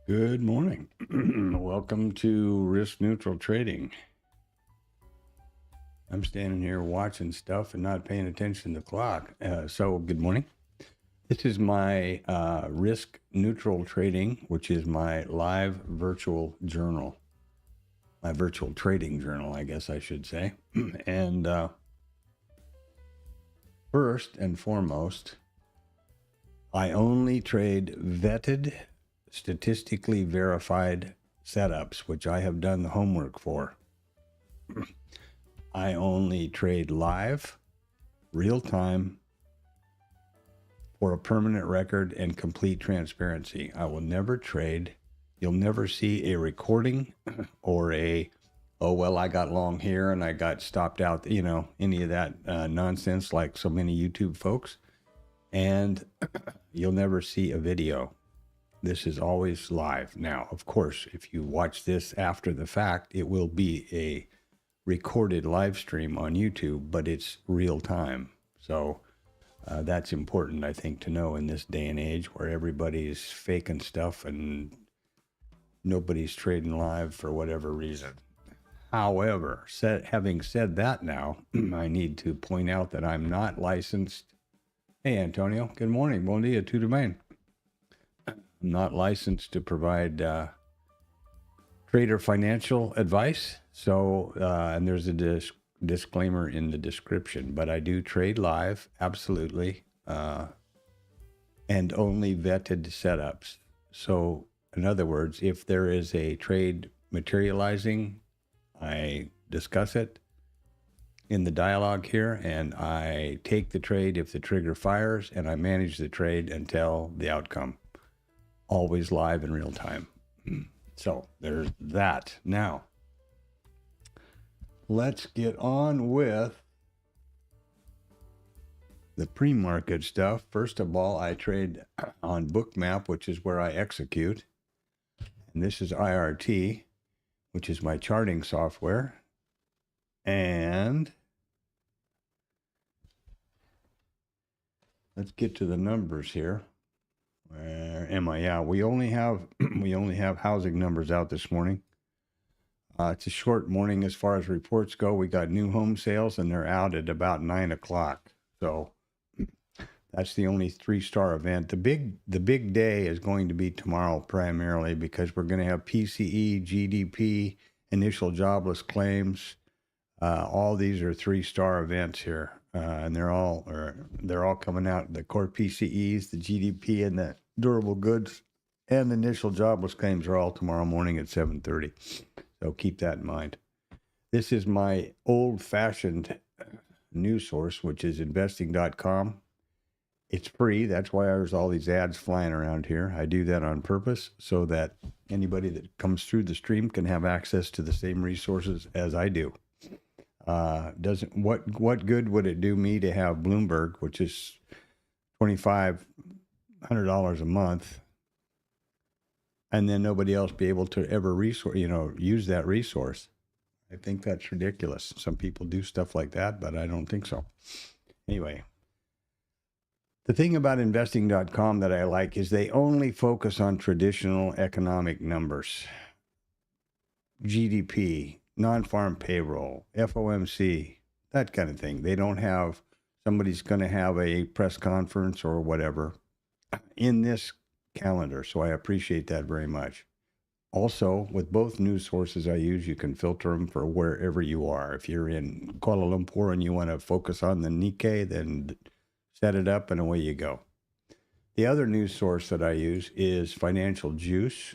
Good morning. Welcome to Risk Neutral Trading. I'm standing here watching stuff and not paying attention to the clock. So good morning. This is my Risk Neutral Trading, which is my live virtual journal. My virtual trading journal, I guess I should say. And first and foremost, I only trade vetted, statistically verified setups, which I have done the homework for. I only trade live, real time, for a permanent record and complete transparency. I will never trade. You'll never see a recording or oh, well, I got long hair and I got stopped out, any of that nonsense like so many YouTube folks. And you'll never see a video. This is always live. Now, of course, if you watch this after the fact, it will be a recorded live stream on YouTube, but it's real time. So that's important, I think, to know in this day and age where everybody's faking stuff and nobody's trading live for whatever reason. However, having said that now, I need to point out that I'm not licensed. Hey, Antonio. Good morning. Bon dia, tu domain. I'm not licensed to provide trader financial advice. So, and there's a disclaimer in the description, but I do trade live, absolutely, and only vetted setups. So, in other words, if there is a trade materializing, I discuss it in the dialogue here, and I take the trade if the trigger fires, and I manage the trade until the outcome. Always live in real time. So there's that. Now, let's get on with the pre-market stuff. First of all, I trade on Bookmap, which is where I execute. And this is IRT, which is my charting software. And let's get to the numbers here. Where am I? Yeah, we only have housing numbers out this morning. It's a short morning as far as reports go. We got new home sales, and they're out at about 9 o'clock. So that's the only 3-star event. The big day is going to be tomorrow primarily because we're going to have PCE, GDP, initial jobless claims. All these are 3-star events here. And they're all coming out. The core PCEs, the GDP, and the durable goods, and the initial jobless claims are all tomorrow morning at 7:30. So keep that in mind. This is my old-fashioned news source, which is investing.com. It's free. That's why there's all these ads flying around here. I do that on purpose so that anybody that comes through the stream can have access to the same resources as I do. What good would it do me to have Bloomberg, which is $2,500 a month, and then nobody else be able to ever use that resource? I think that's ridiculous. Some people do stuff like that, but I don't think so. Anyway, the thing about investing.com that I like is they only focus on traditional economic numbers. GDP, non-farm payroll, FOMC, that kind of thing. They don't have somebody's going to have a press conference or whatever in this calendar. So I appreciate that very much. Also, with both news sources I use, you can filter them for wherever you are. If you're in Kuala Lumpur and you want to focus on the Nikkei, then set it up and away you go. The other news source that I use is Financial Juice.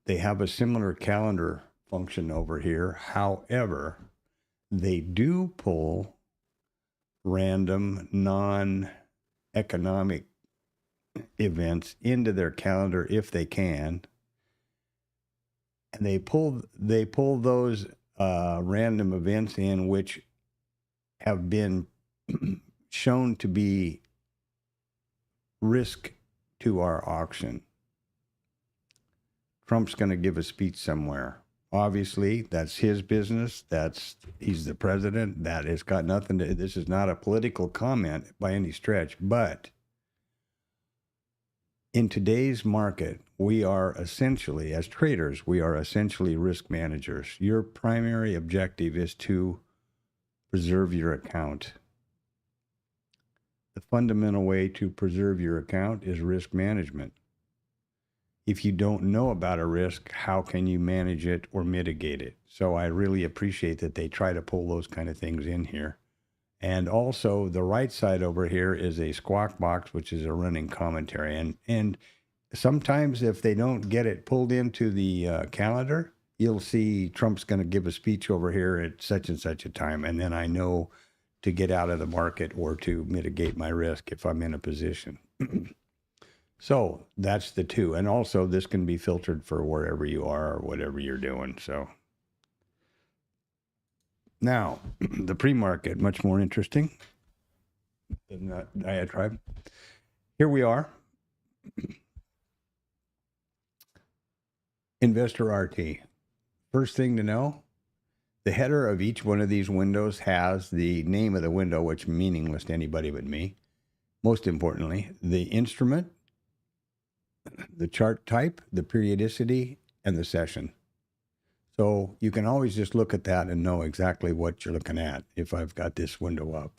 They have a similar calendar function over here. However, they do pull random non-economic events into their calendar if they can. And they pull those random events in which have been shown to be risk to our auction. Trump's going to give a speech somewhere. Obviously, that's his business. He's the president. That has got nothing to, this is not a political comment by any stretch, but In today's market, we are essentially, as traders, we are essentially risk managers. Your primary objective is to preserve your account. The fundamental way to preserve your account is risk management. If you don't know about a risk, how can you manage it or mitigate it? So I really appreciate that they try to pull those kind of things in here. And also the right side over here is a squawk box, which is a running commentary. And sometimes if they don't get it pulled into the calendar, you'll see Trump's going to give a speech over here at such and such a time. And then I know to get out of the market or to mitigate my risk if I'm in a position. So that's the two. And also this can be filtered for wherever you are or whatever you're doing. So now the pre-market, much more interesting than the diatribe. Here we are. Investor RT. First thing to know, the header of each one of these windows has the name of the window, which is meaningless to anybody but me. Most importantly, the instrument, the chart type, the periodicity, and the session. So you can always just look at that and know exactly what you're looking at if I've got this window up.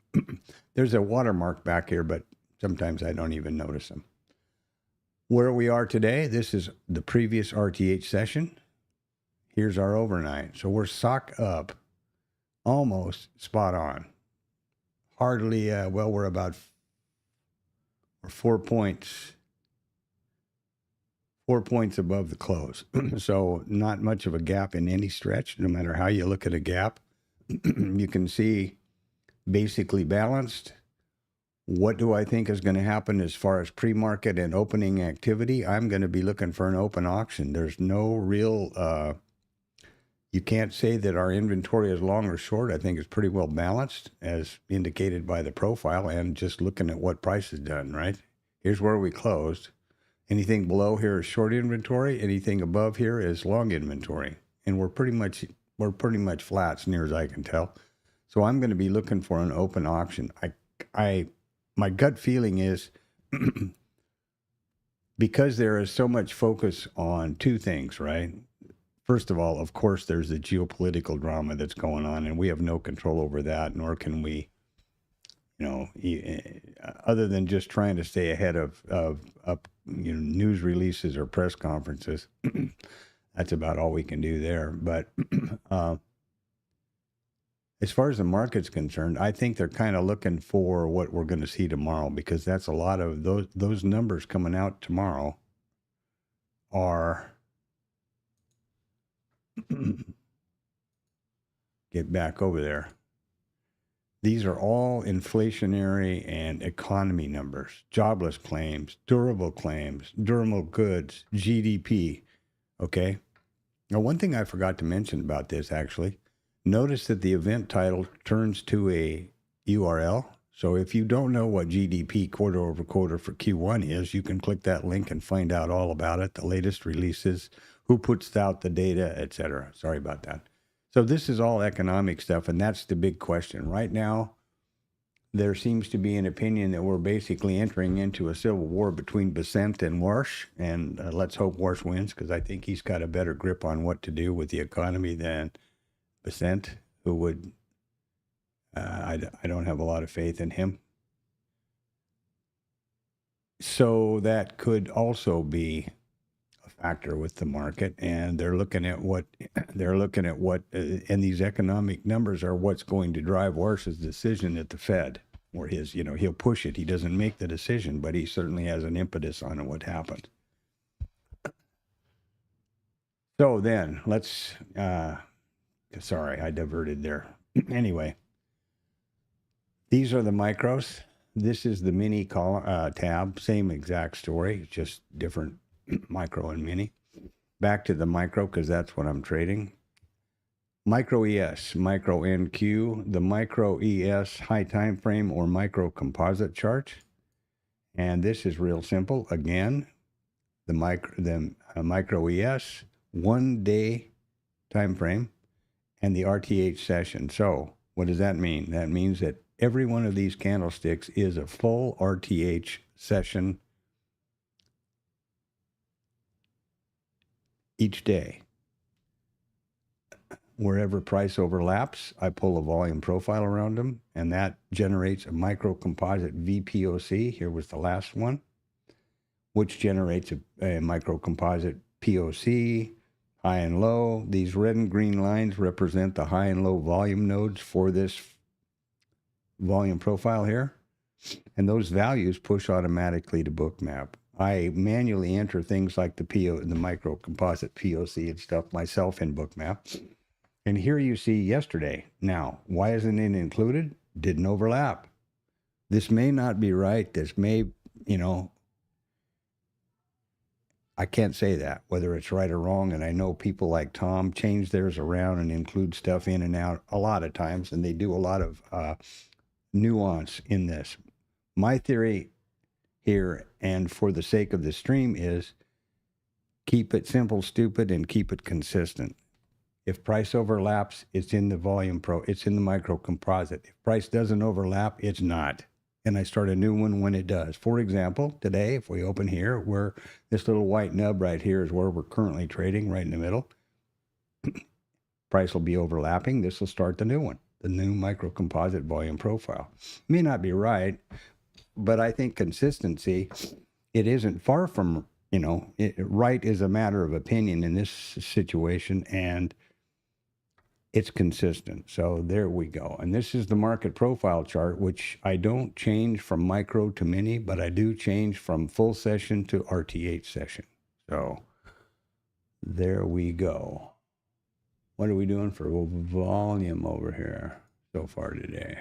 There's a watermark back here, but sometimes I don't even notice them. Where we are today, this is the previous RTH session. Here's our overnight. So we're sock up, almost spot on. Hardly, well, we're 4 points. 4 points above the close. So not much of a gap in any stretch, no matter how you look at a gap. You can see basically balanced. What do I think is going to happen as far as pre-market and opening activity? I'm going to be looking for an open auction. There's no real, you can't say that our inventory is long or short. I think it's pretty well balanced as indicated by the profile and just looking at what price is done, right? Here's where we closed. Anything below here is short inventory. Anything above here is long inventory. And we're pretty much flat as near as I can tell. So I'm going to be looking for an open auction. My gut feeling is because there is so much focus on two things, right? First of all, of course, there's the geopolitical drama that's going on, and we have no control over that, nor can we, other than just trying to stay ahead of news releases or press conferences. That's about all we can do there. But as far as the market's concerned, I think they're kind of looking for what we're going to see tomorrow, because that's a lot of those numbers coming out tomorrow are get back over there. These are all inflationary and economy numbers, jobless claims, durable goods, GDP. Okay. Now, one thing I forgot to mention about this, actually, notice that the event title turns to a URL. So if you don't know what GDP quarter over quarter for Q1 is, you can click that link and find out all about it, the latest releases, who puts out the data, etc. Sorry about that. So this is all economic stuff, and that's the big question. Right now, there seems to be an opinion that we're basically entering into a civil war between Besant and Warsh, and let's hope Warsh wins, because I think he's got a better grip on what to do with the economy than Besant, who would, I don't have a lot of faith in him. So that could also be factor with the market, and they're looking at what and these economic numbers are what's going to drive Warsh's decision at the Fed, or his, he'll push it. He doesn't make the decision, but he certainly has an impetus on what happened. So then let's sorry, I diverted there. Anyway, these are the micros. This is the mini column tab, same exact story, just different micro and mini. Back to the micro, because that's what I'm trading. Micro ES, micro NQ, the micro ES high time frame or micro composite chart. And this is real simple. Again, the micro ES 1 day time frame and the RTH session. So what does that mean? That means that every one of these candlesticks is a full RTH session each day. Wherever price overlaps, I pull a volume profile around them, and that generates a micro composite VPOC. Here was the last one, which generates a micro composite POC, high and low. These red and green lines represent the high and low volume nodes for this volume profile here. And those values push automatically to Bookmap. I manually enter things like the micro composite POC and stuff myself in Bookmap. And here you see yesterday. Now, why isn't it included? Didn't overlap. This may not be right. This may, I can't say that, whether it's right or wrong. And I know people like Tom change theirs around and include stuff in and out a lot of times, and they do a lot of nuance in this. My theory here, and for the sake of the stream, is keep it simple, stupid, and keep it consistent. If price overlaps, it's in the it's in the micro composite. If price doesn't overlap, it's not. And I start a new one when it does. For example, today, if we open here, where this little white nub right here is where we're currently trading, right in the middle. Price will be overlapping. This will start the new one, the new micro composite volume profile. May not be right, but I think consistency, it isn't far from, right is a matter of opinion in this situation, and it's consistent. So there we go. And this is the market profile chart, which I don't change from micro to mini, but I do change from full session to RTH session. So there we go. What are we doing for volume over here so far today?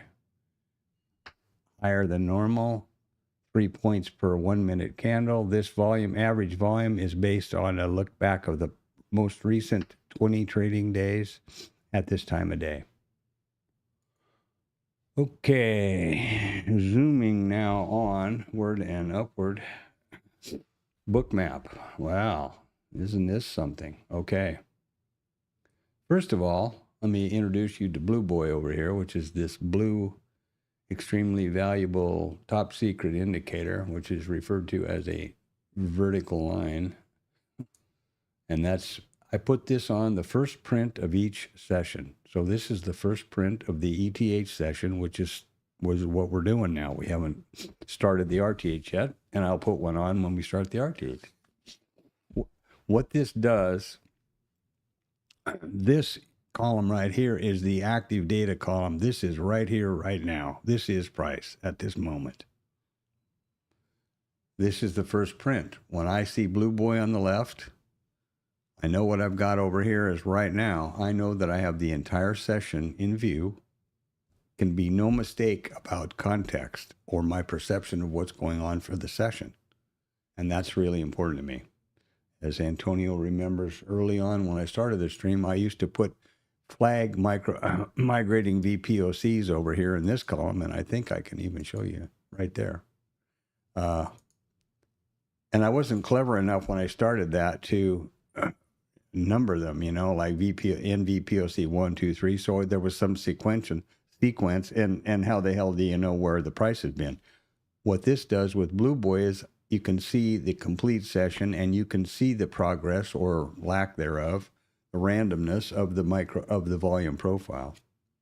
Higher than normal, 3 points per 1 minute candle. This volume, average volume, is based on a look back of the most recent 20 trading days at this time of day. Okay, zooming now onward and upward. Bookmap. Wow, isn't this something? Okay. First of all, let me introduce you to Blue Boy over here, which is this blue, extremely valuable top secret indicator, which is referred to as a vertical line. And I put this on the first print of each session. So this is the first print of the ETH session, which was what we're doing now. We haven't started the RTH yet, and I'll put one on when we start the RTH. What this does, this column right here is the active data column. This is right here, right now. This is price at this moment. This is the first print. When I see Blue Boy on the left, I know what I've got over here is right now. I know that I have the entire session in view. Can be no mistake about context or my perception of what's going on for the session. And that's really important to me. As Antonio remembers, early on when I started the stream, I used to put flag migrating VPOCs over here in this column, and I think I can even show you right there. And I wasn't clever enough when I started that to number them, like NVPOC 1, 2, 3. So there was some sequence, and how the hell do you know where the price has been? What this does with Blue Boy is you can see the complete session, and you can see the progress or lack thereof, the randomness of the volume profile.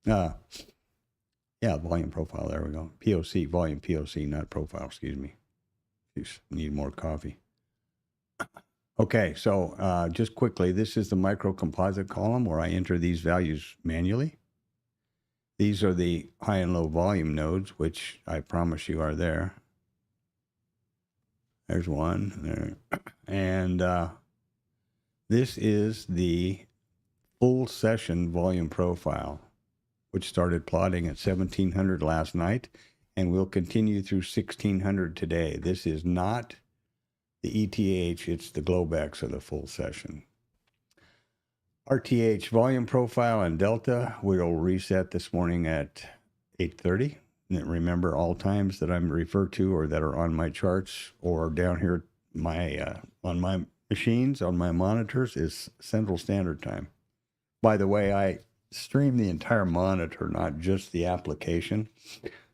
Volume profile. There we go. POC, volume POC, not profile. Excuse me. Need more coffee. Okay, so just quickly, this is the micro composite column where I enter these values manually. These are the high and low volume nodes, which I promise you are there. There's one there. And this is the full session volume profile, which started plotting at 1700 last night and will continue through 1600 today. This is not the ETH, it's the Globex of the full session. RTH volume profile and delta will reset this morning at 8:30. And remember, all times that I'm referred to or that are on my charts or down here on my machines, on my monitors, is Central Standard Time. By the way, I stream the entire monitor, not just the application,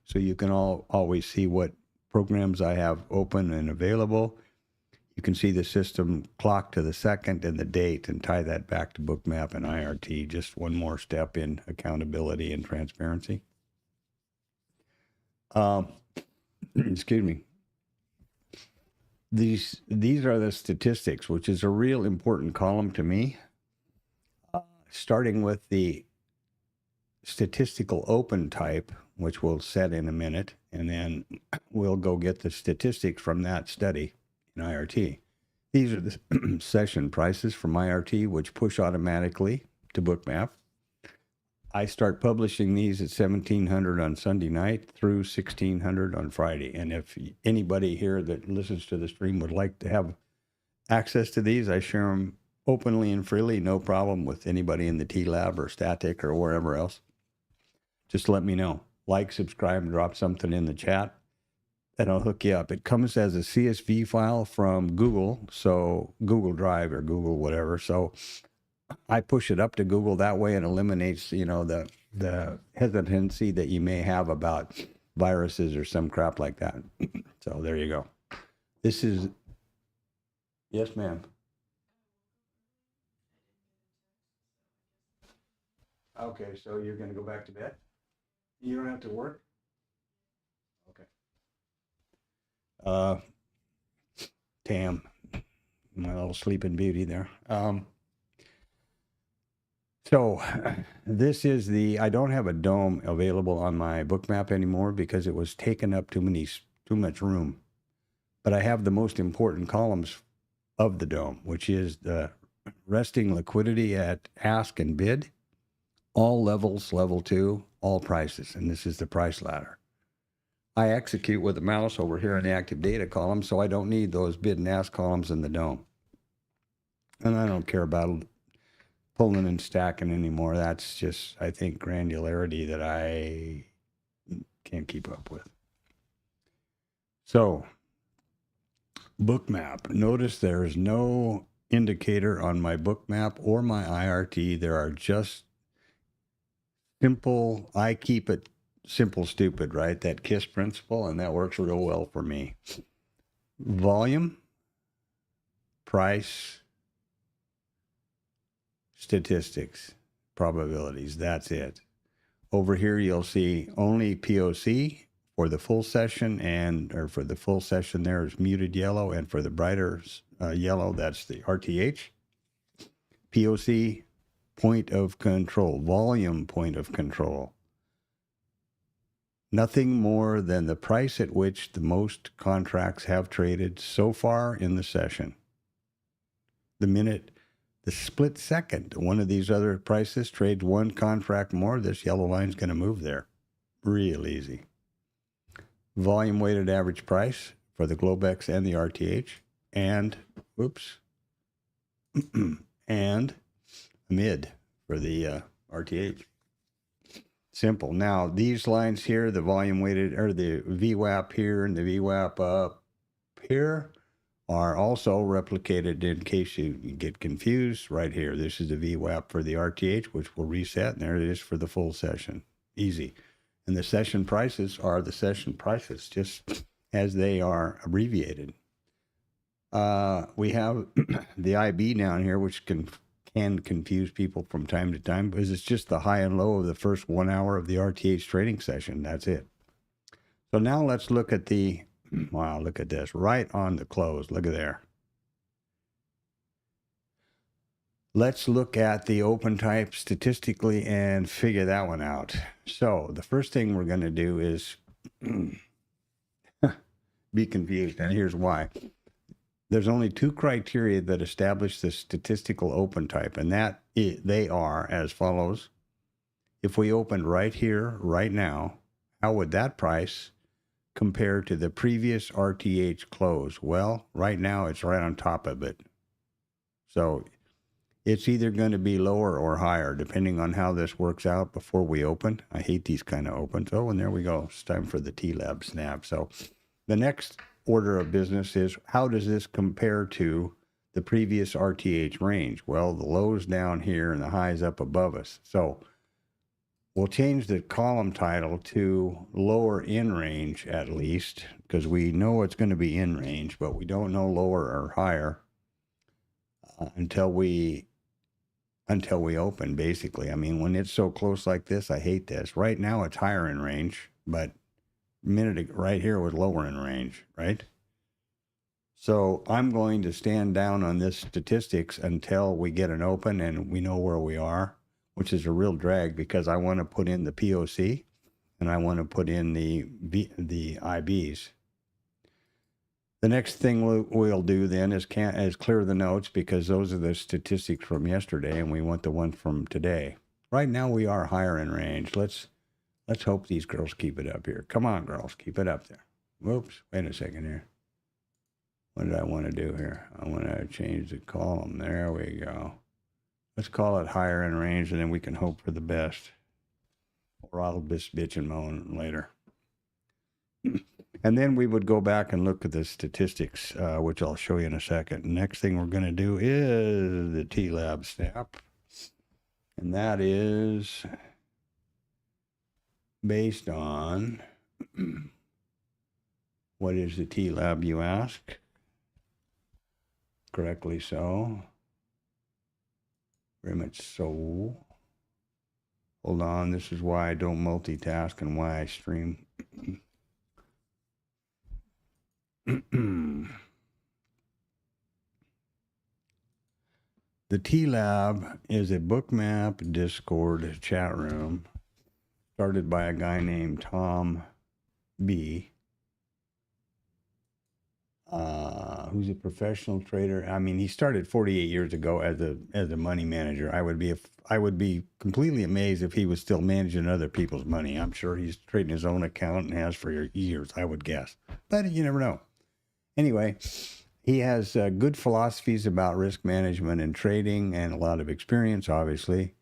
so you can always see what programs I have open and available. You can see the system clock to the second and the date and tie that back to Bookmap and IRT. Just one more step in accountability and transparency. Excuse me. These are the statistics, which is a real important column to me. Starting with the statistical open type, which we'll set in a minute, and then we'll go get the statistics from that study in IRT. These are the session prices from IRT, which push automatically to Bookmap. I start publishing these at 1700 on Sunday night through 1600 on Friday. And if anybody here that listens to the stream would like to have access to these, I share them openly and freely, no problem with anybody in the TLab or Static or wherever else. Just let me know. Like, subscribe, drop something in the chat, and I'll hook you up. It comes as a CSV file from Google, so Google Drive or Google whatever. So I push it up to Google that way and eliminates, the hesitancy that you may have about viruses or some crap like that. So there you go. This is, yes, ma'am. Okay, so you're going to go back to bed? You don't have to work? Okay. Tam, my little sleeping beauty there. So this is I don't have a dome available on my Bookmap anymore because it was taking up too much room. But I have the most important columns of the dome, which is the resting liquidity at ask and bid, all levels, level 2, all prices, and this is the price ladder. I execute with a mouse over here in the active data column, so I don't need those bid and ask columns in the dome. And I don't care about pulling and stacking anymore. That's just, I think, granularity that I can't keep up with. So, Bookmap. Notice there is no indicator on my Bookmap or my IRT. There are just simple, I keep it simple, stupid, right? That KISS principle, and that works real well for me. Volume, price, statistics, probabilities. That's it. Over here, you'll see only POC for the full session, or for the full session there is muted yellow, and for the brighter yellow, that's the RTH. POC, point of control, volume point of control. Nothing more than the price at which the most contracts have traded so far in the session. The split second one of these other prices trades one contract more, this yellow line's going to move there. Real easy. Volume weighted average price for the Globex and the RTH, and, and mid for the RTH. Simple. Now, these lines here, the volume weighted, or the VWAP here and the VWAP up here, are also replicated in case you get confused right here. This is the VWAP for the RTH, which will reset, and there it is for the full session. Easy. And the session prices are the session prices, just as they are abbreviated. We have the IB down here, which can confuse people from time to time, because it's just the high and low of the first 1 hour of the RTH trading session. That's it. So now let's look at wow, look at this, right on the close. Look at there. Let's look at the open type statistically and figure that one out. So the first thing we're going to do is be confused, and here's why. There's only two criteria that establish the statistical open type, and they are as follows. If we opened right here, right now, how would that price compare to the previous RTH close? Well, right now it's right on top of it. So it's either going to be lower or higher, depending on how this works out before we open. I hate these kind of opens. Oh, and there we go. It's time for the TLab snap. So the next order of business is, how does this compare to the previous RTH range? Well, the low's down here and the high's up above us. So We'll change the column title to lower in range at least, because we know it's going to be in range, but we don't know lower or higher until we open, basically. I mean, when it's so close like this, I hate this. Right now it's higher in range, but a minute right here was lower in range, right? So I'm going to stand down on this statistics until we get an open and we know where we are, which is a real drag because I want to put in the POC and I want to put in the IBs. The next thing we'll do then is clear the notes because those are the statistics from yesterday and we want the one from today. Right now we are higher in range. Let's hope these girls keep it up here. Come on, girls, keep it up there. Whoops, wait a second here. What did I want to do here? I want to change the column. There we go. Let's call it higher in range, and then we can hope for the best. Or I'll just bitch and moan later. And then we would go back and look at the statistics, which I'll show you in a second. Next thing we're going to do is the TLab snap. And that is based on, what is the TLab, you ask? Correctly so. Very much so. Hold on, this is why I don't multitask and why I stream. The TLab is a bookmap Discord chat room started by a guy named Tom B. Who's a professional trader. I mean, he started 48 years ago as a money manager. I would be completely amazed if he was still managing other people's money. I'm sure he's trading his own account and has for years, I would guess. But you never know. Anyway, he has good philosophies about risk management and trading and a lot of experience, obviously.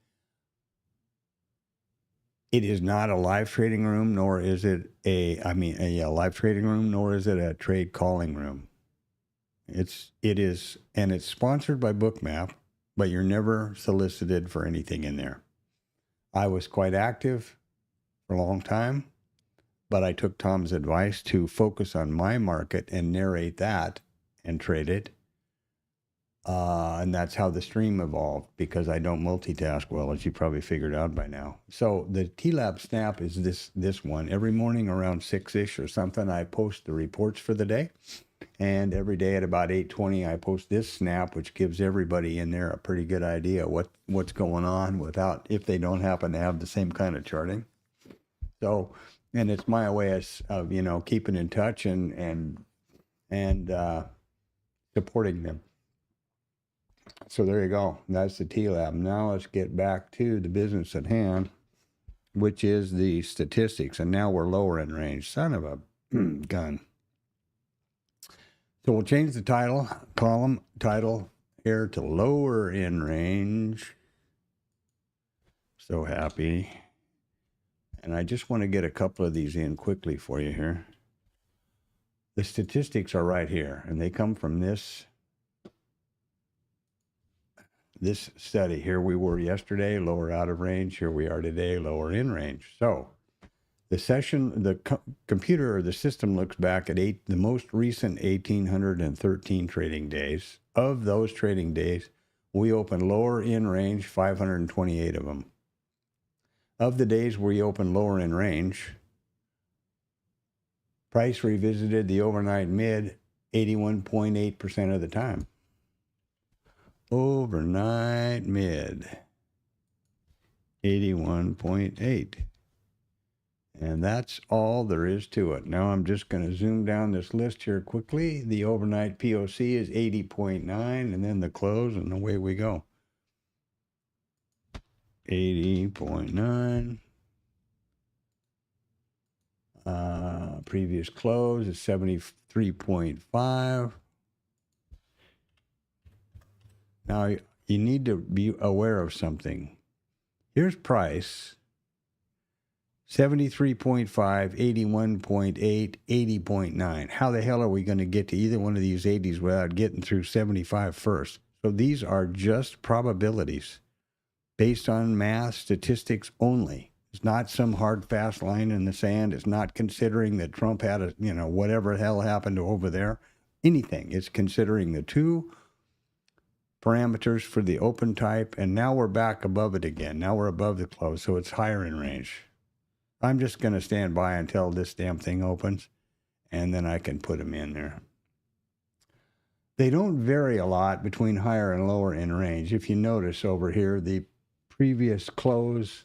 It is not a live trading room, nor is it a live trading room, nor is it a trade calling room. It is, and it's sponsored by Bookmap, but you're never solicited for anything in there. I was quite active for a long time, but I took Tom's advice to focus on my market and narrate that and trade it. And that's how the stream evolved, because I don't multitask well, as you probably figured out by now. So the TLab snap is this one. Every morning around 6-ish or something, I post the reports for the day. And every day at about 8:20, I post this snap, which gives everybody in there a pretty good idea what's going on without, if they don't happen to have the same kind of charting. So, and it's my way of keeping in touch and supporting them. So there you go. That's the TLab. Now let's get back to the business at hand, which is the statistics. And now we're lower in range. Son of a gun. So we'll change the column title here to lower in range. So happy. And I just want to get a couple of these in quickly for you here. The statistics are right here, and they come from this study. Here we were yesterday, lower out of range. Here we are today, lower in range. So the computer or the system looks back at the most recent 1,813 trading days. Of those trading days, we opened lower in range, 528 of them. Of the days we opened lower in range, price revisited the overnight mid 81.8% of the time. Overnight mid 81.8. And that's all there is to it. Now I'm just going to zoom down this list here quickly. The overnight POC is 80.9, and then the close, and away we go. 80.9. Previous close is 73.5. Now, you need to be aware of something. Here's price, 73.5, 81.8, 80.9. How the hell are we going to get to either one of these 80s without getting through 75 first? So these are just probabilities based on math, statistics only. It's not some hard, fast line in the sand. It's not considering that Trump had a, whatever the hell happened over there. Anything. It's considering the two parameters for the open type, and now we're back above it again. Now we're above the close, so it's higher in range. I'm just going to stand by until this damn thing opens, and then I can put them in there. They don't vary a lot between higher and lower in range. If you notice over here, the previous close,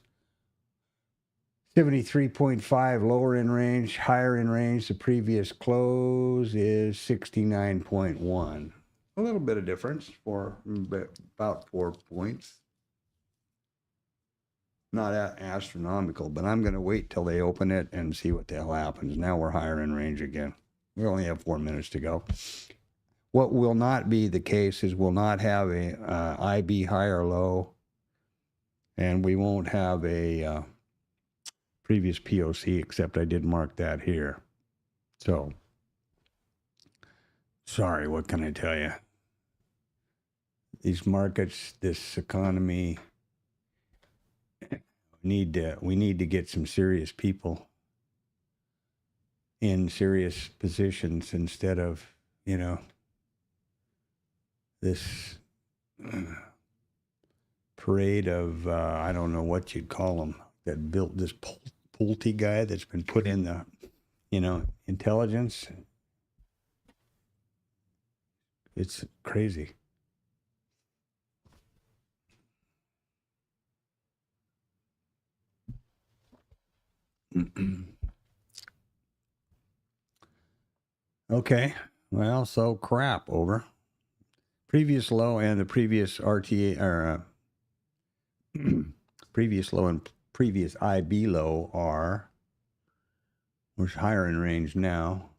73.5 lower in range, higher in range. The previous close is 69.1. A little bit of difference for about 4 points. Not astronomical, but I'm going to wait till they open it and see what the hell happens. Now we're higher in range again. We only have 4 minutes to go. What will not be the case is we'll not have a IB high or low, and we won't have a previous POC, except I did mark that here. So, sorry, what can I tell you? These markets, this economy, we need to get some serious people in serious positions instead of, this parade of, I don't know what you'd call them, that built this Pulte guy that's been put in the, intelligence. It's crazy. Okay, well, so crap, over. Previous low and the previous RTA, or previous low and previous IB low are, we're higher in range now.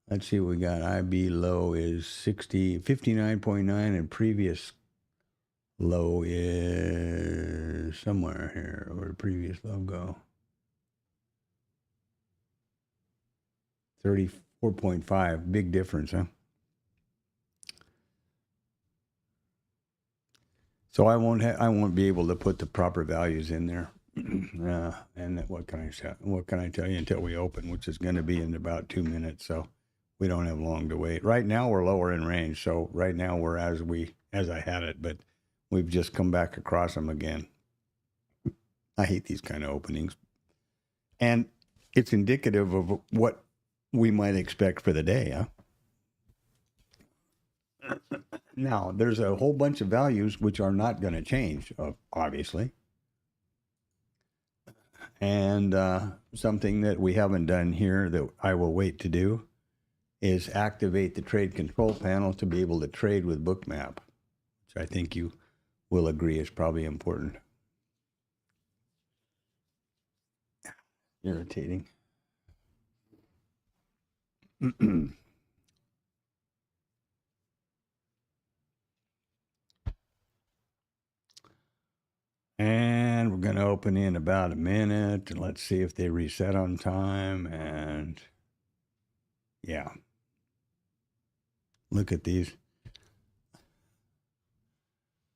Let's see what we got. IB low is 59.9 and previous low is somewhere here. Where did previous low go? 34.5. Big difference, huh? So I won't be able to put the proper values in there. And what can I tell you until we open, which is going to be in about 2 minutes. So we don't have long to wait. Right now we're lower in range. So right now we're as I had it, but we've just come back across them again. I hate these kind of openings. And it's indicative of what we might expect for the day, huh? Now, there's a whole bunch of values which are not going to change, obviously. And something that we haven't done here that I will wait to do is activate the trade control panel to be able to trade with Bookmap, which I think you will agree is probably important. Irritating. And we're going to open in about a minute, and let's see if they reset on time. And yeah, look at these.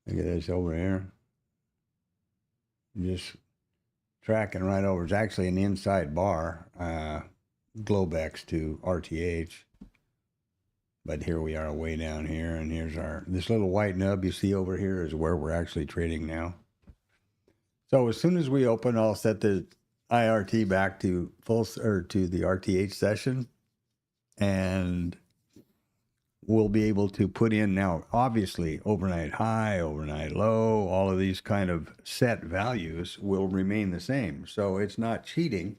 Look at this over here. Just tracking right over. It's actually an inside bar, Globex to RTH. But here we are way down here, and here's this little white nub you see over here is where we're actually trading now. So as soon as we open, I'll set the IRT back to to the RTH session, and we'll be able to put in now, obviously, overnight high, overnight low, all of these kind of set values will remain the same. So it's not cheating,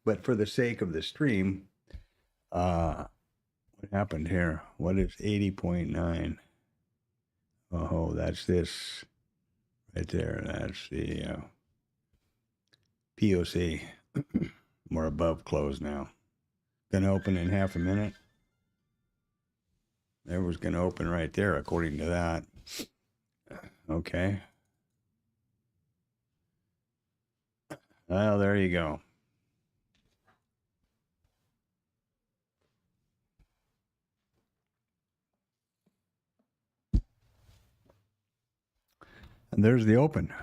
but for the sake of the stream, what happened here? What is 80.9? Oh, that's this right there. That's the POC. We're above close now. Gonna open in half a minute. It was gonna open right there, according to that. Okay. Well, there you go. And there's the open.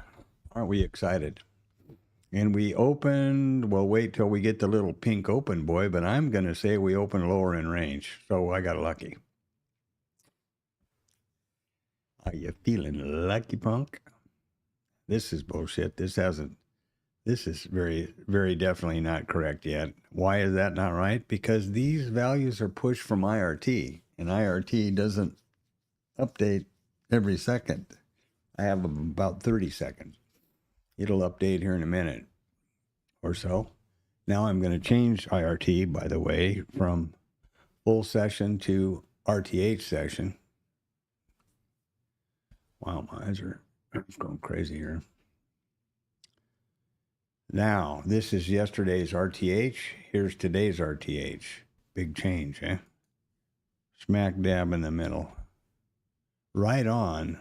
Aren't we excited? And we opened, we'll wait till we get the little pink open boy, but I'm going to say we opened lower in range. So I got lucky. Are you feeling lucky, punk? This is bullshit. This is very, very definitely not correct yet. Why is that not right? Because these values are pushed from IRT, and IRT doesn't update every second. I have about 30 seconds. It'll update here in a minute or so. Now I'm going to change IRT, by the way, from full session to RTH session. Wow, my eyes are going crazy here. Now, this is yesterday's RTH. Here's today's RTH. Big change, eh? Smack dab in the middle. Right on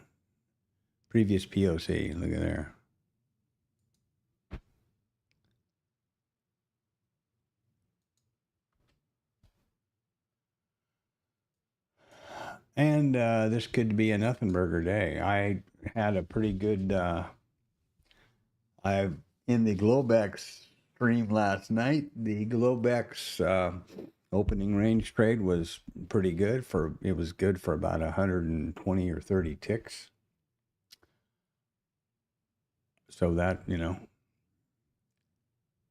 previous POC. Look at there. And this could be a nothing burger day. I had a pretty good, in the Globex stream last night, the Globex opening range trade was pretty good it was good for about 120 or 30 ticks. So that,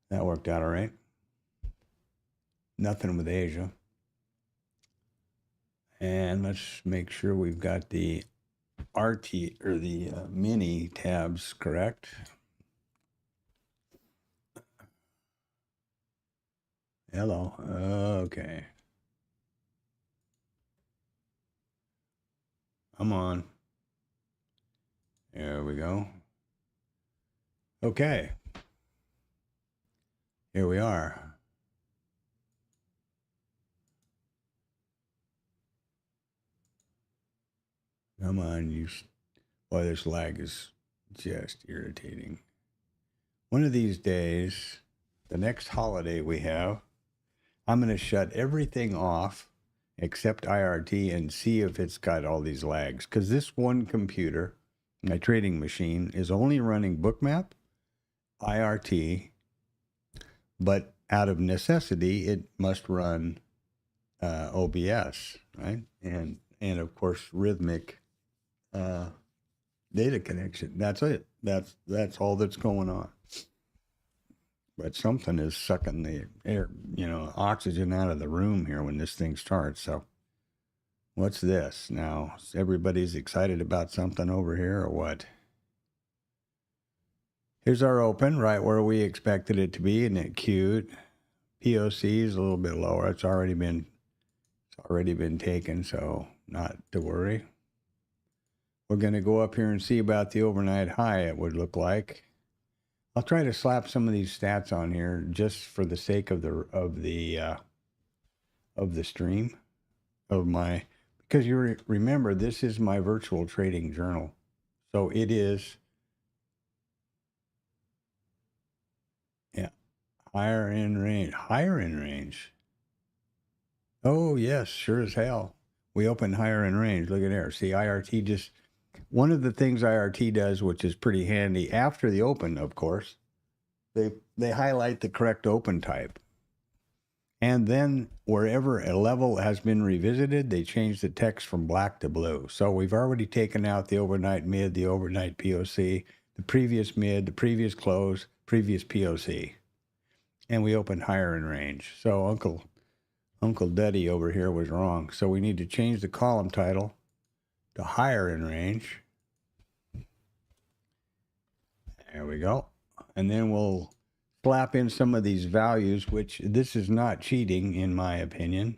that worked out all right. Nothing with Asia. And let's make sure we've got the RT or the mini tabs correct. Hello. Okay. I'm on. There we go. Okay. Here we are. Come on, boy, this lag is just irritating. One of these days, the next holiday we have, I'm going to shut everything off except IRT and see if it's got all these lags. Because this one computer, my trading machine, is only running Bookmap, IRT, but out of necessity, it must run OBS, right? And of course, Rhythmic data connection. That's it. That's all that's going on. But something is sucking the air, oxygen out of the room here when this thing starts. So what's this now? Everybody's excited about something over here or what? Here's our open right where we expected it to be. Isn't it cute? POC is a little bit lower. It's already been taken, so not to worry. We're going to go up here and see about the overnight high, it would look like. I'll try to slap some of these stats on here just for the sake of the stream because you remember this is my virtual trading journal. So it is higher in range. Oh yes, sure as hell. We opened higher in range. Look at there. See, IRT just one of the things IRT does, which is pretty handy after the open, of course, they highlight the correct open type. And then wherever a level has been revisited, they change the text from black to blue. So we've already taken out the overnight mid, the overnight POC, the previous mid, the previous close, previous POC. And we opened higher in range. So Uncle Duddy over here was wrong. So we need to change the column title to higher in range. There we go. And then we'll slap in some of these values, which this is not cheating in my opinion.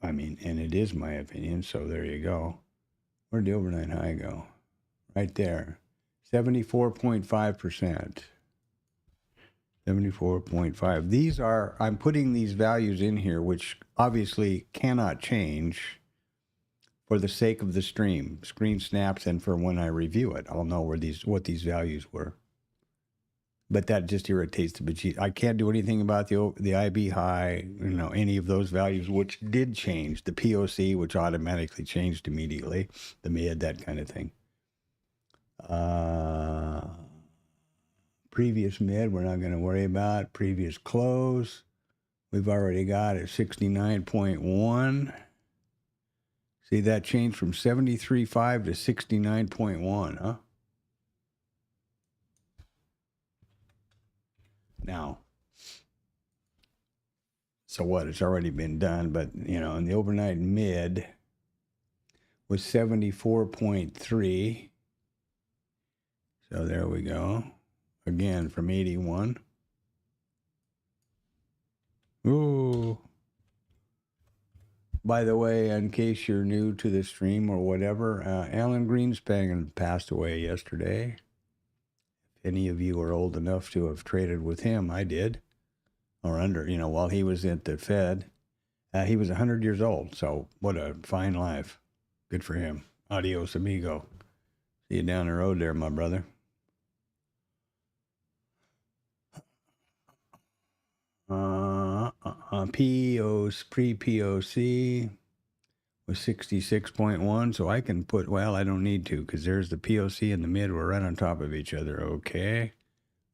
I mean, and it is my opinion, so there you go. Where'd the overnight high go? Right there. 74.5%. 74.5. These are, I'm putting these values in here, which obviously cannot change for the sake of the stream, screen snaps, and for when I review it, I'll know what these values were. But that just irritates the bejesus. I can't do anything about the IB high, any of those values, which did change. The POC, which automatically changed immediately, the mid, that kind of thing. Previous mid, we're not going to worry about. Previous close, we've already got at 69.1. See, that changed from 73.5 to 69.1, huh? Now, so what? It's already been done, but, you know, in the overnight mid was 74.3. So there we go. Again, from 81. Ooh. By the way, in case you're new to the stream or whatever, Alan Greenspan passed away yesterday. If any of you are old enough to have traded with him, I did. Or under, you know, while he was at the Fed. He was 100 years old, so what a fine life. Good for him. Adios, amigo. See you down the road there, my brother. Pre-POC was 66.1, so I can put, well, I don't need to, because there's the POC and the mid were right on top of each other. Okay.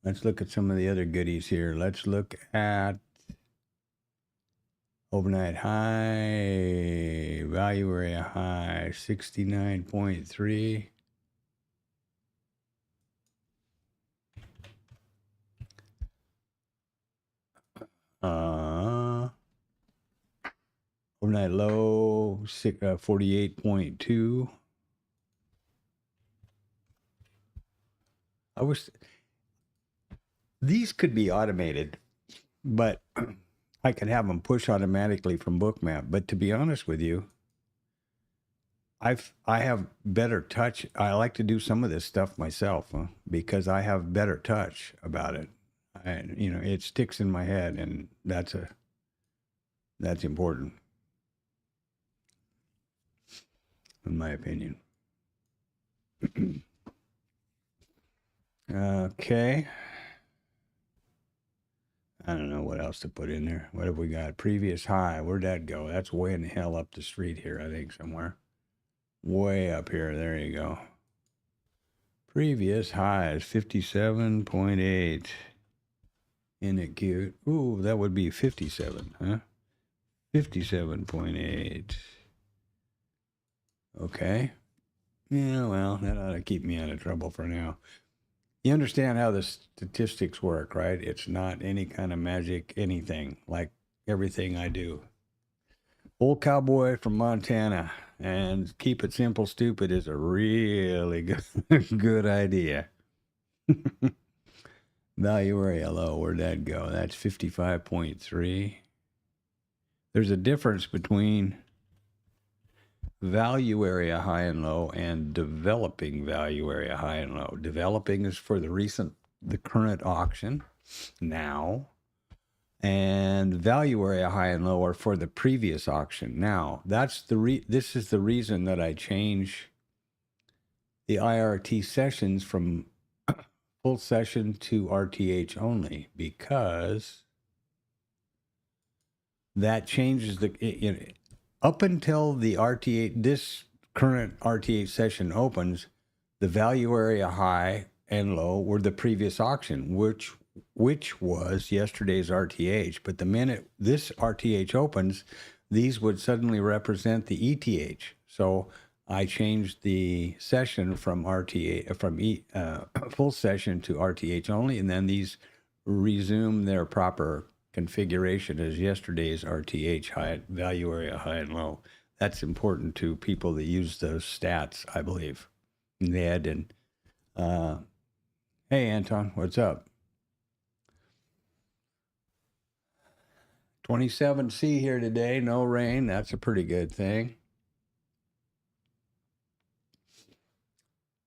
Let's look at some of the other goodies here. Let's look at overnight high, value area high, 69.3. Overnight low, 48.2. These could be automated, but I could have them push automatically from Bookmap. But to be honest with you, I have better touch. I like to do some of this stuff myself because I have better touch about it. You know, it sticks in my head, and that's important, in my opinion. Okay. I don't know what else to put in there. What have we got? Previous high. Where'd that go? That's way in the hell up the street here, I think, somewhere. Way up here. There you go. Previous high is 57.8. Isn't it cute? Ooh, that would be 57, huh? 57.8. Okay. Yeah, well, that ought to keep me out of trouble for now. You understand how the statistics work, right? It's not any kind of magic, anything, like everything I do. Old cowboy from Montana, and keep it simple, stupid is a really good idea. Value area low, where'd that go? That's 55.3. There's a difference between value area high and low and developing value area high and low. Developing is for the current auction now, and value area high and low are for the previous auction now. This is the reason that I change the IRT sessions from full session to RTH only, because that changes up until the RTH, this current RTH session opens, the value area high and low were the previous auction, which was yesterday's RTH. But the minute this RTH opens, these would suddenly represent the ETH. So I changed the session from full session to RTH only, and then these resume their proper configuration as yesterday's RTH high, value area high and low. That's important to people that use those stats, I believe. Ned and hey Anton, what's up? 27C here today, no rain. That's a pretty good thing.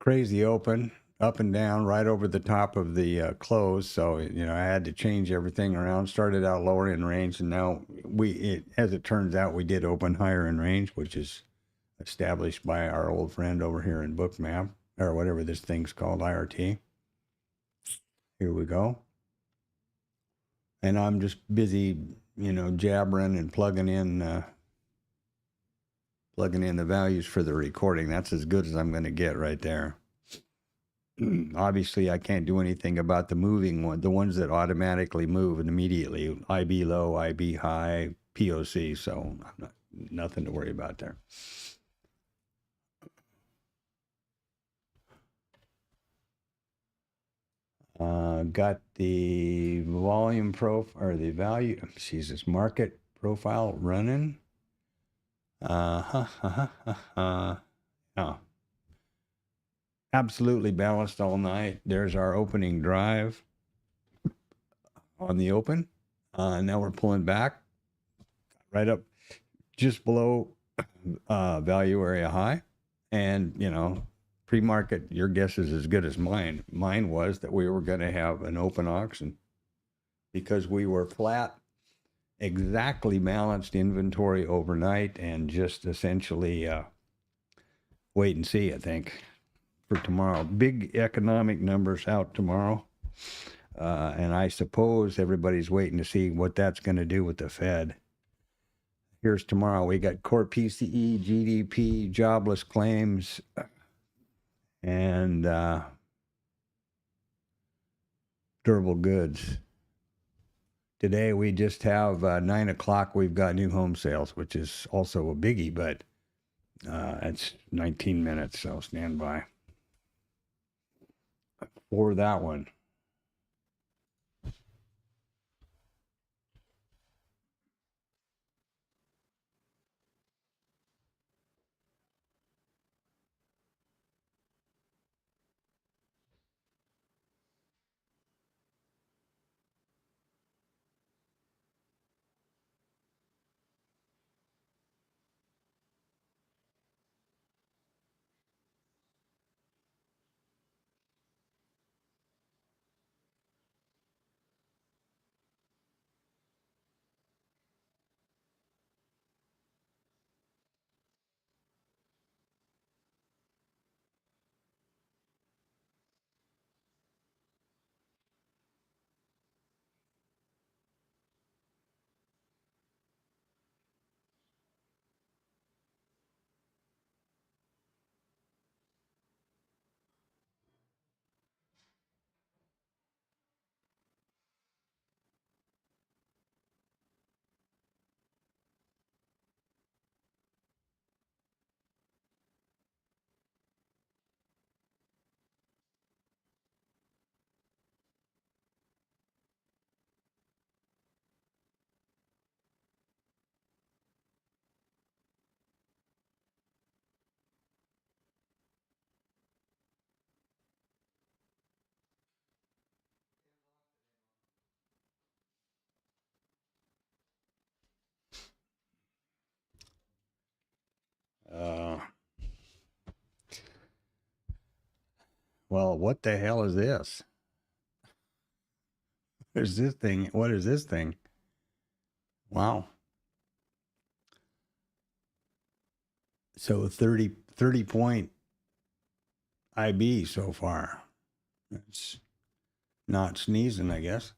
Crazy open, up and down, right over the top of the close. So, you know, I had to change everything around. Started out lower in range, and now as it turns out, we did open higher in range, which is established by our old friend over here in Bookmap, or whatever this thing's called, IRT. Here we go. And I'm just busy, you know, jabbering and plugging in the values for the recording. That's as good as I'm going to get right there. Obviously, I can't do anything about the moving one, the ones that automatically move and immediately, IB low, IB high, POC. So nothing to worry about there. Got the volume profile or the value, Jesus, market profile running. Oh, absolutely balanced all night. There's our opening drive on the open. Now we're pulling back right up just below value area high. And, you know, pre-market, your guess is as good as mine. Mine was that we were going to have an open auction because we were flat, exactly balanced inventory overnight and just essentially wait and see, I think, for tomorrow. Big economic numbers out tomorrow. And I suppose everybody's waiting to see what that's going to do with the Fed. Here's tomorrow. We got core PCE, GDP, jobless claims, and durable goods. Today we just have 9 o'clock. We've got new home sales, which is also a biggie, but it's 19 minutes, so stand by for that one. Well, what the hell is this? What is this thing? What is this thing? Wow. So 30 point IB so far. That's not sneezing, I guess.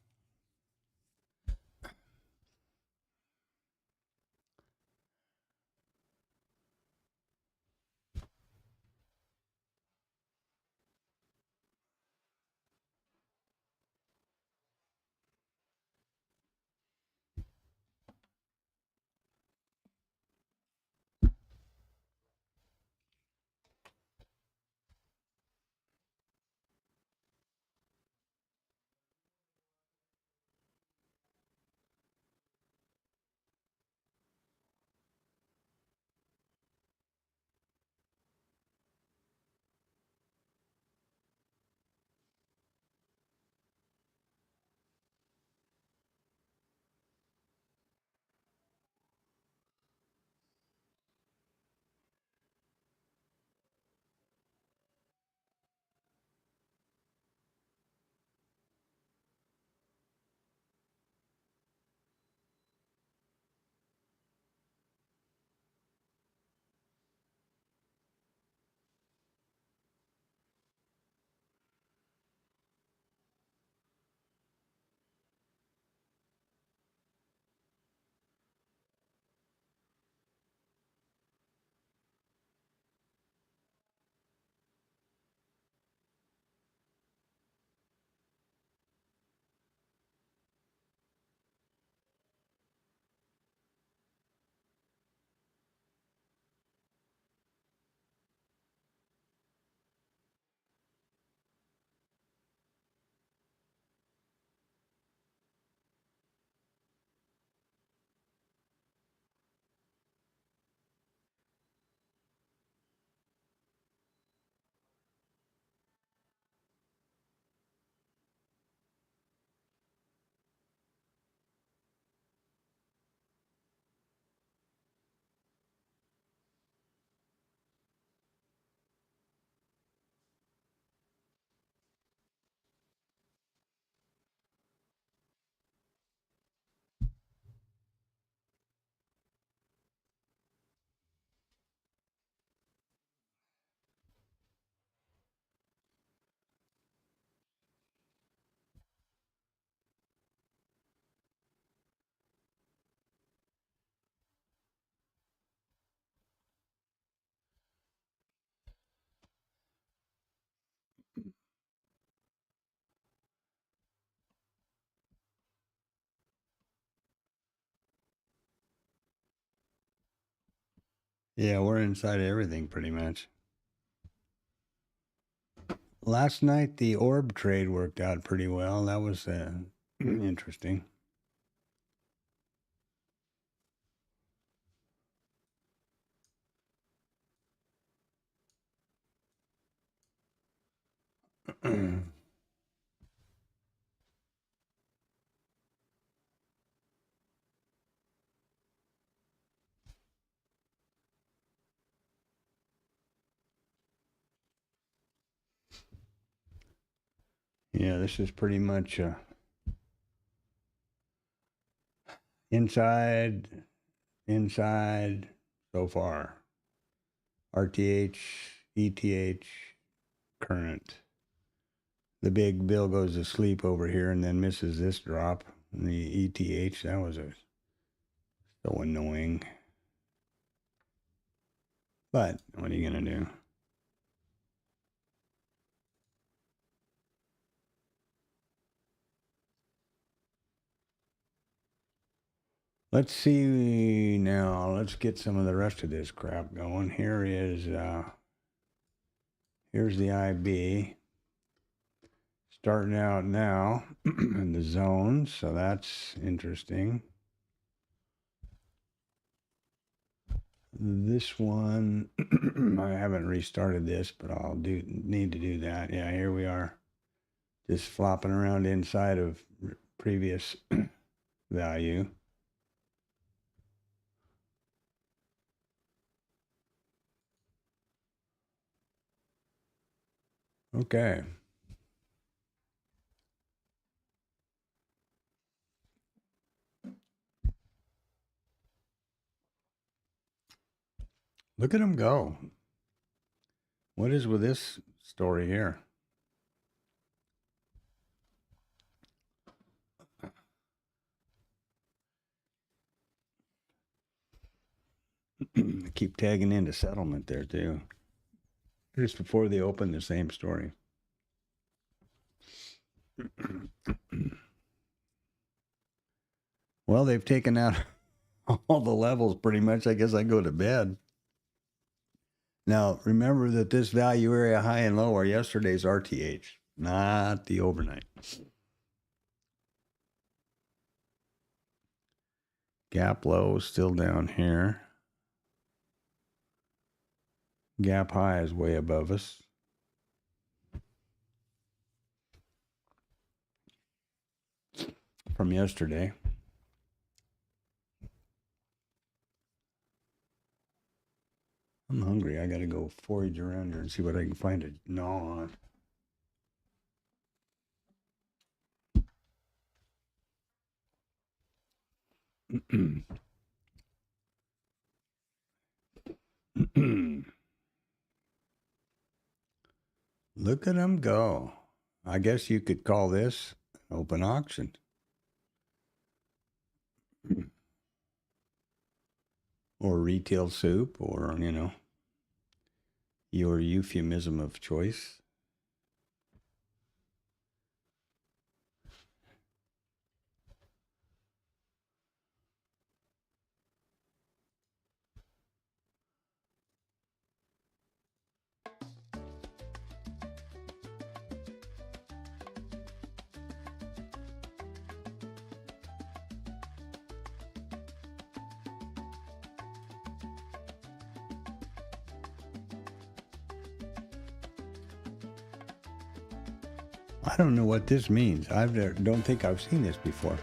Yeah, we're inside everything pretty much. Last night, the orb trade worked out pretty well. That was interesting. Yeah, this is pretty much inside so far. RTH, ETH, current. The big bill goes to sleep over here and then misses this drop. And the ETH, that was so annoying. But what are you going to do? Let's see now. Let's get some of the rest of this crap going. Here's the IB. Starting out now in the zones, so that's interesting. This one, I haven't restarted this, but I'll need to do that. Yeah, here we are, just flopping around inside of previous value. Okay. Look at him go. What is with this story here? Keep tagging into settlement there too. Just before they open, the same story. Well, they've taken out all the levels pretty much. I guess I go to bed. Now, remember that this value area high and low are yesterday's RTH, not the overnight. Gap low is still down here. Gap high is way above us. From yesterday. I'm hungry. I got to go forage around here and see what I can find to gnaw on. Look at them go. I guess you could call this an open auction. Or retail soup, or, your euphemism of choice. I don't know what this means. I don't think I've seen this before.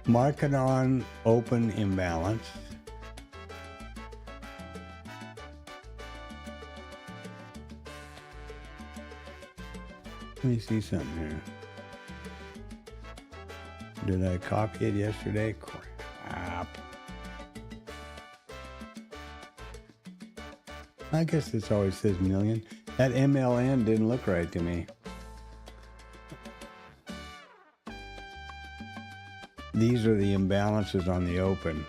Market on open imbalance. Let me see something here. Did I copy it yesterday? Crap. I guess this always says million. That MLN didn't look right to me. These are the imbalances on the open.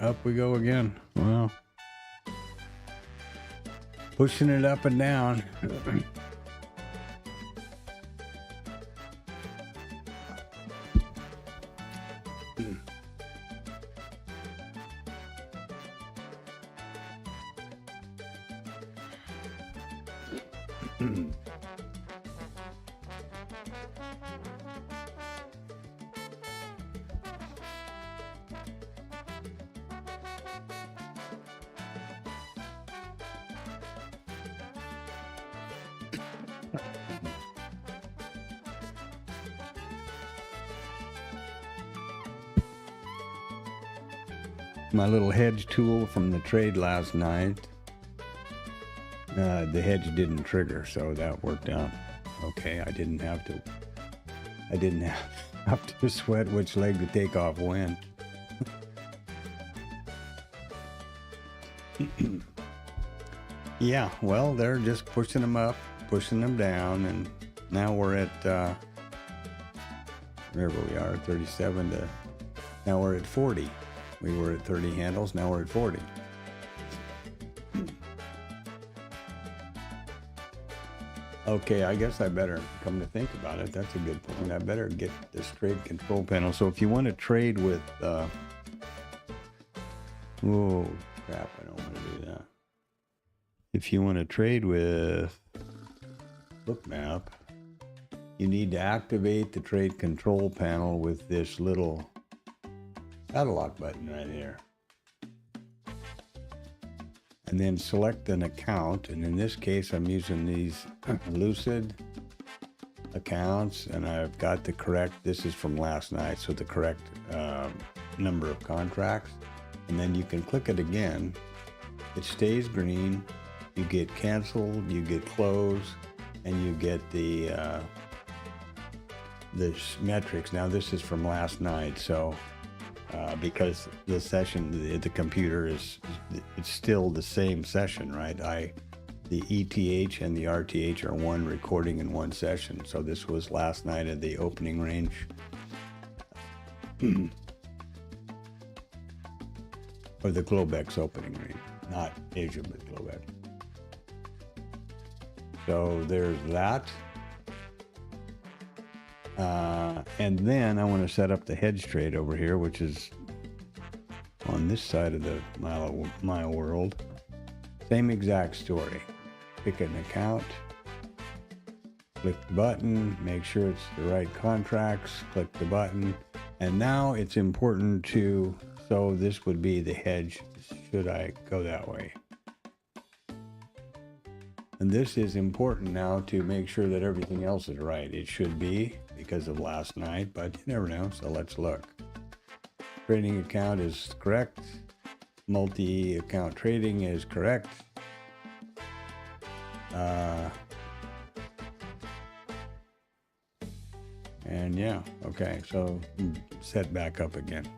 Up we go again. Wow. Pushing it up and down. My little hedge tool from the trade last night, the hedge didn't trigger, so that worked out okay. I didn't have to sweat which leg to take off when. Yeah, well, they're just pushing them up, pushing them down, and now we're at wherever we are, 37 to now we're at 40. We were at 30 handles, now we're at 40. Okay, I guess I better, come to think about it, that's a good point. I better get this trade control panel. So if you want to trade with, oh crap, I don't want to do that. If you want to trade with Bookmap, you need to activate the trade control panel with this little padlock button right here, and then select an account, and in this case I'm using these Lucid accounts, and I've got the correct, this is from last night, so the correct number of contracts, and then you can click it again, it stays green, you get canceled, you get close, and you get the metrics. Now this is from last night, so because the session, the computer it's still the same session, right? The ETH and the RTH are one recording in one session. So this was last night at the opening range. Or the Globex opening range, not Asia, but Globex. So there's that. And then I want to set up the hedge trade over here, which is on this side of the mile world. Same exact story. Pick an account, click the button, make sure it's the right contracts, click the button, and now it's important to, so this would be the hedge, should I go that way? And this is important now to make sure that everything else is right. It should be because of last night, but you never know, so let's look. Trading account is correct. Multi-account trading is correct. And yeah, okay, so set back up again.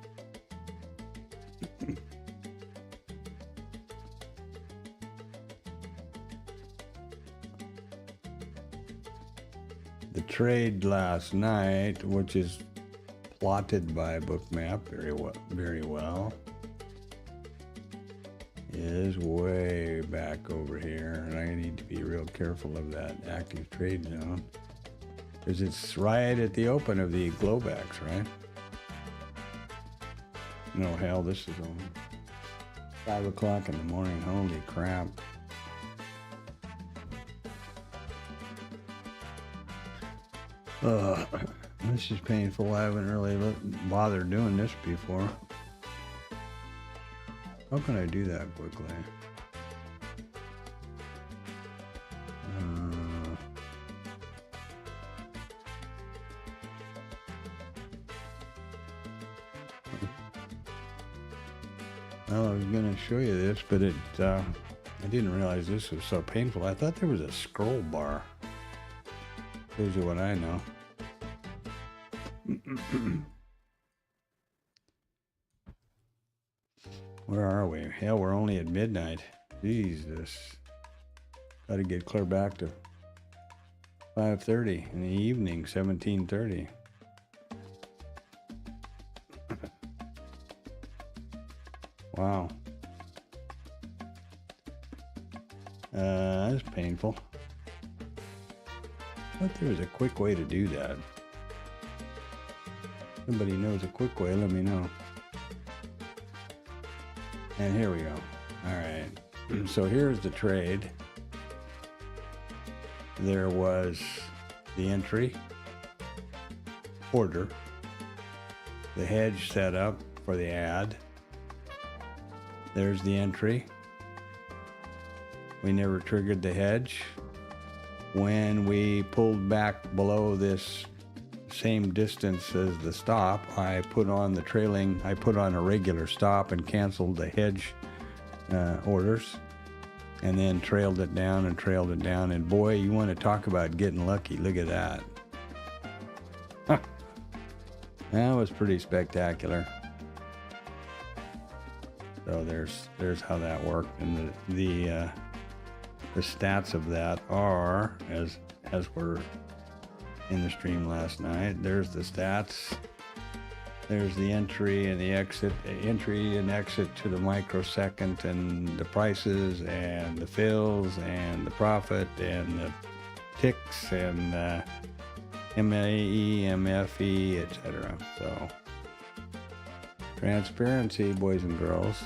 The trade last night, which is plotted by Bookmap very well, is way back over here, and I need to be real careful of that active trade zone because it's right at the open of the Globex, right? No, hell, this is on 5 o'clock in the morning. Holy crap. This is painful. I haven't really bothered doing this before. How can I do that quickly? Well, I was going to show you this, but I didn't realize this was so painful. I thought there was a scroll bar. Shows you what I know. Where are we? Hell, we're only at midnight. Jesus. Got to get clear back to 5:30 in the evening, 17:30. Wow. That's painful. I thought there was a quick way to do that. Somebody knows a quick way, let me know. And here we go. All right. So here's the trade. There was the entry, order, the hedge set up for the ad. There's the entry. We never triggered the hedge. When we pulled back below this same distance as the stop, I put on a regular stop and canceled the hedge orders, and then trailed it down. And boy, you want to talk about getting lucky. Look at that. Huh. That was pretty spectacular. So there's how that worked, and the stats of that are as were in the stream last night. There's the stats. There's the entry and the exit, entry and exit to the microsecond, and the prices and the fills and the profit and the ticks and MAE, MFE, etc. So transparency, boys and girls.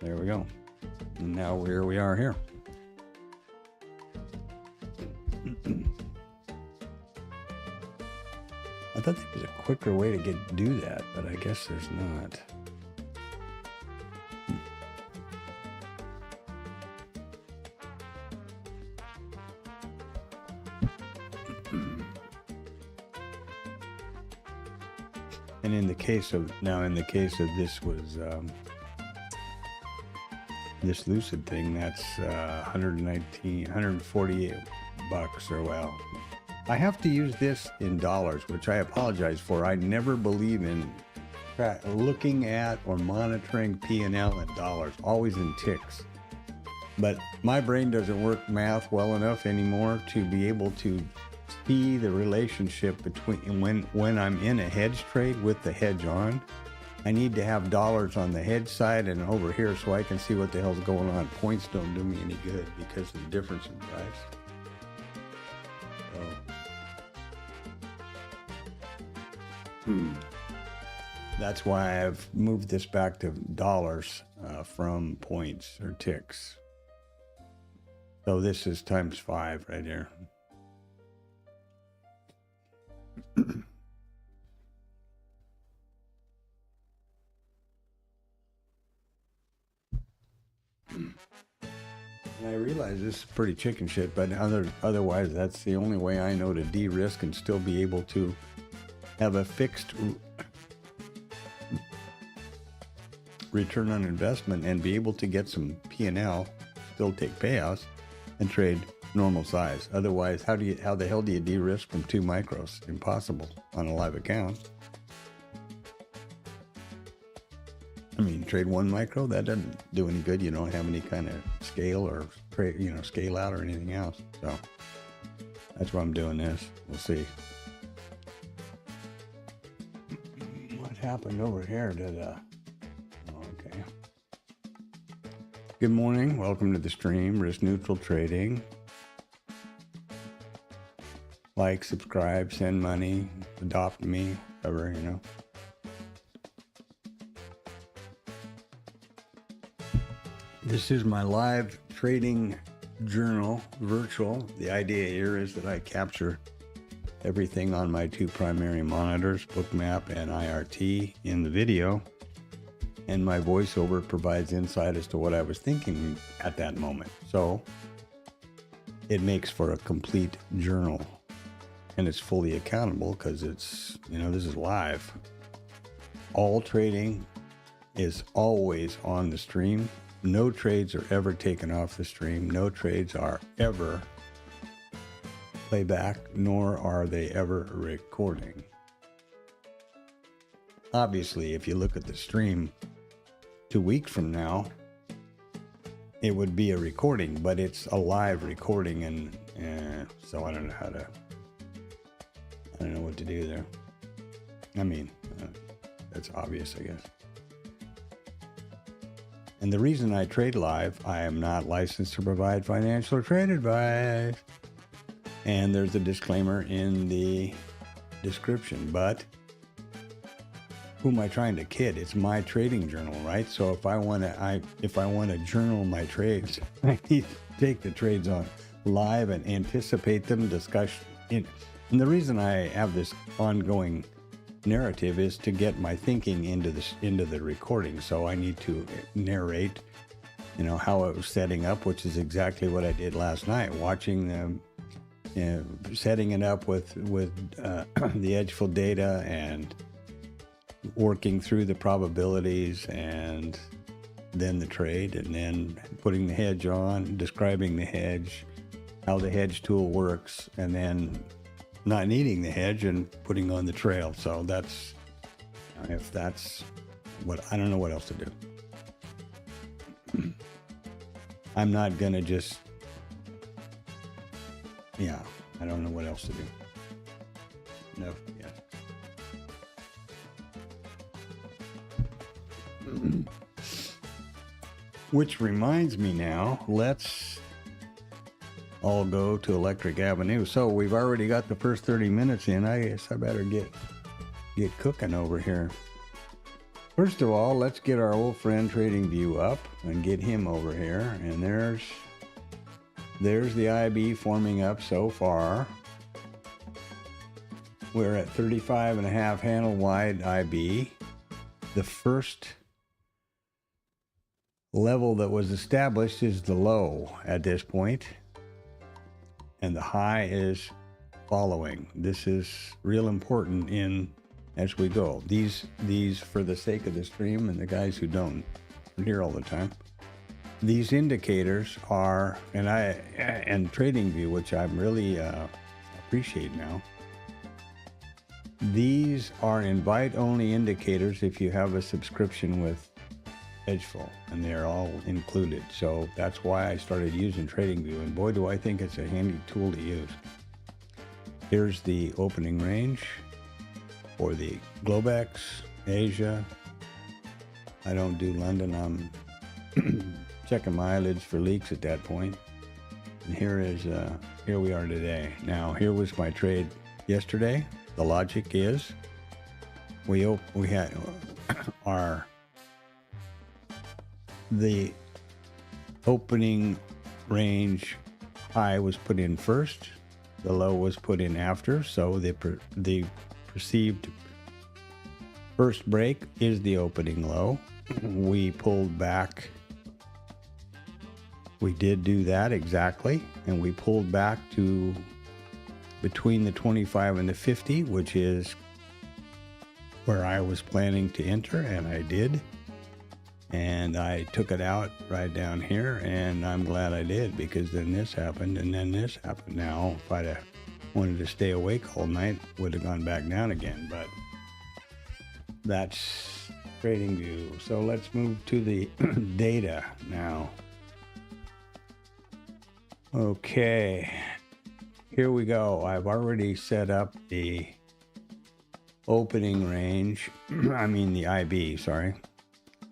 There we go. And now here we are here. I thought there was a quicker way to do that, but I guess there's not. And in the case of this was this Lucid thing, that's 148 bucks, or well. I have to use this in dollars, which I apologize for. I never believe in looking at or monitoring P&L in dollars, always in ticks. But my brain doesn't work math well enough anymore to be able to see the relationship between when I'm in a hedge trade with the hedge on. I need to have dollars on the hedge side and over here so I can see what the hell's going on. Points don't do me any good because of the difference in price. That's why I've moved this back to dollars from points or ticks. So this is times 5 right here. And I realize this is pretty chicken shit, but otherwise that's the only way I know to de-risk and still be able to have a fixed return on investment and be able to get some P&L, still take payouts, and trade normal size. Otherwise, how the hell do you de-risk from 2 micros? Impossible on a live account. I mean, trade 1 micro, that doesn't do any good. You don't have any kind of scale or scale out or anything else. So that's why I'm doing this. We'll see. What happened over here to the... Okay. Good morning. Welcome to the stream. Risk neutral trading. Like, subscribe, send money, adopt me, whatever, you know. This is my live trading journal, virtual. The idea here is that I capture everything on my 2 primary monitors, Bookmap and IRT, in the video, and my voiceover provides insight as to what I was thinking at that moment. So it makes for a complete journal, and it's fully accountable because it's, this is live. All trading is always on the stream. No trades are ever taken off the stream. No trades are ever playback, nor are they ever recording. Obviously, if you look at the stream 2 weeks from now, it would be a recording, but it's a live recording, and so I don't know what to do there. I mean, That's obvious, I guess. And the reason I trade live, I am not licensed to provide financial or trade advice. And there's a disclaimer in the description, but who am I trying to kid? It's my trading journal, right? So if I want to journal my trades, I need to take the trades on live and anticipate them, discussion. And the reason I have this ongoing narrative is to get my thinking into the recording. So I need to narrate, how it was setting up, which is exactly what I did last night, watching them. Setting it up with the Edgeful data and working through the probabilities and then the trade, and then putting the hedge on, describing the hedge, how the hedge tool works, and then not needing the hedge and putting on the trail. So that's, if that's what, I don't know what else to do. I'm not going to just, I don't know what else to do. No, Which reminds me now, let's all go to Electric Avenue. So we've already got the first 30 minutes in. I guess I better get cooking over here. First of all, let's get our old friend TradingView up and get him over here. And there's the IB forming up so far. We're at 35.5 handle wide IB. The first level that was established is the low at this point, and the high is following. This is real important as we go. These for the sake of the stream and the guys who don't are here all the time. These indicators are, and TradingView, which I really appreciate now. These are invite-only indicators if you have a subscription with Edgeful, and they're all included. So that's why I started using TradingView, and boy, do I think it's a handy tool to use. Here's the opening range for the Globex, Asia. I don't do London. I'm checking my eyelids for leaks at that point. And here we are today. Now, here was my trade yesterday. The logic is we had the opening range high was put in first, the low was put in after, so the perceived first break is the opening low. We pulled back. We did do that exactly, and we pulled back to between the 25 and the 50, which is where I was planning to enter, and I did. And I took it out right down here, and I'm glad I did, because then this happened, and then this happened. Now, if I'd have wanted to stay awake all night, would have gone back down again, but that's TradingView. So let's move to the data now. Okay, here we go. I've already set up the opening range, the IB, sorry.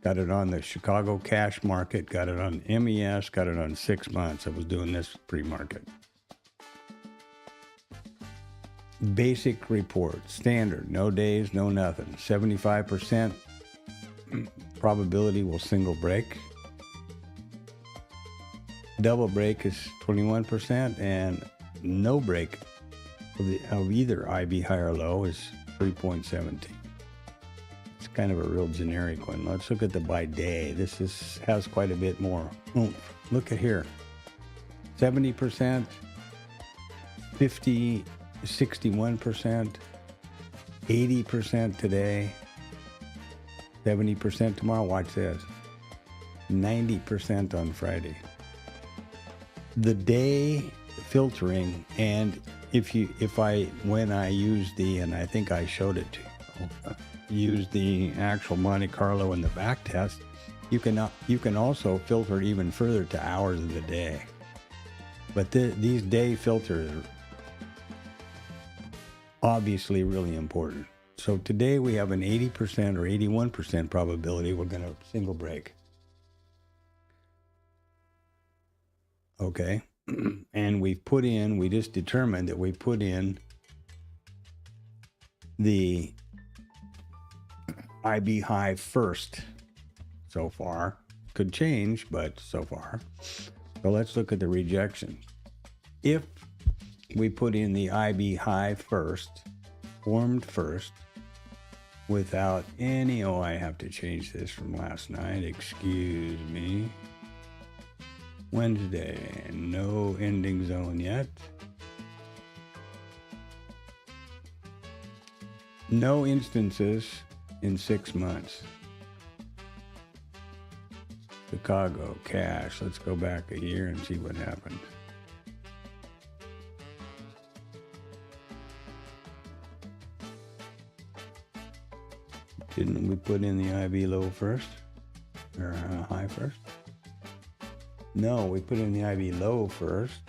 Got it on the Chicago cash market, got it on MES, got it on 6 months. I was doing this pre-market. Basic report, standard, no days, no nothing. 75% probability will single break. Double break is 21%, and no break of either IB high or low is 3.17. It's kind of a real generic one. Let's look at the by day. This has quite a bit more oomph. Look at here. 70%, 50, 61%, 80% today, 70% tomorrow. Watch this. 90% on Friday. The day filtering, and when I use and I think I showed it to you, use the actual Monte Carlo and the back test, you can also filter it even further to hours of the day. But these day filters are obviously really important. So today we have an 80% or 81% probability we're going to single break. Okay. And we just determined that we put in the IB high first so far. Could change, but so far. So let's look at the rejection. If we put in the IB high first, formed first, without any, I have to change this from last night, excuse me. Wednesday, no ending zone yet. No instances in 6 months. Chicago, cash. Let's go back a year and see what happened. Didn't we put in the IB low first? Or high first? No, we put in the IB low first.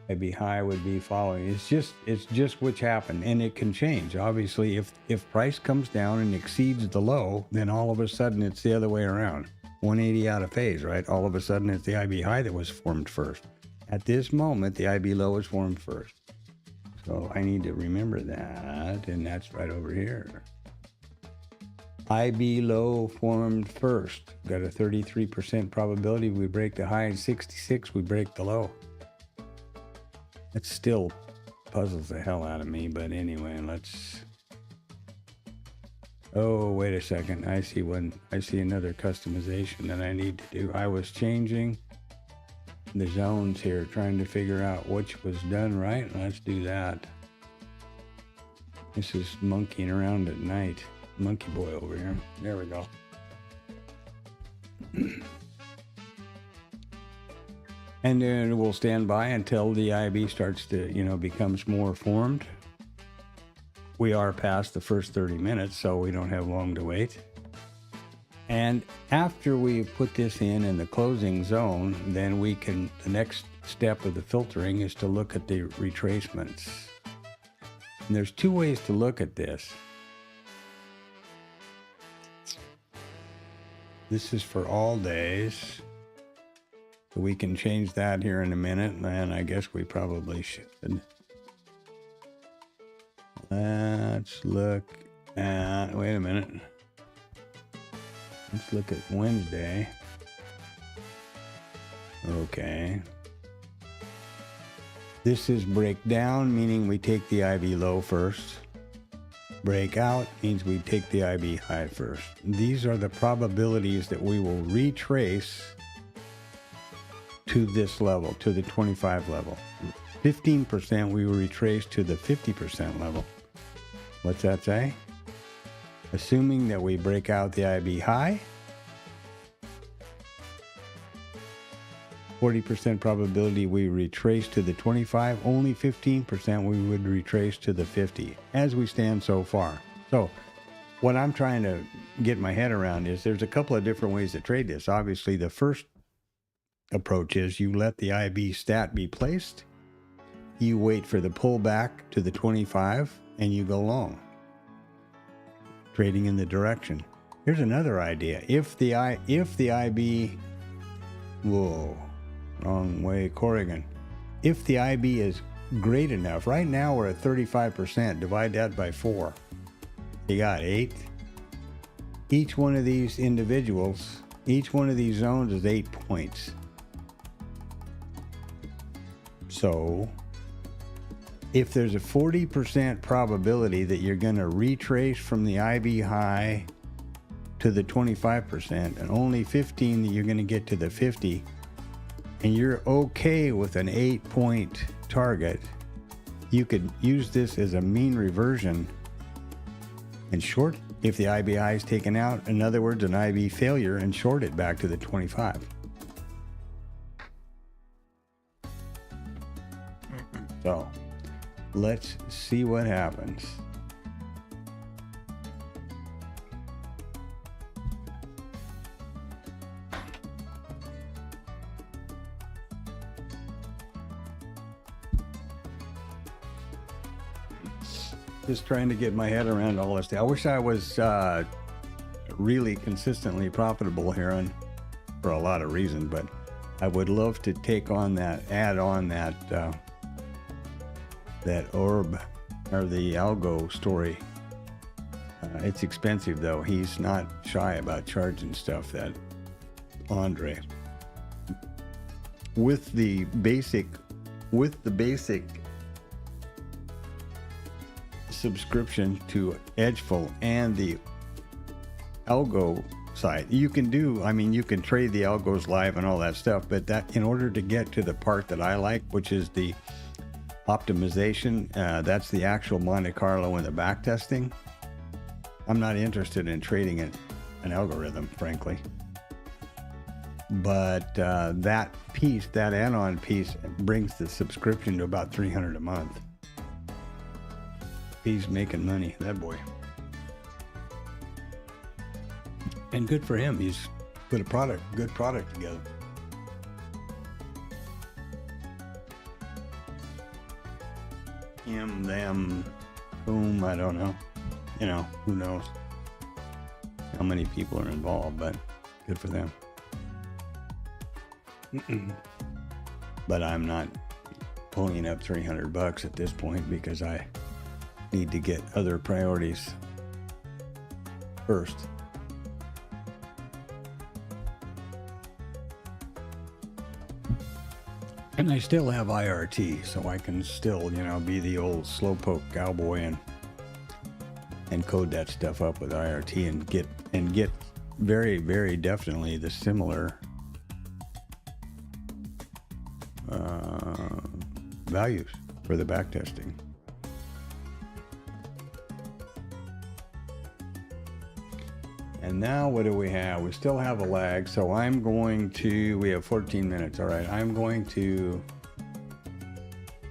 IB high would be following. It's just which happened, and it can change. Obviously, if price comes down and exceeds the low, then all of a sudden it's the other way around. 180 out of phase, right? All of a sudden it's the IB high that was formed first. At this moment, the IB low is formed first. So I need to remember that, and that's right over here. IB low formed first. Got a 33% probability we break the high, and 66 we break the low. That still puzzles the hell out of me, but anyway, let's... Oh, wait a second. I see another customization that I need to do. I was changing the zones here, trying to figure out which was done right. Let's do that. This is monkeying around at night. Monkey boy over here. There we go. And then we'll stand by until the IB starts to, becomes more formed. We are past the first 30 minutes, so we don't have long to wait. And after we put this in the closing zone, then the next step of the filtering is to look at the retracements. And there's two ways to look at this. This is for all days. So we can change that here in a minute, and I guess we probably should. Let's look at, wait a minute. Let's look at Wednesday. Okay. This is breakdown, meaning we take the IB low first. Breakout means we take the IB high first. These are the probabilities that we will retrace to this level, to the 25 level. 15% we will retrace to the 50% level. What's that say? Assuming that we break out the IB high, 40% probability we retrace to the 25, only 15% we would retrace to the 50 as we stand so far. So what I'm trying to get my head around is there's a couple of different ways to trade this. Obviously, the first approach is you let the IB stat be placed, you wait for the pullback to the 25, and you go long, trading in the direction. Here's another idea. If the IB, whoa, wrong way, Corrigan. If the IB is great enough, right now we're at 35%, divide that by 4. You got 8. Each one of these individuals, each one of these zones is 8 points. So if there's a 40% probability that you're going to retrace from the IB high to the 25% and only 15 that you're going to get to the 50, and you're okay with an 8-point target, you could use this as a mean reversion and short if the IB high is taken out. In other words, an IB failure, and short it back to the 25. So let's see what happens. Just trying to get my head around all this. I wish I was really consistently profitable here on, for a lot of reasons, but I would love to take on that, add on that orb or the algo story. It's expensive though. He's not shy about charging stuff, that Andre. With the basic subscription to Edgeful and the algo site, you can do, I mean, you can trade the algos live and all that stuff, but that, in order to get to the part that I like, which is the optimization, that's the actual Monte Carlo and the back testing, I'm not interested in trading an algorithm, frankly. But that piece, that add-on piece, brings the subscription to about $300 a month. He's making money, that boy. And good for him. He's put a good product together. Him, them, whom, I don't know. You know, who knows how many people are involved, but good for them. But I'm not pulling up $300 at this point because I need to get other priorities first. And I still have IRT, so I can still, you know, be the old slowpoke cowboy and code that stuff up with IRT and get very, very definitely the similar values for the backtesting. And now what do we have? We still have a lag, so I'm going to, we have 14 minutes, all right. I'm going to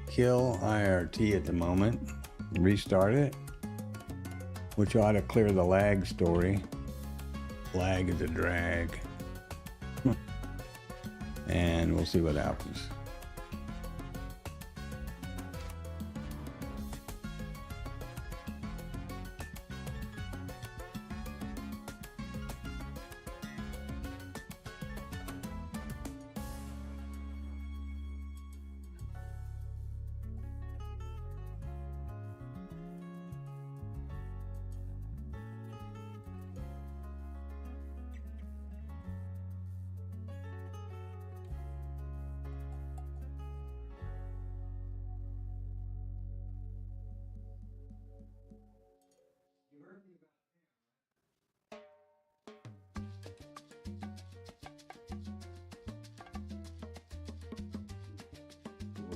kill IRT at the moment, restart it, which ought to clear the lag story. Lag is a drag. And we'll see what happens.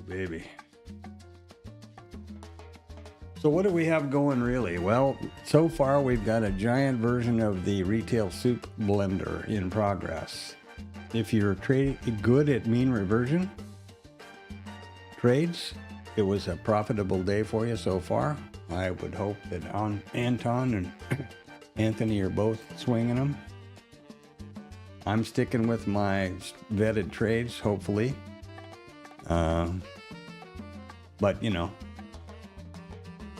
Baby. So what do we have going really? Well, so far we've got a giant version of the retail soup blender in progress. If you're good at mean reversion trades, it was a profitable day for you so far. I would hope that Anton and Anthony are both swinging them. I'm sticking with my vetted trades, hopefully. But, you know,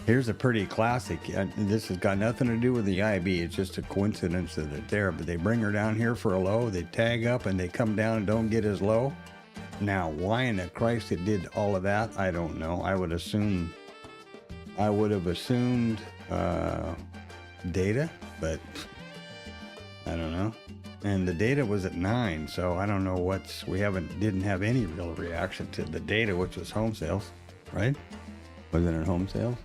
here's a pretty classic. This has got nothing to do with the IB. It's just a coincidence that they're there. But they bring her down here for a low. They tag up and they come down and don't get as low. Now, why in the Christ it did all of that, I don't know. I would have assumed data, but I don't know. And the data was at 9, so I don't know didn't have any real reaction to the data, which was home sales, right? Wasn't it home sales?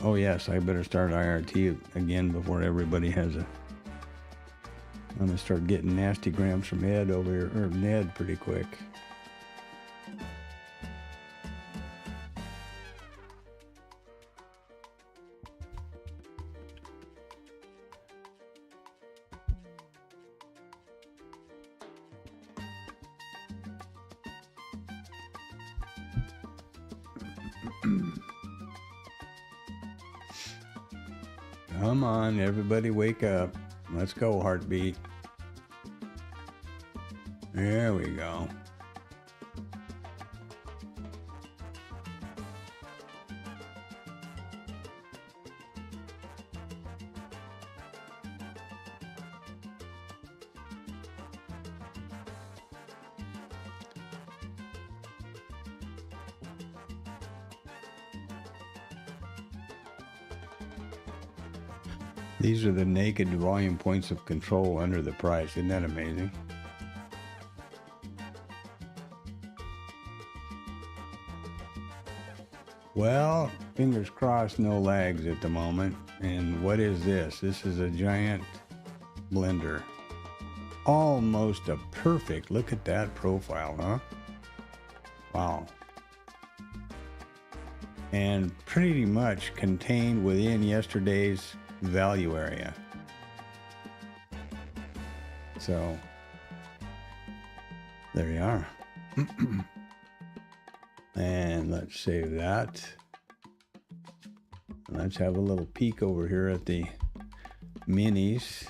Oh yes, I better start IRT again before everybody has I'm gonna start getting nasty grams from Ed over here, or Ned, pretty quick. Come on, everybody wake up. Let's go, heartbeat. There we go. These are the naked volume points of control under the price. Isn't that amazing? Well, fingers crossed, no lags at the moment. And what is this? This is a giant blender. Almost a perfect, look at that profile, huh? Wow. And pretty much contained within yesterday's value area. So, there you are. And let's save that. Let's have a little peek over here at the minis.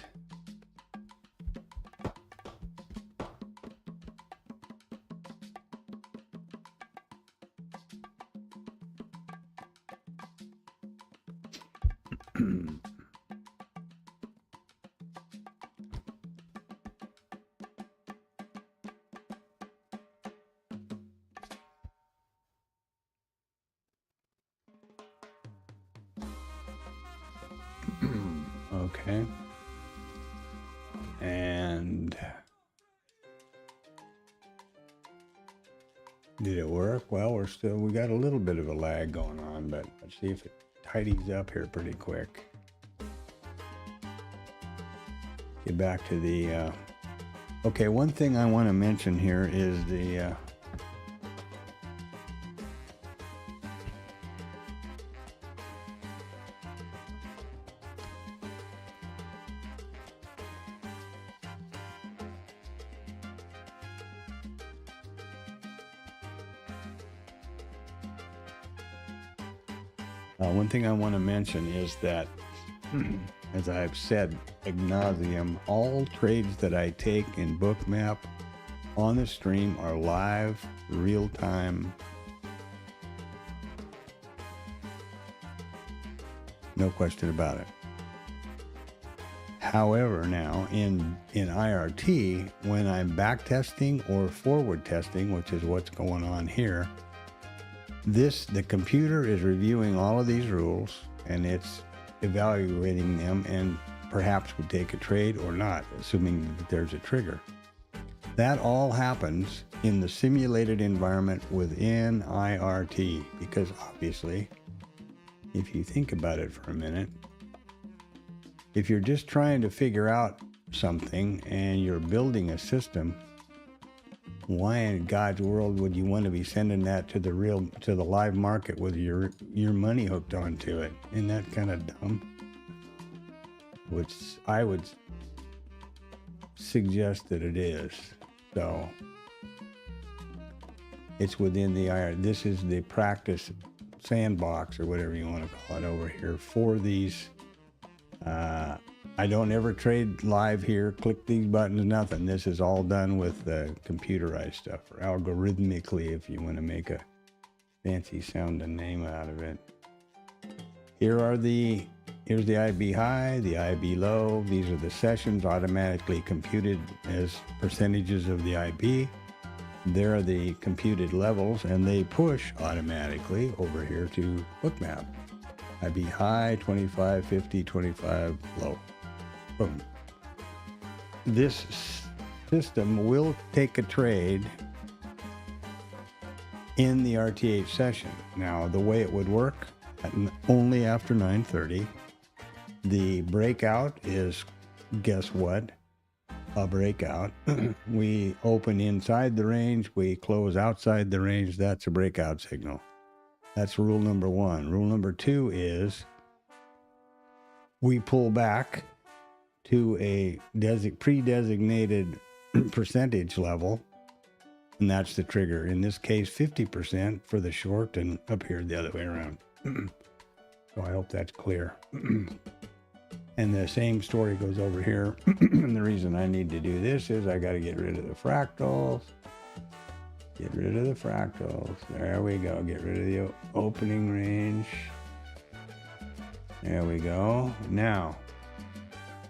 Okay. And did it work? Well, we got a little bit of a lag going on, but let's see if it tidies up here pretty quick. Get back to the, okay, one thing I want to mention here is the, one thing I want to mention is that, as I've said ad nauseum, all trades that I take in Bookmap on the stream are live, real-time. No question about it. However, now in IRT, when I'm back testing or forward testing, which is what's going on here, the computer is reviewing all of these rules and it's evaluating them and perhaps would take a trade or not, assuming that there's a trigger. That all happens in the simulated environment within IRT, because obviously, if you think about it for a minute, if you're just trying to figure out something and you're building a system, why in God's world would you want to be sending that to the live market with your money hooked onto it? Isn't that kind of dumb? Which I would suggest that it is. So it's within the IR. This is the practice sandbox or whatever you want to call it over here for these. I don't ever trade live here, click these buttons, nothing. This is all done with computerized stuff, or algorithmically, if you want to make a fancy sounding name out of it. Here's the IB high, the IB low. These are the sessions automatically computed as percentages of the IB. There are the computed levels, and they push automatically over here to Bookmap. IB high, 25, 50, 25, low. Boom. This system will take a trade in the RTH session. Now, the way it would work, only after 9:30. The breakout is, guess what? A breakout. We open inside the range, we close outside the range. That's a breakout signal. That's rule number one. Rule number two is we pull back to a pre-designated percentage level, and that's the trigger. In this case, 50% for the short, and up here the other way around. So I hope that's clear. And the same story goes over here. And the reason I need to do this is I got to get rid of the fractals. Get rid of the fractals. There we go. Get rid of the opening range. There we go. Now,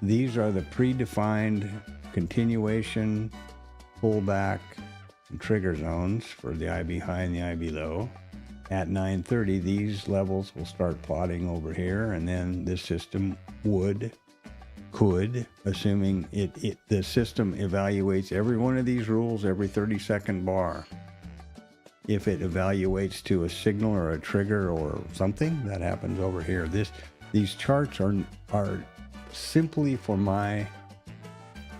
these are the predefined continuation, pullback, and trigger zones for the IB high and the IB low. At 9:30, these levels will start plotting over here, and then this system would could, assuming the system evaluates every one of these rules every 30-second bar. If it evaluates to a signal or a trigger or something, that happens over here. These charts are simply for my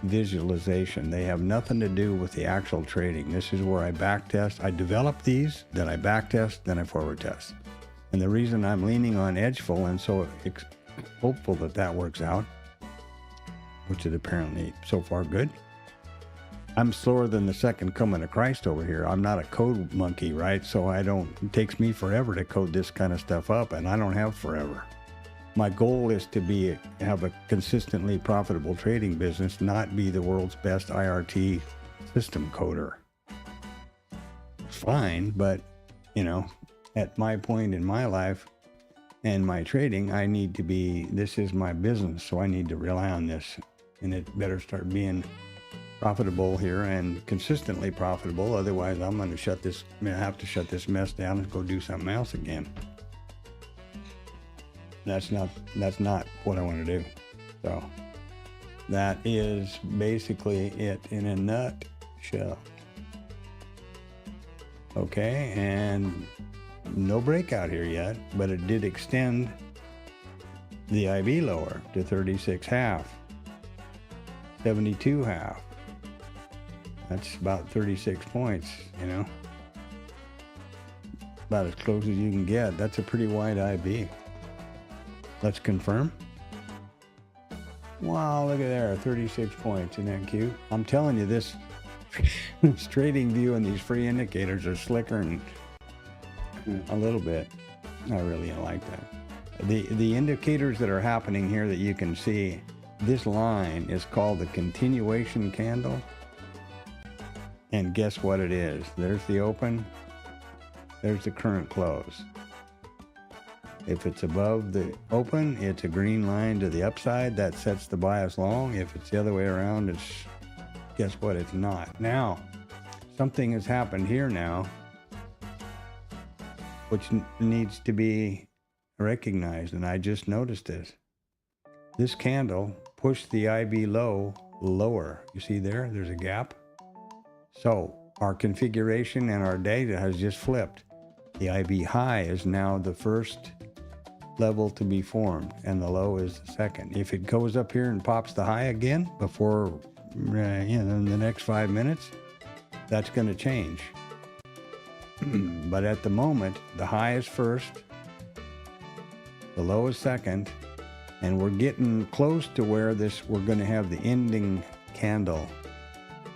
visualization. They have nothing to do with the actual trading. This is where I back test. I develop these, then I back test, then I forward test. And the reason I'm leaning on edgeful and so hopeful that works out, which is apparently so far good. I'm slower than the second coming of Christ over here. I'm not a code monkey, right? So it takes me forever to code this kind of stuff up, and I don't have forever. My goal is to have a consistently profitable trading business, not be the world's best IRT system coder. Fine, but at my point in my life and my trading, this is my business, so I need to rely on this, and it better start being profitable here and consistently profitable. Otherwise, I'm going to have to shut this mess down and go do something else again. That's not what I want to do. So that is basically it in a nutshell. Okay, and no breakout here yet, but it did extend the IB lower to 36.5, 72.5. That's about 36 points, about as close as you can get. That's a pretty wide IB. Let's confirm. Wow, look at there, 36 points. Isn't that cute? I'm telling you, this trading view and these free indicators are slicker and a little bit. I really like that. The indicators that are happening here that you can see, this line is called the continuation candle. And guess what it is? There's the open. There's the current close. If it's above the open, it's a green line to the upside. That sets the bias long. If it's the other way around, guess what? It's not. Now, something has happened here now, which needs to be recognized, and I just noticed this. This candle pushed the IB low lower. You see there? There's a gap. So our configuration and our data has just flipped. The IB high is now the first level to be formed, and the low is the second. If it goes up here and pops the high again before, in the next 5 minutes, that's going to change. But at the moment, the high is first, the low is second, and we're getting close to where we're going to have the ending candle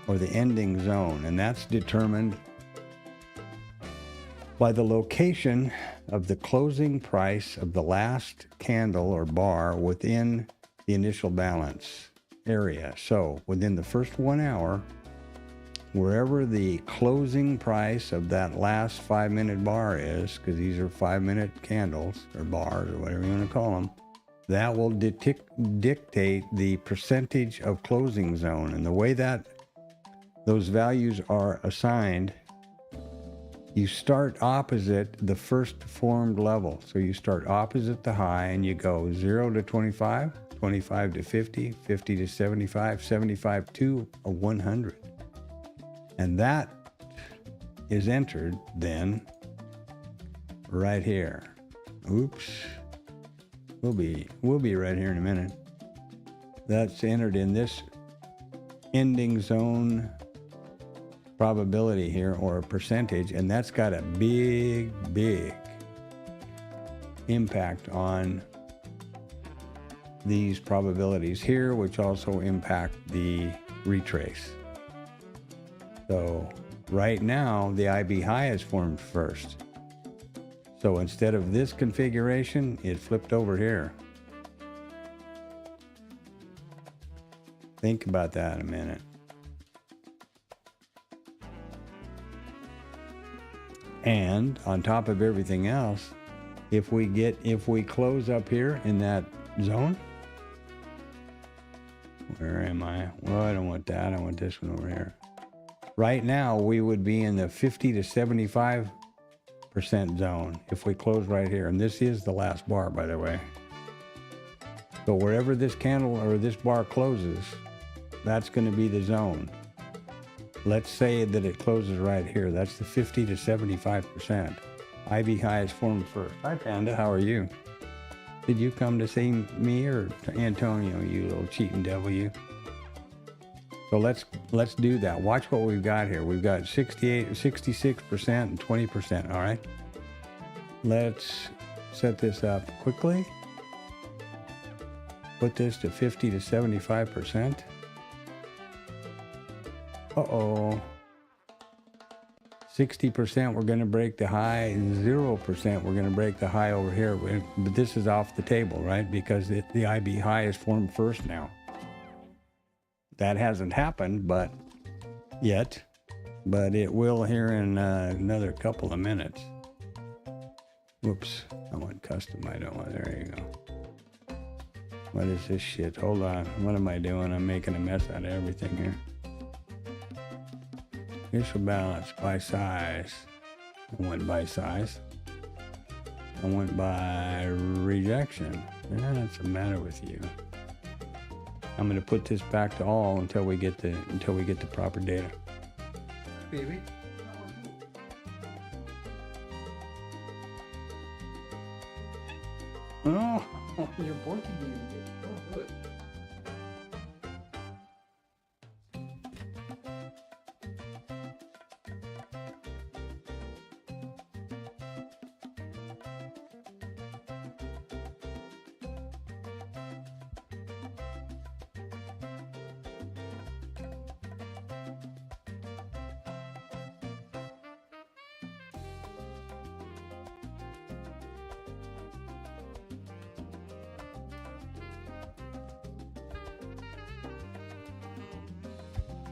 or the ending zone, and that's determined by the location of the closing price of the last candle or bar within the initial balance area. So within the first 1 hour, wherever the closing price of that last 5-minute bar is, because these are 5-minute candles or bars or whatever you want to call them, that will dictate the percentage of closing zone. And the way that those values are assigned, you start opposite the first formed level. So you start opposite the high and you go 0 to 25, 25 to 50, 50 to 75, 75 to 100. And that is entered then right here. Oops. We'll be right here in a minute. That's entered in this ending zone probability here, or a percentage, and that's got a big impact on these probabilities here, which also impact the retrace. So right now the IB high is formed first. So instead of this configuration, it flipped over here. Think about that a minute. And on top of everything else, if we close up here in that zone, where am I? Well, I don't want that. I want this one over here. Right now, we would be in the 50 to 75% zone if we close right here. And this is the last bar, by the way. So wherever this candle or this bar closes, that's going to be the zone. Let's say that it closes right here. That's the 50 to 75%. IB high is formed first. Hi, Panda. How are you? Did you come to see me or Antonio, you little cheating devil, you? So let's do that. Watch what we've got here. We've got 68, 66% and 20%. All right. Let's set this up quickly. Put this to 50 to 75%. Uh-oh. 60%, we're going to break the high. 0%, we're going to break the high over here. But this is off the table, right? Because the IB high is formed first now. That hasn't happened yet, but it will here in another couple of minutes. Whoops, I want custom. I don't want. There you go. What is this shit? Hold on. What am I doing? I'm making a mess out of everything here. Initial balance by size. I went by size. I went by rejection. What's the matter with you? I'm going to put this back to all until we get the proper data. Baby. Oh, you're working me. Oh, good.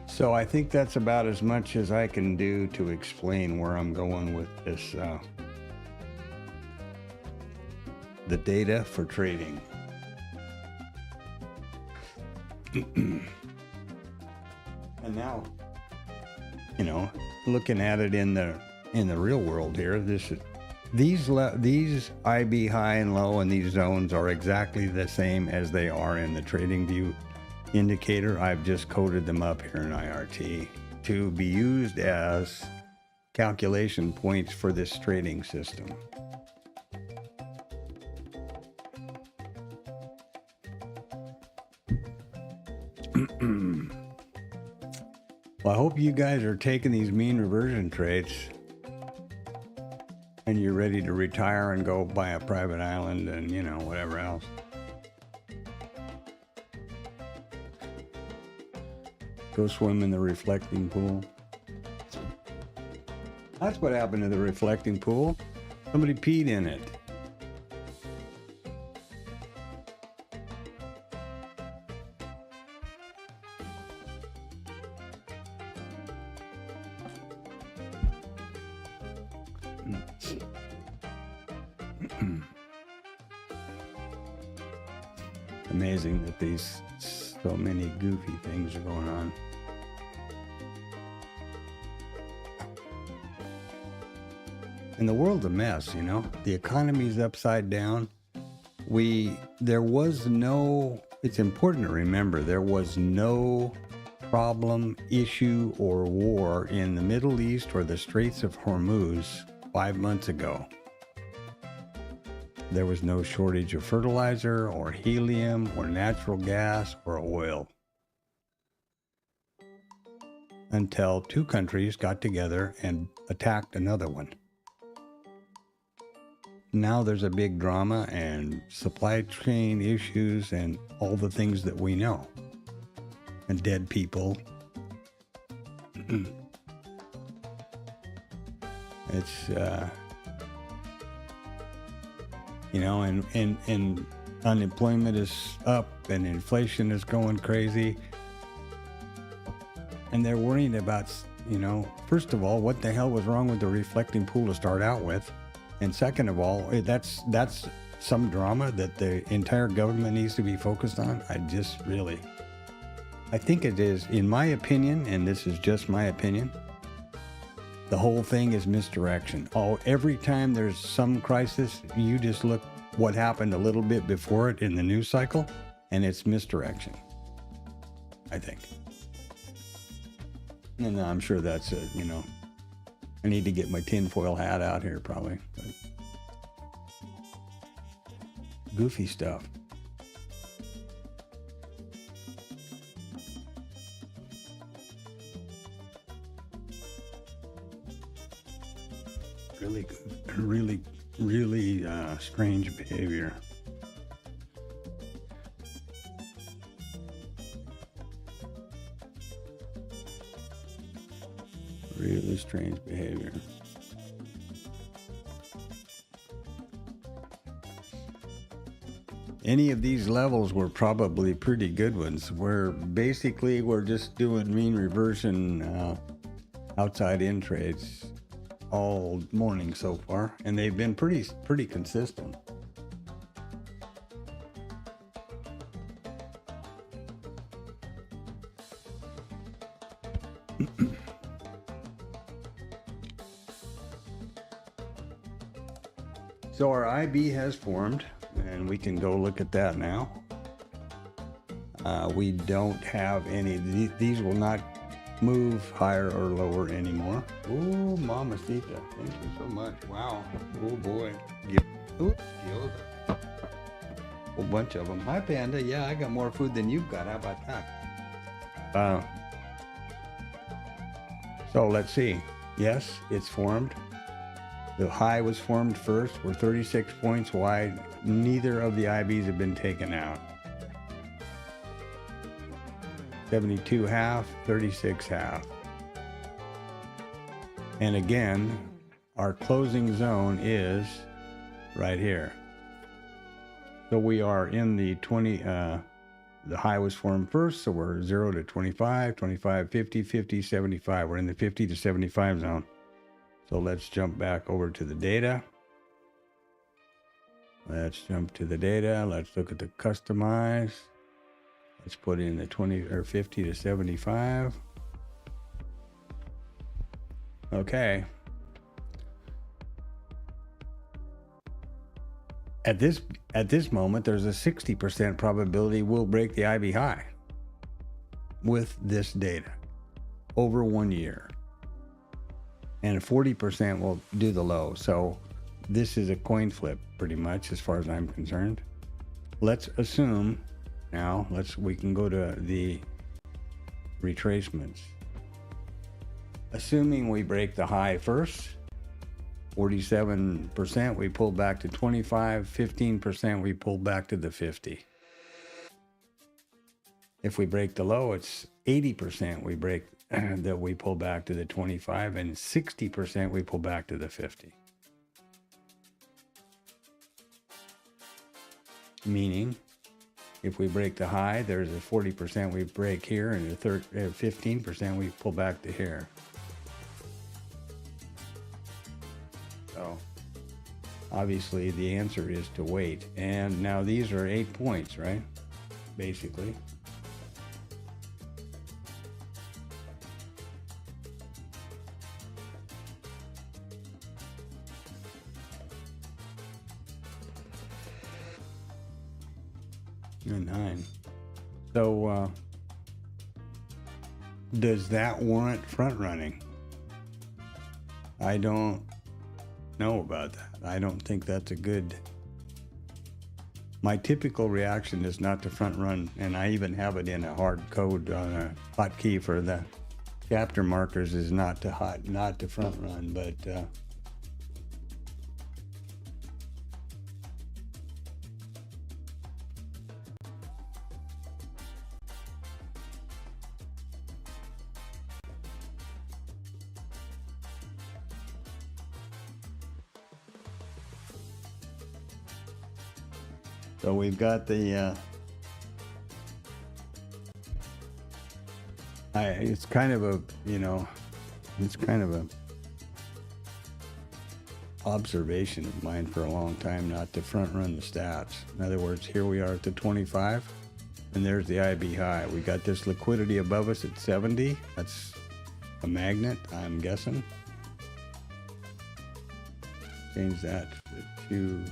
So I think that's about as much as I can do to explain where I'm going with this, the data for trading. And now, looking at it in the real world here, these IB high and low and these zones are exactly the same as they are in the trading view indicator. I've just coded them up here in IRT to be used as calculation points for this trading system. Well, I hope you guys are taking these mean reversion trades and you're ready to retire and go buy a private island and whatever else. Go swim in the reflecting pool. That's what happened to the reflecting pool. Somebody peed in it. Amazing that so many goofy things are going on. And the world's a mess, The economy's upside down. It's important to remember, there was no problem, issue, or war in the Middle East or the Straits of Hormuz 5 months ago. There was no shortage of fertilizer or helium or natural gas or oil. Until two countries got together and attacked another one. Now there's a big drama and supply chain issues and all the things that we know. And dead people. It's, and unemployment is up and inflation is going crazy. And they're worrying about, first of all, what the hell was wrong with the reflecting pool to start out with? And second of all, that's some drama that the entire government needs to be focused on. I think it is, in my opinion, and this is just my opinion, the whole thing is misdirection. Every time there's some crisis, you just look what happened a little bit before it in the news cycle, and it's misdirection, I think. And I'm sure that's a, you know, I need to get my tinfoil hat out here probably. But goofy stuff. Really strange behavior. Really strange behavior. Any of these levels were probably pretty good ones. We're just doing mean reversion outside in trades all morning so far, and they've been pretty consistent. So our IB has formed, and we can go look at that now. We don't have any, these will not move higher or lower anymore. Oh, mamacita, thank you so much. Wow, oh boy. A whole bunch of them. Hi Panda, yeah, I got more food than you've got, how about that? So let's see, yes, it's formed. The high was formed first. We're 36 points wide. Neither of the IBs have been taken out. 72 half, 36 half. And again, our closing zone is right here. So we are in the 20, the high was formed first, so we're 0 to 25, 25, 50, 50, 75. We're in the 50 to 75 zone. So let's jump back over to the data. Let's jump to the data. Let's look at the customize. Let's put in the 20 or 50 to 75. Okay. At this moment, there's a 60% probability we'll break the IB high with this data over 1 year. And 40% will do the low. So this is a coin flip pretty much as far as I'm concerned. Let's assume now, we can go to the retracements. Assuming we break the high first, 47% we pull back to 25, 15% we pull back to the 50. If we break the low, it's 80% we break that we pull back to the 25, and 60% we pull back to the 50. Meaning, if we break the high, there's a 40% we break here, and a 15% we pull back to here. So, obviously, the answer is to wait. And now these are 8 points, right? Basically. And 9. So, does that warrant front running? I don't know about that. I don't think that's a good. My typical reaction is not to front run, and I even have it in a hard code on a hotkey for the chapter markers is not to front run, but so we've got the it's kind of a, it's kind of a observation of mine for a long time not to front run the stats. In other words, here we are at the 25 and there's the IB high. We got this liquidity above us at 70. That's a magnet, I'm guessing. Change that to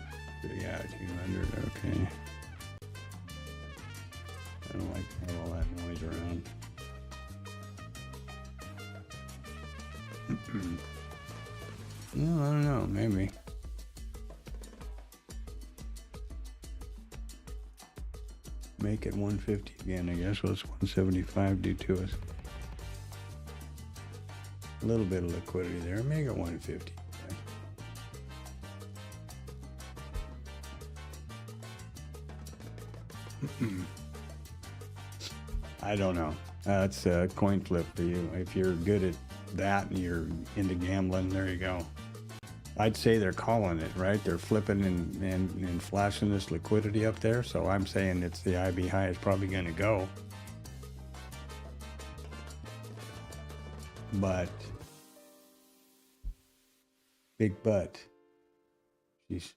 200, okay. I don't like to have all that noise around. No, I don't know, maybe. Make it 150 again, I guess. What's 175 do to us? A little bit of liquidity there. Make it 150. I don't know. That's a coin flip for you. If you're good at that and you're into gambling, there you go. I'd say they're calling it, right? They're flipping and flashing this liquidity up there. So I'm saying it's the IB high is probably going to go. But, big but. Jeez.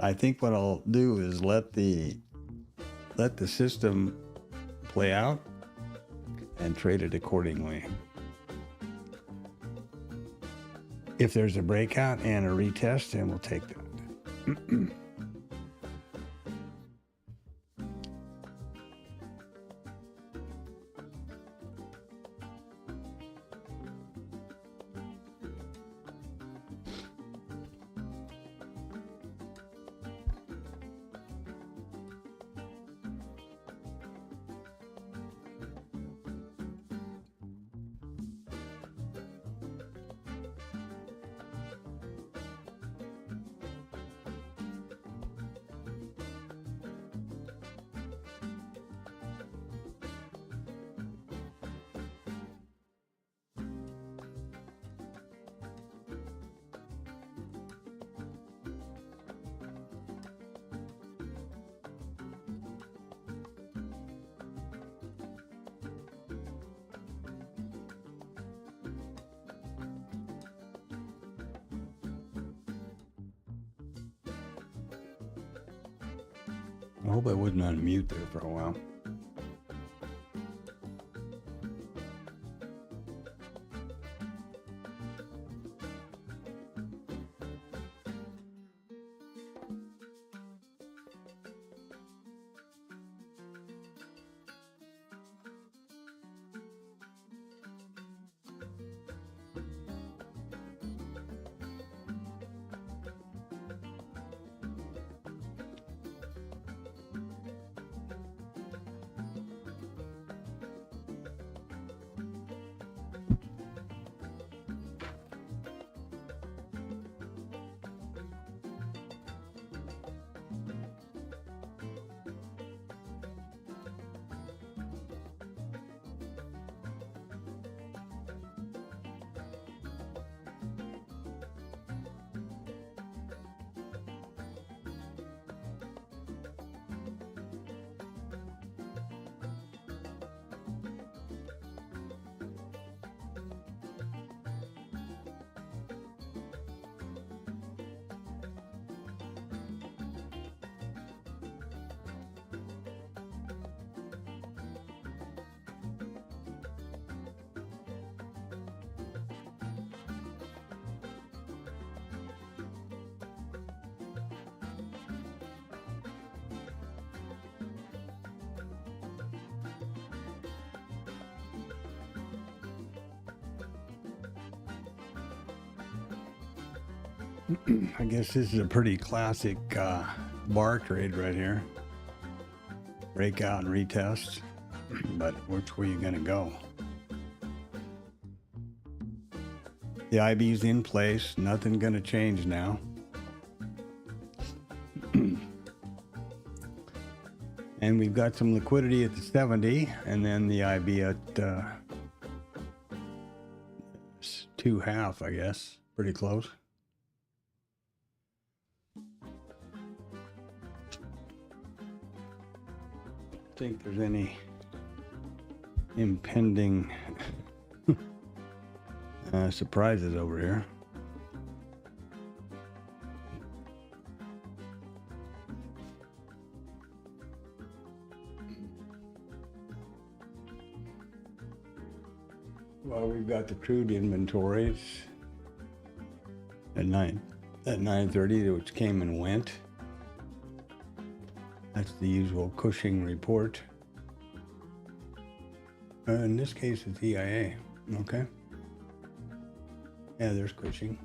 I think what I'll do is let the system play out and trade it accordingly. If there's a breakout and a retest, then we'll take that. I hope I wasn't on mute there for a while. I guess this is a pretty classic bar trade right here. Breakout and retest. But which way are you going to go? The IB's in place. Nothing going to change now. And we've got some liquidity at the 70 and then the IB at 2.5, I guess. Pretty close. Think there's any impending surprises over here. Well, we've got the crude inventories at 9. at 9:30, which came and went. That's the usual Cushing report. In this case, it's EIA. Okay. Yeah, there's Cushing.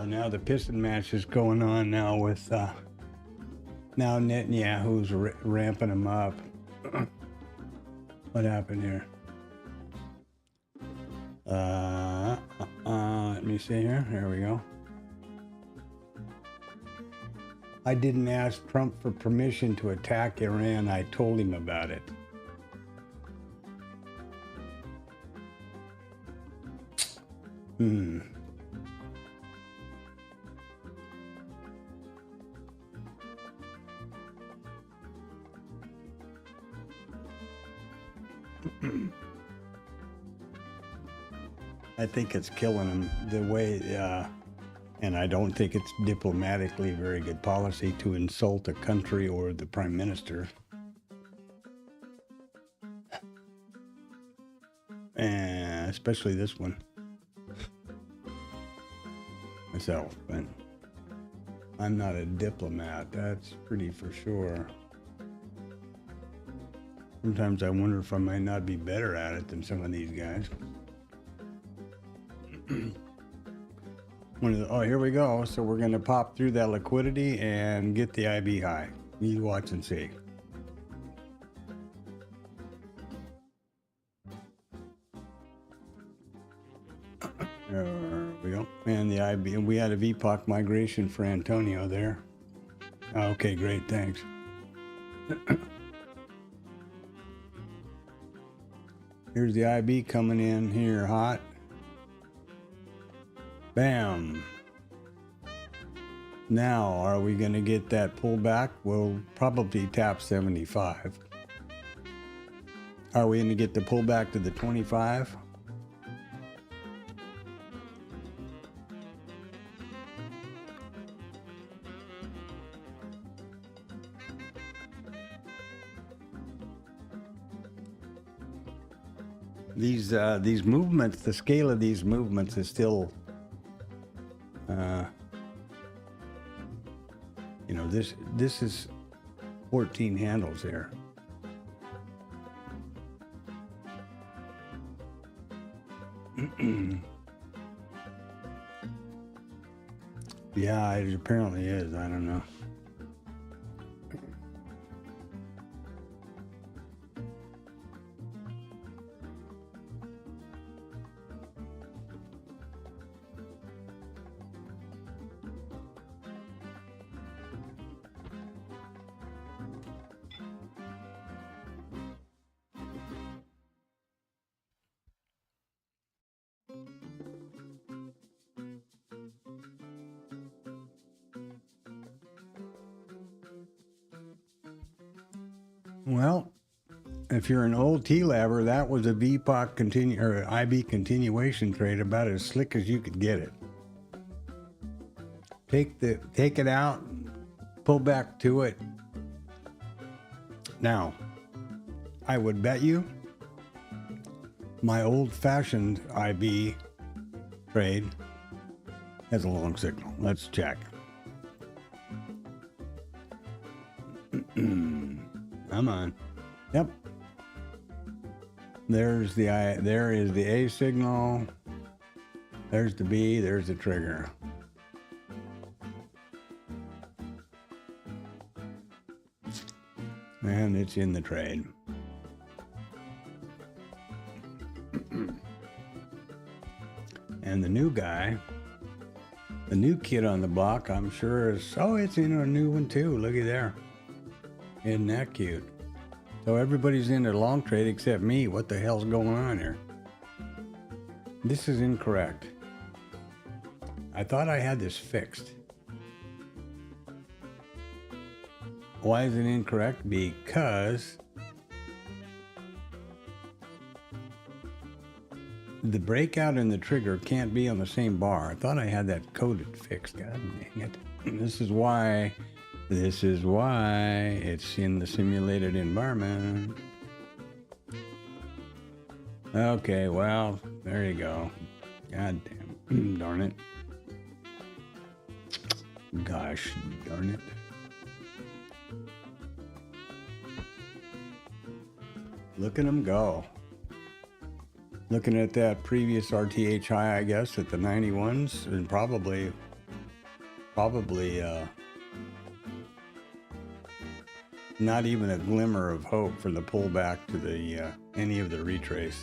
Now the piston match is going on now with now Netanyahu's ramping them up. What happened here? Let me see here. There we go. I didn't ask Trump for permission to attack Iran. I told him about it. I think it's killing him the way, and I don't think it's diplomatically very good policy to insult a country or the prime minister. And especially this one. Myself, but I'm not a diplomat, that's pretty for sure. Sometimes I wonder if I might not be better at it than some of these guys. Oh, here we go. So we're going to pop through that liquidity and get the IB high. You watch and see. There we go. And the IB, and we had a VPOC migration for Antonio there. Okay, great. Thanks. Here's the IB coming in here hot. Bam. Now, are we going to get that pullback? We'll probably tap 75. Are we going to get the pullback to the 25? These movements, the scale of these movements is still, you know, this is 14 handles here. Yeah, it apparently is. I don't know. Well, if you're an old TLabber, that was a VPOC or IB continuation trade about as slick as you could get it. Take it out, pull back to it. Now, I would bet you my old-fashioned IB trade has a long signal. Let's check. Come on. Yep. There is the A signal. There's the B. There's the trigger. And it's in the trade. And the new guy, the new kid on the block, I'm sure is, oh, it's in a new one too. Looky there. Isn't that cute? So everybody's in a long trade except me. What the hell's going on here? This is incorrect. I thought I had this fixed. Why is it incorrect? Because the breakout and the trigger can't be on the same bar. I thought I had that coded fixed. God dang it. This is why it's in the simulated environment. Okay, well, there you go. God damn. Darn it. Gosh darn it. Look at them go. Looking at that previous RTH high, I guess, at the 91s, and probably not even a glimmer of hope for the pullback to the any of the retrace.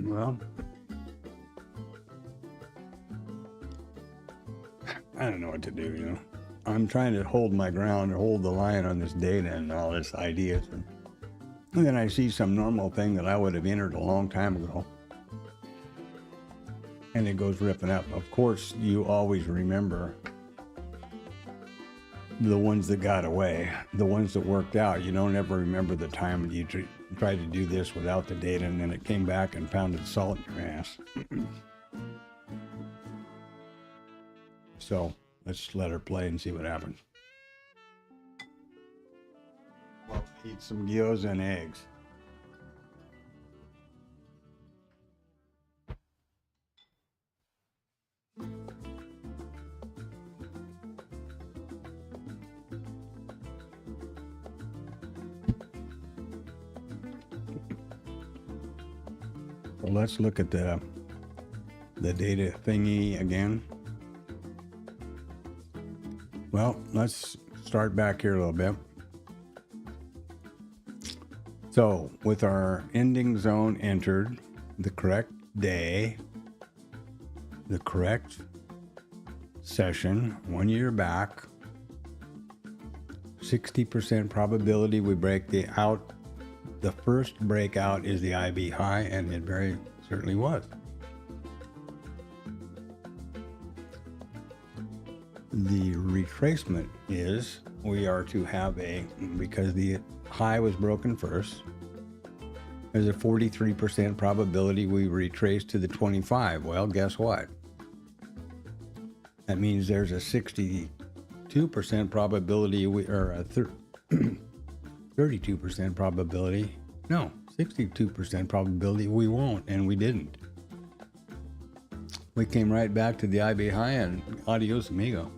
Well, I don't know what to do, you know. I'm trying to hold my ground or hold the line on this data and all this ideas. And then I see some normal thing that I would have entered a long time ago. And it goes ripping up. Of course, you always remember the ones that got away, the ones that worked out. You don't ever remember the time you tried to do this without the data and then it came back and pounded salt in your ass. So let's let her play and see what happens. Well, eat some gyoza and eggs. Well, let's look at the data thingy again. Well, let's start back here a little bit. So with our ending zone entered, the correct day, the correct session, 1 year back, 60% probability we break the out. The first breakout is the IB high, and it very certainly was. The retracement is we are to have because the high was broken first, there's a 43% probability we retrace to the 25. Well, guess what? That means there's a 62% probability or a 32% probability, no, 62% probability we won't, and we didn't. We came right back to the IB high and adios amigo.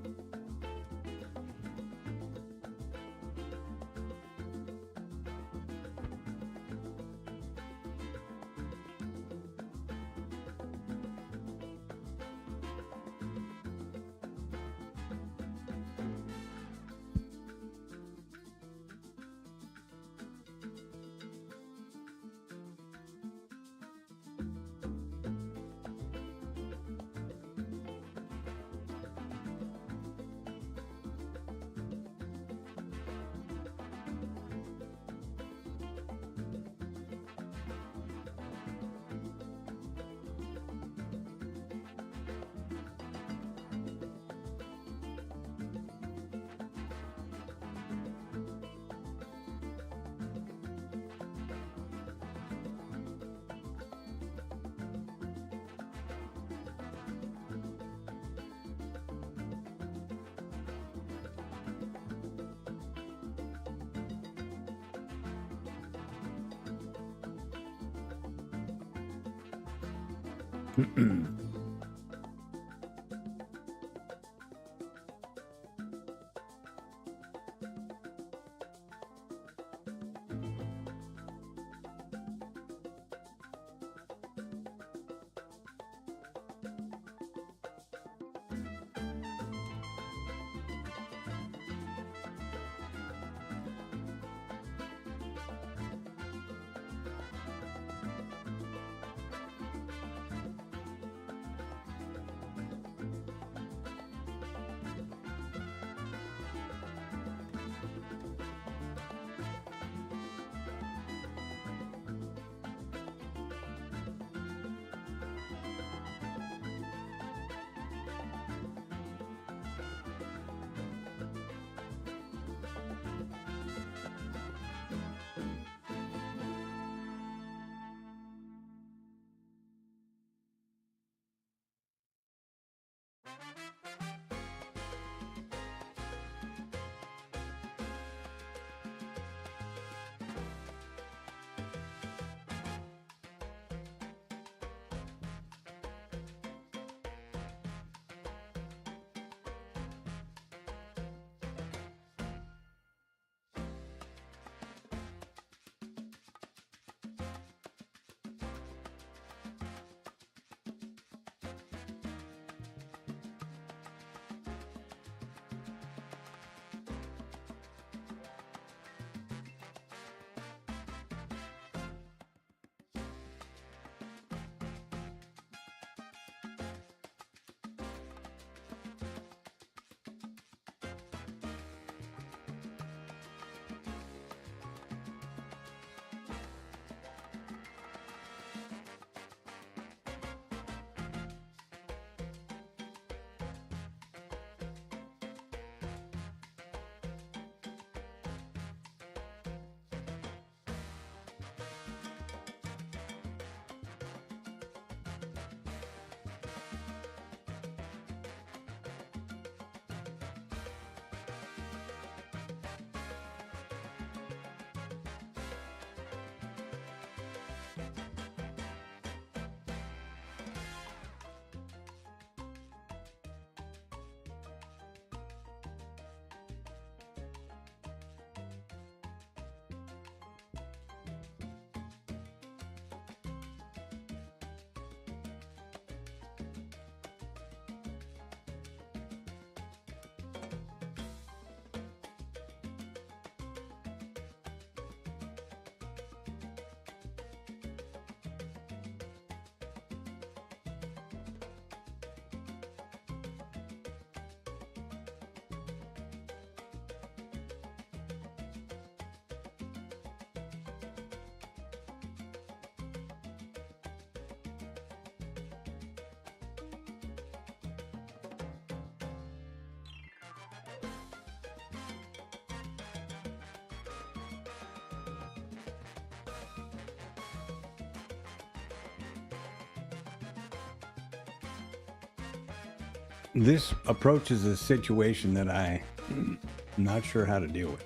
This approaches a situation that I'm not sure how to deal with.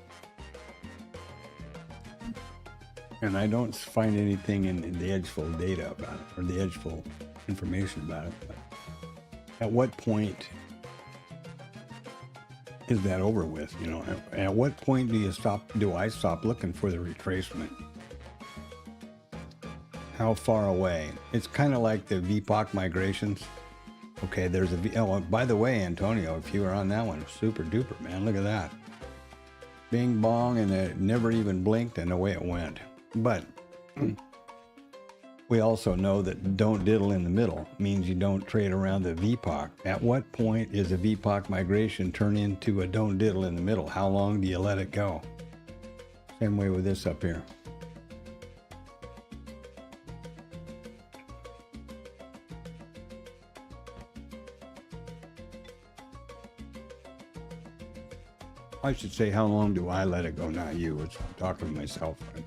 And I don't find anything in the Edgeful data about it, or the Edgeful information about it. But at what point is that over with? You know, at what point do I stop looking for the retracement? How far away? It's kind of like the VPOC migrations. Okay, there's oh, by the way, Antonio, if you were on that one, super duper, man, look at that. Bing bong, and it never even blinked, and away it went. But we also know that don't diddle in the middle means you don't trade around the VPOC. At what point is a VPOC migration turn into a don't diddle in the middle? How long do you let it go? Same way with this up here. I should say, how long do I let it go, not you. I'm talking to myself. Right?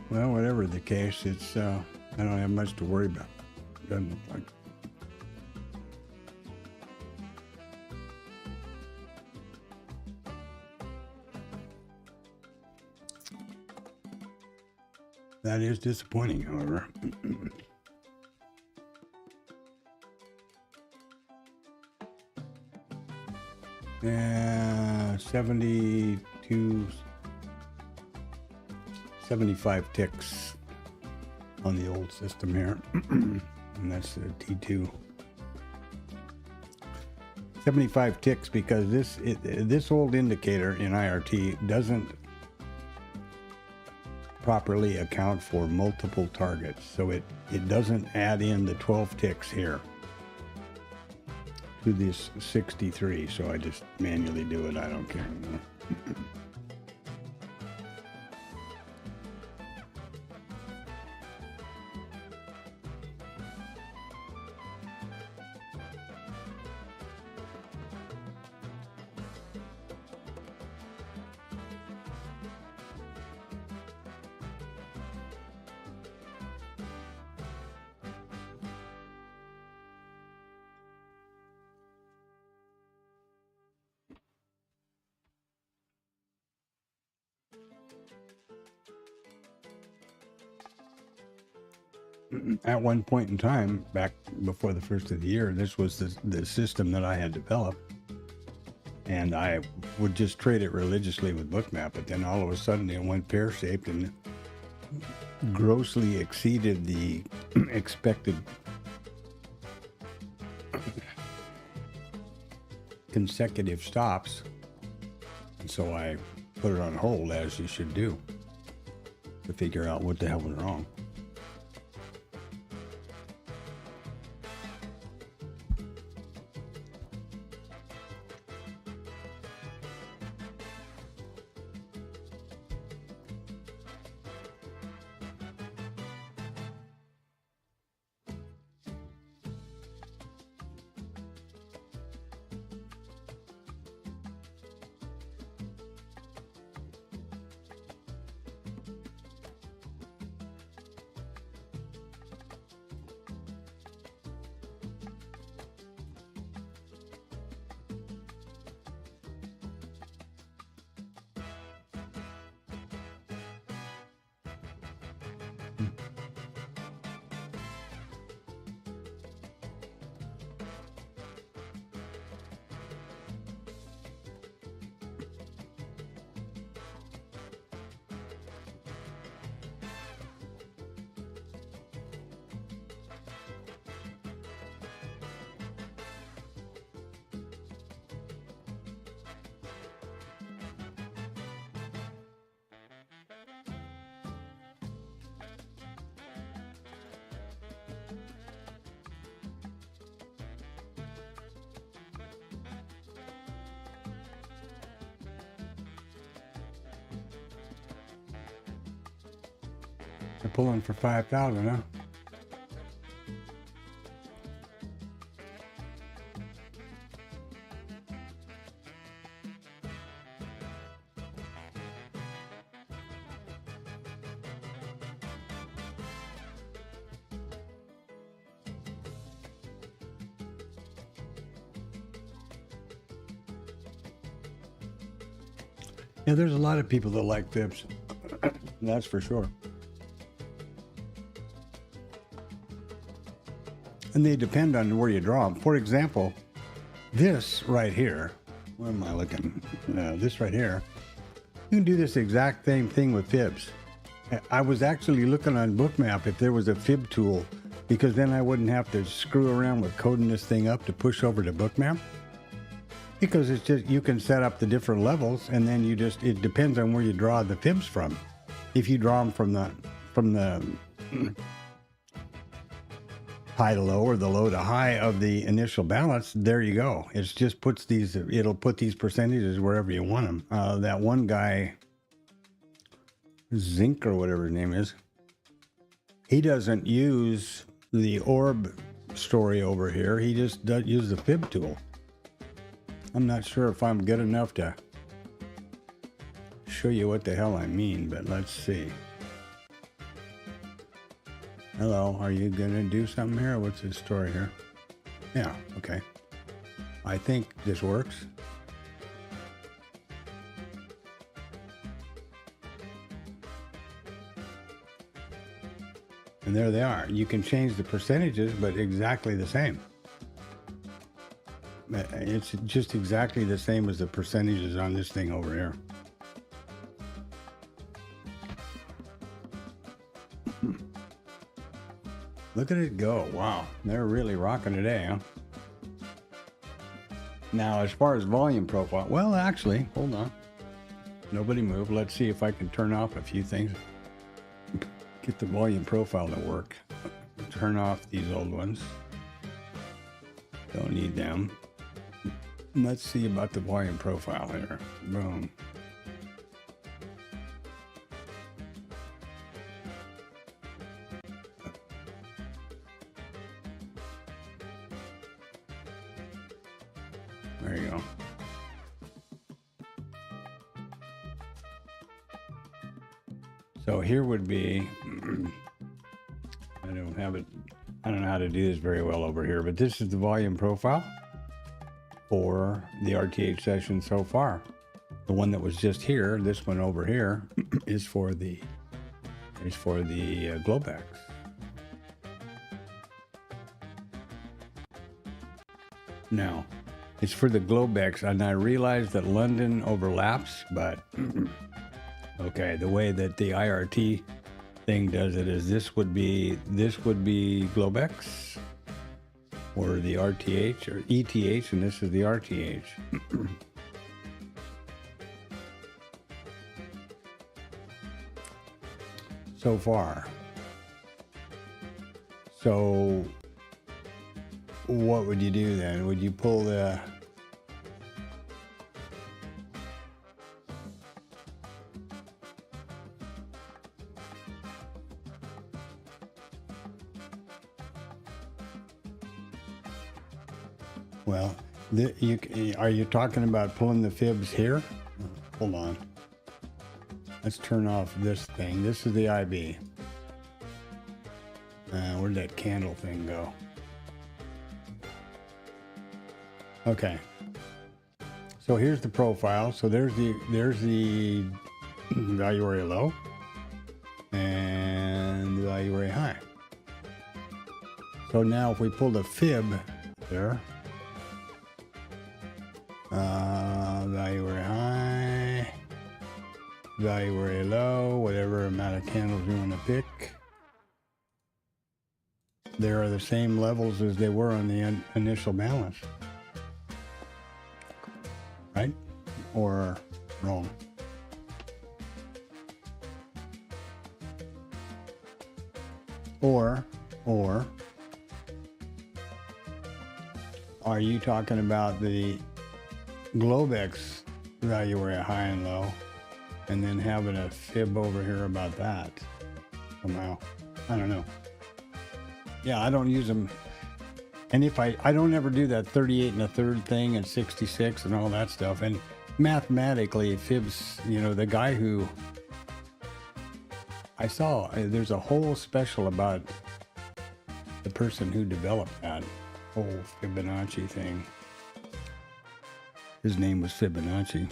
Well, whatever the case, it's I don't have much to worry about. Doesn't look like. That is disappointing, however. Yeah, 75 ticks on the old system here. And that's the T2. 75 ticks because this old indicator in IRT doesn't properly account for multiple targets. So it doesn't add in the 12 ticks here to this 63. So I just manually do it. I don't care anymore. at one point in time, back before the first of the year, this was the system that I had developed. And I would just trade it religiously with Bookmap, but then all of a sudden it went pear-shaped and grossly exceeded the expected consecutive stops. And so I put it on hold, as you should do, to figure out what the hell was wrong. They're pulling for 5,000, huh? Yeah, there's a lot of people that like fibs. That's for sure. And they depend on where you draw them. For example, this right here, where am I looking? This right here, you can do this exact same thing with fibs. I was actually looking on Bookmap if there was a fib tool, because then I wouldn't have to screw around with coding this thing up to push over to Bookmap. Because it's just, you can set up the different levels, and then you just, it depends on where you draw the fibs from. If you draw them from the high to low or the low to high of the initial balance, there you go. It just puts these, it'll put these percentages wherever you want them. That one guy, Zinc or whatever his name is, he doesn't use the orb story over here. He just does use the fib tool. I'm not sure if I'm good enough to show you what the hell I mean, but let's see. Hello, are you gonna do something here? What's this story here? Yeah, okay. I think this works. And there they are. You can change the percentages, but exactly the same. It's just exactly the same as the percentages on this thing over here. Look at it go. Wow. They're really rocking today, huh? Now, as far as volume profile, well, actually, hold on. Nobody move. Let's see if I can turn off a few things. Get the volume profile to work. Turn off these old ones. Don't need them. Let's see about the volume profile here. Boom. There you go. So here would be, I don't have it, I don't know how to do this very well over here, but this is the volume profile for the RTH session so far. The one that was just here, this one over here, is for the Globacks. Now, it's for the Globex, and I realize that London overlaps, but okay, the way that the IRT thing does it is this would be Globex, or the RTH or ETH, and this is the RTH. So far. So what would you do then? Would you pull the well, are you talking about pulling the fibs here? Hold on. Let's turn off this thing. This is the IB. Where'd that candle thing go? Okay. So here's the profile. So there's the value area low and the value area high. So now if we pull the fib there, value area high, value area low, whatever amount of candles you want to pick. They are the same levels as they were on the initial balance. Right? Or wrong? Or are you talking about the Globex value area high and low, and then having a fib over here about that somehow? I don't know. Yeah, I don't use them. And if I don't ever do that 38 and a third thing and 66 and all that stuff. And mathematically, fibs, you know, the guy who I saw, there's a whole special about the person who developed that whole Fibonacci thing. His name was Fibonacci.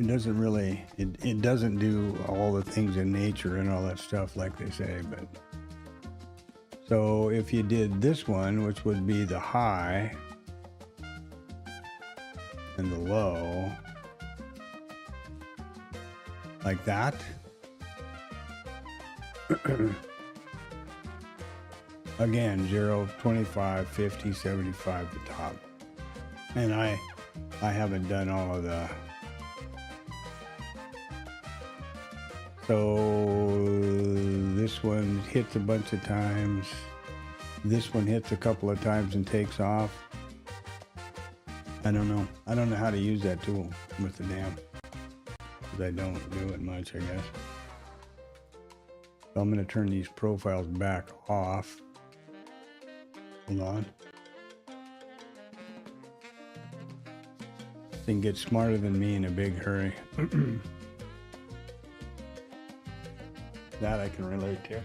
It doesn't really, it doesn't do all the things in nature and all that stuff like they say, but. So if you did this one, which would be the high and the low, like that. Again, 0, 25, 50, 75 the top. And I haven't done all of the. So this one hits a bunch of times. This one hits a couple of times and takes off. I don't know. I don't know how to use that tool with the dam, because I don't do it much, I guess. So I'm going to turn these profiles back off. Hold on. They can get smarter than me in a big hurry. That I can relate to.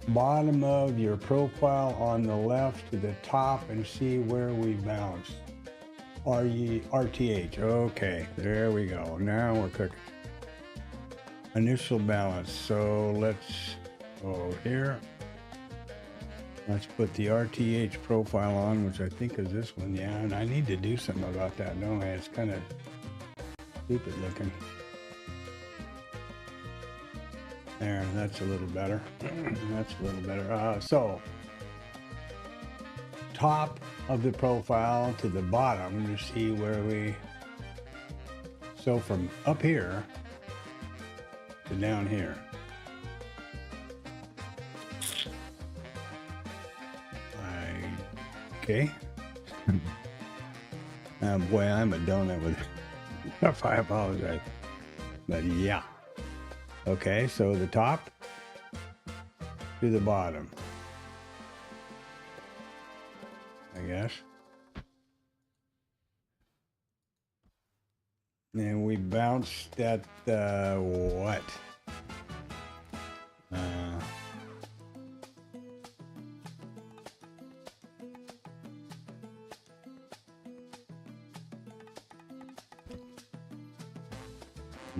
Bottom of your profile on the left to the top and see where we bounce. RTH. Okay, there we go. Now we're cooking. Initial balance. So let's go here. Let's put the RTH profile on, which I think is this one. Yeah, and I need to do something about that, don't I? It's kind of stupid looking. There, that's a little better. That's a little better. So, top of the profile to the bottom to see where we. So from up here to down here. Okay. Boy, I'm a donut with it. I apologize. But yeah. Okay, so the top to the bottom, I guess. And we bounced at what?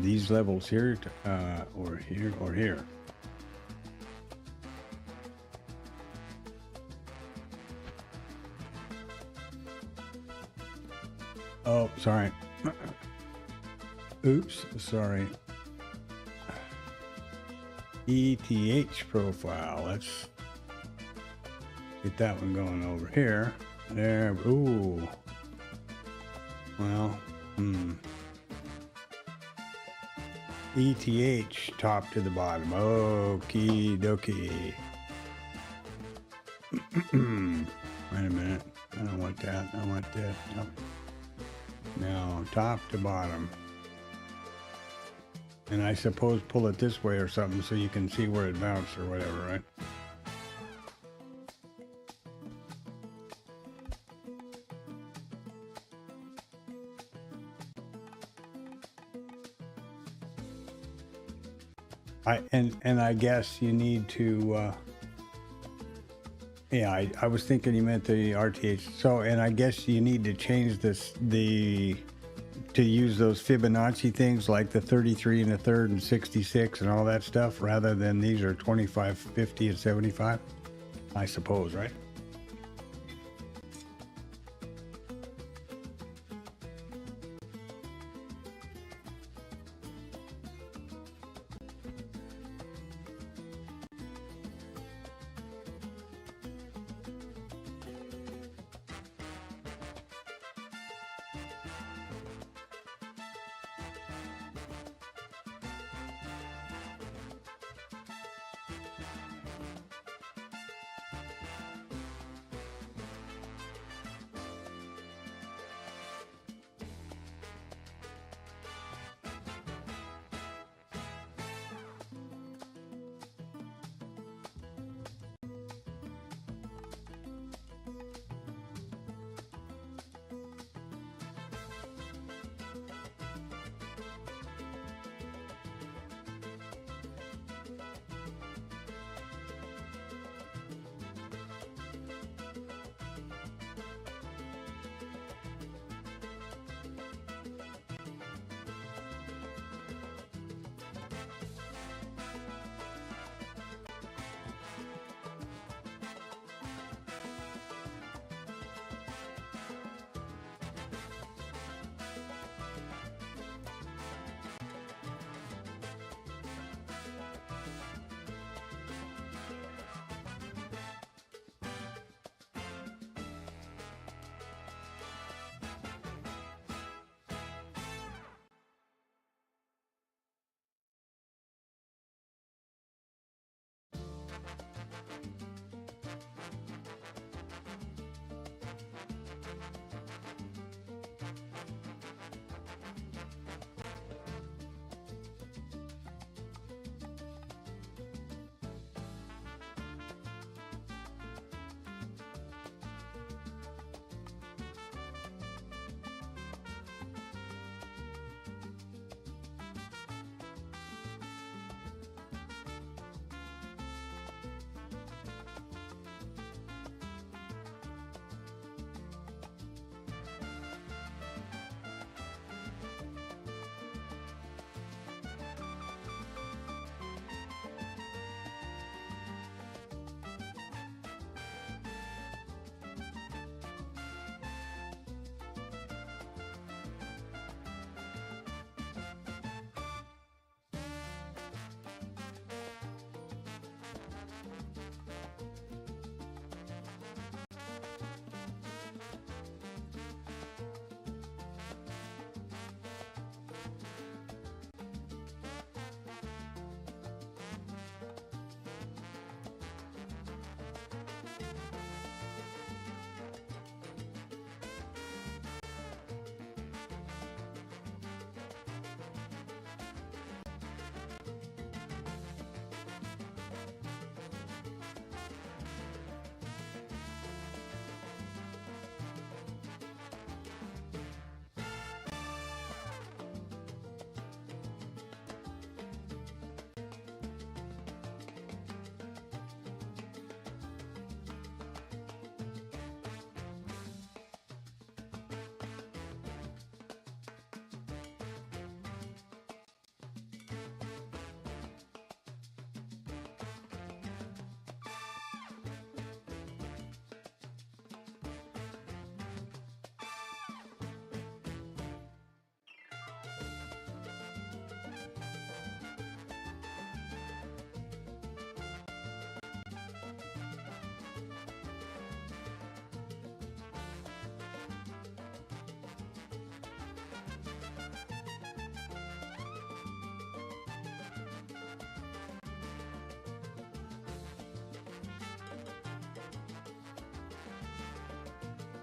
these levels here, or here, or here. Oh, sorry. Oops, sorry. ETH profile. Let's get that one going over here. There. Ooh. Well, ETH top to the bottom. Okie dokie. Wait a minute. I don't want that. I want this. Nope. No, top to bottom. And I suppose pull it this way or something so you can see where it bounced or whatever, right? And I guess you need to yeah, I was thinking you meant the RTH. So, and I guess you need to change this, to use those Fibonacci things like the 33 and the third and 66 and all that stuff, rather than these are 25, 50, and 75, I suppose, right?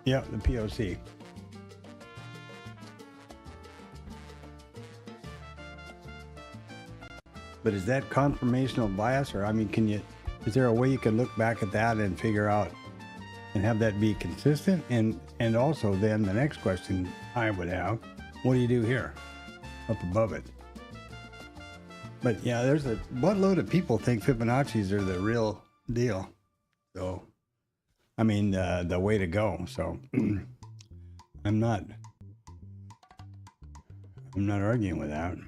Yeah, the POC. But is that confirmational bias, or I mean, is there a way you can look back at that and figure out and have that be consistent? And also then the next question I would have, what do you do here up above it? But yeah, there's a buttload of people think Fibonacci's are the real deal. So, I mean, the way to go. So I'm not arguing with that.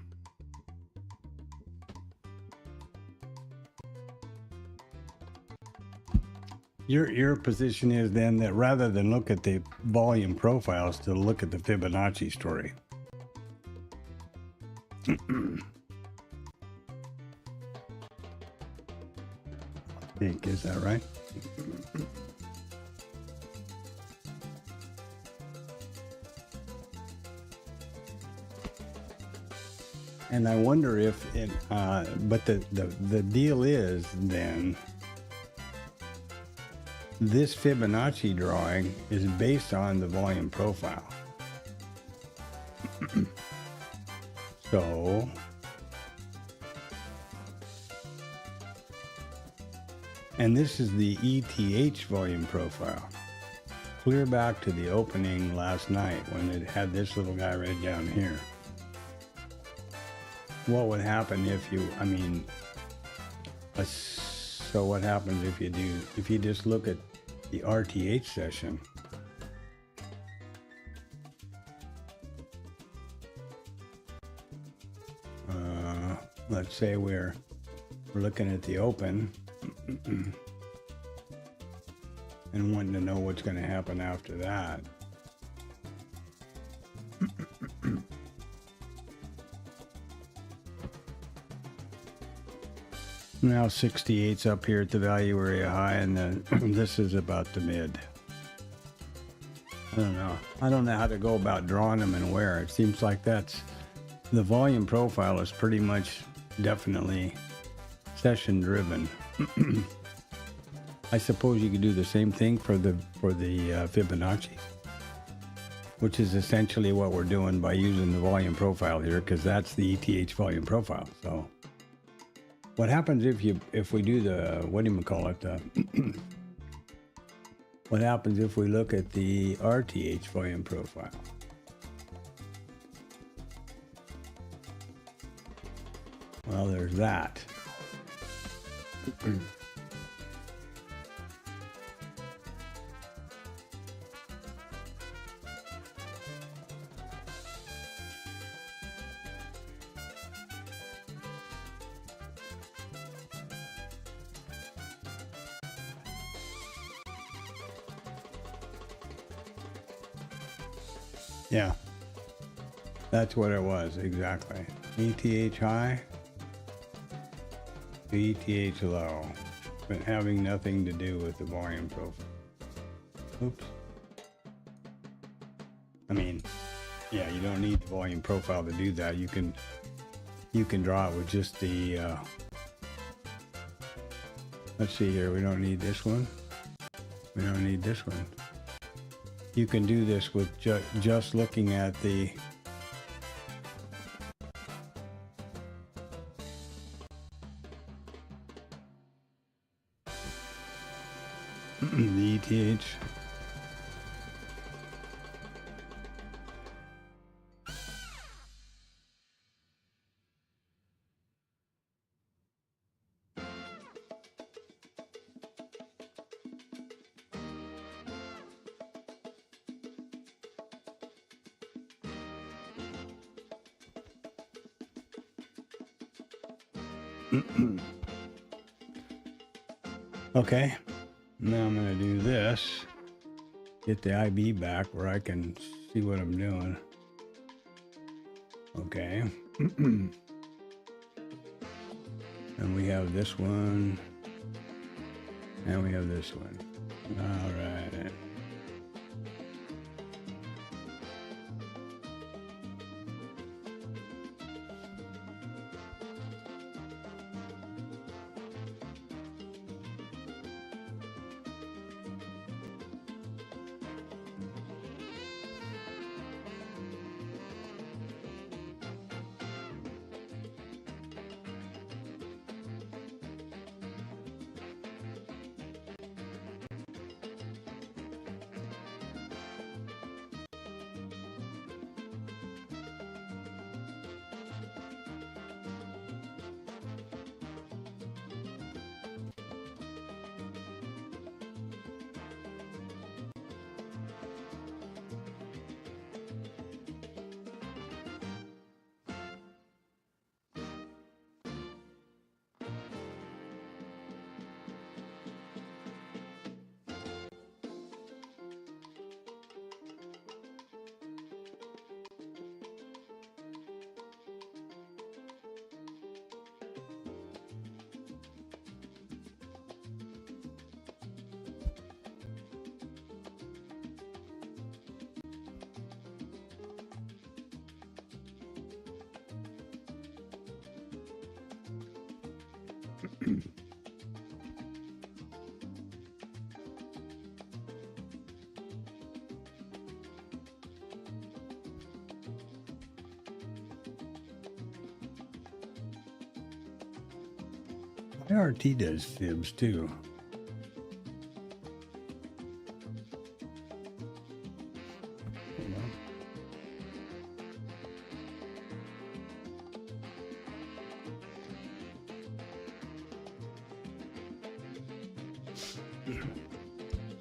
Your position is then that rather than look at the volume profiles, to look at the Fibonacci story. I think, is that right? And I wonder if it, but the deal is then, this Fibonacci drawing is based on the volume profile. So, and this is the ETH volume profile. Clear back to the opening last night when it had this little guy right down here. What would happen if you, I mean, so what happens if you just look at the RTH session? Let's say we're looking at the open and wanting to know what's going to happen after that. Now 68's up here at the value area high, and then this is about the mid. I don't know. I don't know how to go about drawing them and where. It seems like that's the volume profile is pretty much definitely session driven. I suppose you could do the same thing for the Fibonacci, which is essentially what we're doing by using the volume profile here, because that's the ETH volume profile. So what happens if we do the, what do you call it? What happens if we look at the RTH volume profile? Well, there's that. Yeah, that's what it was, exactly. ETH high to ETH low, but having nothing to do with the volume profile. Oops. I mean, yeah, you don't need the volume profile to do that. You can draw it with just the, let's see here, we don't need this one. We don't need this one. You can do this with just looking at the ETH. Okay, now I'm going to do this, get the IB back where I can see what I'm doing. Okay. And we have this one, and we have this one. All right. IRT does fibs too.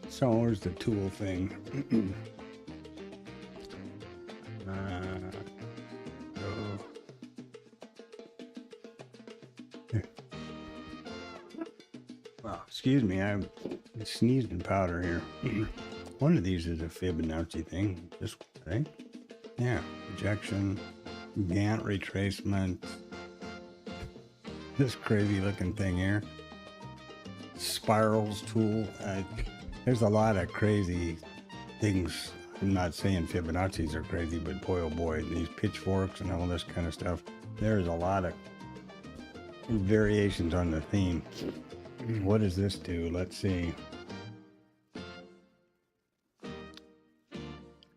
So where's the tool thing? Wow, excuse me, I sneezed in powder here. One of these is a Fibonacci thing. This thing? Yeah, projection, Gantt retracement. This crazy looking thing here. Spirals tool. There's a lot of crazy things. I'm not saying Fibonacci's are crazy, but boy, oh boy, these pitchforks and all this kind of stuff. There's a lot of variations on the theme. What does this do? Let's see.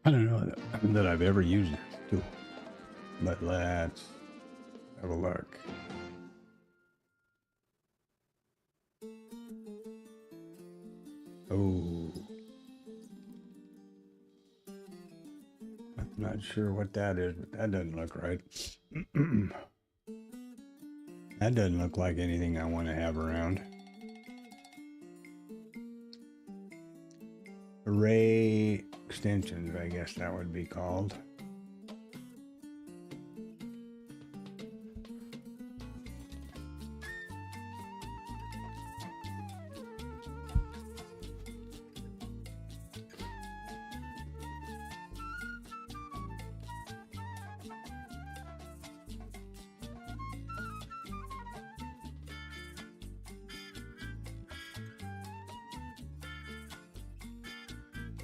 I don't know that I've ever used this tool, but let's have a look. Oh, I'm not sure what that is, but that doesn't look right. That doesn't look like anything I want to have around. Array extensions, I guess that would be called.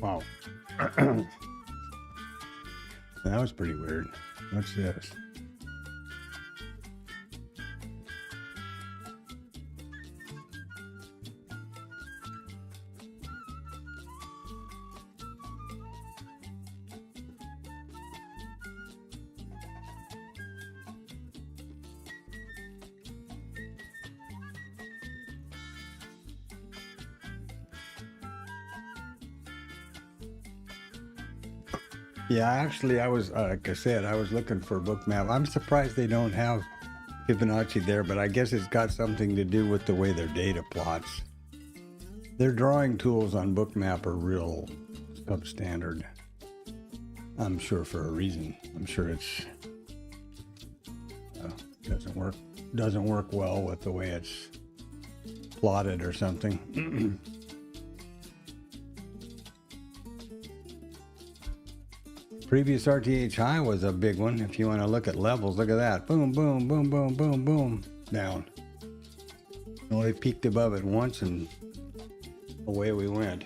Wow. That was pretty weird. What's this? Yeah, actually, I was, like I said, I was looking for a book map. I'm surprised they don't have Fibonacci there, but I guess it's got something to do with the way their data plots. Their drawing tools on Bookmap are real substandard. I'm sure for a reason. I'm sure it's doesn't work well with the way it's plotted or something. Previous RTH high was a big one. If you want to look at levels, look at that. Boom, boom, boom, boom, boom, boom. Down. Only peaked above it once and away we went.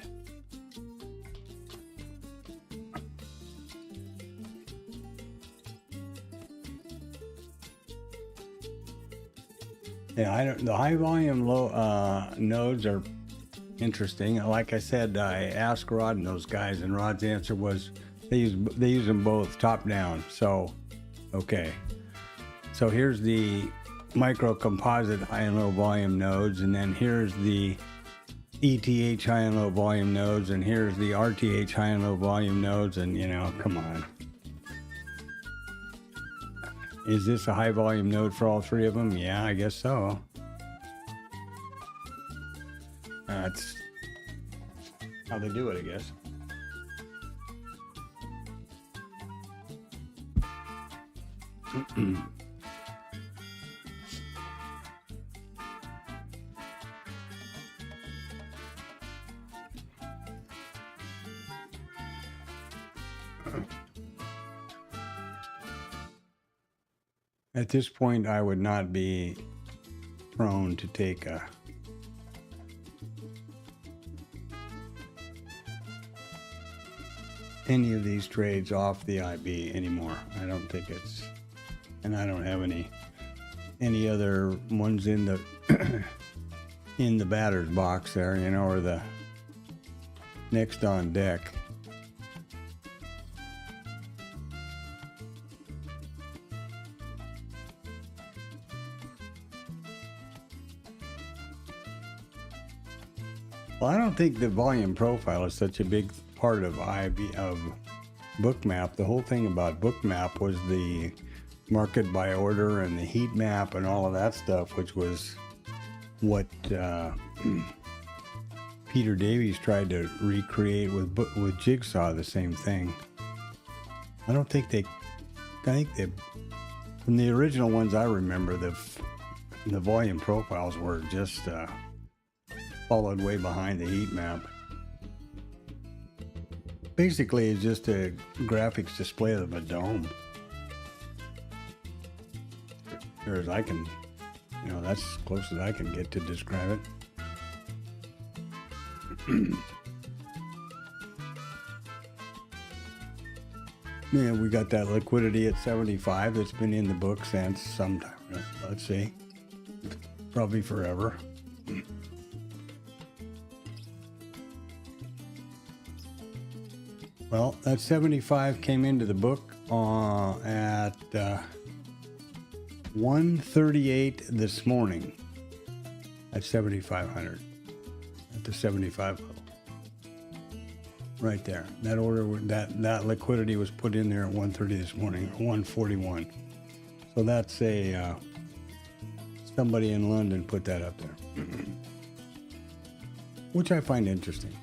Yeah, the high volume nodes are interesting. Like I said, I asked Rod and those guys, and Rod's answer was they use them both top down. So, okay. So here's the micro composite high and low volume nodes, and then here's the ETH high and low volume nodes, and here's the RTH high and low volume nodes, and you know, come on. Is this a high volume node for all three of them? Yeah, I guess so. That's how they do it, I guess. At this point, I would not be prone to take any of these trades off the IB anymore. I don't think it's, and I don't have any any other ones in the in the batter's box there, you know, or the next on deck. Well, I don't think the volume profile is such a big part of Bookmap. The whole thing about Bookmap was the market by order and the heat map and all of that stuff, which was what Peter Davies tried to recreate with Jigsaw, the same thing. I think from the original ones I remember, the volume profiles were just followed way behind the heat map. Basically, it's just a graphics display of a dome. As I can, you know, that's as close as I can get to describe it. Yeah, we got that liquidity at 75 that's been in the book since sometime, let's see, probably forever. Well, that 75 came into the book at 138 this morning at 7,500 at the 75 level. Right there. That order, that liquidity was put in there at 130 this morning, 141. So that's a somebody in London put that up there, which I find interesting.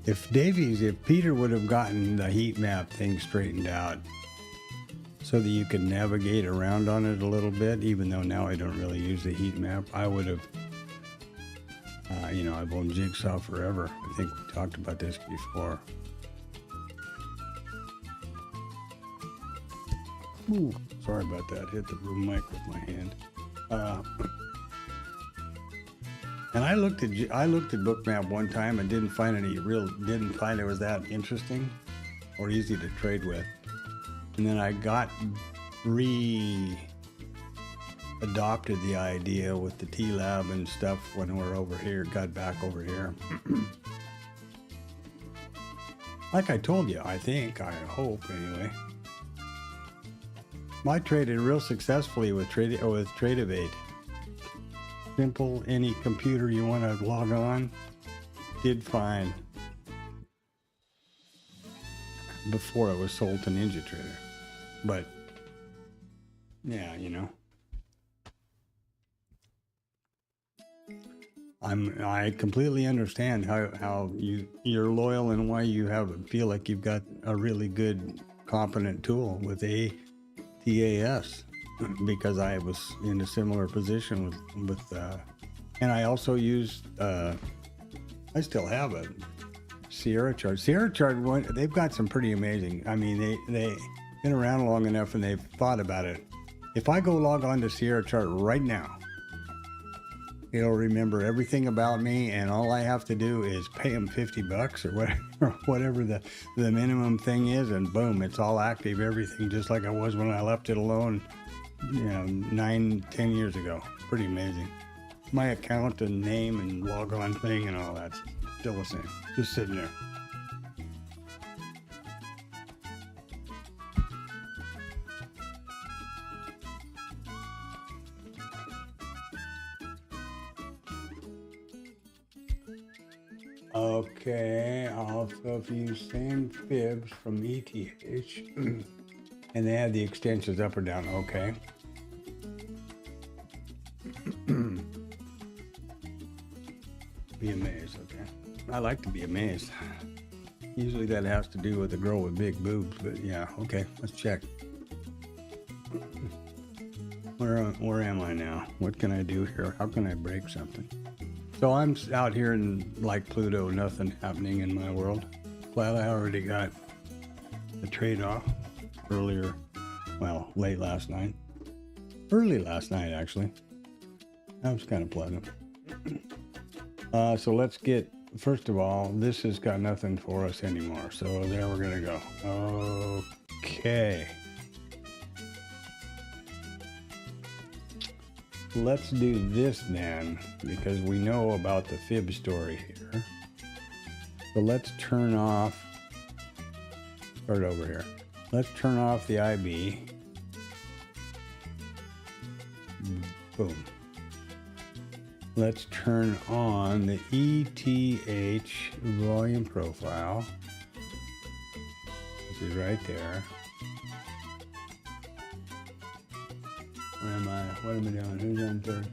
If Peter would have gotten the heat map thing straightened out so that you could navigate around on it a little bit, even though now I don't really use the heat map, I would have, I've owned Jigsaw forever. I think we talked about this before. Ooh, sorry about that. Hit the room mic with my hand. And I looked at Bookmap one time and didn't find it was that interesting or easy to trade with. And then I got adopted the idea with the TLab and stuff when we're over here, got back over here. Like I told you, I hope anyway. I traded real successfully with Tradeovate. Simple, any computer you want to log on, did fine before it was sold to NinjaTrader. But yeah, I completely understand how you're loyal and why you feel like you've got a really good, competent tool with ATAS. Because I was in a similar position with and I also used I still have a Sierra Chart. They've got some pretty amazing. I mean, they've been around long enough and they've thought about it. If I go log on to Sierra Chart right now, it'll remember everything about me, and all I have to do is pay them $50 or whatever the minimum thing is, and boom, it's all active, everything just like I was when I left it alone. 9-10 years ago. Pretty amazing. My account and name and log on thing and all that's still the same. Just sitting there. Okay, I also have used same fibs from ETH. And they have the extensions up or down. Okay. Be amazed. Okay. I like to be amazed. Usually that has to do with a girl with big boobs, but yeah. Okay. Let's check. Where am I now? What can I do here? How can I break something? So I'm out here in like Pluto, nothing happening in my world. Glad I already got the trade off earlier, well, late last night. Early last night, actually. That was kind of pleasant. So let's get, first of all, this has got nothing for us anymore. So there we're going to go. Okay. Let's do this then, because we know about the fib story here. So let's turn off, start over here. Let's turn off the IB. Boom. Let's turn on the ETH volume profile, which is right there. Where am I? What am I doing? Who's on third?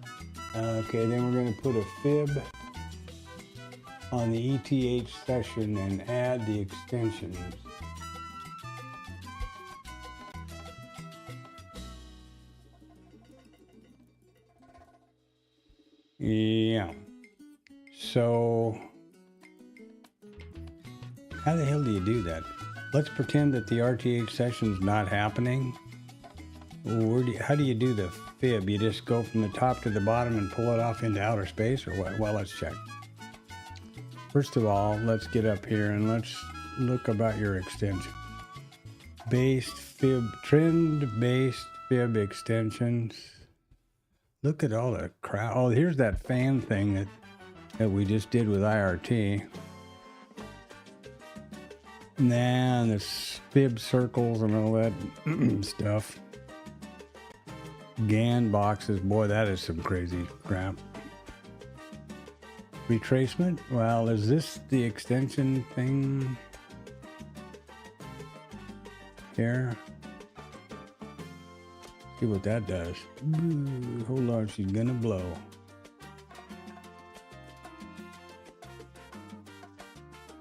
Okay, then we're going to put a fib on the ETH session and add the extensions. Yeah. So, how the hell do you do that? Let's pretend that the RTH session's not happening. How do you do the fib? You just go from the top to the bottom and pull it off into outer space, or what? Well, let's check. First of all, let's get up here and let's look about your extension. Based fib, trend-based fib extensions. Look at all the crowd. Oh, here's that fan thing that we just did with IRT. Nah, the fib circles and all that stuff. GAN boxes, boy, that is some crazy crap. Retracement, well, is this the extension thing here? See what that does. Ooh, hold on, she's gonna blow.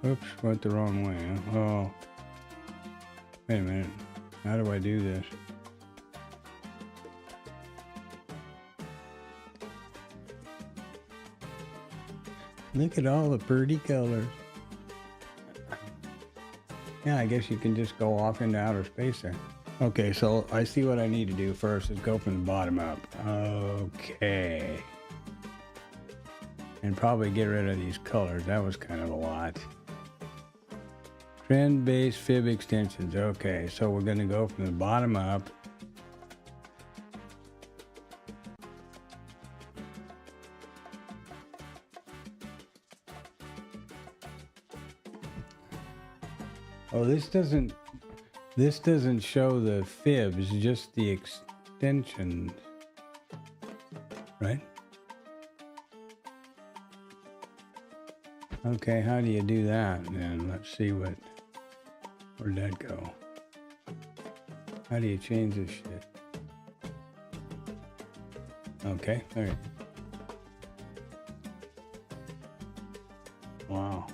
Oops, went the wrong way. Huh? Oh, wait a minute. How do I do this? Look at all the pretty colors. Yeah, I guess you can just go off into outer space there. Okay, so I see what I need to do first is go from the bottom up. Okay. And probably get rid of these colors. That was kind of a lot. Trend-based fib extensions. Okay, so we're going to go from the bottom up. Oh, this doesn't show the fibs, just the extensions, right? Okay, how do you do that then? Let's see where'd that go? How do you change this shit? Okay, all right. Wow.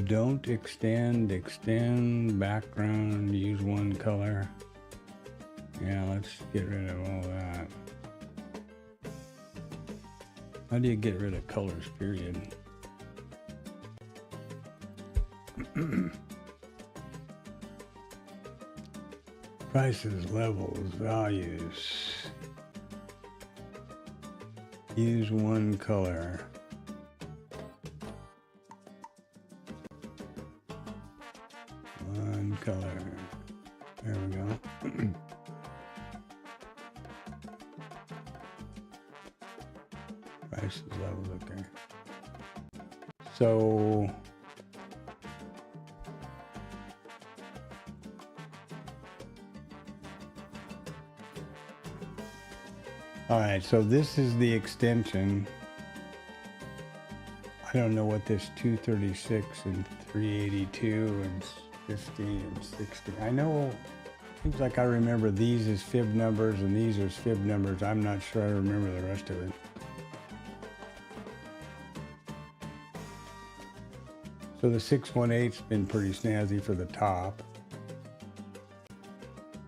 Don't extend background, use one color. Yeah, let's get rid of all that. How do you get rid of colors, period? Prices, levels, values. Use one color. One color. There we go. Prices, levels, okay. So all right, so this is the extension. I don't know what this 236 and 382 and 50 and 60. I know, seems like I remember these as fib numbers and these as fib numbers. I'm not sure I remember the rest of it. So the 618's been pretty snazzy for the top.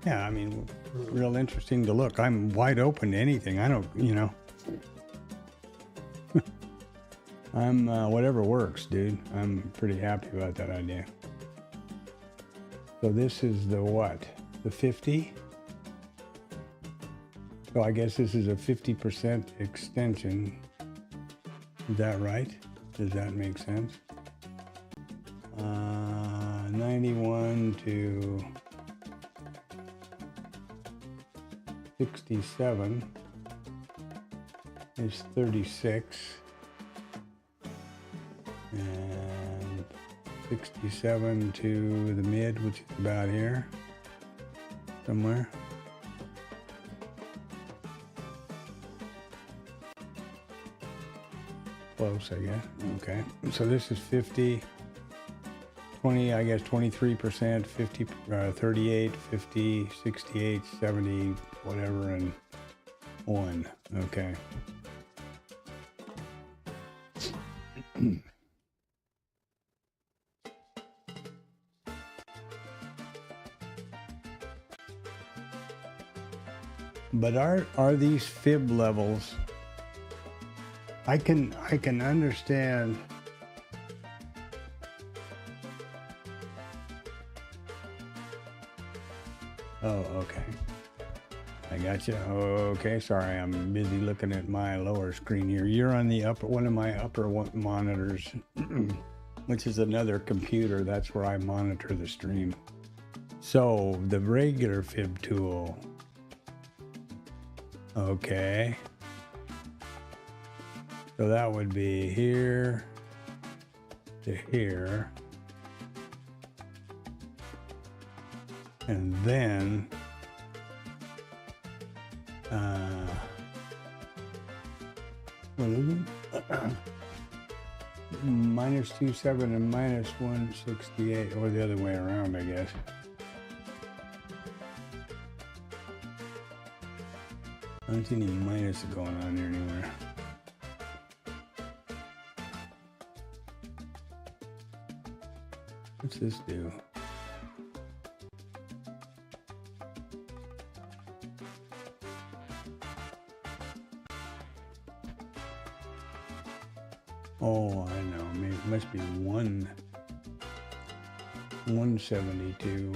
Yeah, I mean, real interesting to look. I'm wide open to anything. I don't, you know. I'm, whatever works, dude. I'm pretty happy about that idea. So this is the what? The 50? So I guess this is a 50% extension. Is that right? Does that make sense? 91 to 67 is 36. And 67 to the mid, which is about here somewhere. Close, I guess. Okay. So this is 50, 20, I guess 23%, 50, 38, 50, 68, 70, whatever, and 1. Okay. But are these fib levels? I can understand. Oh, okay. I got you. Okay, sorry, I'm busy looking at my lower screen here. You're on the upper, one of my upper monitors, which is another computer. That's where I monitor the stream. So the regular fib tool. Okay. So that would be here to here. And then what is it? Minus 27 and minus 168, or the other way around, I guess. I don't see any minus going on here anywhere. What's this do? Oh, I know. Maybe it must be 172.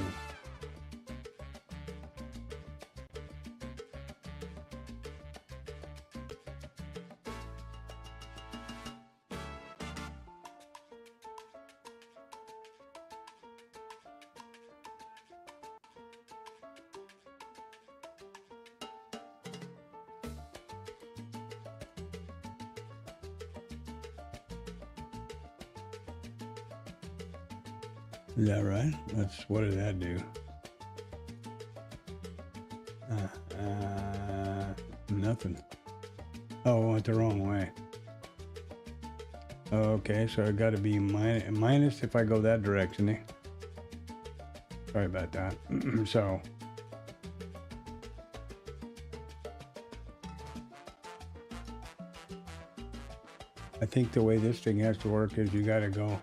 Is that right? What did that do? Nothing. Oh, it went the wrong way. Okay, so it got to be minus if I go that direction. Eh? Sorry about that. So I think the way this thing has to work is you got to go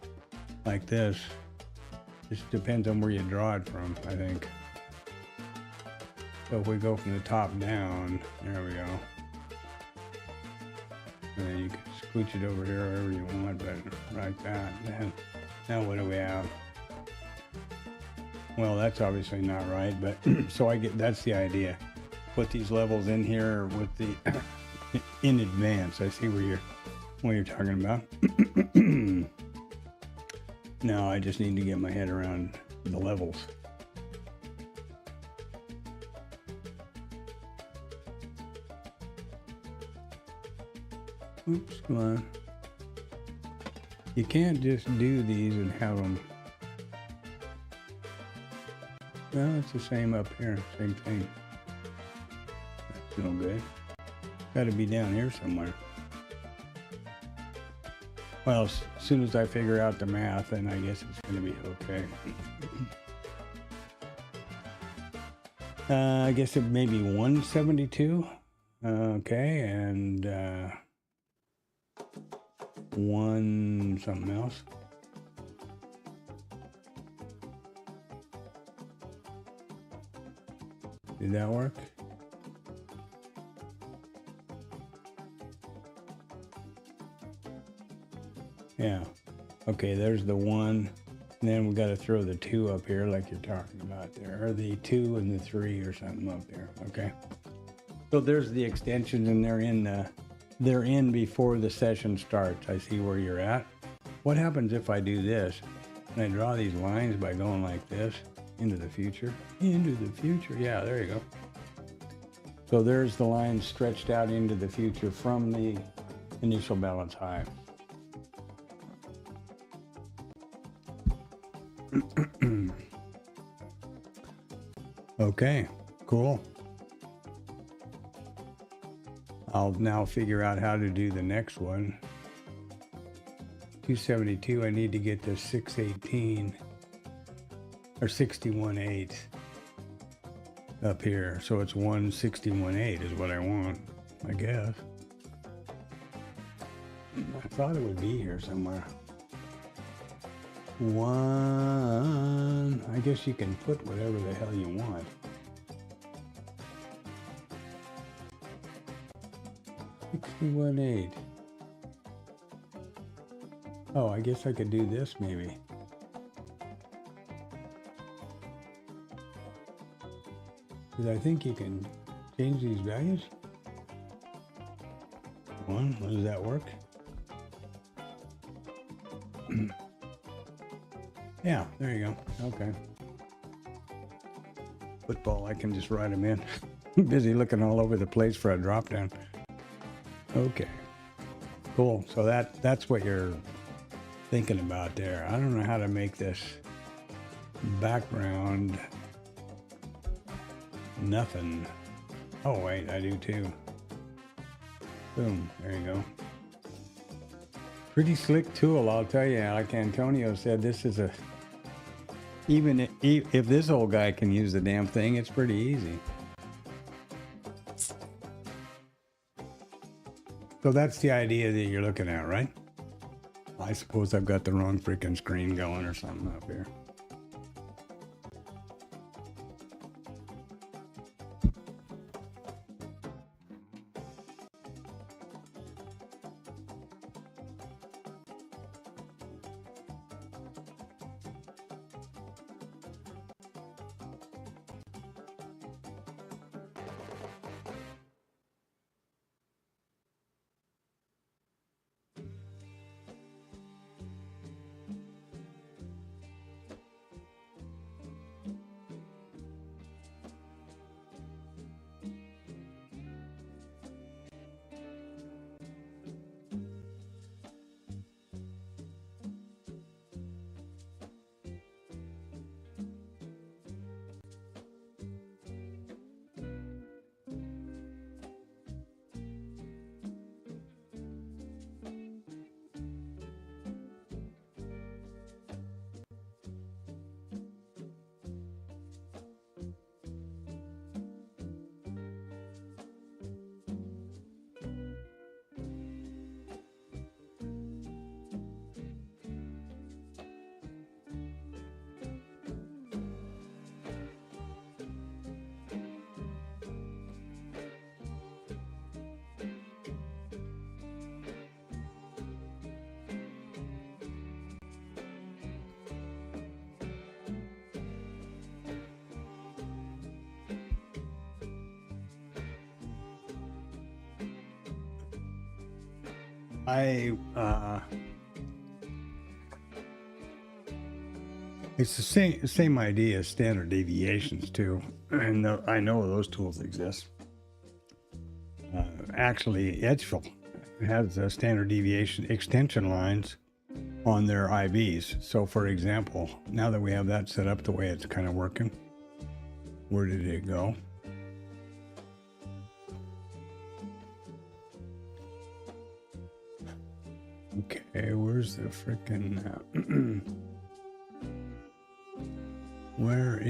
like this. Just depends on where you draw it from, I think. So if we go from the top down, there we go. And then you can scooch it over here wherever you want, but like that. And now what do we have? Well, that's obviously not right, but so that's the idea. Put these levels in here with the in advance. I see what you're talking about. Now I just need to get my head around the levels. Oops, come on. You can't just do these and have them. No, it's the same up here, same thing. That's no good. Got to be down here somewhere. Well, as soon as I figure out the math, then I guess it's going to be okay. I guess it may be 172. Okay, and one something else. Did that work? Yeah. Okay, there's the 1. And then we got to throw the 2 up here like you're talking about there. Or the 2 and the 3 or something up there. Okay. So there's the extensions, and they're in before the session starts. I see where you're at. What happens if I do this? And I draw these lines by going like this into the future? Into the future. Yeah, there you go. So there's the line stretched out into the future from the initial balance high. Okay, cool. I'll now figure out how to do the next one. 272, I need to get to 618 or 61.8 up here. So it's 161.8 is what I want, I guess. I thought it would be here somewhere. I guess you can put whatever the hell you want. $61.8. Oh, I guess I could do this maybe. Because I think you can change these values. Does that work? Yeah, there you go. Okay. Football, I can just write them in. I'm busy looking all over the place for a drop down. Okay. Cool. So that's what you're thinking about there. I don't know how to make this background nothing. Oh wait, I do too. Boom, there you go. Pretty slick tool, I'll tell you. Like Antonio said, this is even if this old guy can use the damn thing, it's pretty easy. So that's the idea that you're looking at, right? I suppose I've got the wrong freaking screen going or something up here. It's the same idea as standard deviations too, and I know those tools exist. Actually, Edgeville has standard deviation extension lines on their IVs. So, for example, now that we have that set up the way it's kind of working, where did it go? Okay, where's the frickin' where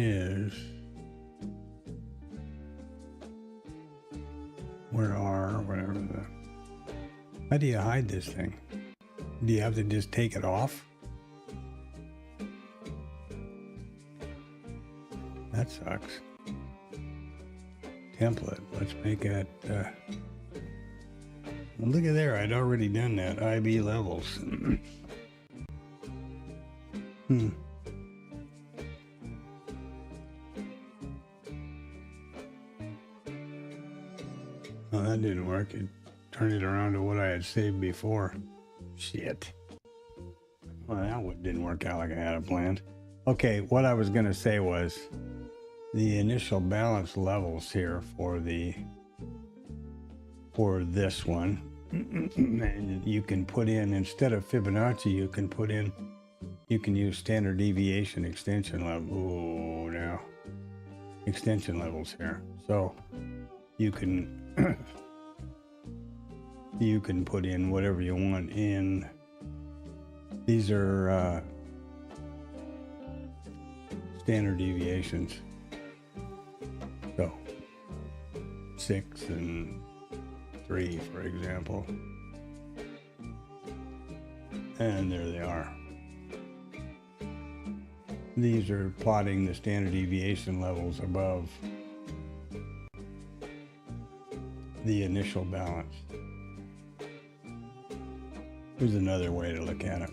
are whatever how do you hide this thing? Do you have to just take it off? That sucks. Template, let's make it well, look at there, I'd already done that. IB levels. Oh, that didn't work. It turned it around to what I had saved before. Shit. Well, that one didn't work out like I had it planned. Okay, what I was going to say was the initial balance levels here for this one. And you can put in, instead of Fibonacci, you can use standard deviation extension level. Oh, now extension levels here. So you can you can put in whatever you want in. These are standard deviations. So 6 and 3, for example. And there they are. These are plotting the standard deviation levels above the initial balance. Here's another way to look at it.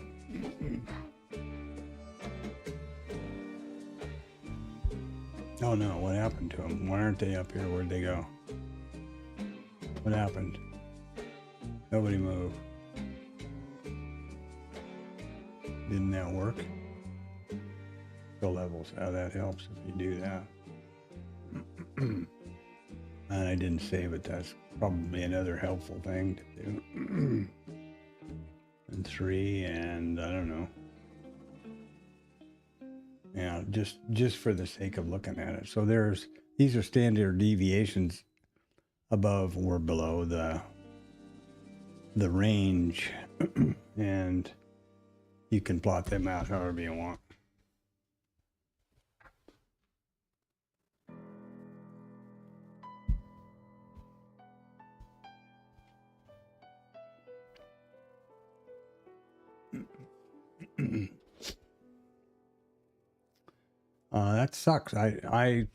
Oh no, what happened to them? Why aren't they up here? Where'd they go? What happened? Nobody moved. Didn't that work? The levels, how that helps if you do that. And I didn't save it. That's probably another helpful thing to do. And 3, and I don't know. Yeah, just for the sake of looking at it. So these are standard deviations above or below the range, and you can plot them out however you want. That sucks. I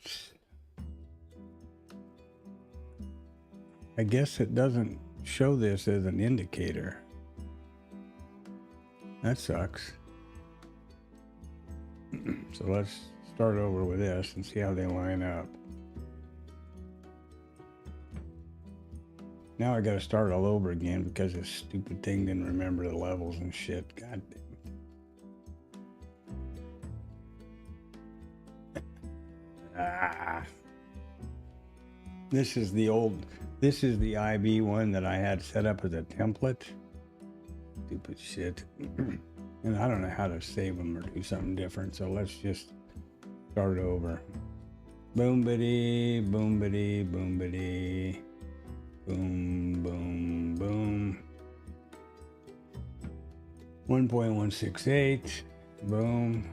guess it doesn't show this as an indicator. That sucks. So let's start over with this and see how they line up. Now I gotta start all over again because this stupid thing didn't remember the levels and shit. God damn it. This is the IB one that I had set up as a template. Stupid shit. And I don't know how to save them or do something different, so let's just start over. Boom bitty, boom bitty, boom bitty. Boom, boom, boom. 1.168. Boom.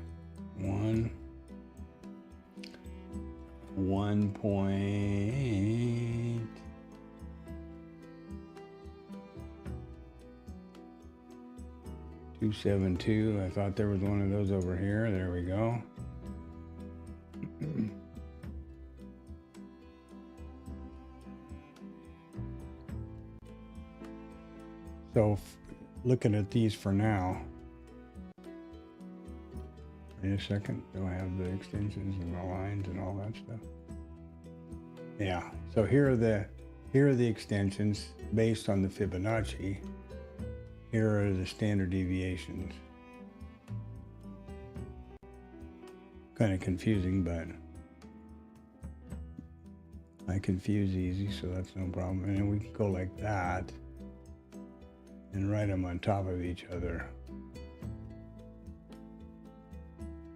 1.272. I thought there was one of those over here. There we go. So looking at these for now. Wait a second. Do I have the extensions and the lines and all that stuff? Yeah. So here are the extensions based on the Fibonacci. Here are the standard deviations. Kind of confusing, but I confuse easy, so that's no problem. And then we can go like that and write them on top of each other.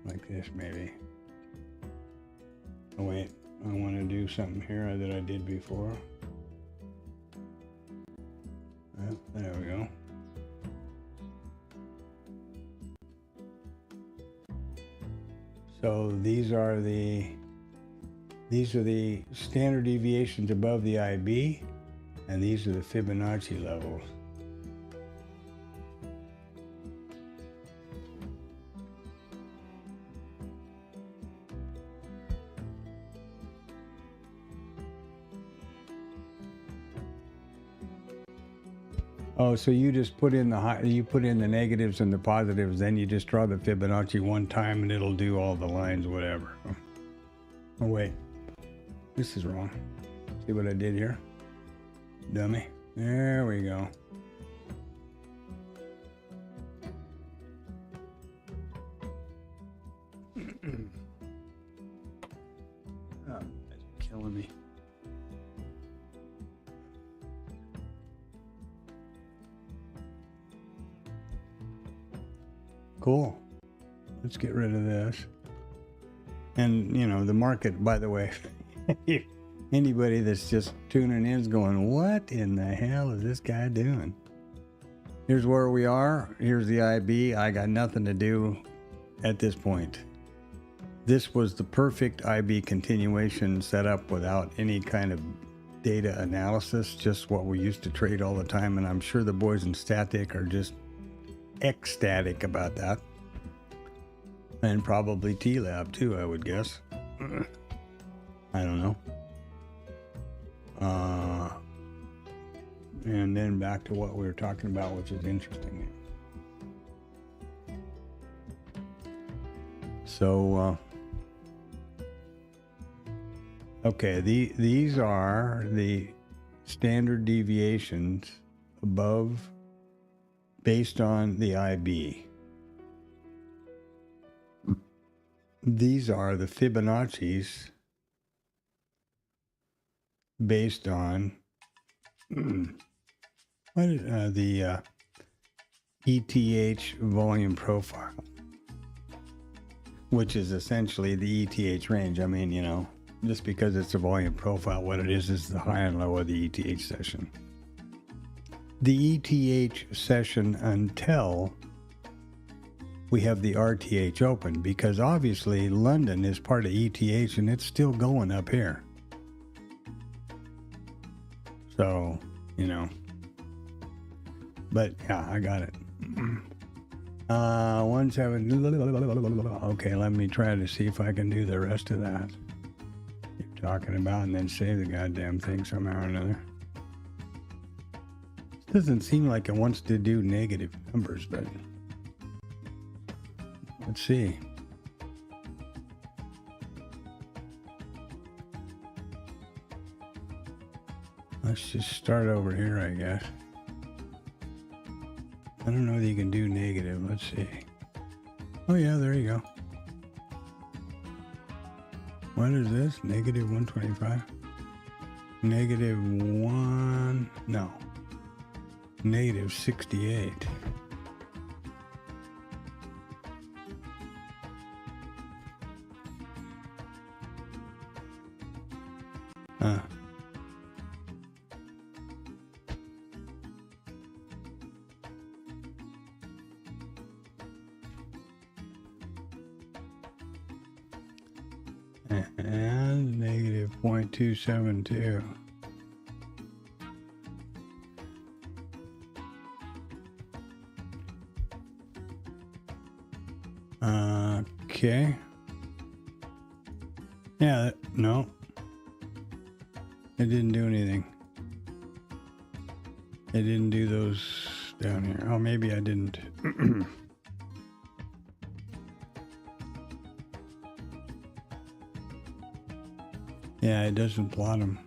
Like this, maybe. Oh wait, I want to do something here that I did before. There we go. So these are the standard deviations above the IB, and these are the Fibonacci levels. Oh, so you just put in the negatives and the positives, then you just draw the Fibonacci one time and it'll do all the lines, whatever. Oh wait, this is wrong. See what I did here? dummy. There we go. Oh, you're killing me. Cool. Let's get rid of this. And, you know, the market, by the way, anybody that's just tuning in is going, what in the hell is this guy doing? Here's where we are. Here's the IB. I got nothing to do at this point. This was the perfect IB continuation setup without any kind of data analysis, just what we used to trade all the time. And I'm sure the boys in Static are just ecstatic about that. And probably TLab too, I would guess. I don't know. And then back to what we were talking about, which is interesting. So, okay, these are the standard deviations above based on the IB. These are the Fibonacci's based on the ETH volume profile, which is essentially the ETH range. I mean, you know, just because it's a volume profile, what it is the high and low of the ETH session. The ETH session until we have the RTH Open, because obviously London is part of ETH and it's still going up here. So, you know, but yeah, I got it. 17. Okay, let me try to see if I can do the rest of that you're talking about and then save the goddamn thing somehow or another. It doesn't seem like it wants to do negative numbers, but let's see. Let's just start over here, I guess. I don't know that you can do negative. Let's see. Oh yeah, there you go. What is this? Negative 125? Negative 1... No. Negative 68. And negative 0.272. Okay. Yeah, no. It didn't do anything. It didn't do those down here. Oh, maybe I didn't. Yeah, it doesn't plot them.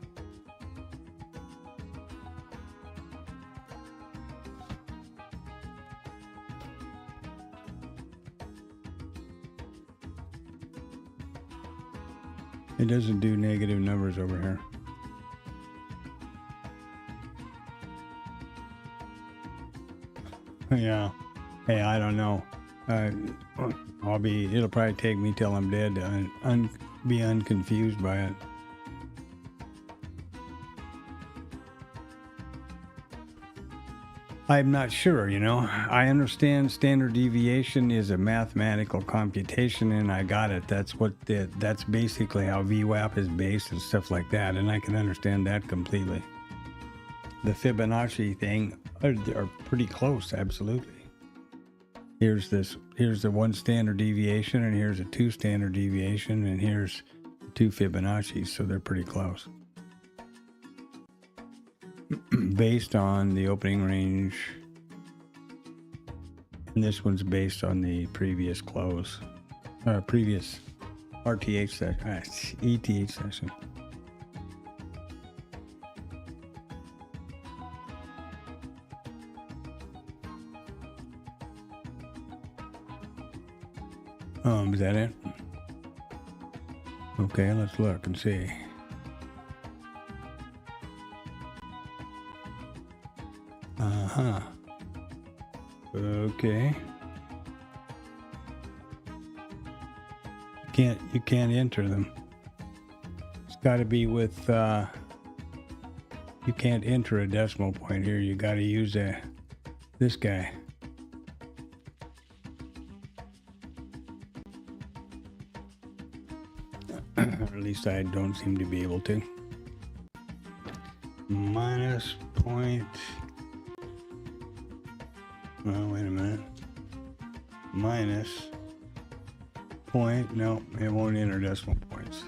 It doesn't do negative numbers over here. Yeah. Hey, I don't know. It'll probably take me till I'm dead to be unconfused by it. I'm not sure, you know. I understand standard deviation is a mathematical computation, and I got it. That's basically how VWAP is based and stuff like that, and I can understand that completely. The Fibonacci thing are pretty close, absolutely. Here's the one standard deviation, and here's a two standard deviation, and here's two Fibonacci's, so they're pretty close. Based on the opening range, and this one's based on the previous close, previous RTH session, ETH session. Is that it? Okay, let's look and see. Okay. You can't enter them. It's got to be with. You can't enter a decimal point here. You got to use this guy. Or at least I don't seem to be able to. Minus point. Oh, wait a minute. Minus point. No, it won't enter decimal points.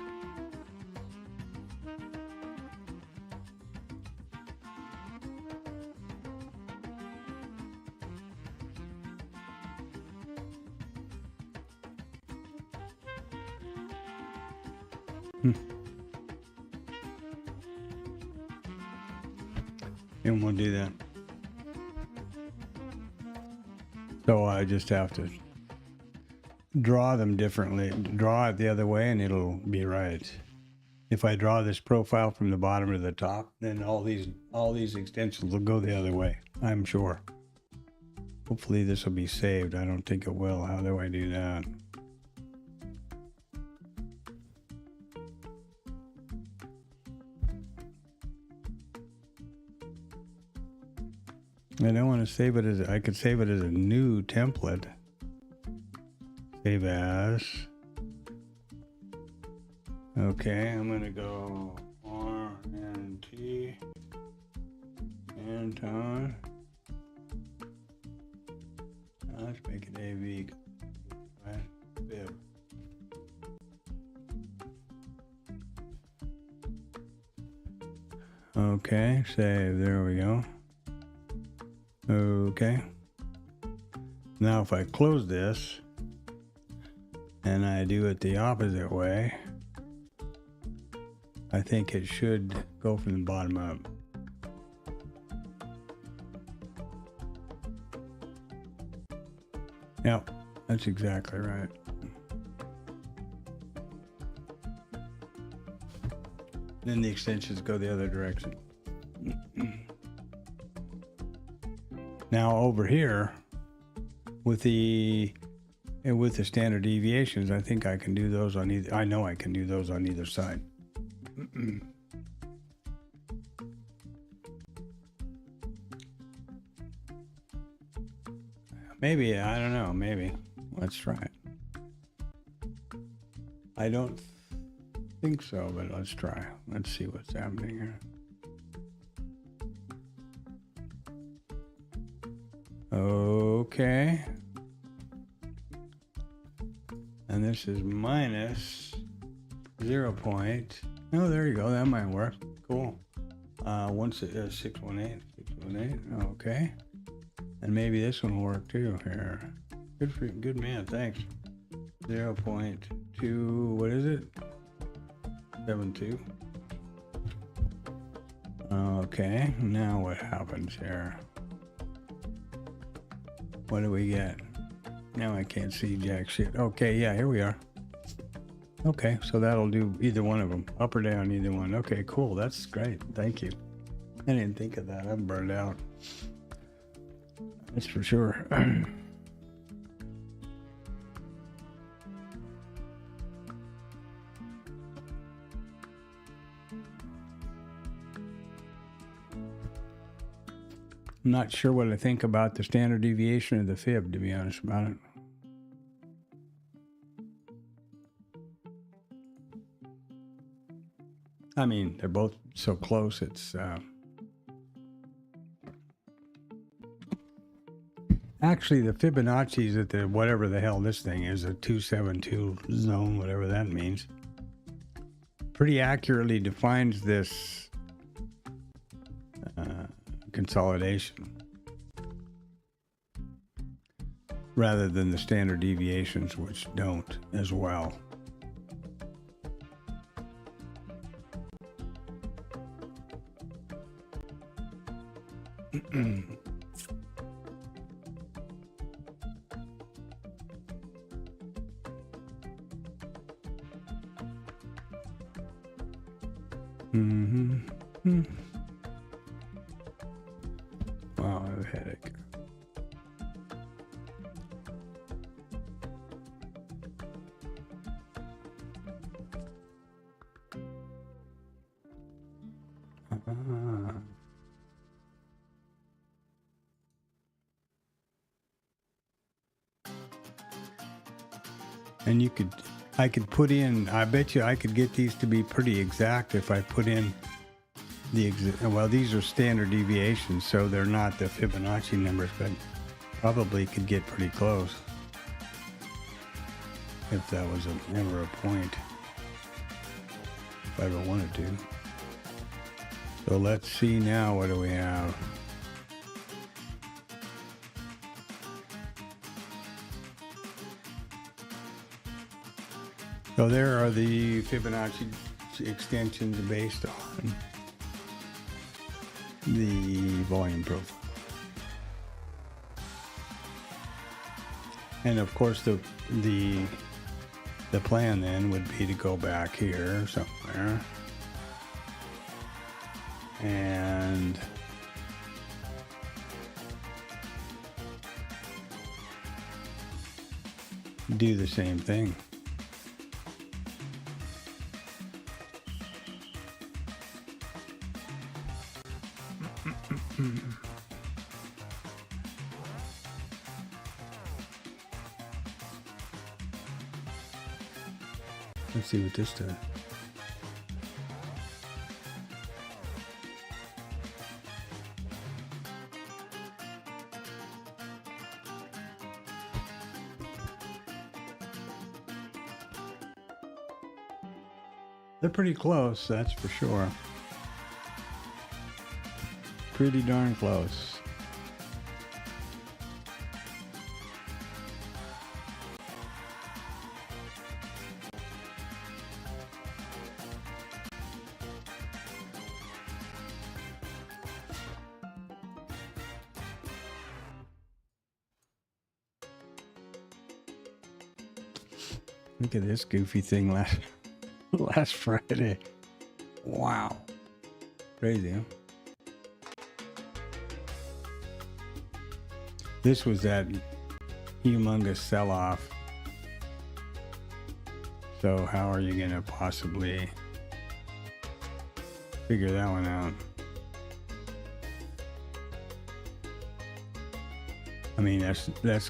And we'll do that. So I just have to draw them differently. Draw it the other way and it'll be right. If I draw this profile from the bottom to the top, then all these extensions will go the other way, I'm sure. Hopefully this will be saved. I don't think it will. How do I do that? I don't want to save it as, I could save it as a new template. Save as. Okay, I'm going to go RNT, Anton. Let's make it AV. Right? Bib. Okay, save. There we go. Okay. Now if I close this and I do it the opposite way, I think it should go from the bottom up. Yep, that's exactly right. Then the extensions go the other direction. Now over here, with the standard deviations, I think I can do those on either. I know I can do those on either side. Maybe, I don't know. Maybe let's try it. I don't think so, but let's try. Let's see what's happening here. Okay. And this is minus 0 point. Oh, there you go. That might work. Cool. 618. Okay. And maybe this one will work too here. Good man. Thanks. 0.2. What is it? 72. Okay. Now what happens here? What do we get? Now I can't see jack shit. Okay, yeah, here we are. Okay, so that'll do either one of them. Up or down, either one. Okay, cool. That's great. Thank you. I didn't think of that. I'm burned out. That's for sure. I'm not sure what I think about the standard deviation of the fib, to be honest about it. I mean, they're both so close, it's... Actually, the Fibonacci's at the whatever the hell this thing is, a 272 zone, whatever that means, pretty accurately defines this consolidation rather than the standard deviations, which don't as well. Mm-hmm. Wow, I have a headache. And I could put in, I bet you I could get these to be pretty exact if I put in well, these are standard deviations, so they're not the Fibonacci numbers, but probably could get pretty close if that was ever a point, if I ever wanted to. So let's see now, what do we have? So there are the Fibonacci extensions based on the volume profile. And of course the plan then would be to go back here somewhere and do the same thing. Let's see what this does. They're pretty close, that's for sure. Pretty darn close. Look at this goofy thing last Friday. Wow. Crazy, huh? This was that humongous sell-off. So how are you going to possibly figure that one out? I mean, that's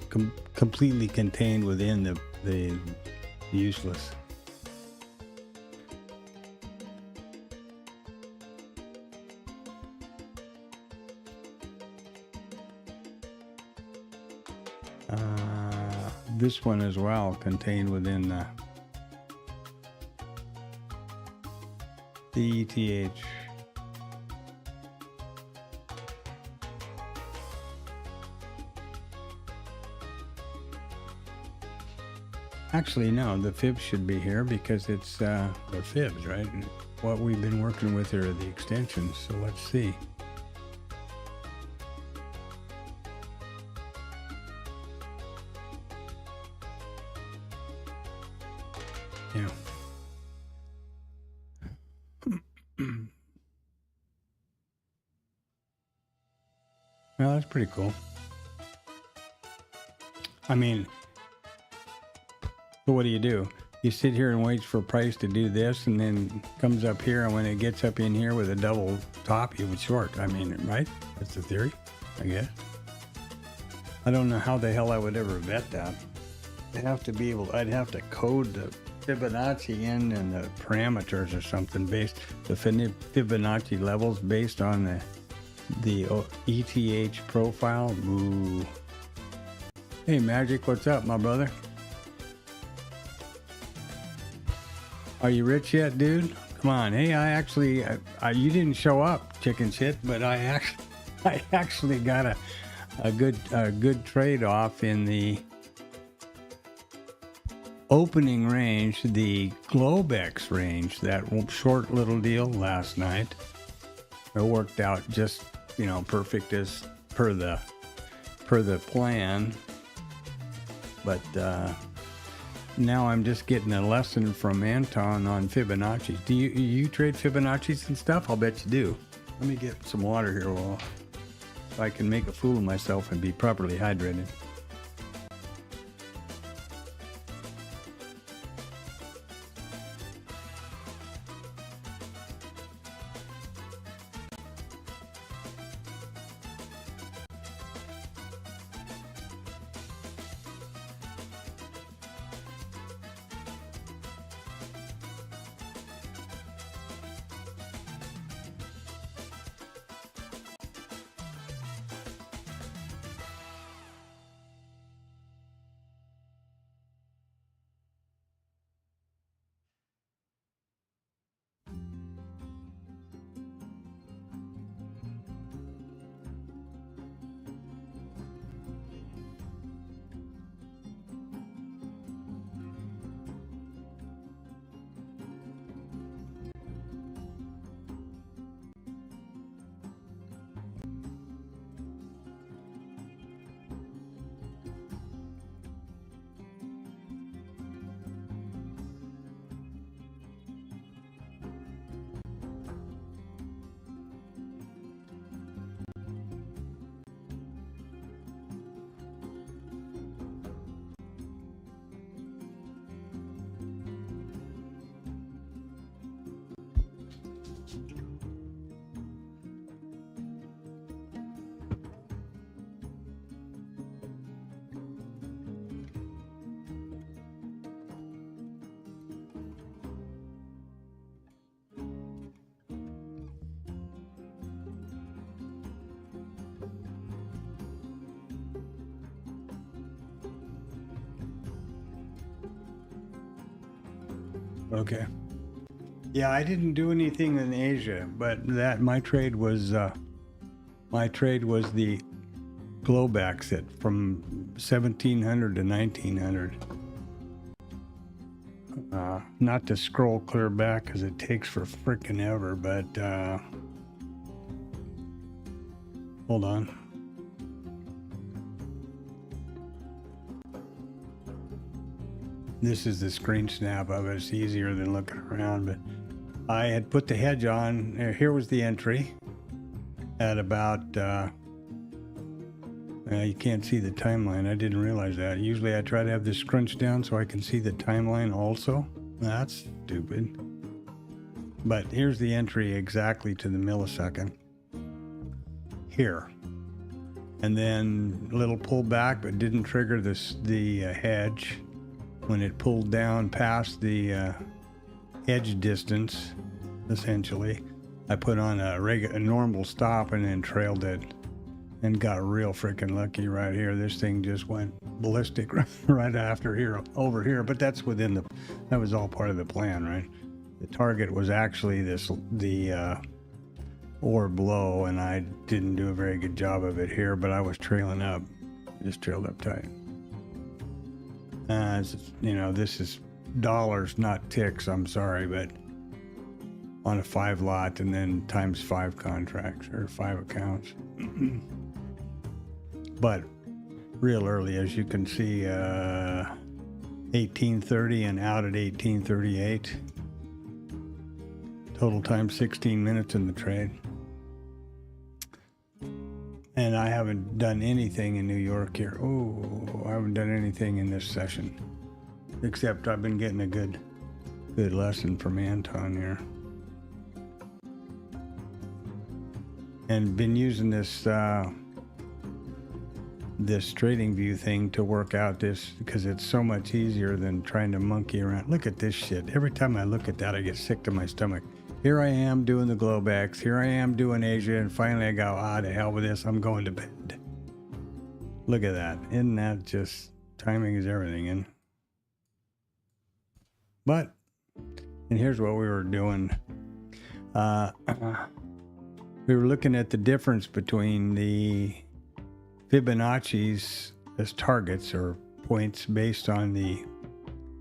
completely contained within the useless. This one as well, contained within the ETH. Actually, no, the fibs should be here because it's they're fibs, right? And what we've been working with here are the extensions, so let's see. Yeah. Well, that's pretty cool. I mean, so what do? You sit here and wait for price to do this, and then comes up here, and when it gets up in here with a double top, you would short. I mean, right? That's the theory, I guess. I don't know how the hell I would ever vet that. I'd have to code the Fibonacci in and the parameters or something based the Fibonacci levels based on the ETH profile. Ooh. Hey Magic, what's up, my brother? Are you rich yet, dude? Come on. Hey, you didn't show up, chicken shit, but I actually got a good trade off in the opening range, the Globex range, that short little deal last night. It worked out just, perfect as per the plan. But now I'm just getting a lesson from Anton on Fibonacci. Do you trade Fibonacci's and stuff? I'll bet you do. Let me get some water here so I can make a fool of myself and be properly hydrated. Okay. Yeah, I didn't do anything in Asia, but my trade was the globe exit from 1700 to 1900. Not to scroll clear back because it takes for frickin' ever, but hold on. This is the screen snap of it. It's easier than looking around, but I had put the hedge on. Here was the entry at about, you can't see the timeline. I didn't realize that. Usually I try to have this scrunched down so I can see the timeline also. That's stupid. But here's the entry exactly to the millisecond. Here. And then a little pullback, but didn't trigger the hedge. When it pulled down past the edge distance, essentially, I put on a normal stop and then trailed it and got real freaking lucky right here. This thing just went ballistic right after here, over here. But that's that was all part of the plan, right? The target was actually the orb low, and I didn't do a very good job of it here, but I was trailing up, just trailed up tight. You know, this is dollars, not ticks, I'm sorry, but on a 5 lot and then times 5 contracts or 5 accounts. But real early, as you can see, 1830 and out at 1838. Total time 16 minutes in the trade. And I haven't done anything in New York here. Oh, I haven't done anything in this session. Except I've been getting a good lesson from Anton here. And been using this this trading view thing to work out this because it's so much easier than trying to monkey around. Look at this shit. Every time I look at that, I get sick to my stomach. Here I am doing the Globex. Here I am doing Asia. And finally I go, to hell with this. I'm going to bed. Look at that. Isn't that just timing is everything? And here's what we were doing. We were looking at the difference between the Fibonacci's as targets or points based on the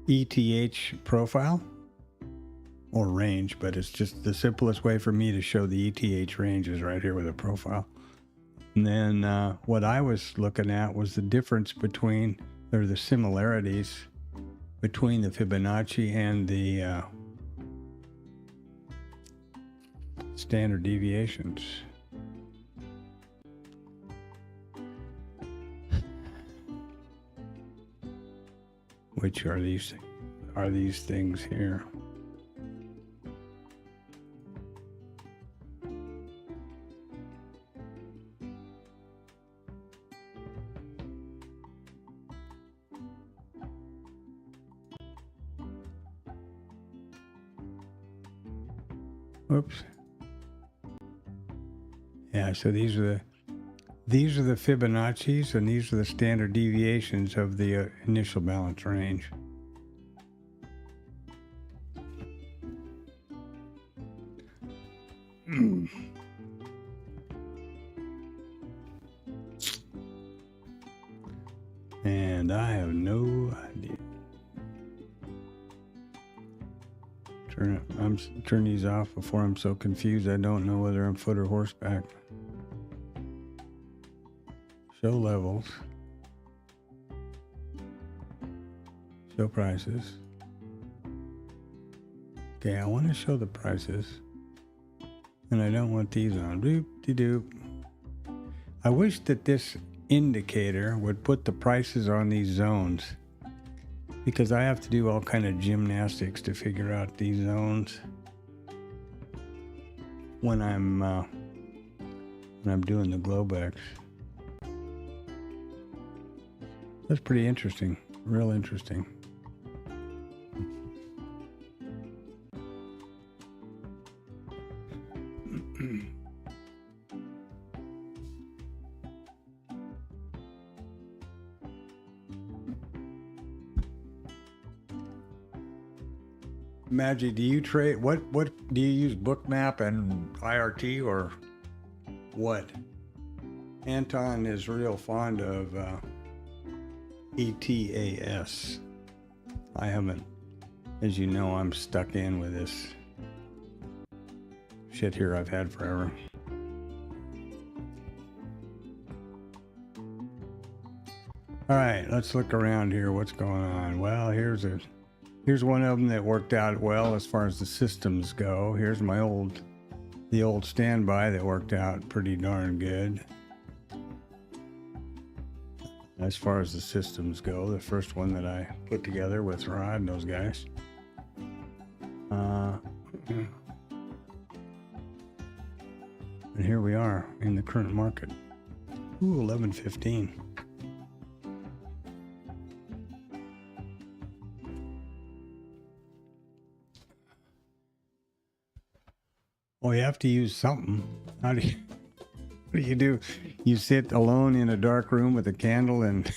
ETH profile. Or range, but it's just the simplest way for me to show the ETH range is right here with a profile. And then what I was looking at was the difference between, or the similarities between the Fibonacci and the standard deviations. Which are these things here. Oops. Yeah, so these are the Fibonacci's, and these are the standard deviations of the initial balance range. And I have no idea. Turn these off before I'm so confused I don't know whether I'm foot or horseback. Show levels. Show prices. Okay, I want to show the prices. And I don't want these on. Doop-de-doop. I wish that this indicator would put the prices on these zones, because I have to do all kind of gymnastics to figure out these zones when I'm doing the Globex. That's pretty interesting, real interesting. Maggie, do you trade, what do you use, Bookmap and IRT or what? Anton is real fond of ETAS. I haven't, as you know, I'm stuck in with this shit here I've had forever. All right, let's look around here. What's going on? Well, here's one of them that worked out well as far as the systems go. Here's the old standby that worked out pretty darn good. As far as the systems go, the first one that I put together with Rod and those guys. And here we are in the current market. Ooh, 11.15. Well, you have to use something. What do you do? You sit alone in a dark room with a candle and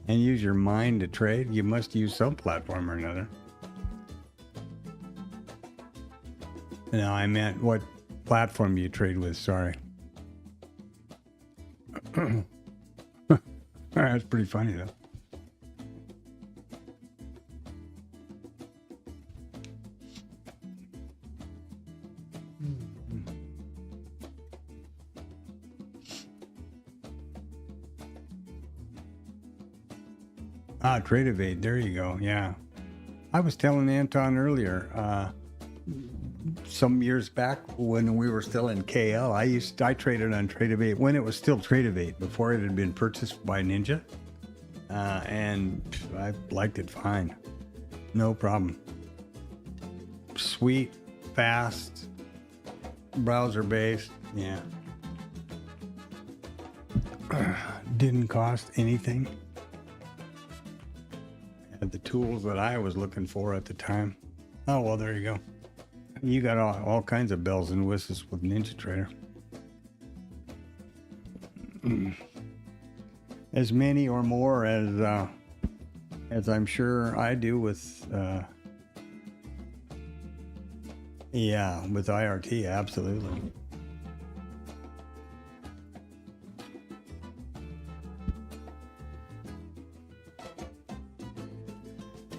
use your mind to trade? You must use some platform or another. No, I meant what platform you trade with, sorry. That's pretty funny though. Ah, Tradeovate, there you go, yeah. I was telling Anton earlier, some years back when we were still in KL, I traded on Tradeovate when it was still Tradeovate, before it had been purchased by Ninja. And I liked it fine. No problem. Sweet, fast, browser-based, yeah. Didn't cost anything. Had the tools that I was looking for at the time. Oh, well, there you go. You got all kinds of bells and whistles with Ninja Trader. As many or more as I'm sure I do with yeah, with IRT, absolutely.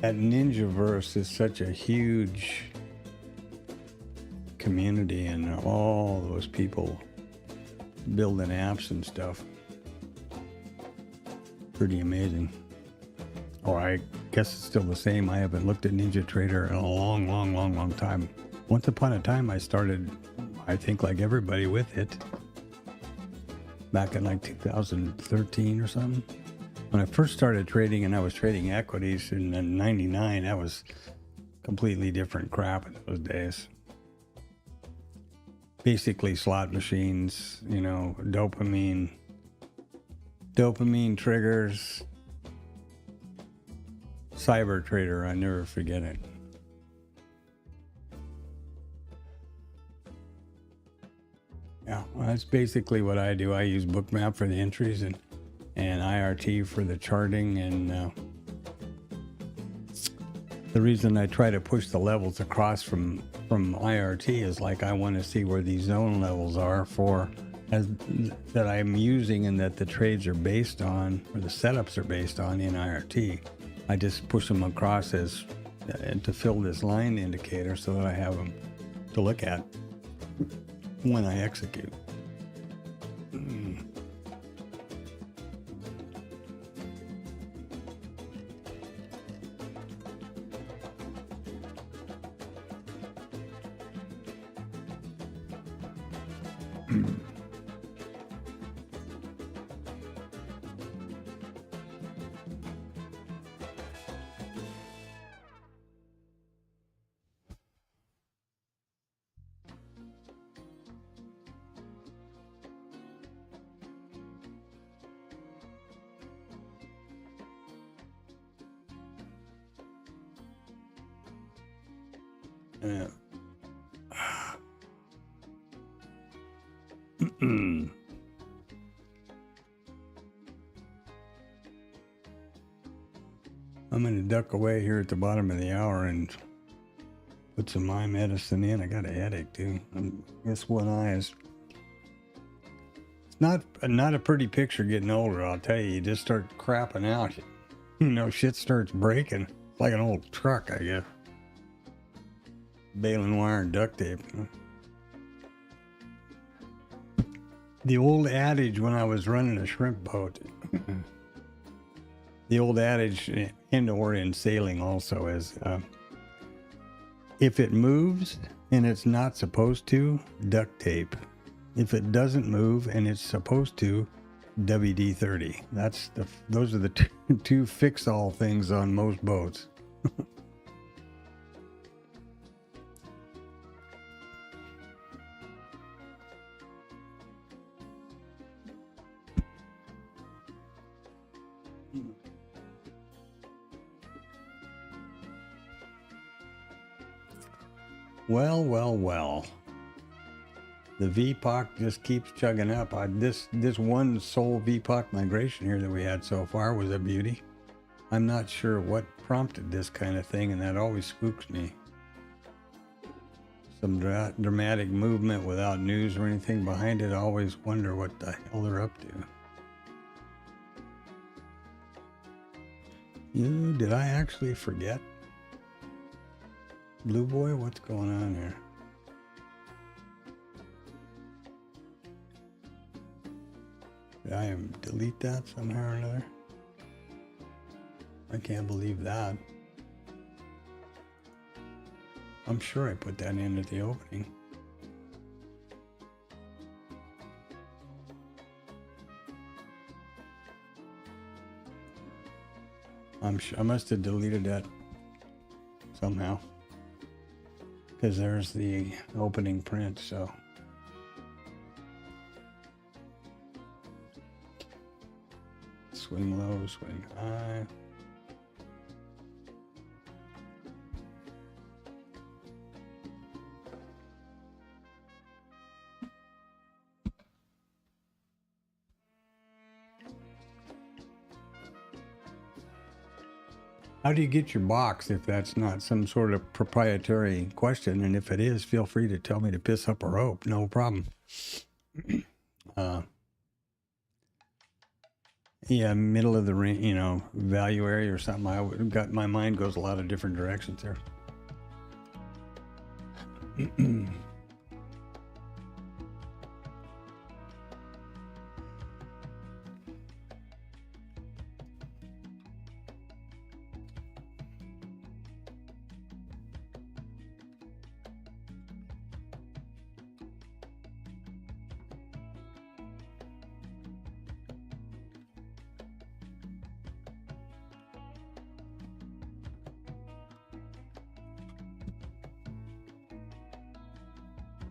That Ninjaverse is such a huge community, and all those people building apps and stuff. Pretty amazing. Oh, I guess it's still the same. I haven't looked at NinjaTrader in a long time. Once upon a time, I started, I think like everybody, with it back in like 2013 or something. When I first started trading, and I was trading equities in '99, that was completely different crap in those days. Basically slot machines, you know, dopamine triggers, cyber trader, I never forget it. Yeah, well, that's basically what I do. I use Bookmap for the entries and IRT for the charting, and the reason I try to push the levels across from IRT is like I want to see where these zone levels are that I'm using and that the trades are based on, or the setups are based on in IRT. I just push them across to fill this line indicator so that I have them to look at when I execute. Yeah. I'm going to duck away here at the bottom of the hour and put some eye medicine in. I got a headache too. This one eye is... It's not a pretty picture getting older, I'll tell you. You just start crapping out. You know, shit starts breaking. It's like an old truck, I guess. Baling wire and duct tape. The old adage when I was running a shrimp boat, the old adage in sailing also is, if it moves and it's not supposed to, duct tape. If it doesn't move and it's supposed to, WD-30. Those are the two fix-all things on most boats. Well. The VPOC just keeps chugging up. This one sole VPOC migration here that we had so far was a beauty. I'm not sure what prompted this kind of thing, and that always spooks me. Some dramatic movement without news or anything behind it. I always wonder what the hell they're up to. Did I actually forget? Blue Boy, what's going on here? Did I delete that somehow or another? I can't believe that. I'm sure I put that in at the opening. I must have deleted that somehow. Because there's the opening print, so. Swing low, swing high. How do you get your box if that's not some sort of proprietary question? And if it is, feel free to tell me to piss up a rope. No problem. Yeah, middle of the ring, value area or something. My mind goes a lot of different directions there.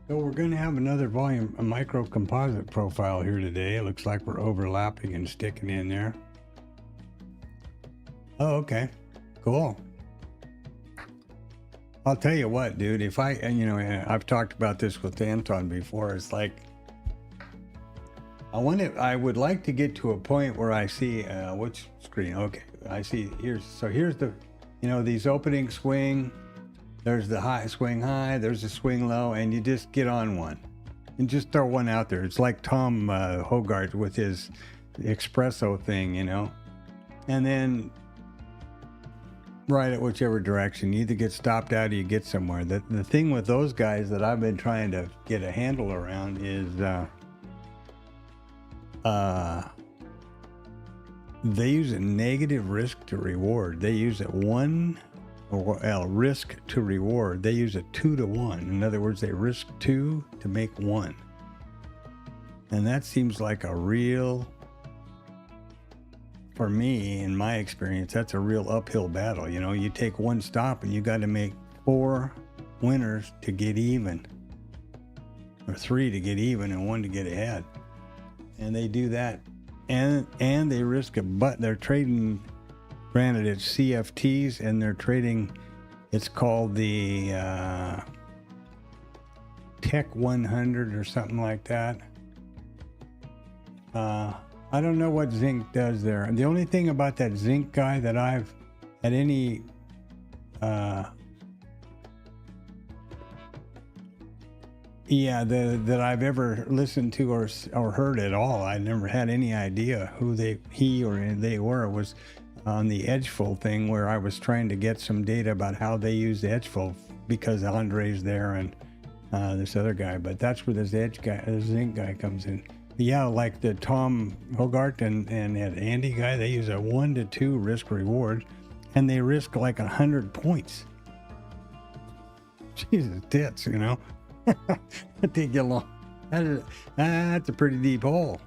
So we're going to have another volume, a micro composite profile here today. It looks like we're overlapping and sticking in there. Oh, okay. Cool. I'll tell you what, dude, if I've talked about this with Anton before. It's like, I would like to get to a point where I see, which screen? Okay. I see here's the, these opening swing, there's the high swing high, there's the swing low, and you just get on one and just throw one out there. It's like Tom Hogarth with his espresso thing, and then right at whichever direction, you either get stopped out or you get somewhere. The thing with those guys that I've been trying to get a handle around is they use a negative risk to reward. They use a risk to reward. They use a 2 to 1. In other words, they risk 2 to make 1. And that seems like a real, for me, in my experience, that's a real uphill battle. You take one stop and you got to make 4 winners to get even, or 3 to get even and 1 to get ahead. And they do that, and they risk they're trading, granted it's CFTs, and they're trading, it's called the Tech 100 or something like that. I don't know what zinc does there. The only thing about that zinc guy that I've had any that I've ever listened to or heard at all, I never had any idea who he or they were. It was on the Edgeful thing where I was trying to get some data about how they use the Edgeful because Andre's there and this other guy. But that's where this zinc guy comes in. Yeah, like the Tom Hogarth and Andy guy, they use a 1 to 2 risk reward, and they risk like 100 points. Jesus tits, That take you long. That's a pretty deep hole.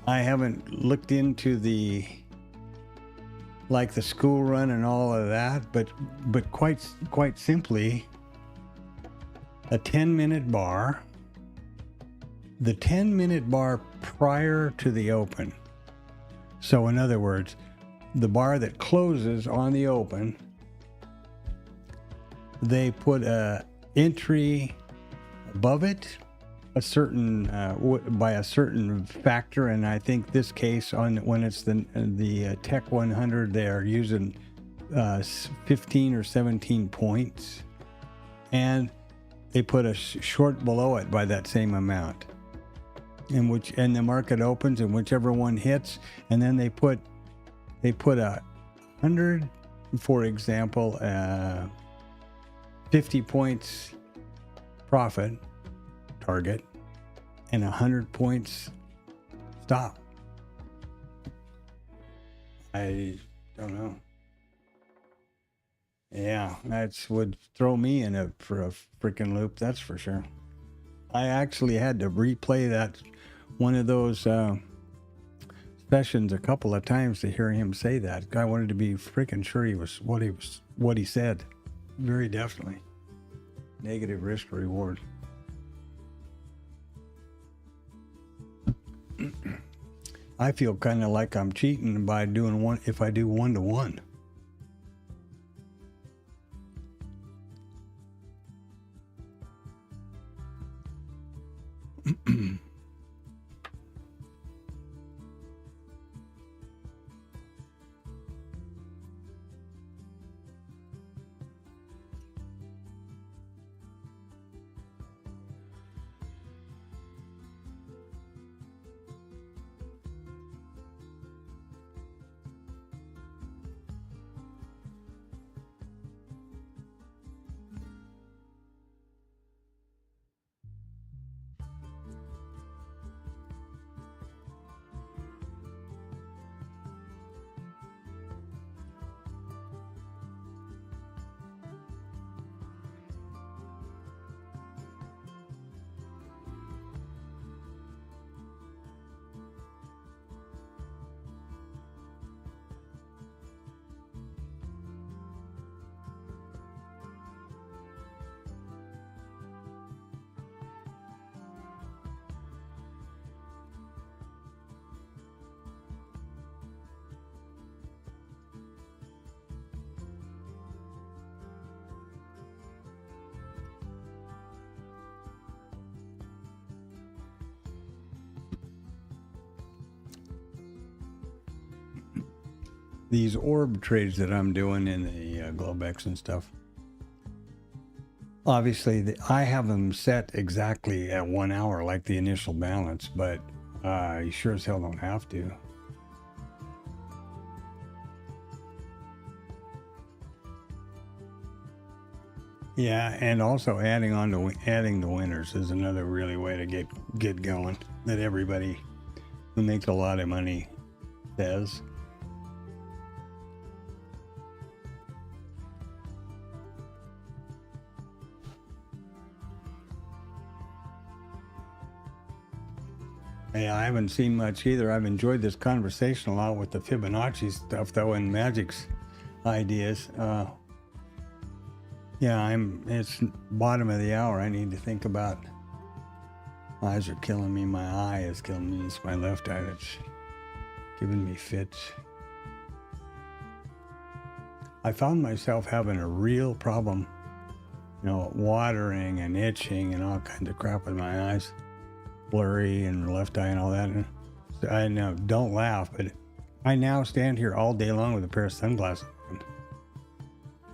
I haven't looked into the school run and all of that, but quite simply, a 10-minute bar. The 10-minute bar prior to the open. So in other words, the bar that closes on the open, they put a entry above it, a certain by a certain factor, and I think this case when it's the Tech 100, they are using 15 or 17 points, and they put a short below it by that same amount. And the market opens, and whichever one hits, and then they put 100, for example, 50 points profit target and 100 points stop. I don't know. Yeah, that would throw me for a freaking loop, that's for sure. I actually had to replay that one of those sessions a couple of times to hear him say that. I wanted to be freaking sure what he said. Very definitely. Negative risk reward. I feel kind of like I'm cheating by doing one if I do 1 to 1. these orb trades that I'm doing in the Globex and stuff. Obviously, I have them set exactly at 1 hour, like the initial balance, but you sure as hell don't have to. Yeah, and also adding the winners is another really way to get going that everybody who makes a lot of money says. Yeah, I haven't seen much either. I've enjoyed this conversation a lot with the Fibonacci stuff, though, and Magic's ideas. Yeah, it's bottom of the hour. I need to think about. Eyes are killing me. My eye is killing me. It's my left eye that's giving me fits. I found myself having a real problem, watering and itching and all kinds of crap with my eyes. Blurry and left eye and all that. I know, don't laugh, but I now stand here all day long with a pair of sunglasses on,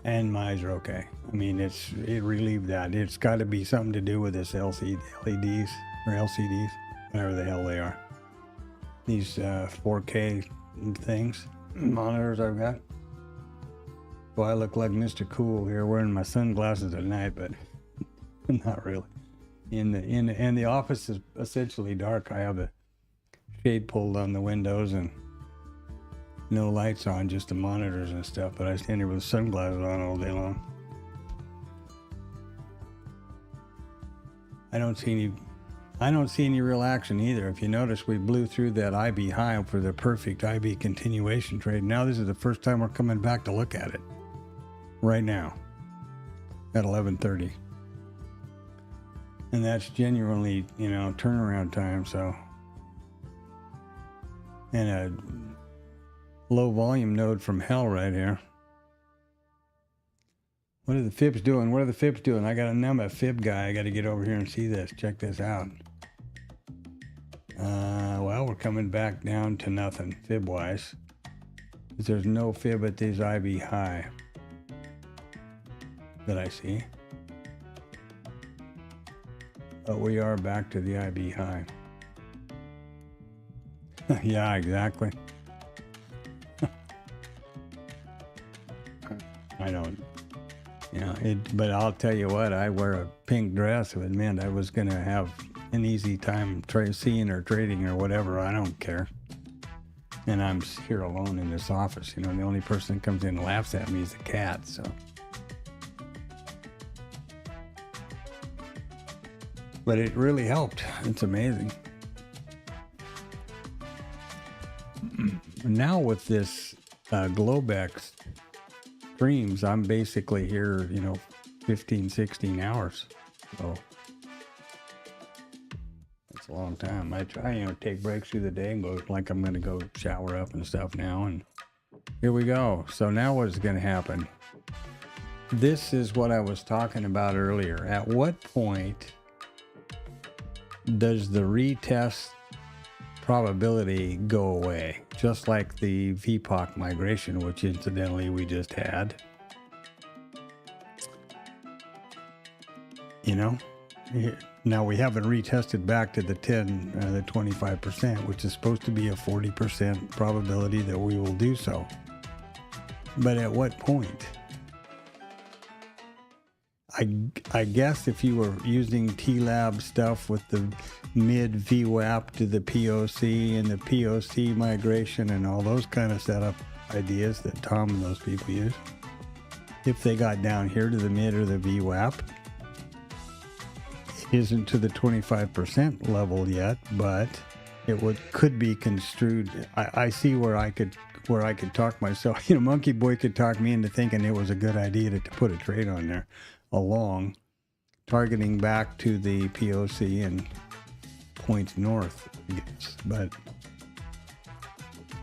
and my eyes are okay. I mean, it relieved that. It's got to be something to do with this LEDs or LCDs, whatever the hell they are. These 4K things, monitors I've got. Well, I look like Mr. Cool here wearing my sunglasses at night, but not really. And the office is essentially dark. I have a shade pulled on the windows and no lights on, just the monitors and stuff. But I stand here with sunglasses on all day long. I don't see any real action either. If you notice, we blew through that IB high for the perfect IB continuation trade. Now this is the first time we're coming back to look at it. Right now, at 11:30. And that's genuinely, turnaround time, so. And a low volume node from hell right here. What are the fibs doing? What are the fibs doing? I'm a fib guy. I got to get over here and see this. Check this out. Well, we're coming back down to nothing, fib-wise. There's no fib at this IB high that I see. But we are back to the IB high. Yeah, exactly. I don't, but I'll tell you what, I wear a pink dress. If it meant I was going to have an easy time seeing or trading or whatever, I don't care. And I'm here alone in this office. The only person that comes in and laughs at me is the cat, so. But it really helped. It's amazing. Now with this Globex streams, I'm basically here, 15, 16 hours. So that's a long time. I try, take breaks through the day and go like I'm going to go shower up and stuff now. And here we go. So now what is going to happen? This is what I was talking about earlier. At what point does the retest probability go away? Just like the VPOC migration, which incidentally we just had. Now we haven't retested back to the 25%, which is supposed to be a 40% probability that we will do so. But at what point? I guess if you were using TLab stuff with the mid VWAP to the POC and the POC migration and all those kind of setup ideas that Tom and those people use, if they got down here to the mid or the VWAP, it isn't to the 25% level yet, but it could be construed. I see where I could talk myself. Monkey Boy could talk me into thinking it was a good idea to put a trade on there. Along, targeting back to the POC and points north, I guess. But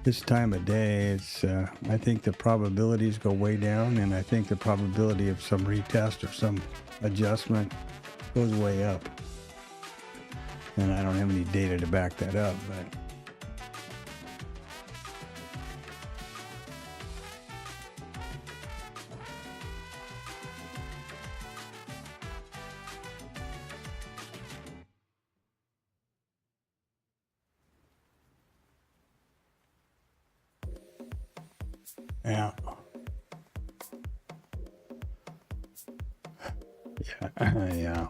this time of day, I think the probabilities go way down, and I think the probability of some retest or some adjustment goes way up. And I don't have any data to back that up, but Yeah. Yeah.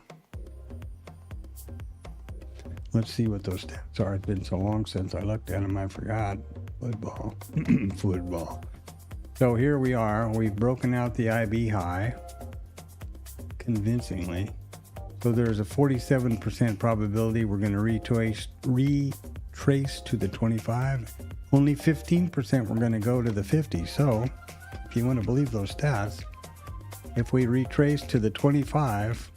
Let's see what those stats are. It's been so long since I looked at them, I forgot. Football. Football. So here we are. We've broken out the IB high convincingly. So there's a 47% probability we're going to retrace to the 25. Only 15% we're going to go to the 50. So if you want to believe those stats, if we retrace to the 25,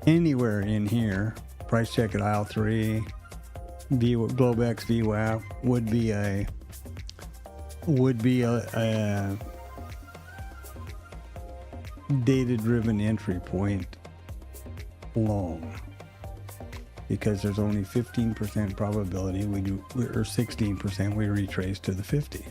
anywhere in here, price check at aisle 3, Globex VWAP would be a data-driven entry point long, because there's only 15% probability we do, or 16% we retrace to the 50.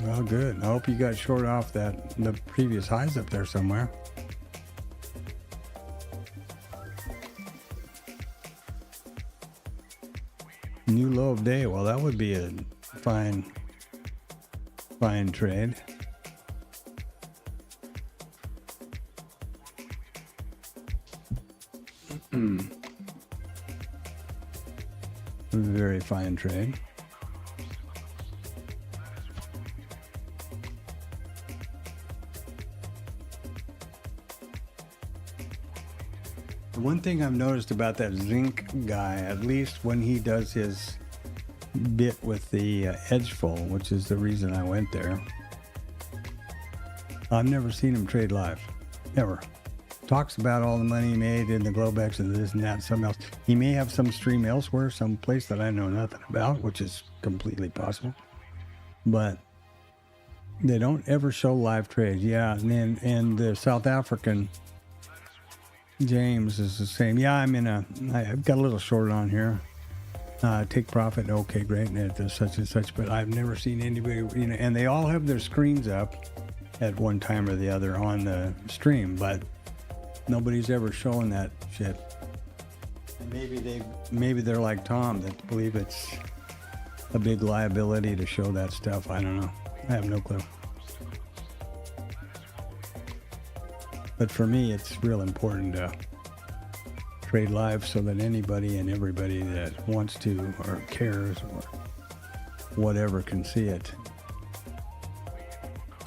Well, good. I hope you got short off the previous highs up there somewhere. New low of day. Well, that would be a fine trade. Very fine trade. One thing I've noticed about that zinc guy, at least when he does his bit with the edgeful, which is the reason I went there, I've never seen him trade live, ever. Talks about all the money he made in the Globex and this and that and something else. He may have some stream elsewhere, some place that I know nothing about, which is completely possible. But they don't ever show live trades. Yeah, and the South African James is the same. Yeah, I've got a little short on here. Take profit. Okay, great. And it does such and such, but I've never seen anybody, and they all have their screens up at one time or the other on the stream, but nobody's ever showing that shit. And maybe they're like Tom, that believe it's a big liability to show that stuff. I don't know. I have no clue. But for me, it's real important to trade live so that anybody and everybody that wants to or cares or whatever can see it.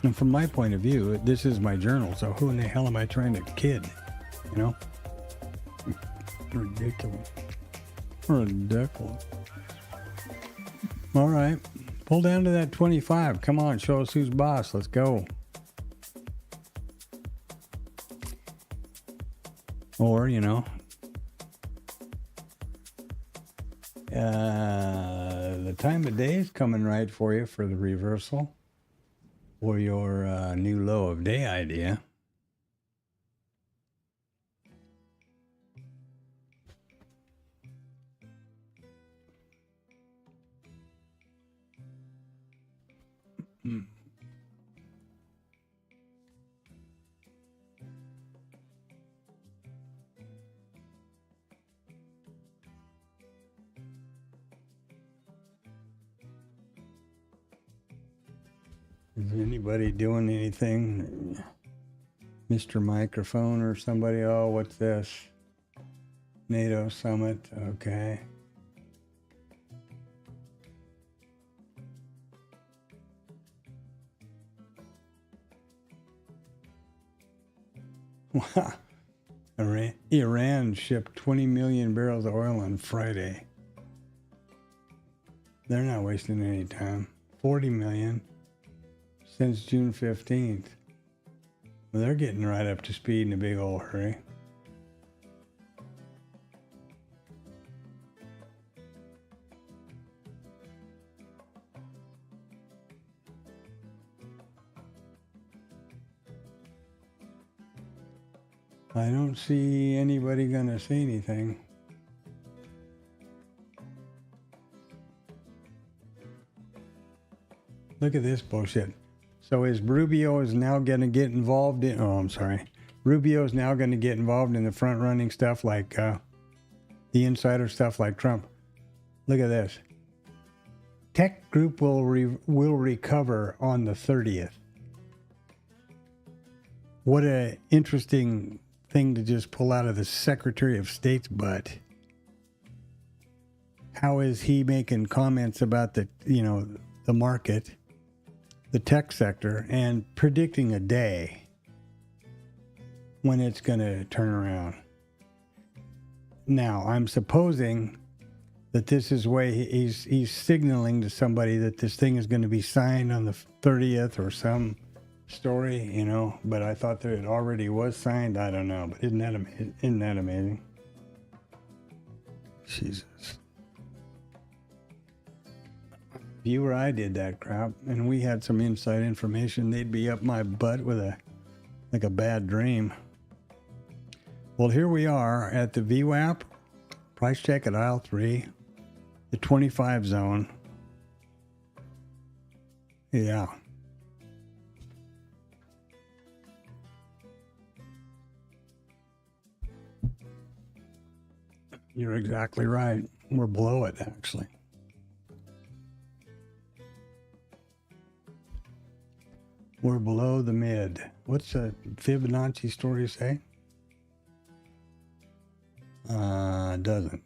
And from my point of view, this is my journal, so who in the hell am I trying to kid? You know? Ridiculous. Ridiculous. All right. Pull down to that 25. Come on, show us who's boss. Let's go. Or, the time of day is coming right for you for the reversal or your new low of day idea. Is anybody doing anything? Mr. Microphone or somebody? Oh, what's this? NATO Summit. Okay. Wow. Iran shipped 20 million barrels of oil on Friday. They're not wasting any time. 40 million. Since June 15th. Well, they're getting right up to speed in a big old hurry. I don't see anybody gonna say anything. Look at this bullshit. So is Rubio is now going to get involved in, Rubio's now going to get involved in the front-running stuff like the insider stuff like Trump. Look at this. Tech group will recover on the 30th. What an interesting thing to just pull out of the Secretary of State's butt. How is he making comments about the market, the tech sector, and predicting a day when it's going to turn around? Now, I'm supposing that this is way he's signaling to somebody that this thing is going to be signed on the 30th or some story, but I thought that it already was signed. I don't know, but isn't that amazing? Jesus. If you or I did that crap and we had some inside information, they'd be up my butt with a bad dream. Well, here we are at the VWAP, price check at aisle 3, the 25 zone. Yeah. You're exactly right. We're below it, actually. We're below the mid. What's a Fibonacci story say? Doesn't.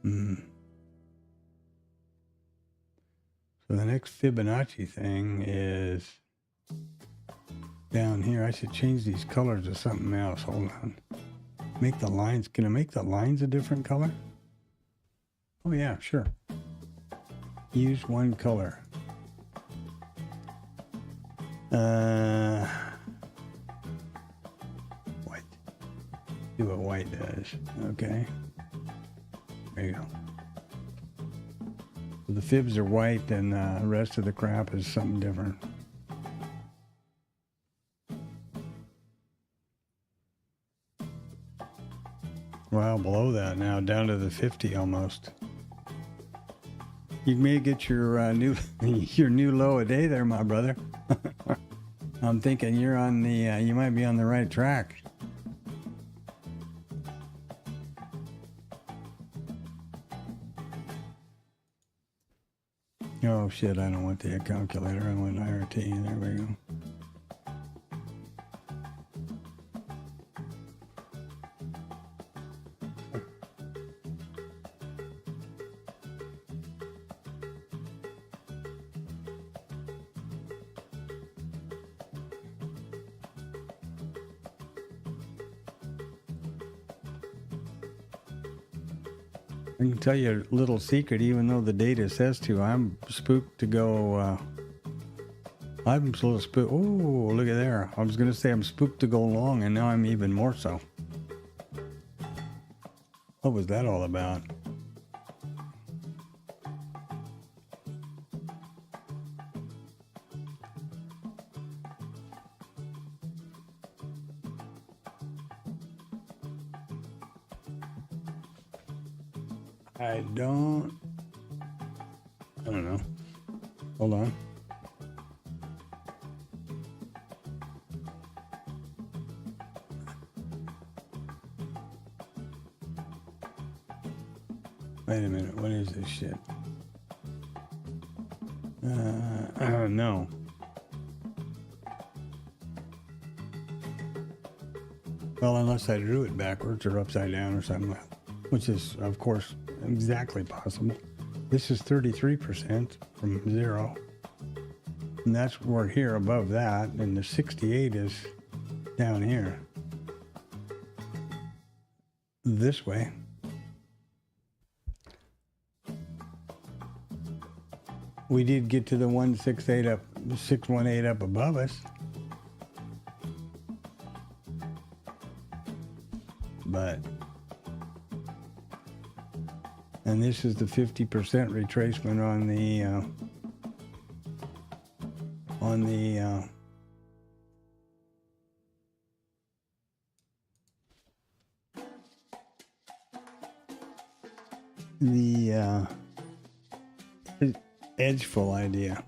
So the next Fibonacci thing is down here. I should change these colors to something else. Hold on. Make the lines. Can I make the lines a different color? Oh yeah, sure. Use one color. White. Do what white does. Okay. There you go. So the fibs are white and the rest of the crap is something different. Well, below that now, down to the 50 almost. You may get your new low a day there, my brother. I'm thinking you're on the you might be on the right track. Oh shit! I don't want the calculator. I want IRT. There we go. I can tell you a little secret, even though the data says to, I'm spooked to go, I'm a little spooked. Oh, look at there. I was going to say I'm spooked to go long, and now I'm even more so. What was that all about? I don't know. Hold on. Wait a minute. What is this shit? No. Well, unless I drew it backwards or upside down or something, which is, of course, exactly possible. This is 33% from 0. And that's we're here above that, and the 68 is down here. This way. We did get to the 168 up, 618 up above us. But and this is the 50% retracement on edgeful idea.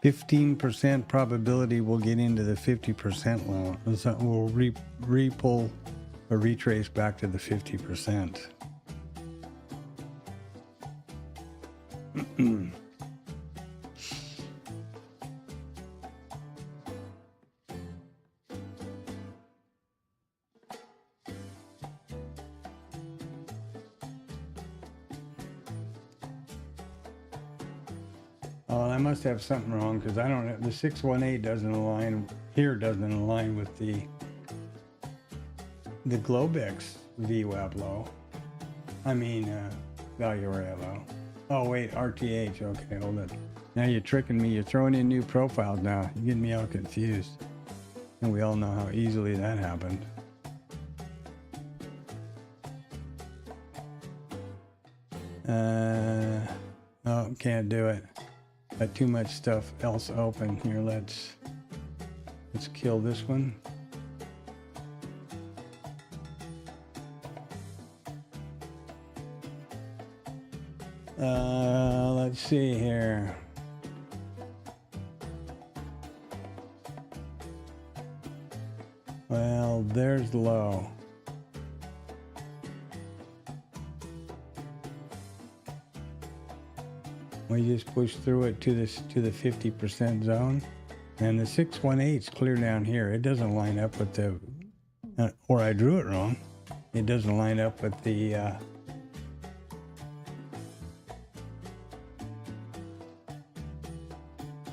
15% probability we'll get into the 50% loan. So we'll re-pull or retrace back to the 50%. Oh, I must have something wrong because I don't know. The 618 doesn't align here, doesn't align with the Globex VWAP low. I mean, value array low. Oh, wait, RTH. Okay, hold it. Now you're tricking me. You're throwing in new profiles now. You're getting me all confused. And we all know how easily that happened. Oh, can't do it. Got too much stuff else open here. Let's kill this one. Let's see here. Well, there's low. We just push through it to the 50% zone, and the 618 is clear down here. It doesn't line up with the, or I drew it wrong. It doesn't line up with the.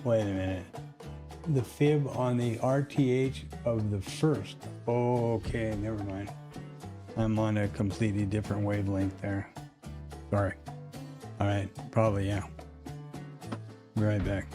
Wait a minute. The fib on the RTH of the first. Okay, never mind. I'm on a completely different wavelength there. Sorry. All right, probably, yeah. Be right back.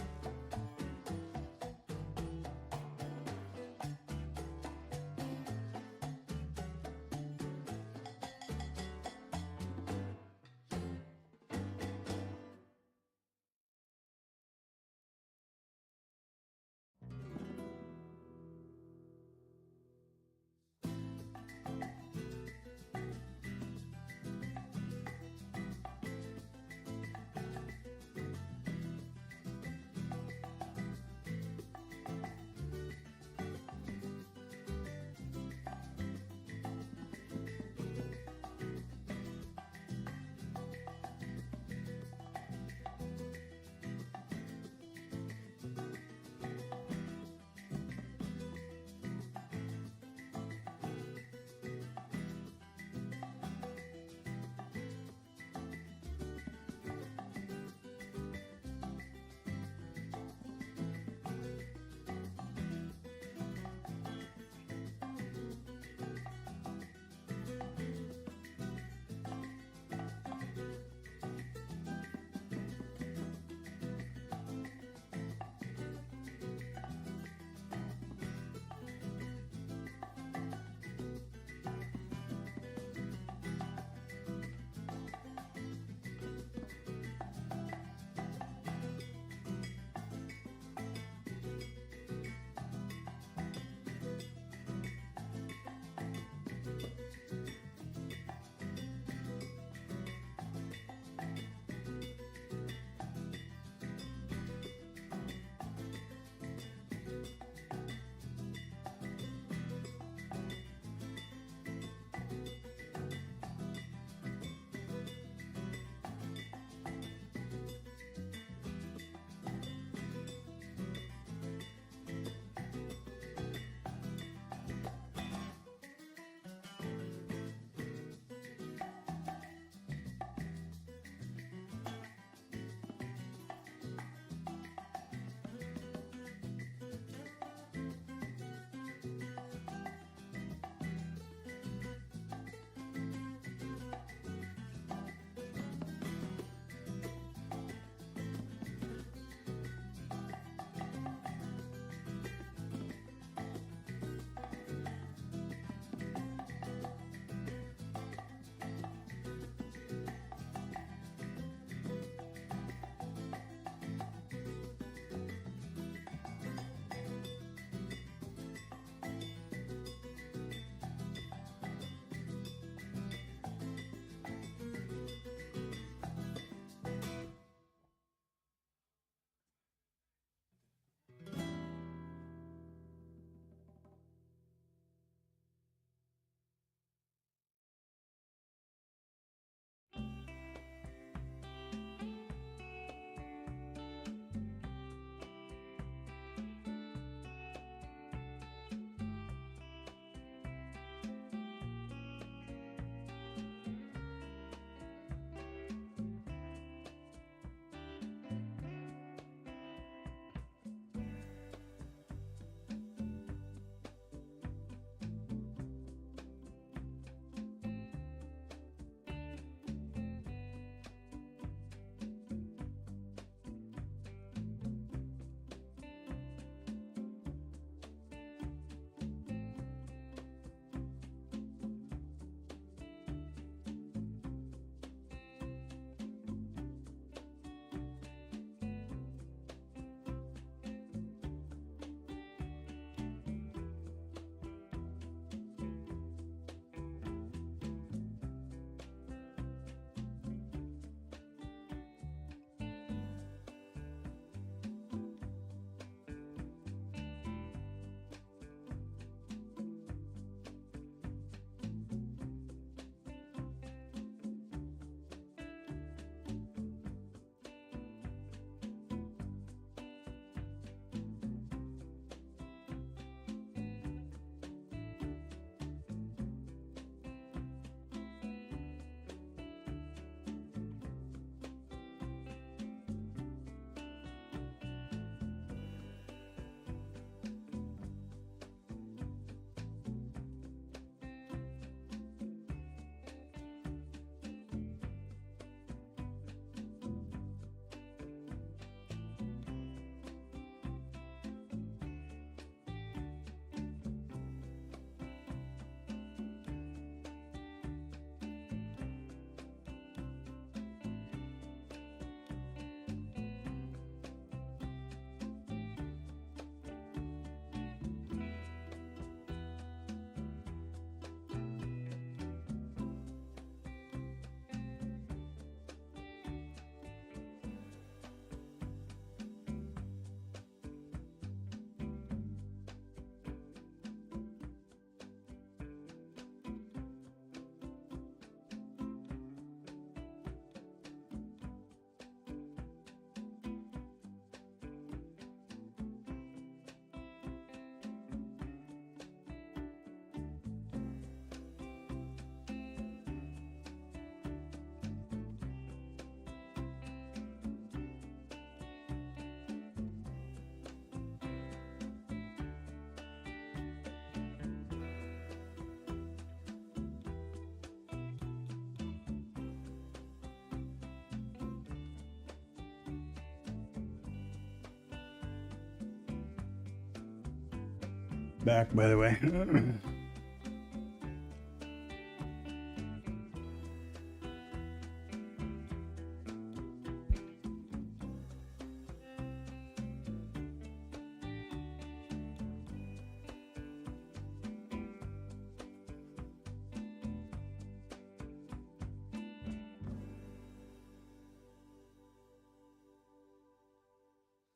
Back, by the way.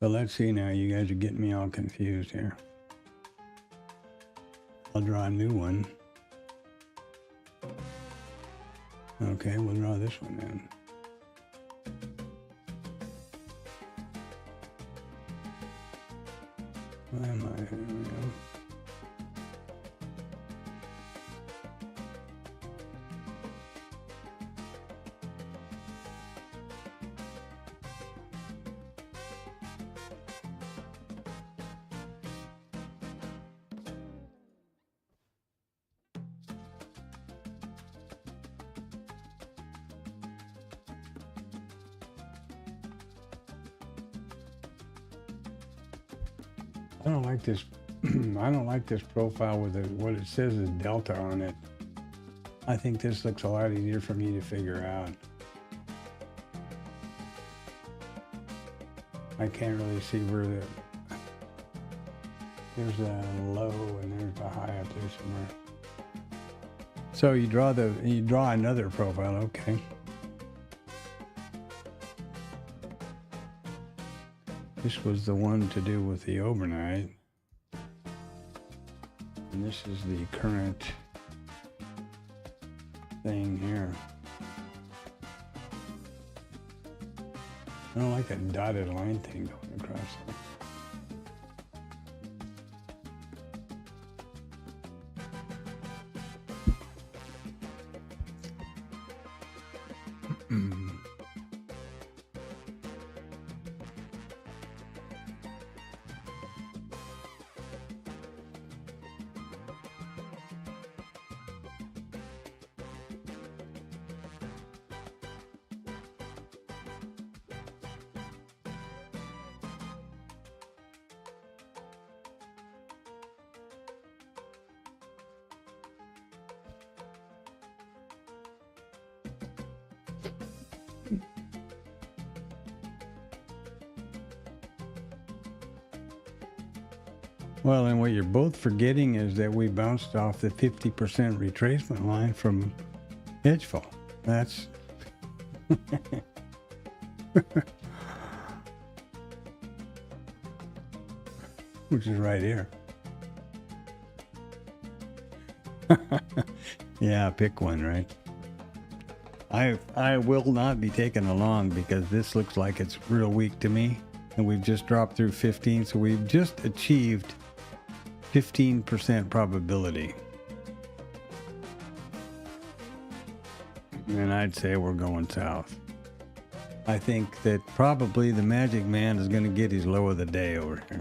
So let's see now, you guys are getting me all confused here. I'll draw a new one. Okay, we'll draw this one then. Why am I? Here we go. I don't like this. I don't like this profile with what it says is delta on it. I think this looks a lot easier for me to figure out. I can't really see where there's a low and there's a high up there somewhere. So you draw another profile, okay. This was the one to do with the overnight. And this is the current thing here. I don't like that dotted line thing going across there. Well, and what you're both forgetting is that we bounced off the 50% retracement line from Edgefall. That's which is right here. Yeah, pick one, right? I will not be taken along because this looks like it's real weak to me, and we've just dropped through 15, so we've just achieved 15% probability. And I'd say we're going south. I think that probably the Magic Man is going to get his low of the day over here.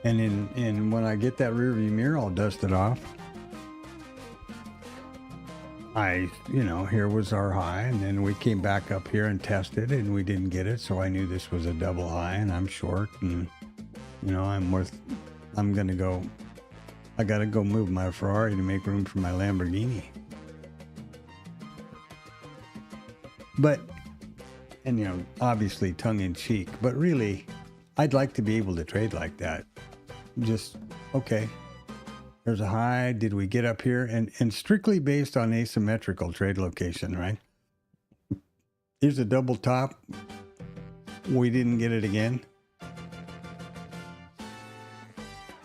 And when I get that rear view mirror all dusted off, here was our high, and then we came back up here and tested and we didn't get it, so I knew this was a double high and I'm short, and I gotta go move my Ferrari to make room for my Lamborghini. But, and obviously tongue in cheek, but really, I'd like to be able to trade like that. Just, okay, there's a high, did we get up here? And strictly based on asymmetrical trade location, right? Here's a double top. We didn't get it again.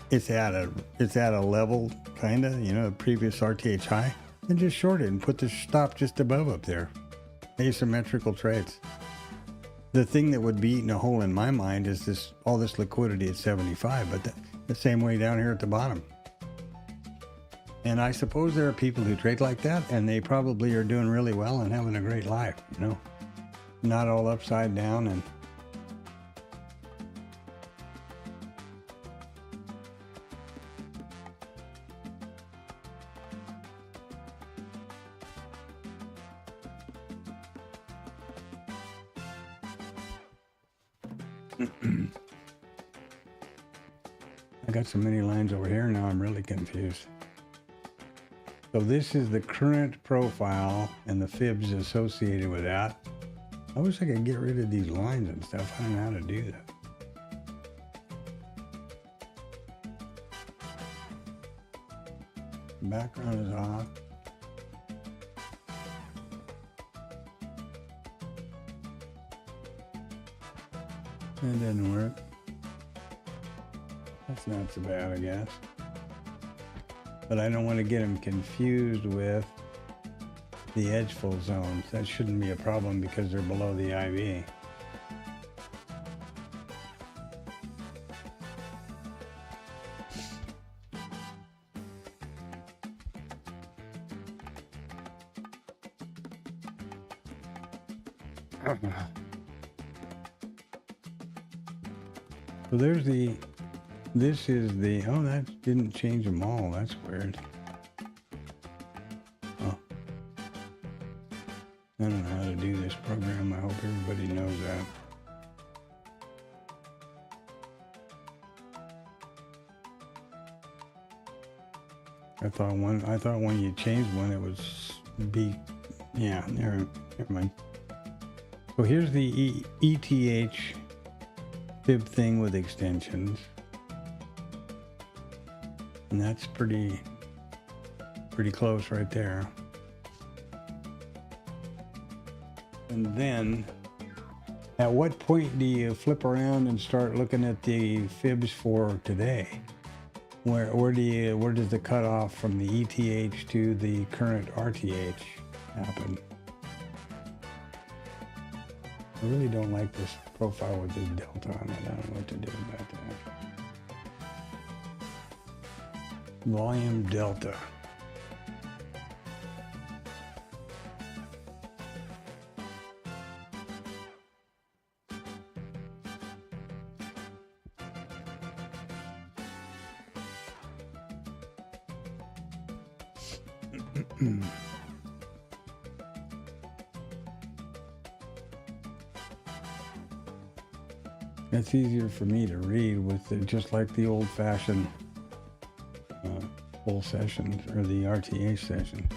It's at a level, kind of, the previous RTH high. And just shorted and put the stop just above up there. Asymmetrical trades. The thing that would be eating a hole in my mind is all this liquidity at 75, but the same way down here at the bottom. And I suppose there are people who trade like that, and they probably are doing really well and having a great life, not all upside down. And I got so many lines over here now, I'm really confused. So this is the current profile and the fibs associated with that. I wish I could get rid of these lines and stuff. I don't know how to do that. Background is off. That didn't work. That's not so bad, I guess. But I don't want to get them confused with the edge full zones. That shouldn't be a problem because they're below the IV. So there's the, this is the, oh, that didn't change them all. That's weird. Oh. I don't know how to do this program. I hope everybody knows that. I thought when you changed one, it was B. Yeah, never mind. So here's the ETH fib thing with extensions. And that's pretty close right there. And then at what point do you flip around and start looking at the fibs for today? Where does the cutoff from the ETH to the current RTH happen? I really don't like this profile with this delta on it. I don't know what to do about that. Volume delta. That's easier for me to read with the, just like the old-fashioned full sessions or the RTH session.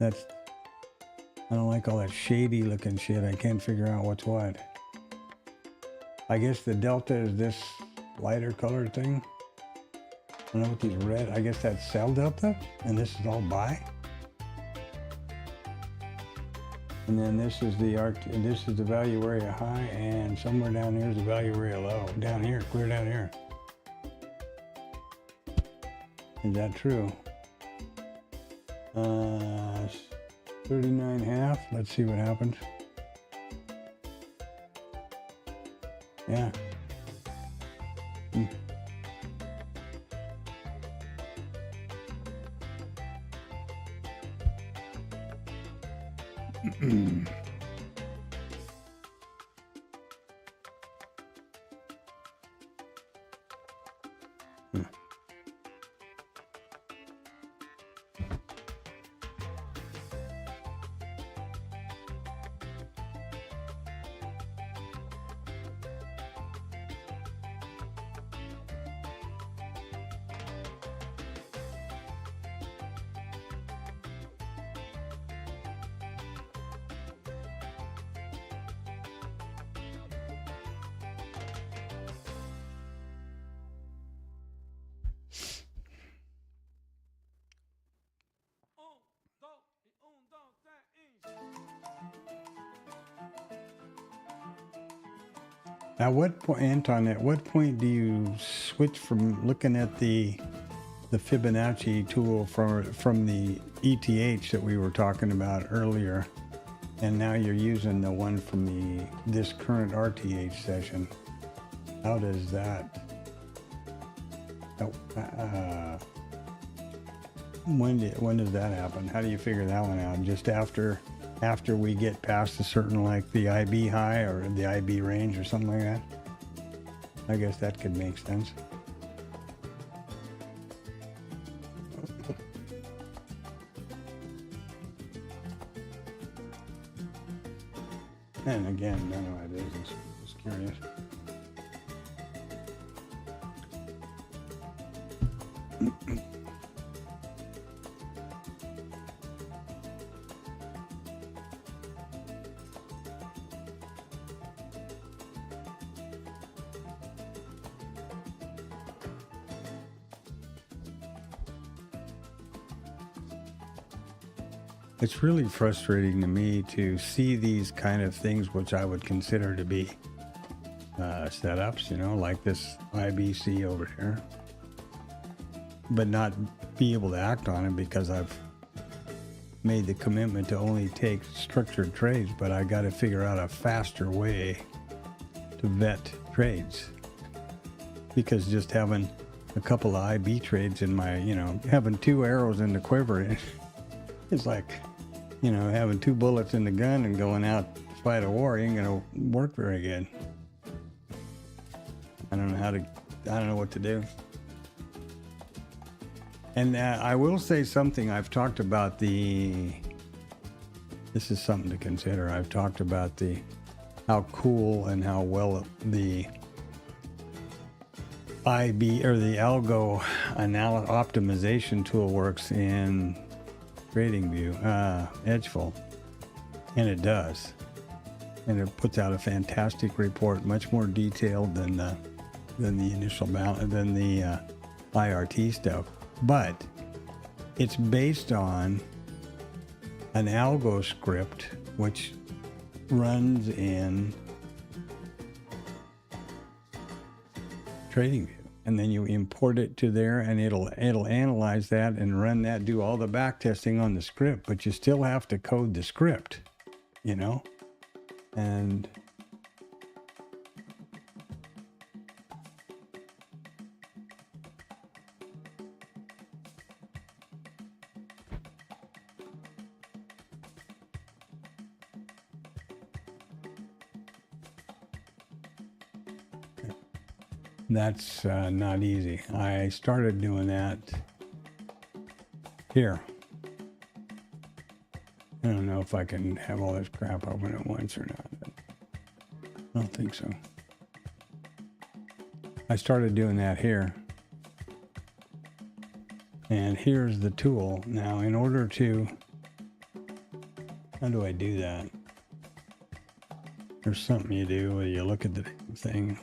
I don't like all that shady looking shit. I can't figure out what's what. I guess the delta is this lighter colored thing. I don't know what these red, I guess that's cell delta, and this is all buy. And then this is the value area high, and somewhere down here is the value area low. Down here, clear down here. Is that true? 39.5. Let's see what happens. Yeah. At what point, Anton, at what point do you switch from looking at the Fibonacci tool from the ETH that we were talking about earlier, and now you're using the one from this current RTH session? How does that? When does that happen? How do you figure that one out? Just after we get past a certain, like the IB high or the IB range or something like that? I guess that could make sense. And again, none of my business. Just curious. It's really frustrating to me to see these kind of things, which I would consider to be setups, you know, like this IBC over here, but not be able to act on it because I've made the commitment to only take structured trades, but I got to figure out a faster way to vet trades, because just having a couple of IB trades in my, you know, having 2 arrows in the quiver is like, you know, having 2 bullets in the gun and going out to fight a war ain't gonna work very good. I don't know what to do. And I will say something. I've talked about this is something to consider. I've talked about how cool and how well the IB or the algo optimization tool works in TradingView, Edgeful, and it does, and it puts out a fantastic report, much more detailed than the initial than the IRT stuff. But it's based on an algo script which runs in TradingView, and then you import it to there, and it'll analyze that and run that, do all the back testing on the script, but you still have to code the script, you know, and that's not easy. I started doing that here. I don't know if I can have all this crap open at once or not, but I don't think so. I started doing that here. And here's the tool. Now, in order to, how do I do that? There's something you do where you look at the thing.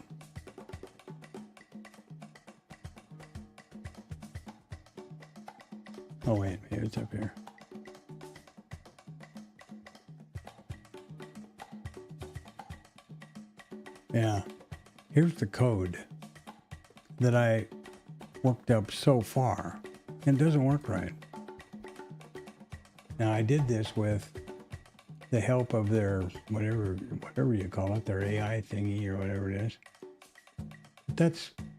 Oh wait, maybe it's up here. Yeah, here's the code that I worked up so far. It doesn't work right. Now I did this with the help of their whatever you call it, their AI thingy or whatever it is.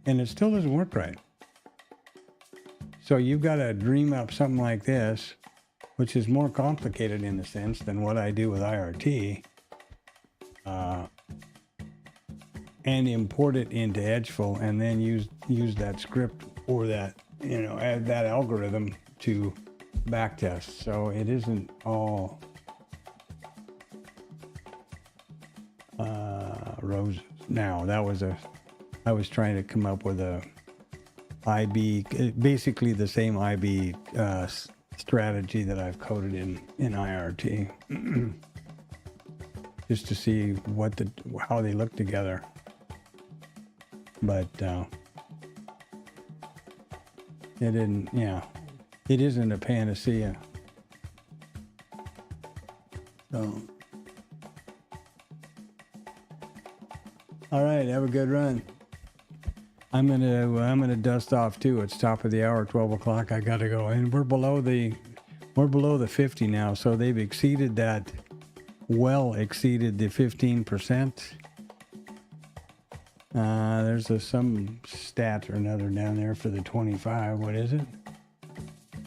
And it still doesn't work right. So you've got to dream up something like this, which is more complicated in a sense than what I do with IRT, and import it into Edgeful, and then use that script or that, you know, add that algorithm to backtest. So it isn't all roses. Now I was trying to come up with a IB, basically the same IB strategy that I've coded in IRT, just to see how they look together. But it didn't. Yeah, it isn't a panacea. So, all right, have a good run. I'm gonna dust off too. It's top of the hour, 12 o'clock. I gotta go, and we're below the 50 now. So they've exceeded that, well exceeded the 15%. There's some stat or another down there for the 25. What is it?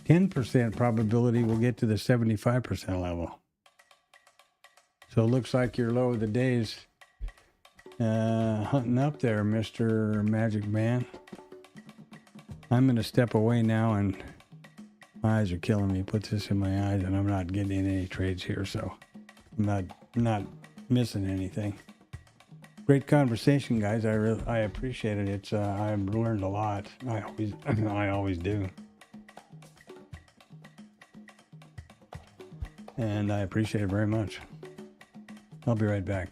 10% probability we'll get to the 75% level. So it looks like your low of the day's hunting up there, Mr. Magic Man. I'm going to step away now, and my eyes are killing me. Put this in my eyes, and I'm not getting any trades here, so I'm not missing anything. Great conversation, guys. I appreciate it. It's I've learned a lot. I always do. And I appreciate it very much. I'll be right back.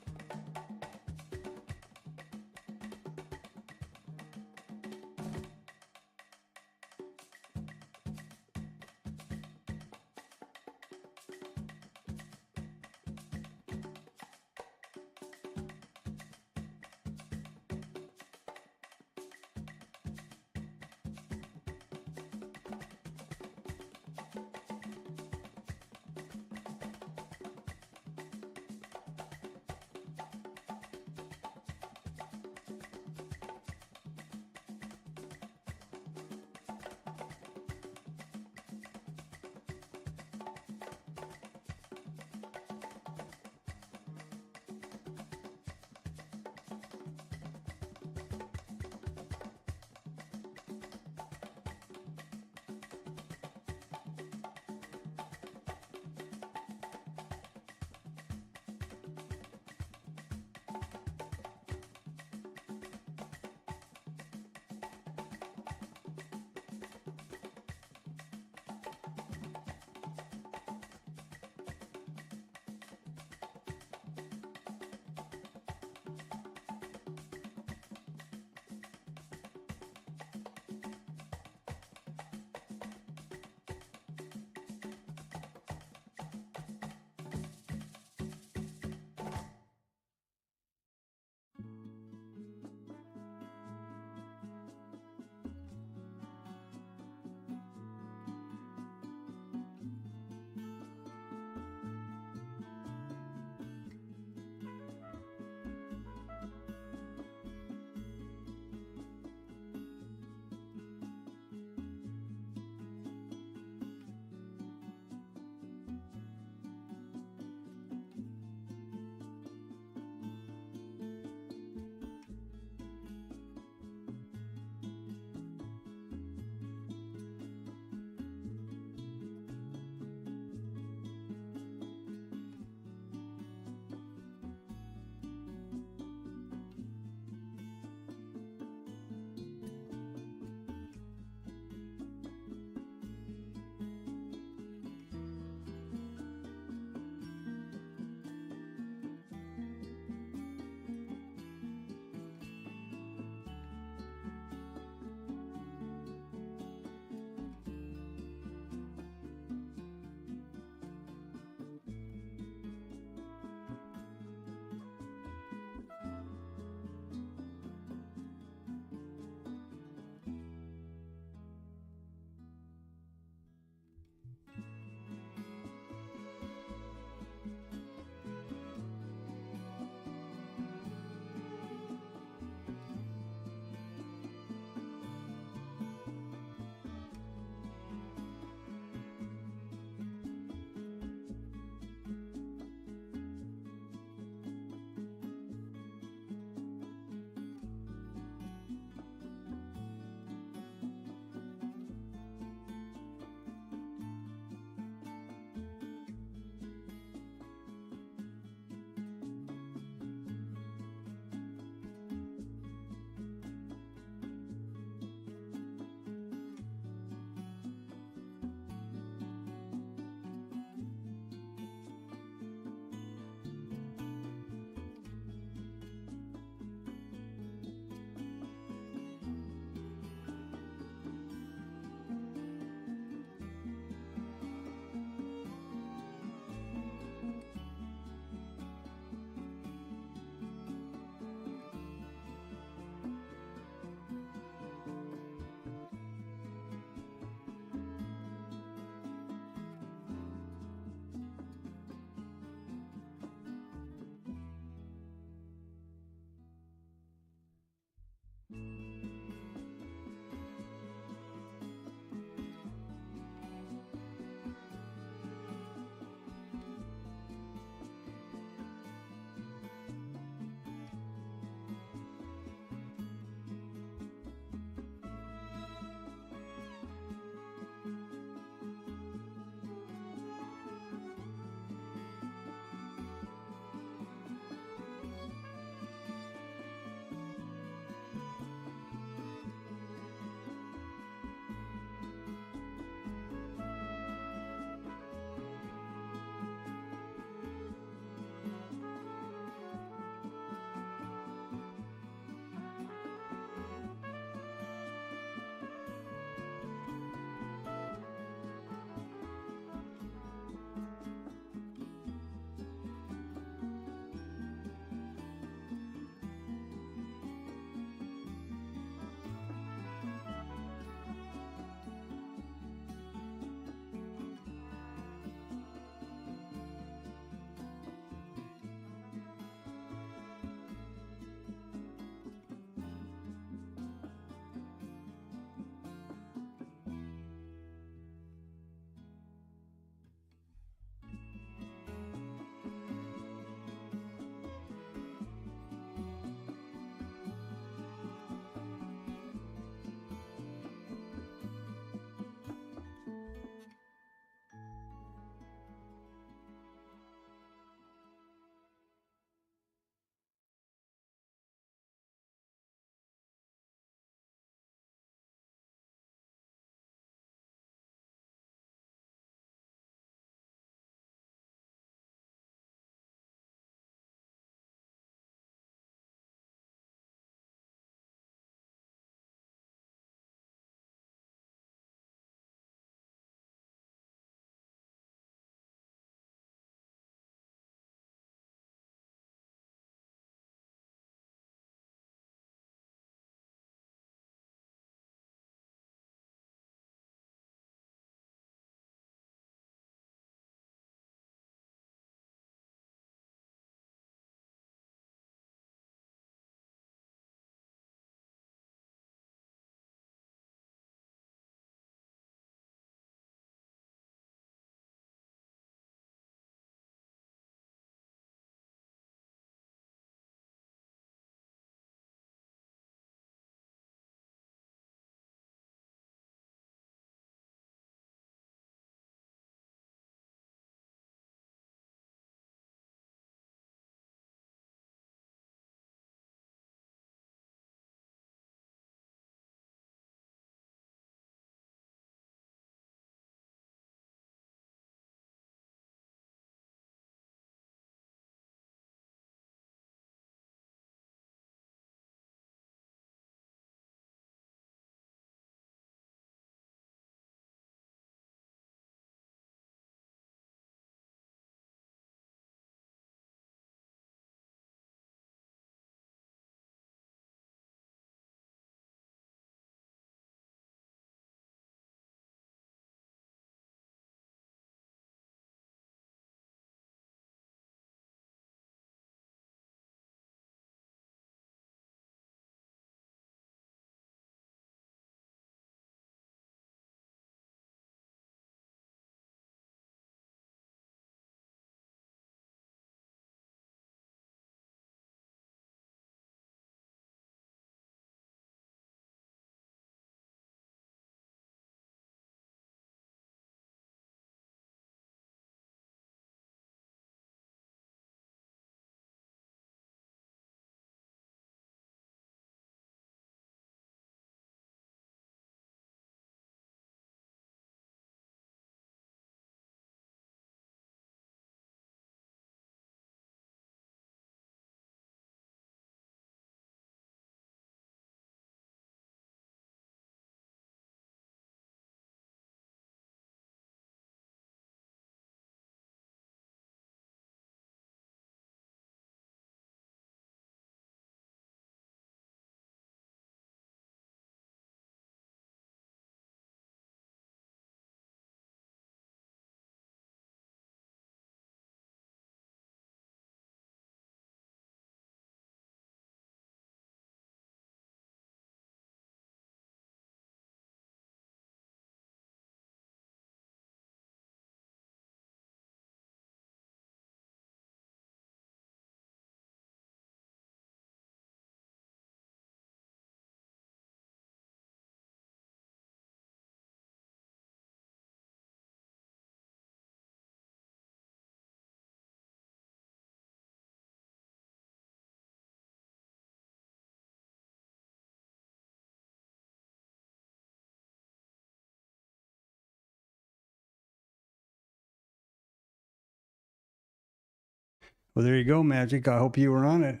Well, there you go, Magic. I hope you were on it.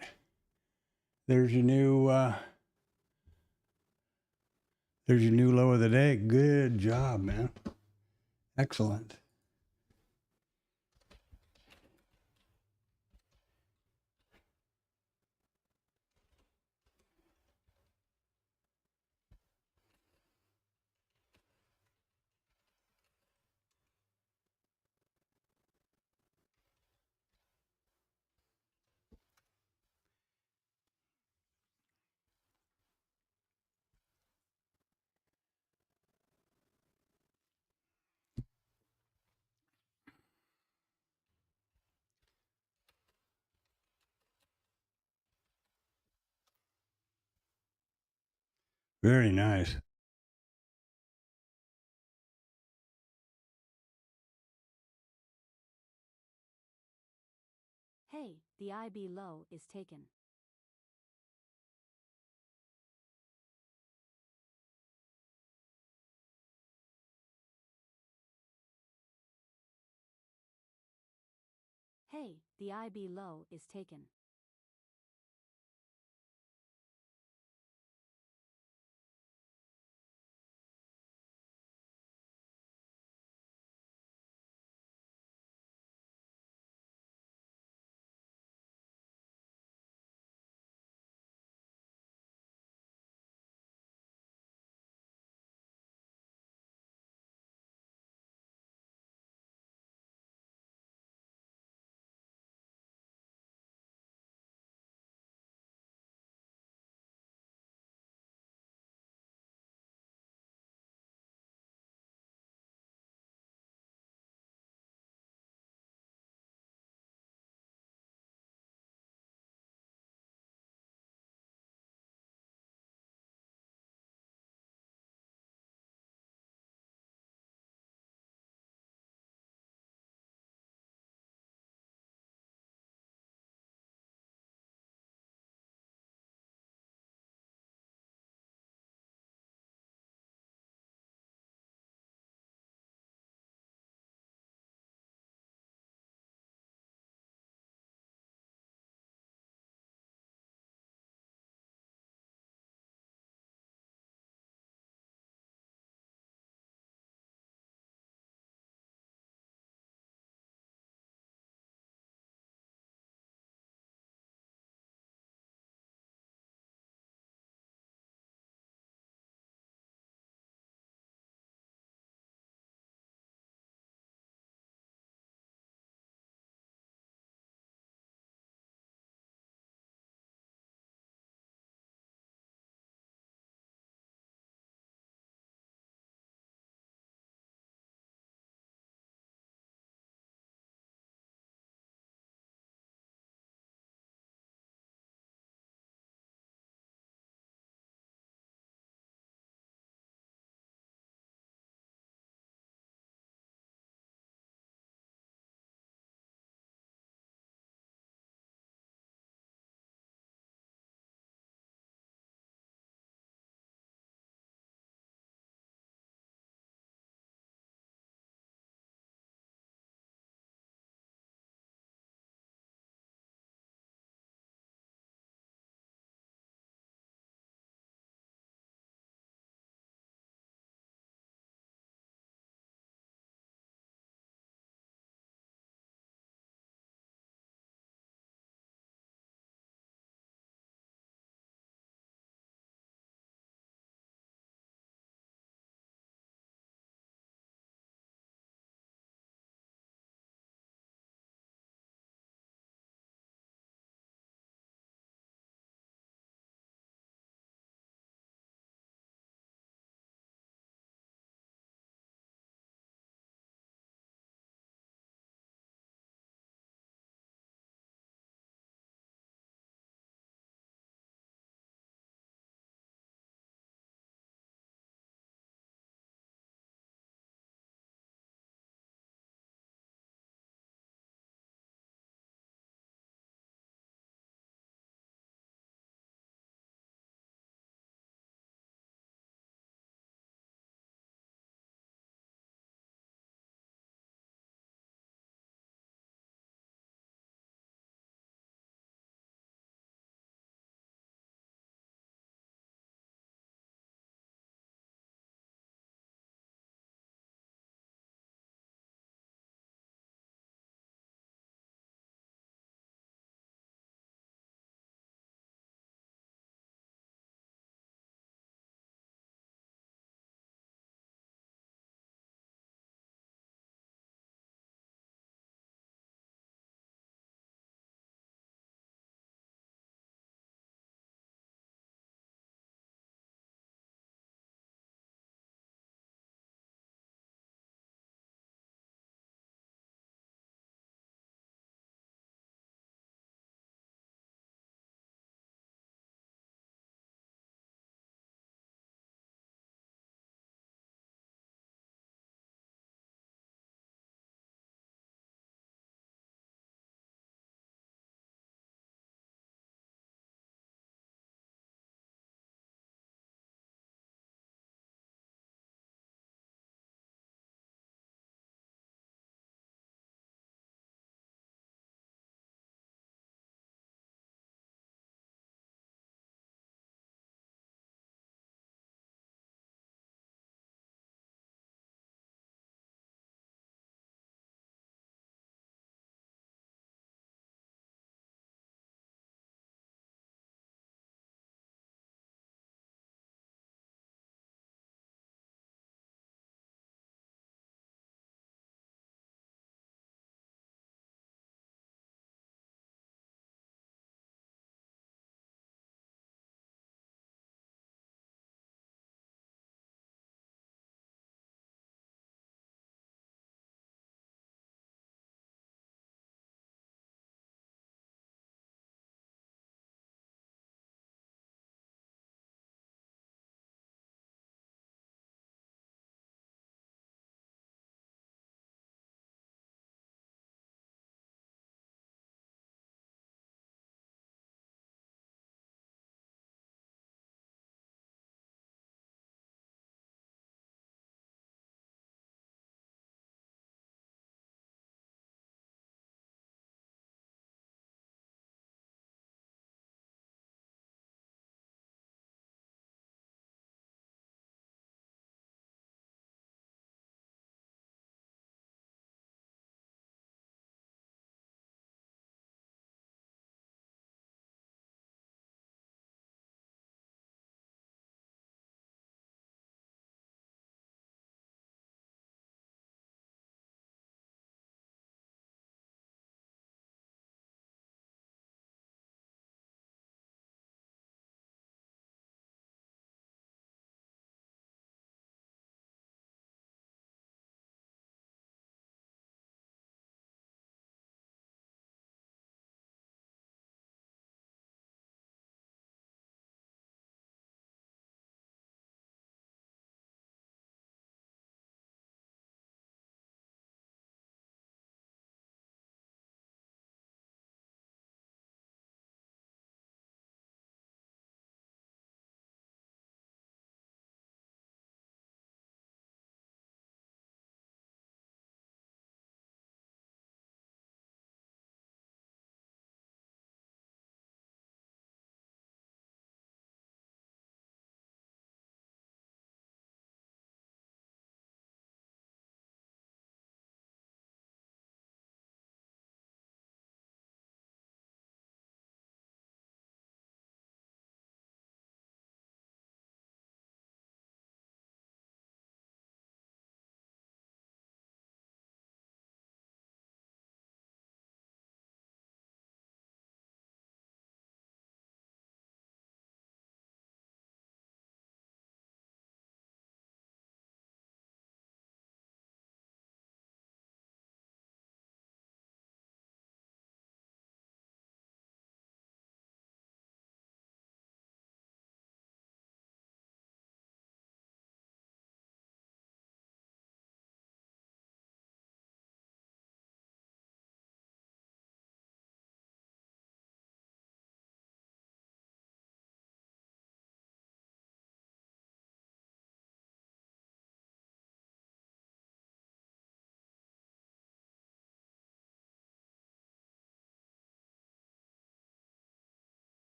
There's your new low of the day. Good job, man. Excellent. Very nice. Hey, the IB low is taken. Hey, the IB low is taken.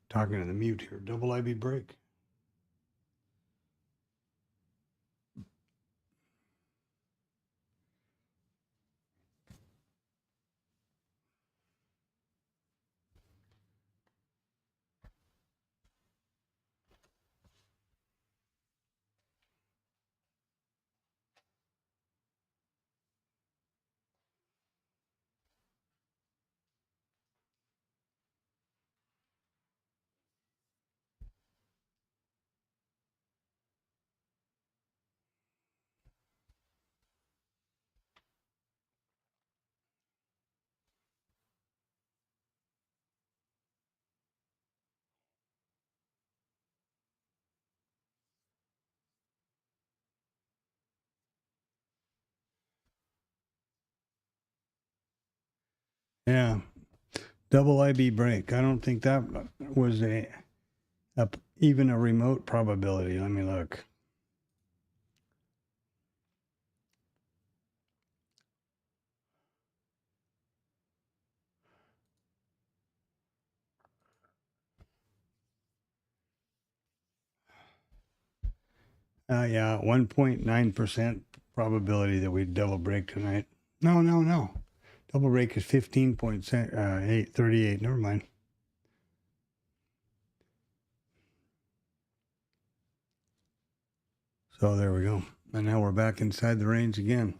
Talking to the mute here. Double IB break. Yeah. Double IB break. I don't think that was even a remote probability. Let me look. Yeah, 1.9% probability that we'd double break tonight. No. Double break is 15.838. Never mind. So there we go. And now we're back inside the range again.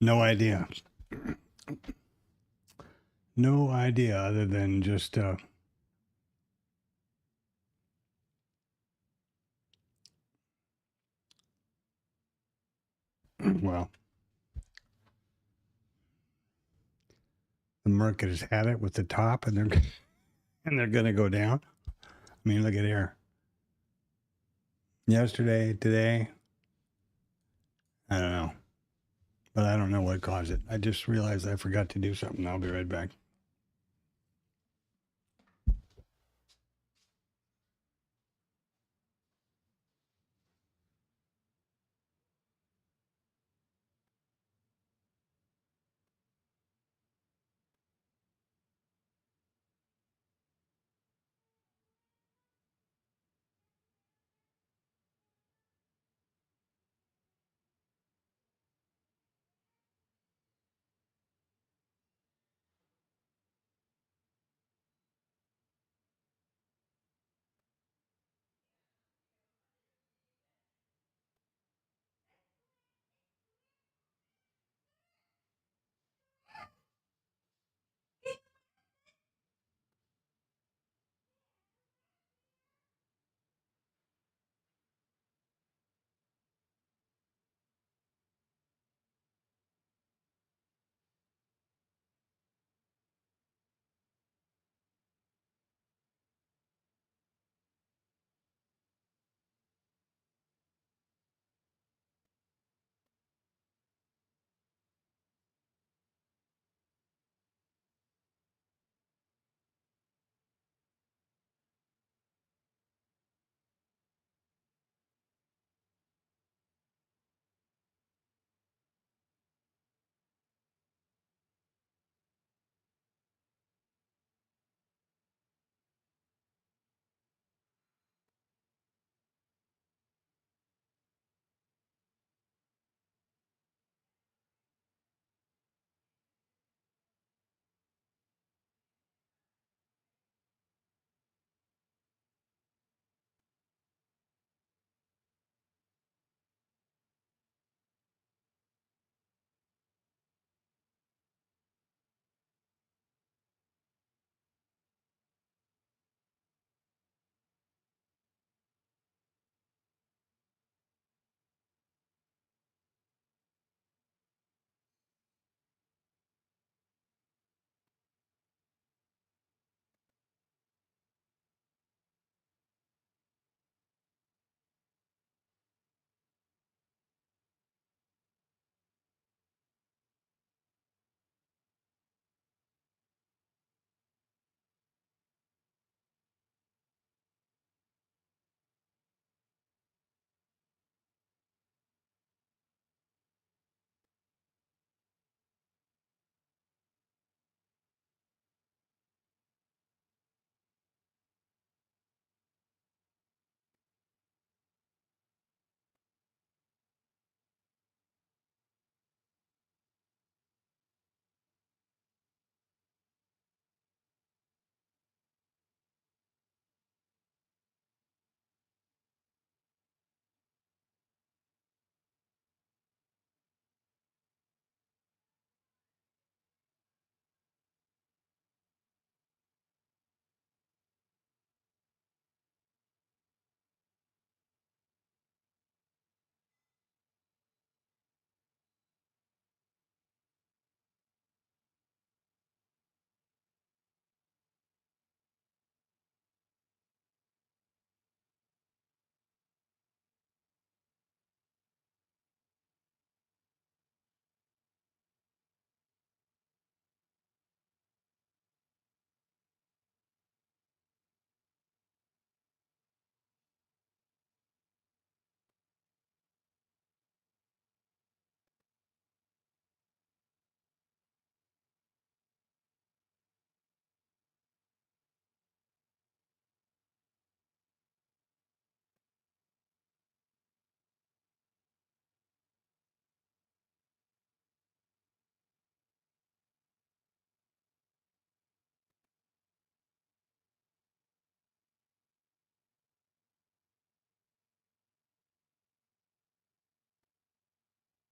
No idea. No idea other than just well, the market has had it with the top, and they're going to go down. I mean, look at here. Yesterday, today, I don't know, but I don't know what caused it. I just realized I forgot to do something. I'll be right back.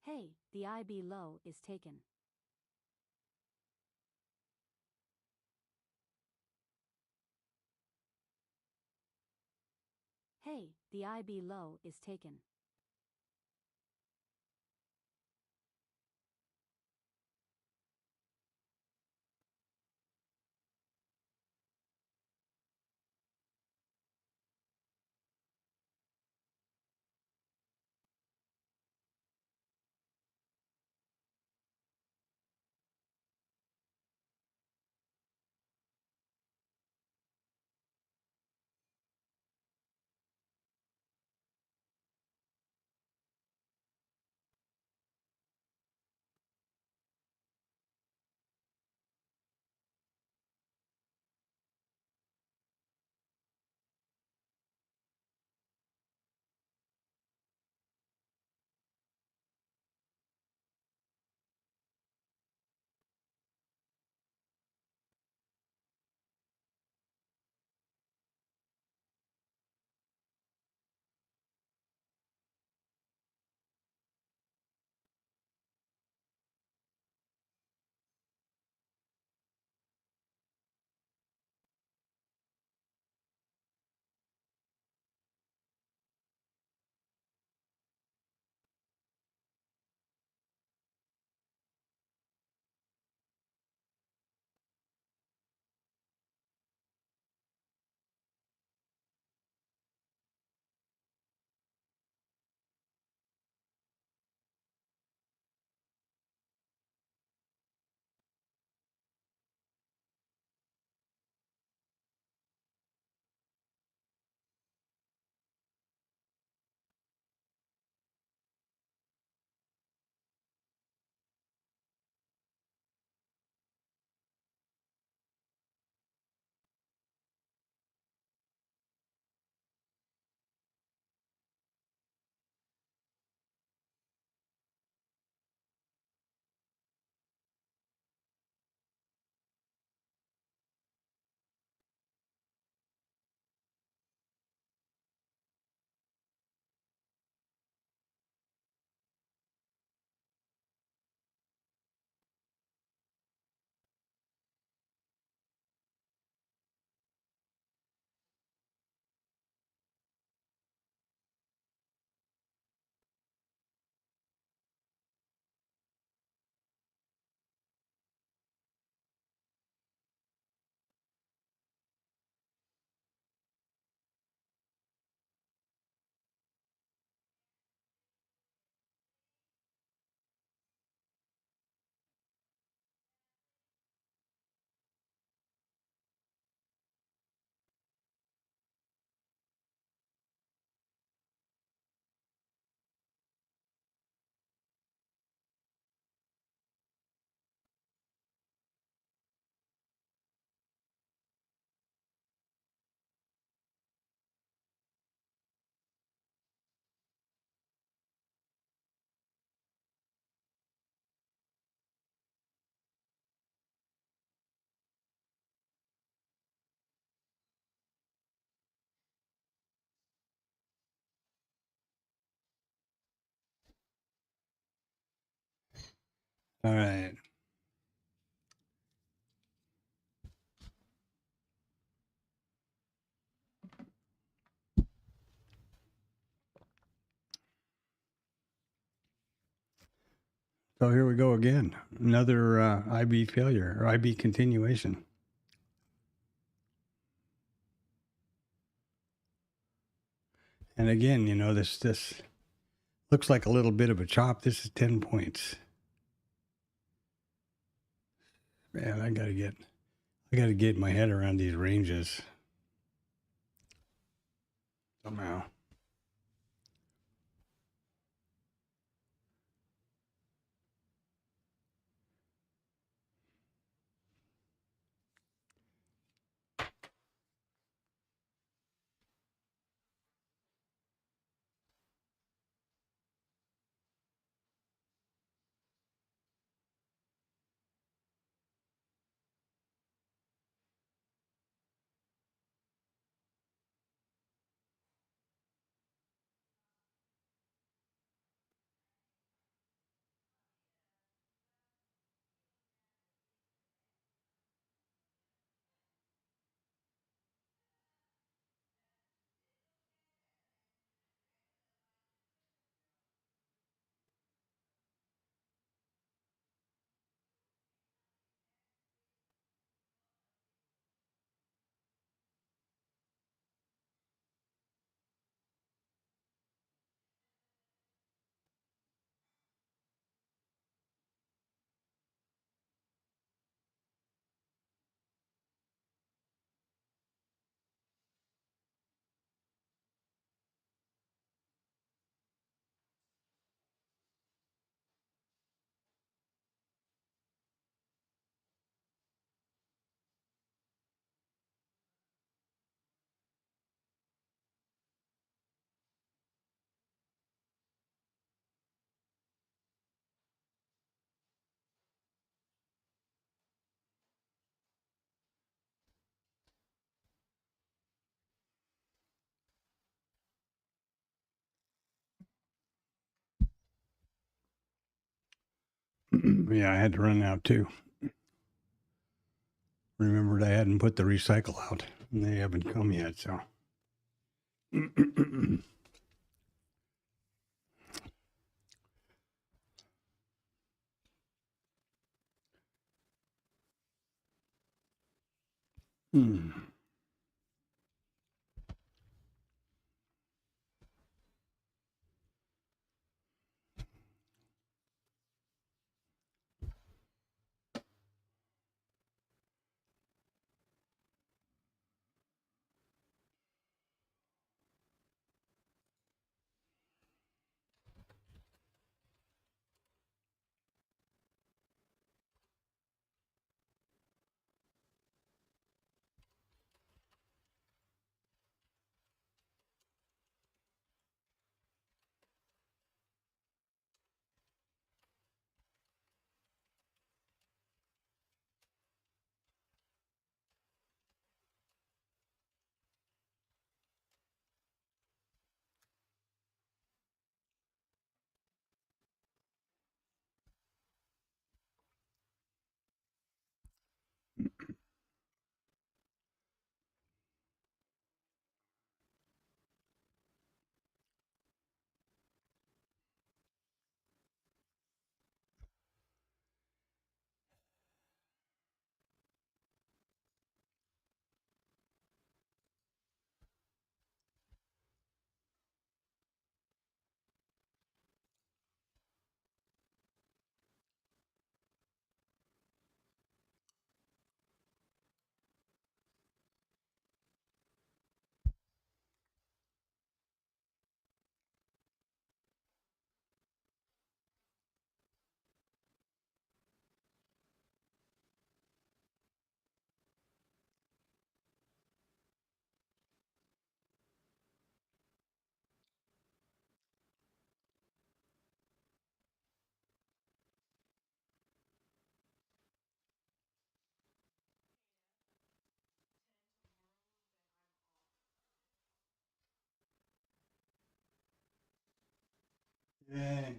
Hey, the IB low is taken. Hey, the IB low is taken. All right. So here we go again. Another IB failure or IB continuation. And again, you know, this looks like a little bit of a chop. This is 10 points. Man, I gotta get my head around these ranges somehow. Yeah, I had to run out too. Remembered I hadn't put the recycle out, and they haven't come yet, so. Yay.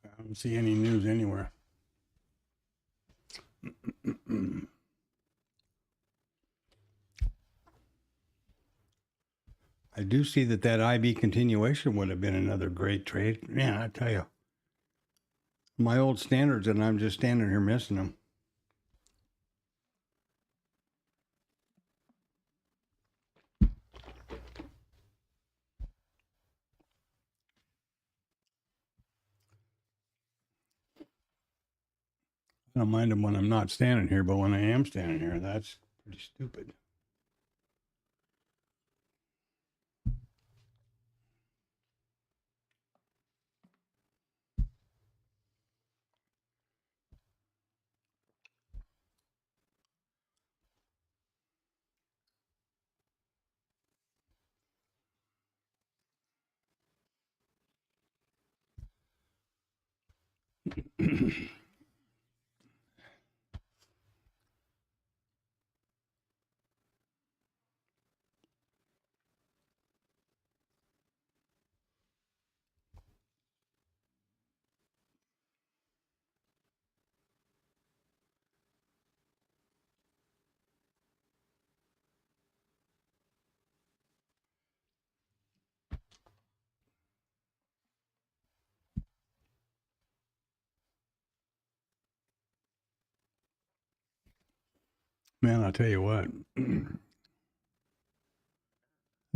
I don't see any news anywhere. I do see that IB continuation would have been another great trade. Man, I tell you, my old standards, and I'm just standing here missing them. I don't mind them when I'm not standing here, but when I am standing here, that's pretty stupid. Man, I'll tell you what,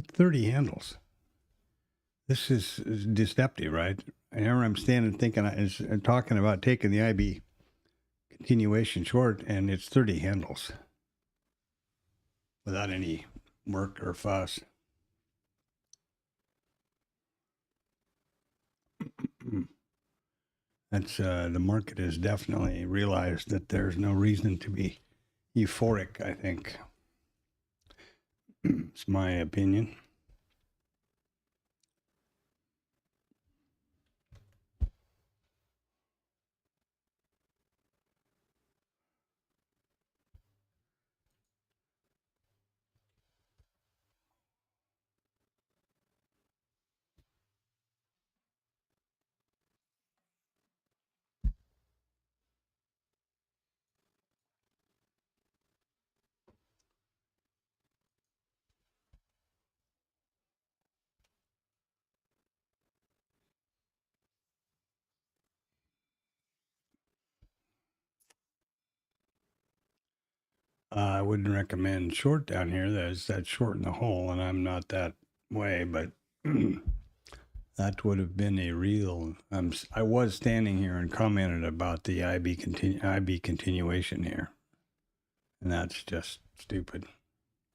30 handles. This is deceptive, right? And here I'm standing thinking, and talking about taking the IB continuation short, and it's 30 handles without any work or fuss. That's the market has definitely realized that there's no reason to be euphoric, I think. It's my opinion. I wouldn't recommend short down here. That's short in the hole, and I'm not that way, but that would have been a real. I was standing here and commented about the IB continuation here, and that's just stupid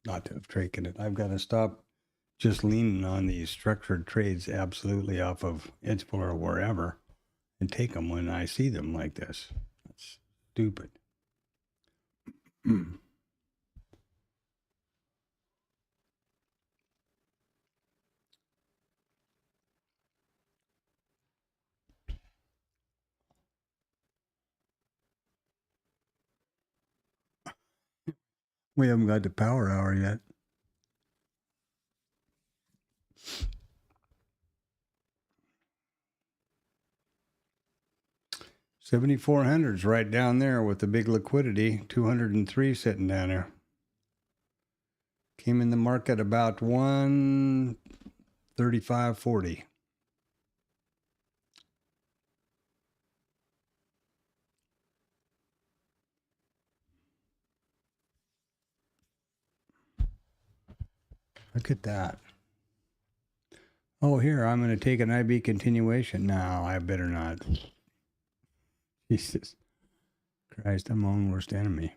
not to have taken it. I've got to stop just leaning on these structured trades absolutely off of Explorer or wherever, and take them when I see them like this. That's stupid. We haven't got the power hour yet. $7,400's right down there with the big liquidity. 203 sitting down there. Came in the market about 135.40. Look at that. Oh, here, I'm going to take an IB continuation. No, I better not. Jesus Christ, I'm my own worst enemy.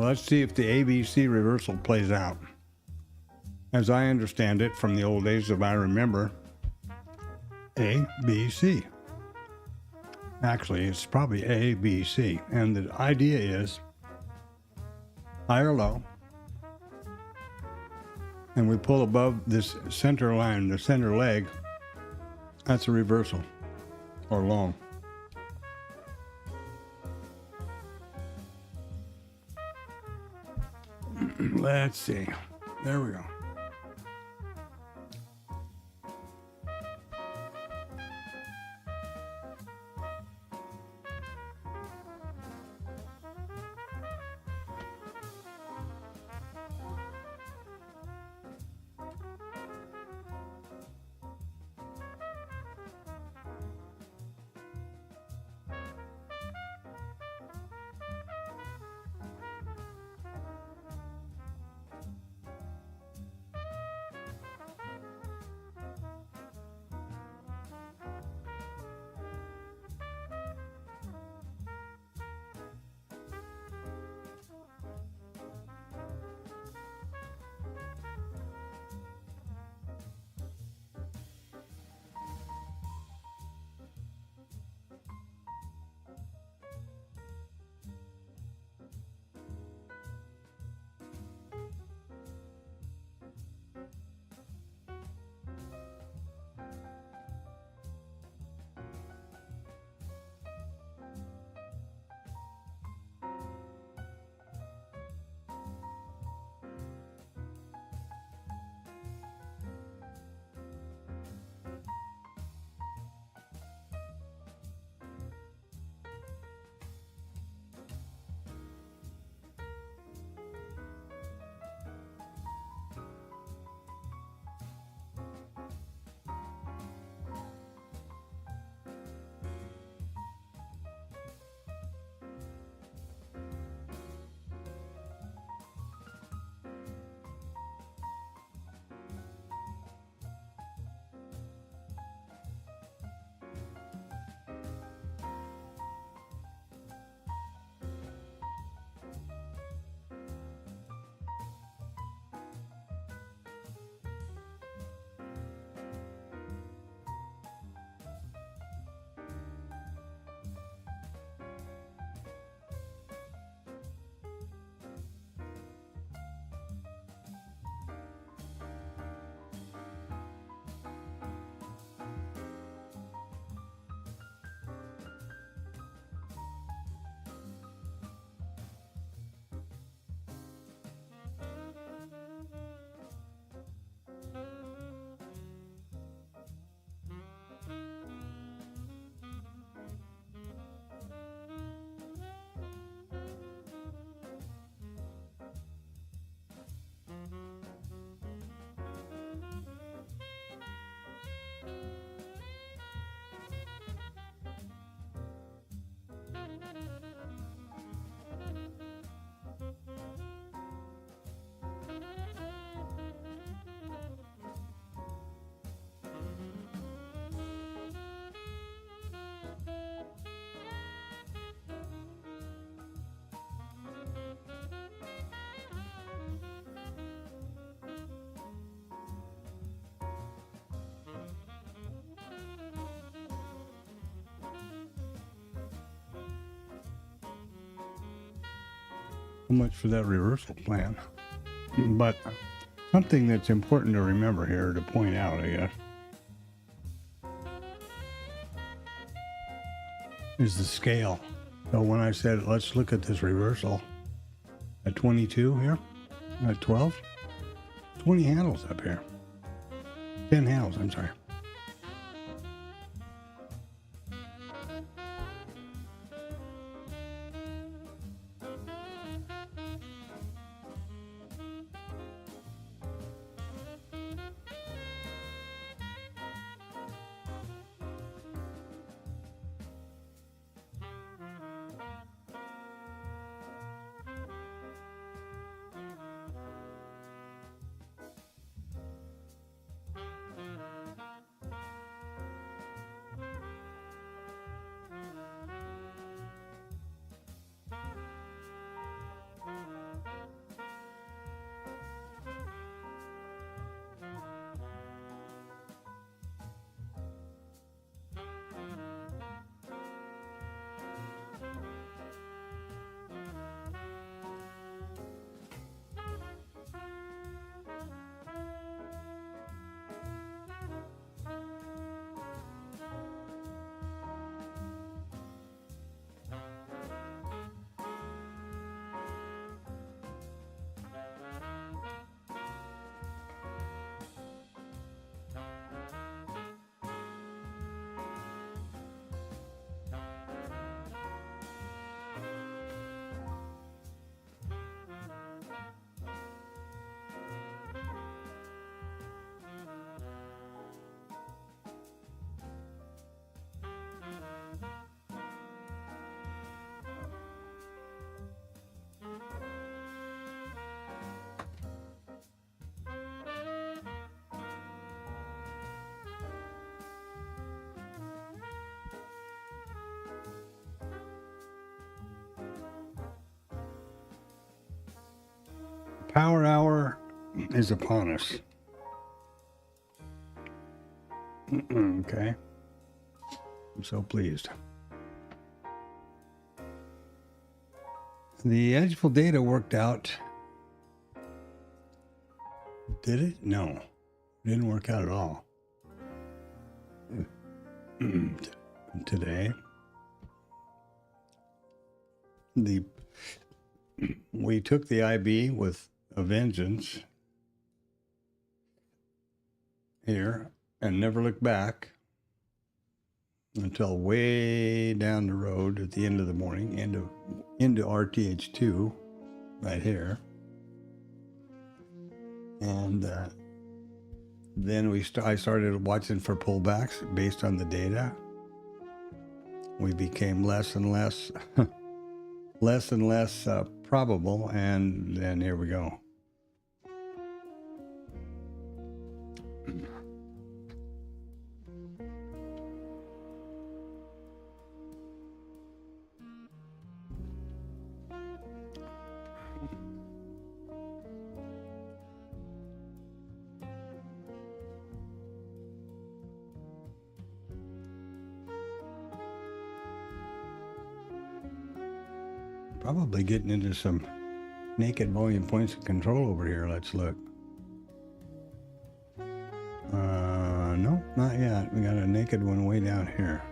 Well, let's see if the ABC reversal plays out. as I understand it from the old days of I remember, A, B, C. Actually, it's probably A, B, C. And the idea is high or low, and we pull above this center line, the center leg, that's a reversal or long. Let's see. There we go. So much for that reversal plan. But something that's important to remember here, to point out, I guess, is the scale. So when I said, let's look at this reversal at 22 here, at 12, 20 handles up here. 10 handles, I'm sorry. power hour is upon us. Okay. I'm so pleased. The edgeful data worked out. Did it? No. It didn't work out at all. Today. We took the IB with a vengeance here and never looked back until way down the road at the end of the morning into RTH2 right here. And then I started watching for pullbacks based on the data. We became less and less probable, and then here we go. Probably getting into some naked volume points of control over here. Let's look. No, not yet. We got a naked one way down here.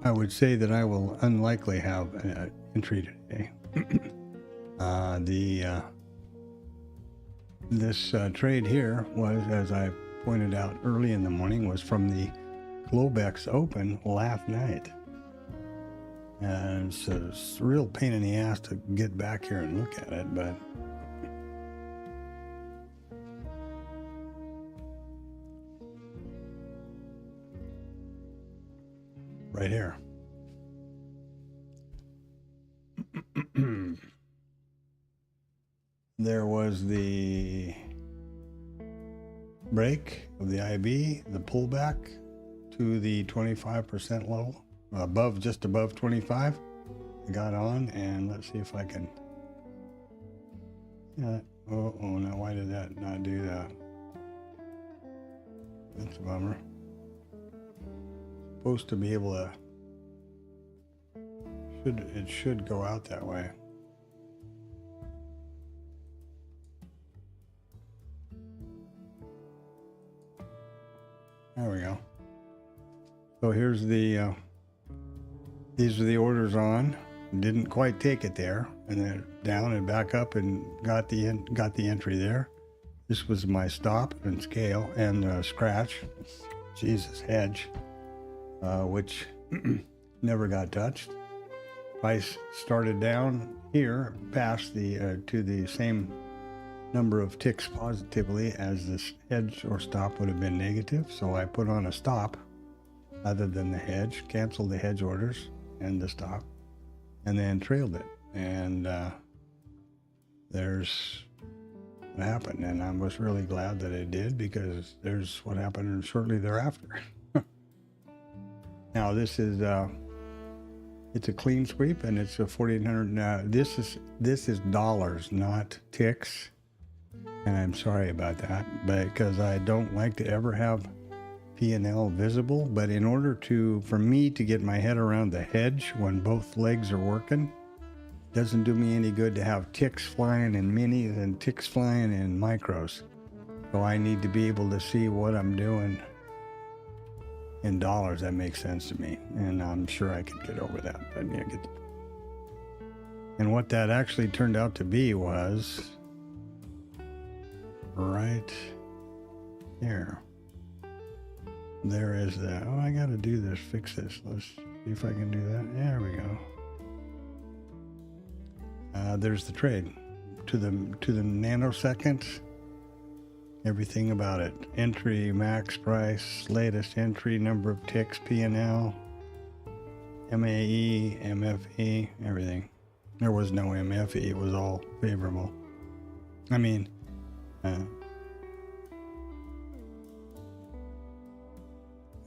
I would say that I will unlikely have an entry today. This trade here was, as I pointed out early in the morning, was from the Globex Open last night. And it's a real pain in the ass to get back here and look at it, but right here. There was the break of the IB, the pullback to the 25% level, just above 25. I got on, and let's see if I can. Yeah. Oh no! Why did that not do that? That's a bummer. Supposed to be able to. It should go out that way. There we go. So here's the, these are the orders on. Didn't quite take it there, and then down and back up and got the entry there. This was my stop and scale and scratch. Jesus, hedge, which never got touched. price started down here past the to the same number of ticks positively as this hedge or stop would have been negative. So I put on a stop other than the hedge, canceled the hedge orders and the stop, and then trailed it. And there's what happened. And I was really glad that it did, because there's what happened shortly thereafter. Now this is it's a clean sweep, and it's a 4,800. This is dollars, not ticks. And I'm sorry about that, because I don't like to ever have P&L visible. But in order for me to get my head around the hedge when both legs are working, it doesn't do me any good to have ticks flying in minis and ticks flying in micros. So I need to be able to see what I'm doing in dollars. That makes sense to me, and I'm sure I could get over that. But yeah, and what that actually turned out to be was right here. There is that. Oh, I got to do this, fix this. Let's see if I can do that. There we go. There's the trade to the nanosecond. Everything about it. Entry, max price, latest entry, number of ticks, P&L, MAE, MFE, everything. There was no MFE. It was all favorable. I mean, I don't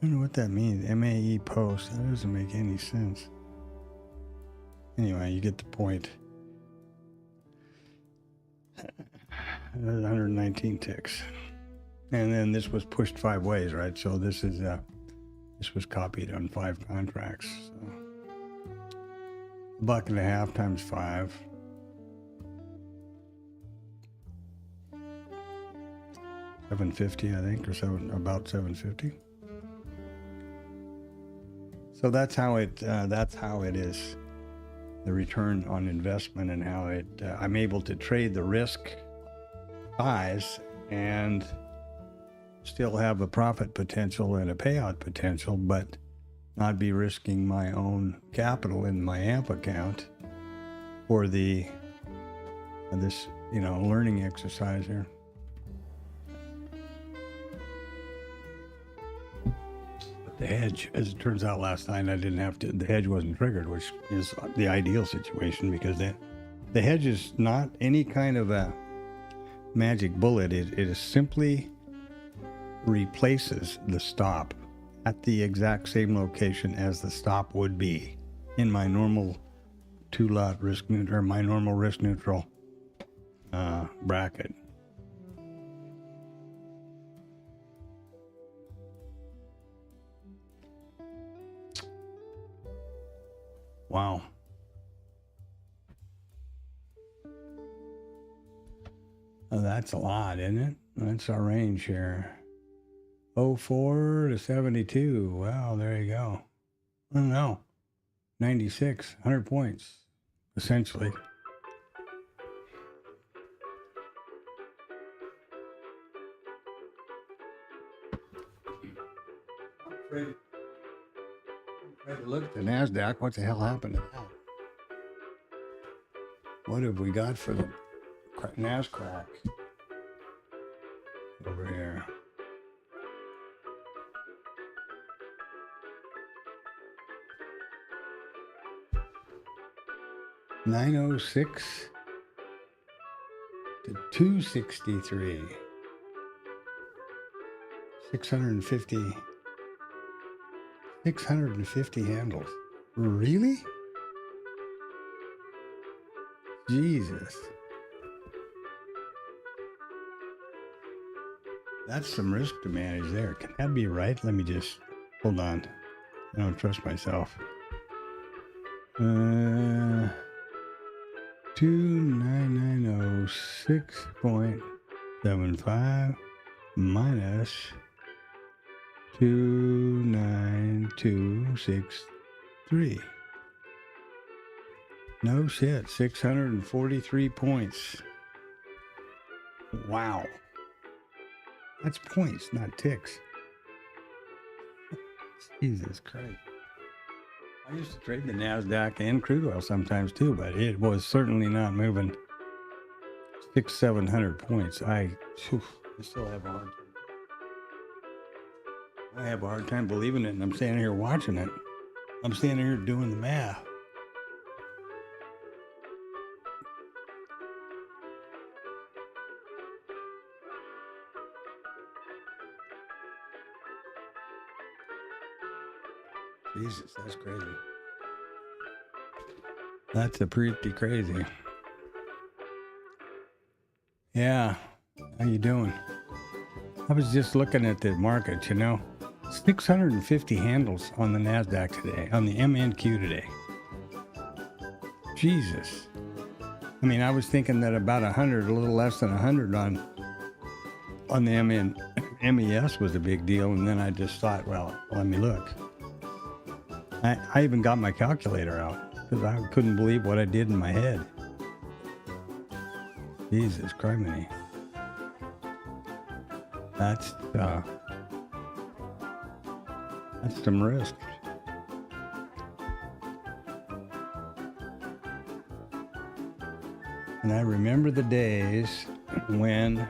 know what that means. MAE post. That doesn't make any sense. Anyway, you get the point. 119 ticks. And then this was pushed 5 ways, right? So this was copied on 5 contracts. So $1.50 times 5. $7.50, I think, or about $7.50. So that's how it is, the return on investment, and how I'm able to trade the risk size and still have a profit potential and a payout potential, but not be risking my own capital in my AMP account for this learning exercise here. The hedge, as it turns out, last night the hedge wasn't triggered, which is the ideal situation, because the hedge is not any kind of a magic bullet. It is simply replaces the stop at the exact same location as the stop would be in my normal 2-lot risk neutral, or my normal risk neutral bracket. Wow. Oh, that's a lot, isn't it? That's our range here. 04 to 72. Wow, there you go. I don't know. 96, 100 points, essentially. I'm afraid to look at the NASDAQ. What the hell happened to that? What have we got for the NASDAQ over here? $906 to $263. 650 handles. Really? Jesus. That's some risk to manage there. Can that be right? Let me just hold on. I don't trust myself. 2990.75 minus 29263. No shit, 643 points. Wow. That's points, not ticks. Jesus Christ. I used to trade the NASDAQ and crude oil sometimes too, but it was certainly not moving 600-700 points. I still have a hard time. I have a hard time believing it, and I'm standing here watching it. I'm standing here doing the math. Jesus, that's crazy. That's a pretty crazy. Yeah, how you doing? I was just looking at the market, 650 handles on the NASDAQ today, on the MNQ today. Jesus. I mean, I was thinking that about 100, a little less than 100 on the MES was a big deal, and then I just thought, well, let me look. I even got my calculator out because I couldn't believe what I did in my head. Jesus criminy. That's some risk. And I remember the days when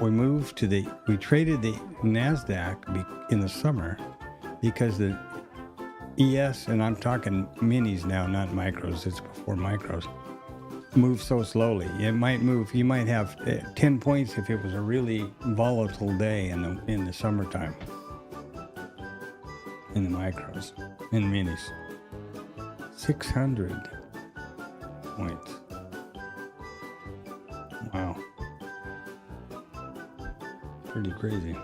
we traded the NASDAQ in the summer because the ES, and I'm talking minis now, not micros, it's before micros, move so slowly. You might have 10 points if it was a really volatile day in the summertime. In the micros, in minis. 600 points. Wow. Pretty crazy.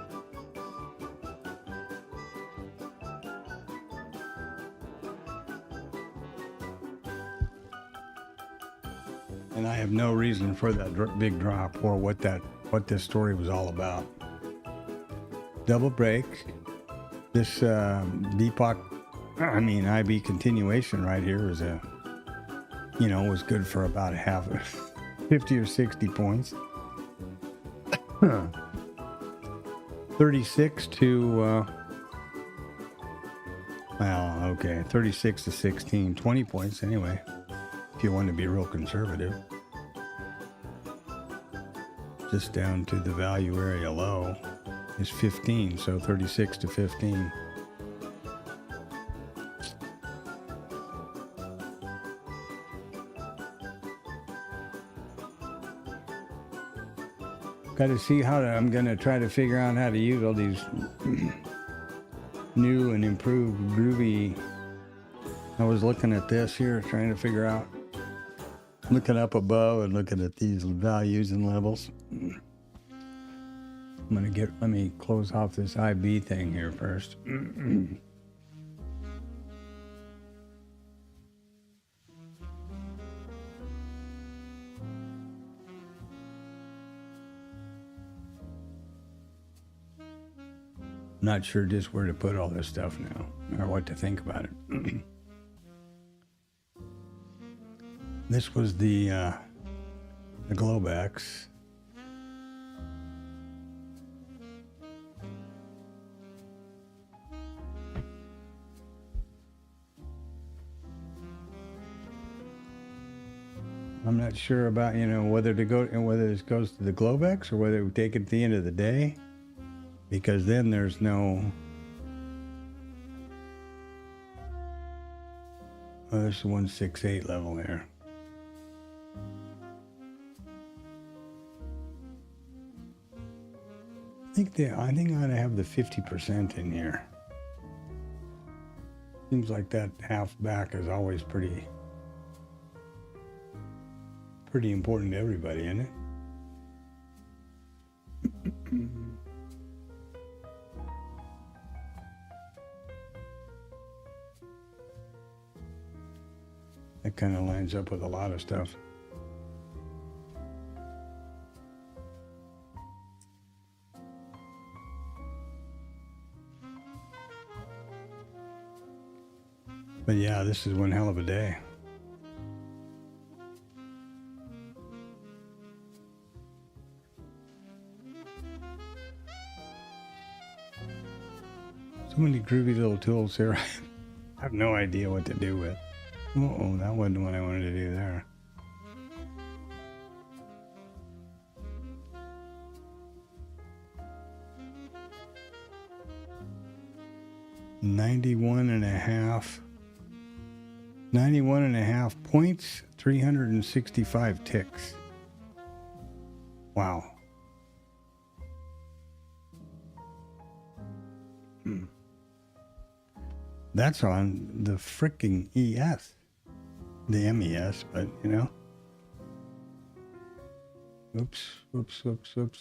And I have no reason for that big drop or what this story was all about. Double break. This VPOC, IB continuation right here was was good for about half, 50 or 60 points. 36 to 36 to 16, 20 points anyway. If you want to be real conservative. Just down to the value area low is 15, so 36 to 15. Got to see I'm going to try to figure out how to use all these new and improved groovy. I was looking at this here, trying to figure out, looking up above and looking at these values and levels. Let me close off this IB thing here first. Not sure just where to put all this stuff now, or what to think about it. This was the Globex. I'm not sure about, whether this goes to the Globex or whether we take it at the end of the day, because then there's no. Oh, there's the 168 level there. I think I ought to have the 50% in here. Seems like that half back is always pretty important to everybody, isn't it? That kind of lines up with a lot of stuff. But yeah, this is one hell of a day. So many groovy little tools here. I have no idea what to do with. Uh-oh, that wasn't what I wanted to do there. $91 and a half points, 365 ticks. Wow. That's on the fricking ES. The MES, but you know. Oops. I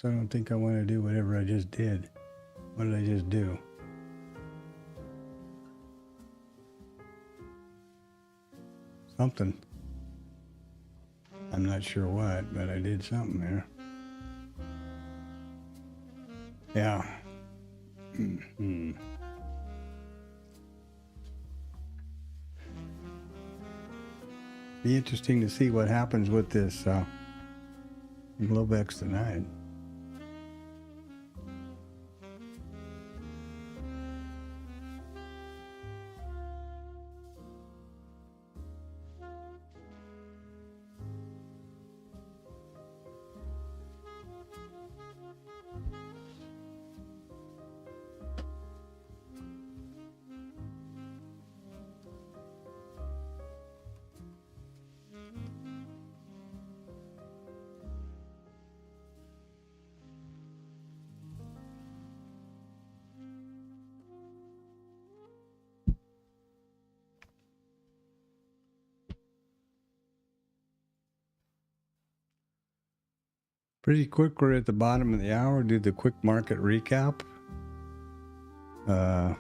don't think I want to do whatever I just did. What did I just do? Something. I'm not sure what, but I did something there. Yeah. Be interesting to see what happens with this Globex tonight. Pretty quick, we're at the bottom of the hour. Do the quick market recap. Or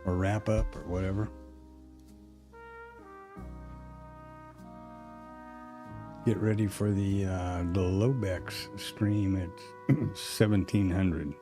wrap up or whatever. Get ready for the Globex stream at 1700.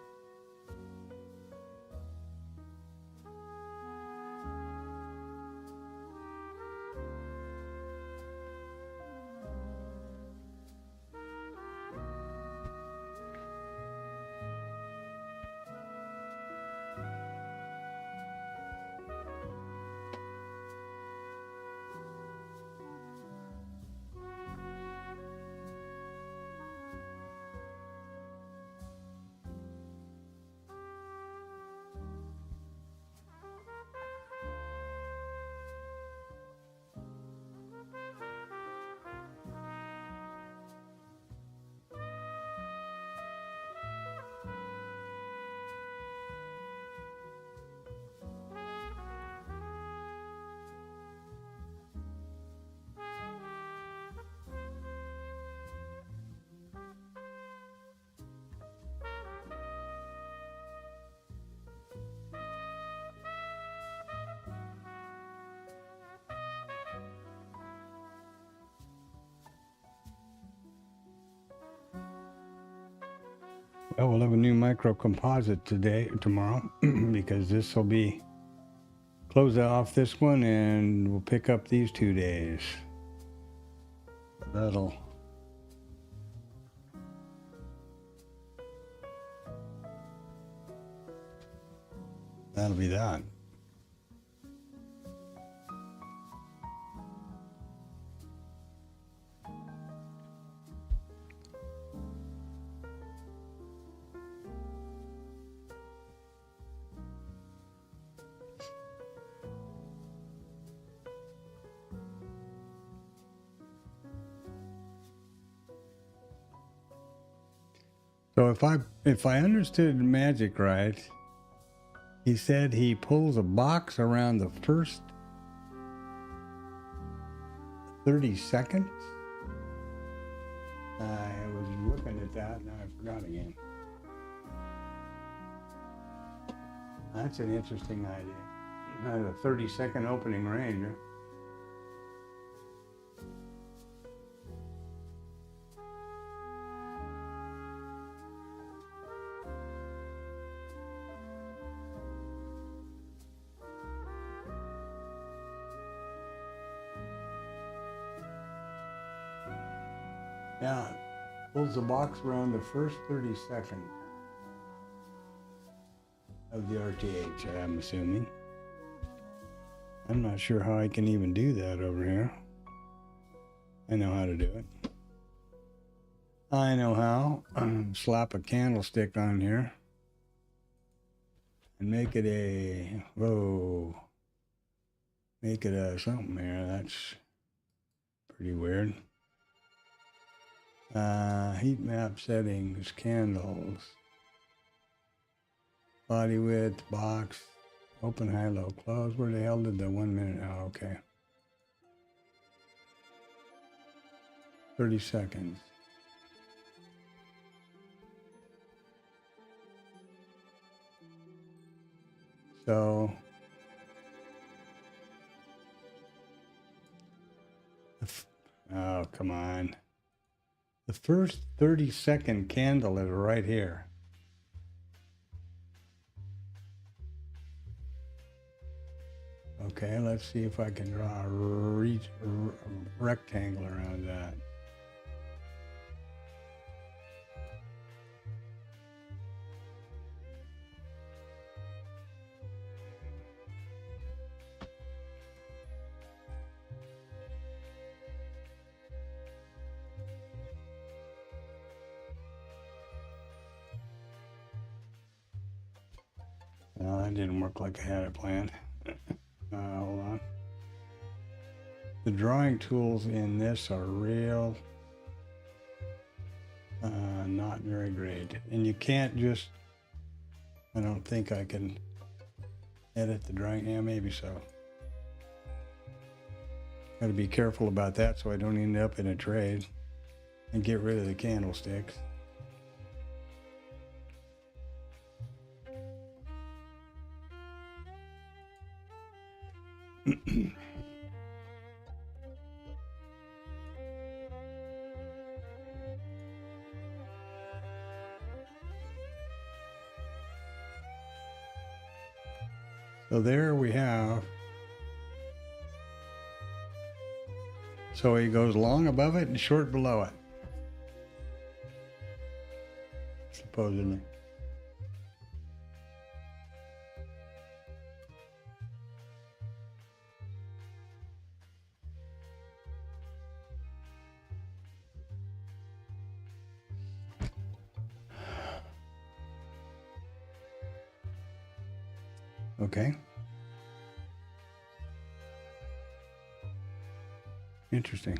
Well, we'll have a new micro composite tomorrow, because this will be close off this one, and we'll pick up these 2 days. That'll be that. So if I understood Magic right, he said he pulls a box around the first 30 seconds. I was looking at that, now I forgot again. That's an interesting idea. A 30-second opening range. Yeah, pulls the box around the first 30 seconds of the RTH, I'm assuming. I'm not sure how I can even do that over here. I know how to do it. I know how. Slap a candlestick on here and make it a, whoa, make it a something here. That's pretty weird. Heat map settings, candles, body width, box, open, high, low, close. Where the hell did the 1 minute? Oh, okay. 30 seconds. So oh, come on. The first 30-second candle is right here. Okay, let's see if I can draw a rectangle around that. No, that didn't work like I had it planned. Hold on. The drawing tools in this are real, not very great. And you can't just, I don't think I can edit the drawing. Yeah, maybe so. Got to be careful about that so I don't end up in a trade and get rid of the candlesticks. So there we have. So he goes long above it and short below it. Supposedly. Okay. Interesting.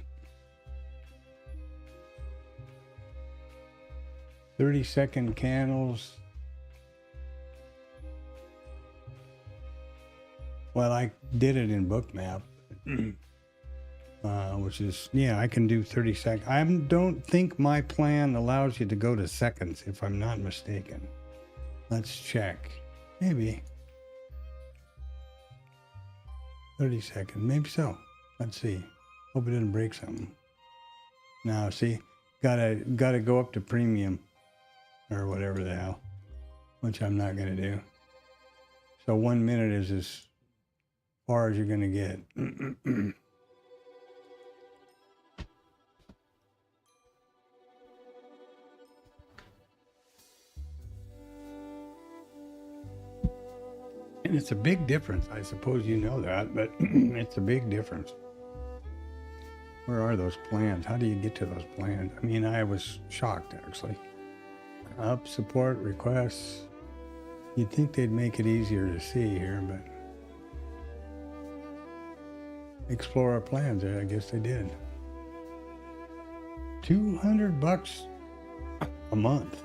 30-second candles. Well, I did it in Bookmap, which is, yeah, I can do 30 seconds. I don't think my plan allows you to go to seconds, if I'm not mistaken. Let's check. Maybe. 30 seconds, maybe so. Let's see. Hope it didn't break something. Now, see, gotta go up to premium or whatever the hell, which I'm not gonna do. So 1 minute is as far as you're gonna get. And it's a big difference. I suppose you know that, but it's a big difference. Where are those plans? How do you get to those plans? I mean, I was shocked, actually. Up, support, requests. You'd think they'd make it easier to see here, but explore our plans. I guess they did. $200 a month.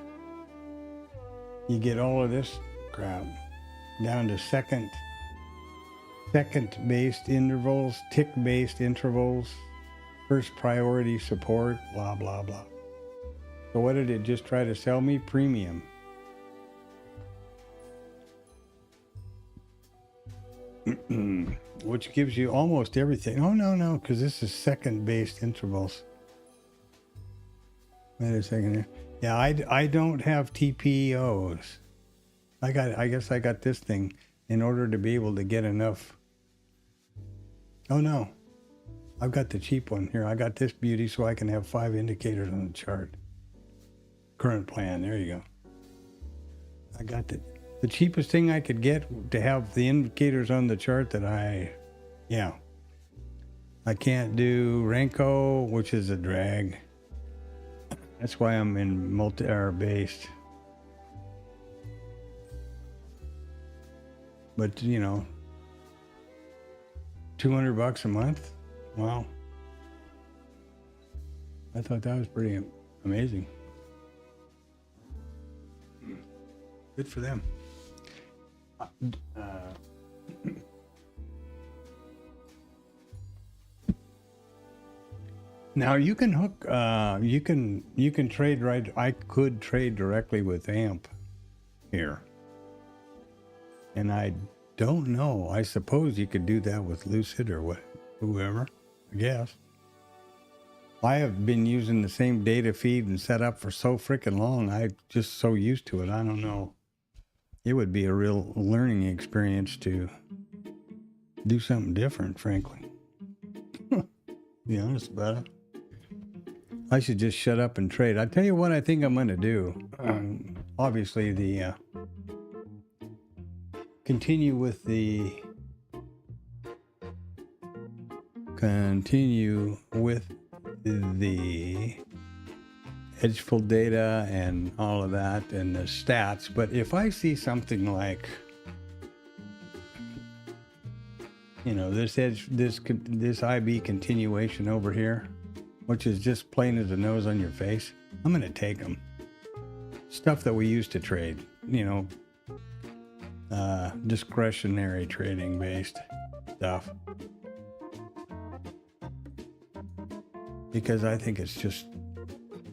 You get all of this crap down to second-based intervals, tick-based intervals, first priority support, blah, blah, blah. So what did it just try to sell me? Premium. Which gives you almost everything. Oh, no, because this is second-based intervals. Wait a second here. Yeah, I don't have TPOs. I guess I got this thing in order to be able to get enough. Oh, no. I've got the cheap one here. I got this beauty so I can have 5 indicators on the chart. Current plan. There you go. I got the cheapest thing I could get to have the indicators on the chart that I Yeah. I can't do Renko, which is a drag. That's why I'm in multi-hour based. But, you know, $200 a month? Wow. I thought that was pretty amazing. Good for them. Now you can hook, you can trade right. I could trade directly with AMP here. And I don't know. I suppose you could do that with Lucid or what, whoever, I guess. I have been using the same data feed and setup for so freaking long. I'm just so used to it. I don't know. It would be a real learning experience to do something different, frankly. Be honest about it. I should just shut up and trade. I tell you what I think I'm going to do. Obviously, the continue with the edgeful data and all of that and the stats. But if I see something like, you know, this IB continuation over here, which is just plain as the nose on your face, I'm going to take them. Stuff that we used to trade, you know, discretionary trading based stuff. Because I think it's just,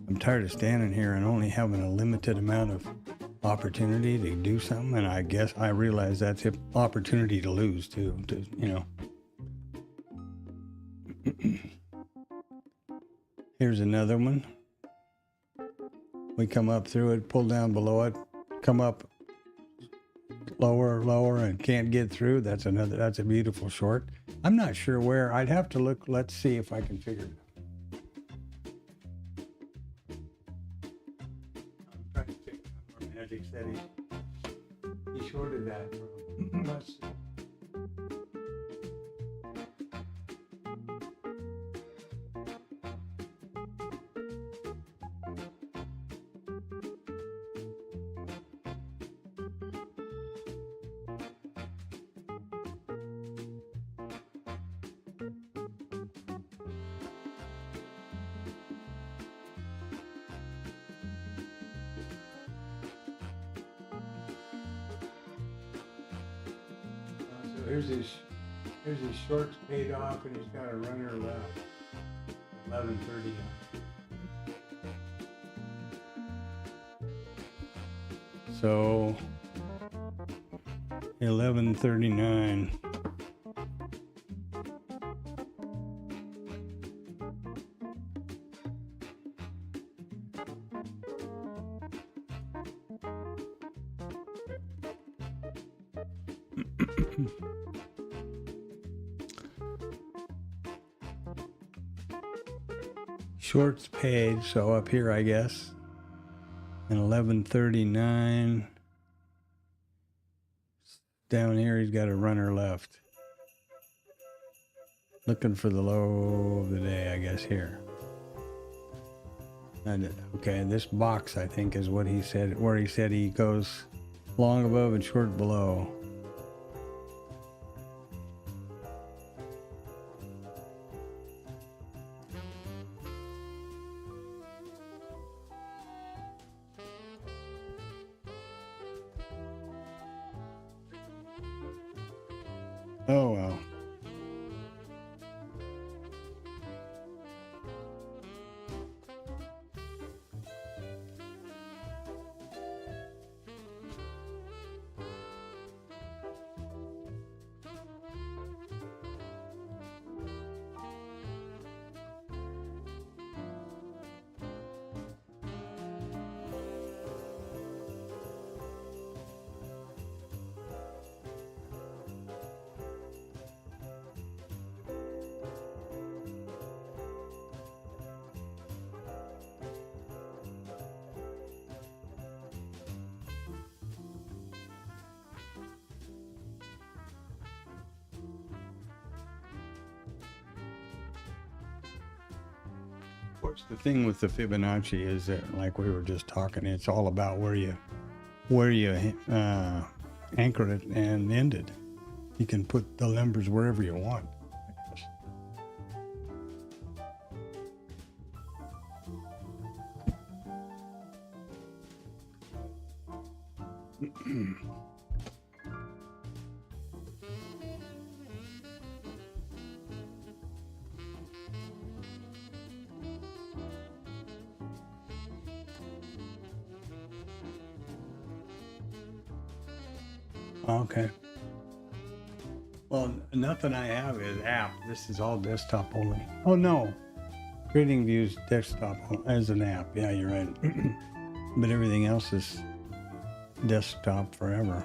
I'm tired of standing here and only having a limited amount of opportunity to do something. And I guess I realize that's an opportunity to lose too, you know. Here's another one. We come up through it, pull down below it, come up lower and can't get through. That's a beautiful short. I'm not sure where. I'd have to look. Let's see if I can figure it out. I'm trying to figure out where Magic said he shorted that from. Let's see. Here's his shorts paid off, and he's got a runner left. 11:30. So 11:39. Shorts paid, so up here, I guess. And 11:39. Down here, he's got a runner left. Looking for the low of the day, I guess, here. Okay, this box, I think, is what he said, where he said he goes long above and short below. Oh, well. course, the thing with the Fibonacci is that, like we were just talking, it's all about where you anchor it and end it. You can put the numbers wherever you want. Okay. Well, nothing I have is app. This is all desktop only. Oh no, Trading Views desktop as an app. Yeah, you're right. But everything else is desktop forever.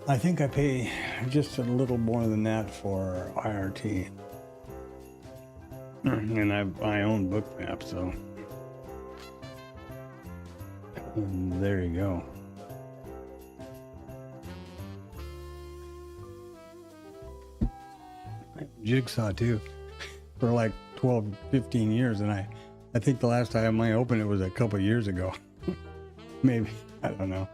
I think I pay just a little more than that for IRT. And I own Bookmap, so there you go. Jigsaw too, for like 12, 15 years, and I think the last time I opened it was a couple years ago. Maybe, I don't know.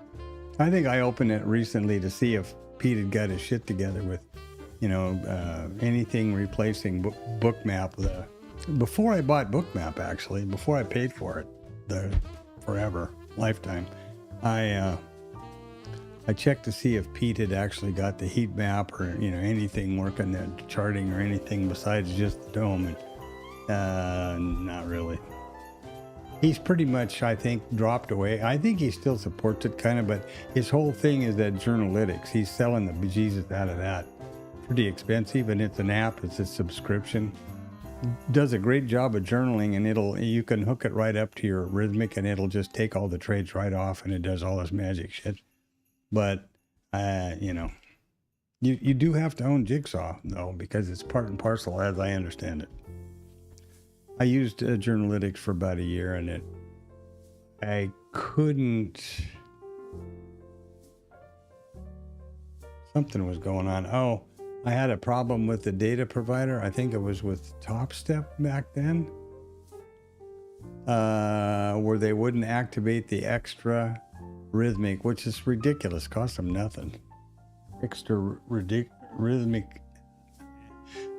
I think I opened it recently to see if Pete had got his shit together with, anything replacing Bookmap. Before I bought Bookmap, actually, before I paid for it, the forever lifetime, I checked to see if Pete had actually got the heat map or anything working, the charting or anything besides just the dome, and not really. He's pretty much, I think, dropped away. I think he still supports it kind of, but his whole thing is that journalytics. He's selling the bejesus out of that. Pretty expensive, and it's an app. It's a subscription. Does a great job of journaling, and you can hook it right up to your Rhythmic, and it'll just take all the trades right off, and it does all this magic shit. But you do have to own Jigsaw though, because it's part and parcel, as I understand it. I used journalytics for about a year, and I couldn't. Something was going on. Oh, I had a problem with the data provider. I think it was with TopStep back then, where they wouldn't activate the extra Rhythmic, which is ridiculous. Cost them nothing. Extra Rhythmic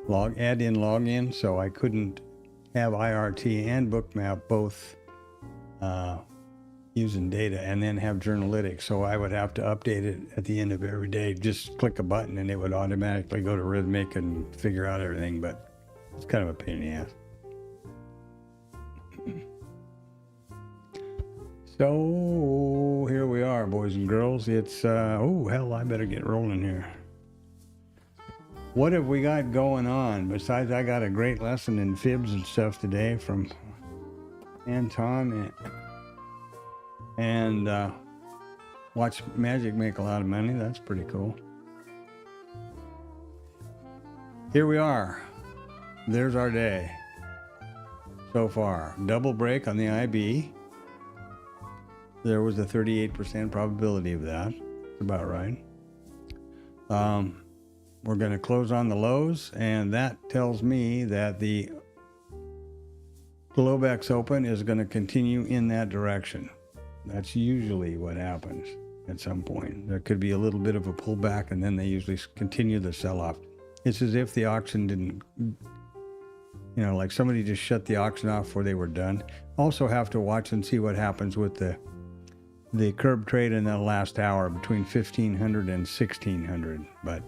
add-in login, so I couldn't have IRT and Bookmap both using data, and then have journalytics. So I would have to update it at the end of every day. Just click a button and it would automatically go to Rhythmic and figure out everything. But it's kind of a pain in the ass. So here we are, boys and girls. It's oh hell, I better get rolling here. What have we got going on? Besides, I got a great lesson in fibs and stuff today from Anton, and watch Magic make a lot of money. That's pretty cool. Here we are. There's our day so far. Double break on the IB. There was a 38% probability of that. That's about right. We're going to close on the lows, and that tells me that the Globex Open is going to continue in that direction. That's usually what happens at some point. There could be a little bit of a pullback, and then they usually continue the sell-off. It's as if the auction didn't, like somebody just shut the auction off before they were done. Also have to watch and see what happens with the curb trade in the last hour between 1500 and 1600, but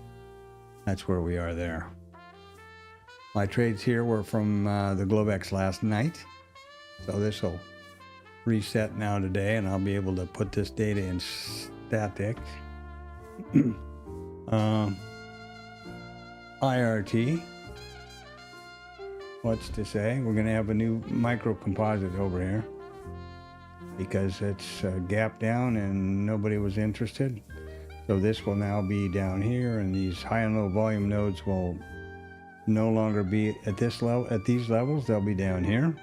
that's where we are there. My trades here were from the Globex last night, so this will reset now today, and I'll be able to put this data in static. IRT, what's to say? We're going to have a new micro composite over here because it's gapped down and nobody was interested. So this will now be down here, and these high and low volume nodes will no longer be at this level. At these levels, they'll be down here.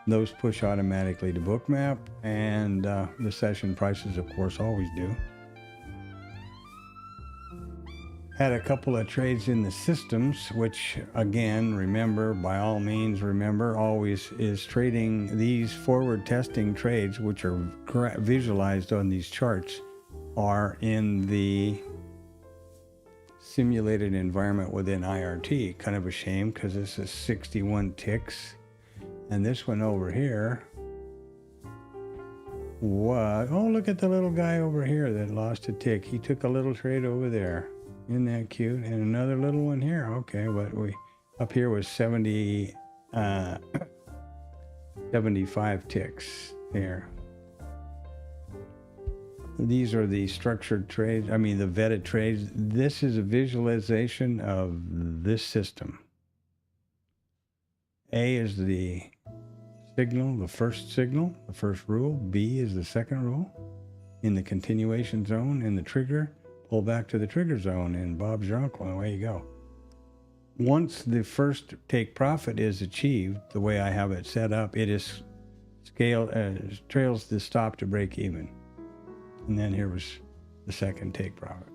Those push automatically to Bookmap, and the session prices, of course, always do. Had a couple of trades in the systems, which again, remember, by all means, remember, always is trading these forward testing trades, which are visualized on these charts, are in the simulated environment within IRT. Kind of a shame because this is 61 ticks. And this one over here, what? Oh, look at the little guy over here that lost a tick. He took a little trade over there. Isn't that cute? And another little one here. Okay, but we up here was 75 ticks here. These are the structured trades, I mean the vetted trades. This is a visualization of this system. A is the signal, the first rule. B is the second rule. In the continuation zone, in the trigger, pull back to the trigger zone, and Bob's your uncle, and away you go. Once the first take profit is achieved, the way I have it set up, it is trails the stop to break even. And then here was the second take profit.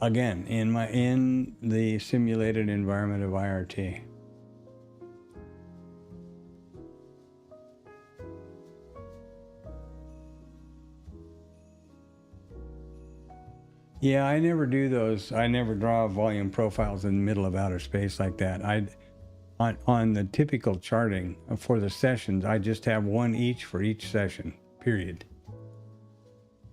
Again, in the simulated environment of IRT. Yeah, I never do those. I never draw volume profiles in the middle of outer space like that. On the typical charting for the sessions, I just have one each for each session, period.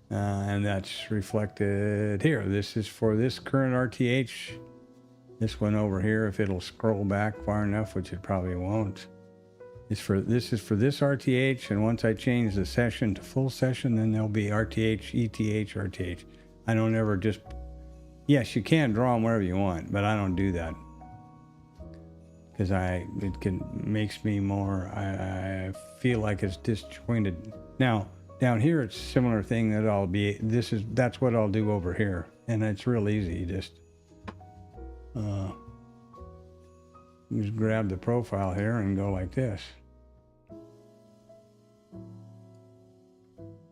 And that's reflected here. This is for this current RTH. This one over here, if it'll scroll back far enough, which it probably won't. This is for this RTH, and once I change the session to full session, then there'll be RTH, ETH, RTH. I don't ever just... Yes, you can draw them wherever you want, but I don't do that. Because makes me more, I feel like it's disjointed. Now, down here it's a similar thing that that's what I'll do over here. And it's real easy, you just grab the profile here and go like this.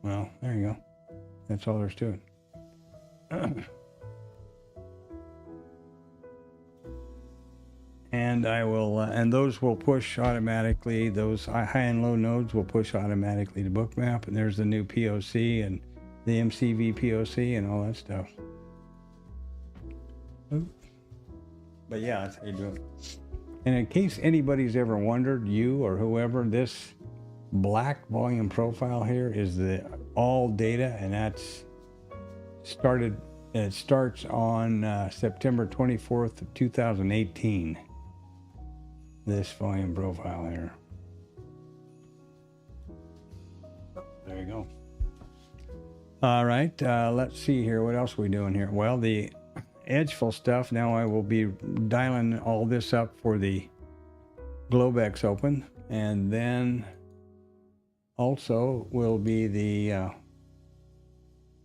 Well, there you go. That's all there's to it. And I will, and those will push automatically. Those high and low nodes will push automatically to Bookmap. And there's the new POC and the MCVPOC and all that stuff. But yeah, that's how you do it. And in case anybody's ever wondered, you or whoever, this black volume profile here is the all data, and that's it starts on September 24th of 2018. This volume profile here. There you go. All right, let's see here. What else are we doing here? Well, the edgeful stuff. Now I will be dialing all this up for the Globex Open, and then also will be the.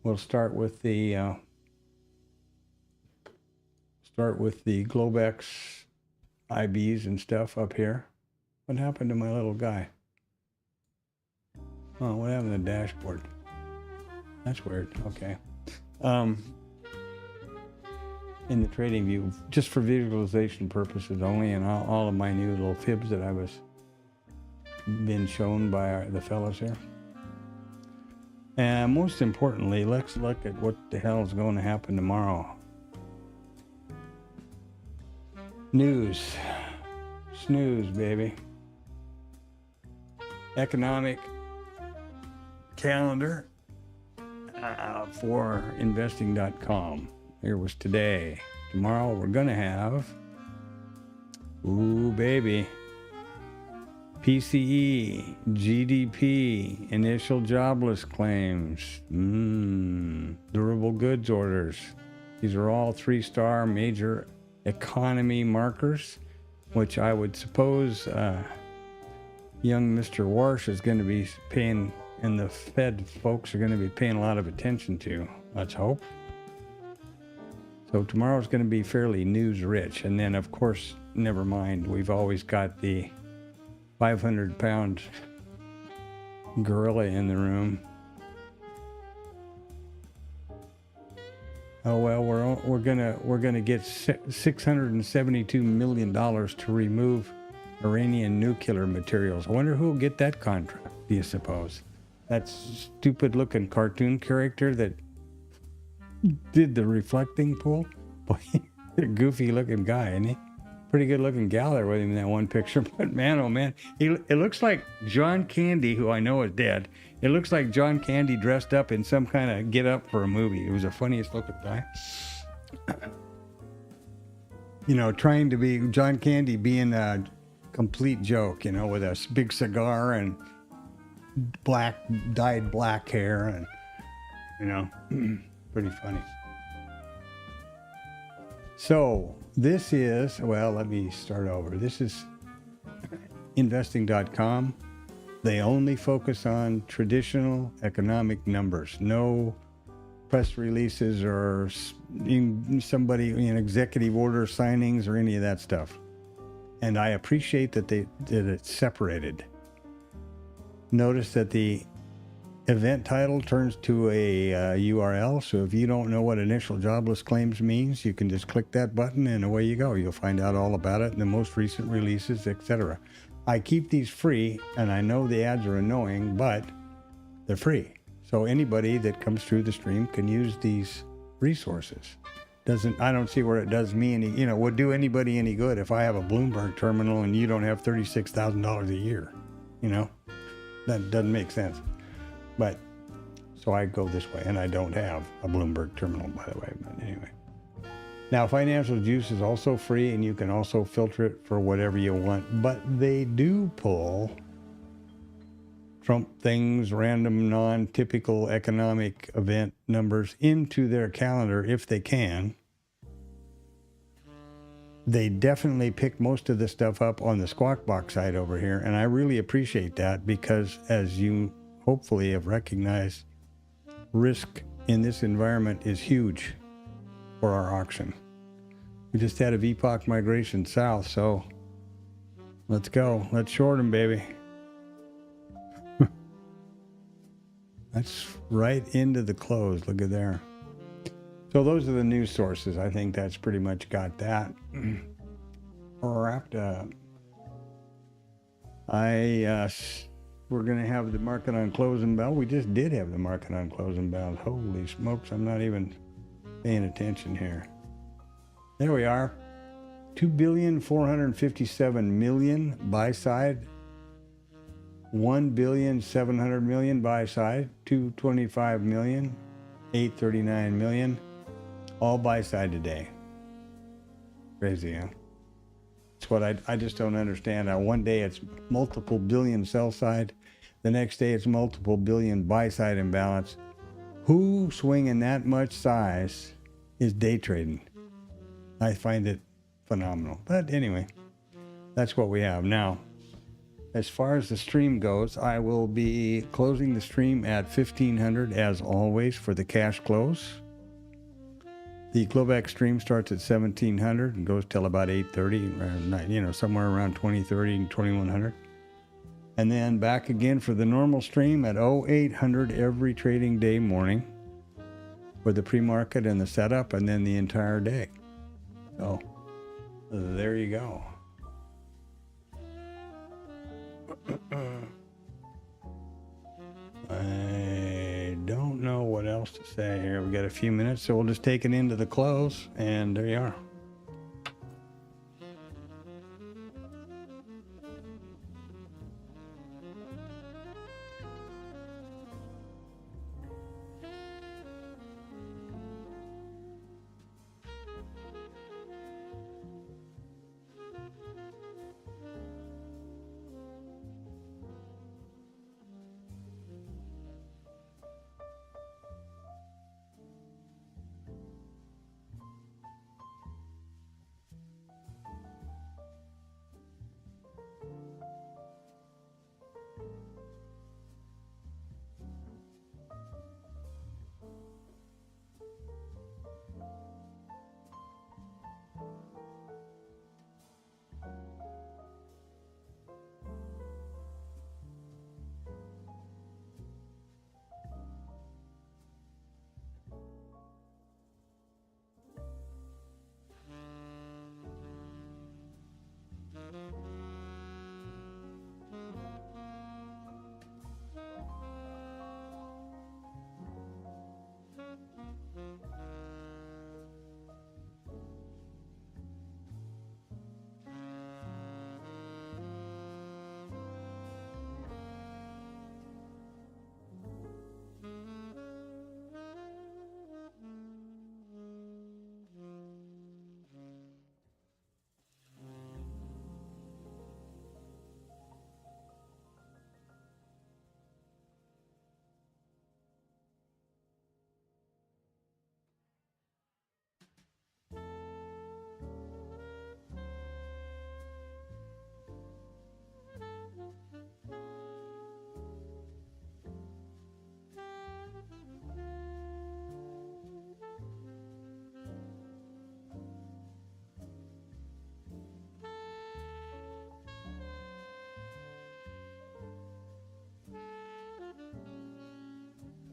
We'll start with the Globex IBs and stuff up here. What happened to my little guy? Oh, what happened to the dashboard? That's weird. Okay. In the trading view, just for visualization purposes only, and all of my new little fibs that I was been shown by the fellows here. And most importantly, let's look at what the hell is going to happen tomorrow. News. Snooze, baby. Economic calendar for investing.com. Here was today. Tomorrow we're going to have, ooh, baby, PCE, GDP, initial jobless claims, durable goods orders. These are all 3-star major economy markers, which I would suppose young Mr. Warsh is going to be paying, and the Fed folks are going to be paying a lot of attention to. Let's hope. So tomorrow's going to be fairly news rich. And then, of course, never mind, we've always got the 500-pound gorilla in the room. Oh well, we're gonna get $672 million to remove Iranian nuclear materials. I wonder who will get that contract. Do you suppose that stupid-looking cartoon character that did the reflecting pool? Boy, a goofy-looking guy, isn't he? Pretty good-looking gal there with him in that one picture. But man, oh man, it looks like John Candy, who I know is dead. It looks like John Candy dressed up in some kind of get-up for a movie. It was the funniest-looking guy. You know, trying to be John Candy being a complete joke, you know, with a big cigar and dyed black hair, and you know, pretty funny. So this is, well, let me start over. This is investing.com. They only focus on traditional economic numbers. No press releases or somebody in executive order signings or any of that stuff. And I appreciate that it's separated. Notice that the event title turns to a URL. So if you don't know what initial jobless claims means, you can just click that button and away you go. You'll find out all about it and the most recent releases, etc. I keep these free, and I know the ads are annoying, but they're free. So anybody that comes through the stream can use these resources. I don't see where it does me any, would do anybody any good if I have a Bloomberg terminal and you don't have $36,000 a year. That doesn't make sense. But so I go this way, and I don't have a Bloomberg terminal, by the way. But anyway. Now, Financial Juice is also free, and you can also filter it for whatever you want. But they do pull Trump things, random, non-typical economic event numbers into their calendar if they can. They definitely pick most of the stuff up on the Squawk Box side over here, and I really appreciate that because, as you hopefully have recognized, risk in this environment is huge for our auction. We just had a VPOC migration south, so let's go. Let's short them, baby. That's right into the close. Look at there. So those are the news sources. I think that's pretty much got that wrapped up. We're going to have the market on closing bell. We just did have the market on closing bell. Holy smokes, I'm not even paying attention here. There we are. 2,457,000,000 buy side. 1,700,000,000 buy side. 225,000,000. 839,000,000. All buy side today. Crazy, huh? It's what I just don't understand. One day it's multiple billion sell side. The next day it's multiple billion buy side imbalance. Who swinging that much size is day trading? I find it phenomenal. But anyway, that's what we have. Now, as far as the stream goes, I will be closing the stream at 1500 as always for the cash close. The Globex stream starts at 1700 and goes till about 8:30, somewhere around 2030 and 2100. And then back again for the normal stream at 0800 every trading day morning for the pre-market and the setup, and then the entire day. So there you go. I don't know what else to say here. We got a few minutes, so we'll just take it into the close, and there you are.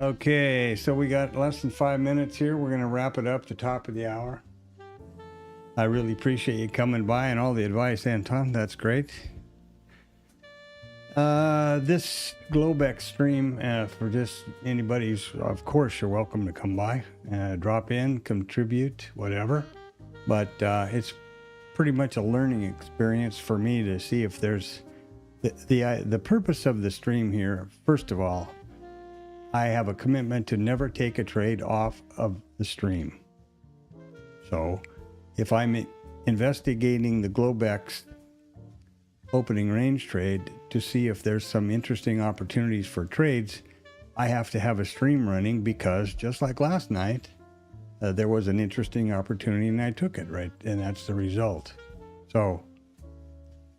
Okay, so we got less than 5 minutes here. We're going to wrap it up the top of the hour. I really appreciate you coming by and all the advice, Anton. That's great. This Globex stream, for just anybody who's, of course, you're welcome to come by, drop in, contribute, whatever. But it's pretty much a learning experience for me to see if there's the purpose of the stream here. First of all, I have a commitment to never take a trade off of the stream. So if I'm investigating the Globex opening range trade to see if there's some interesting opportunities for trades, I have to have a stream running, because just like last night, there was an interesting opportunity and I took it, right? And that's the result. So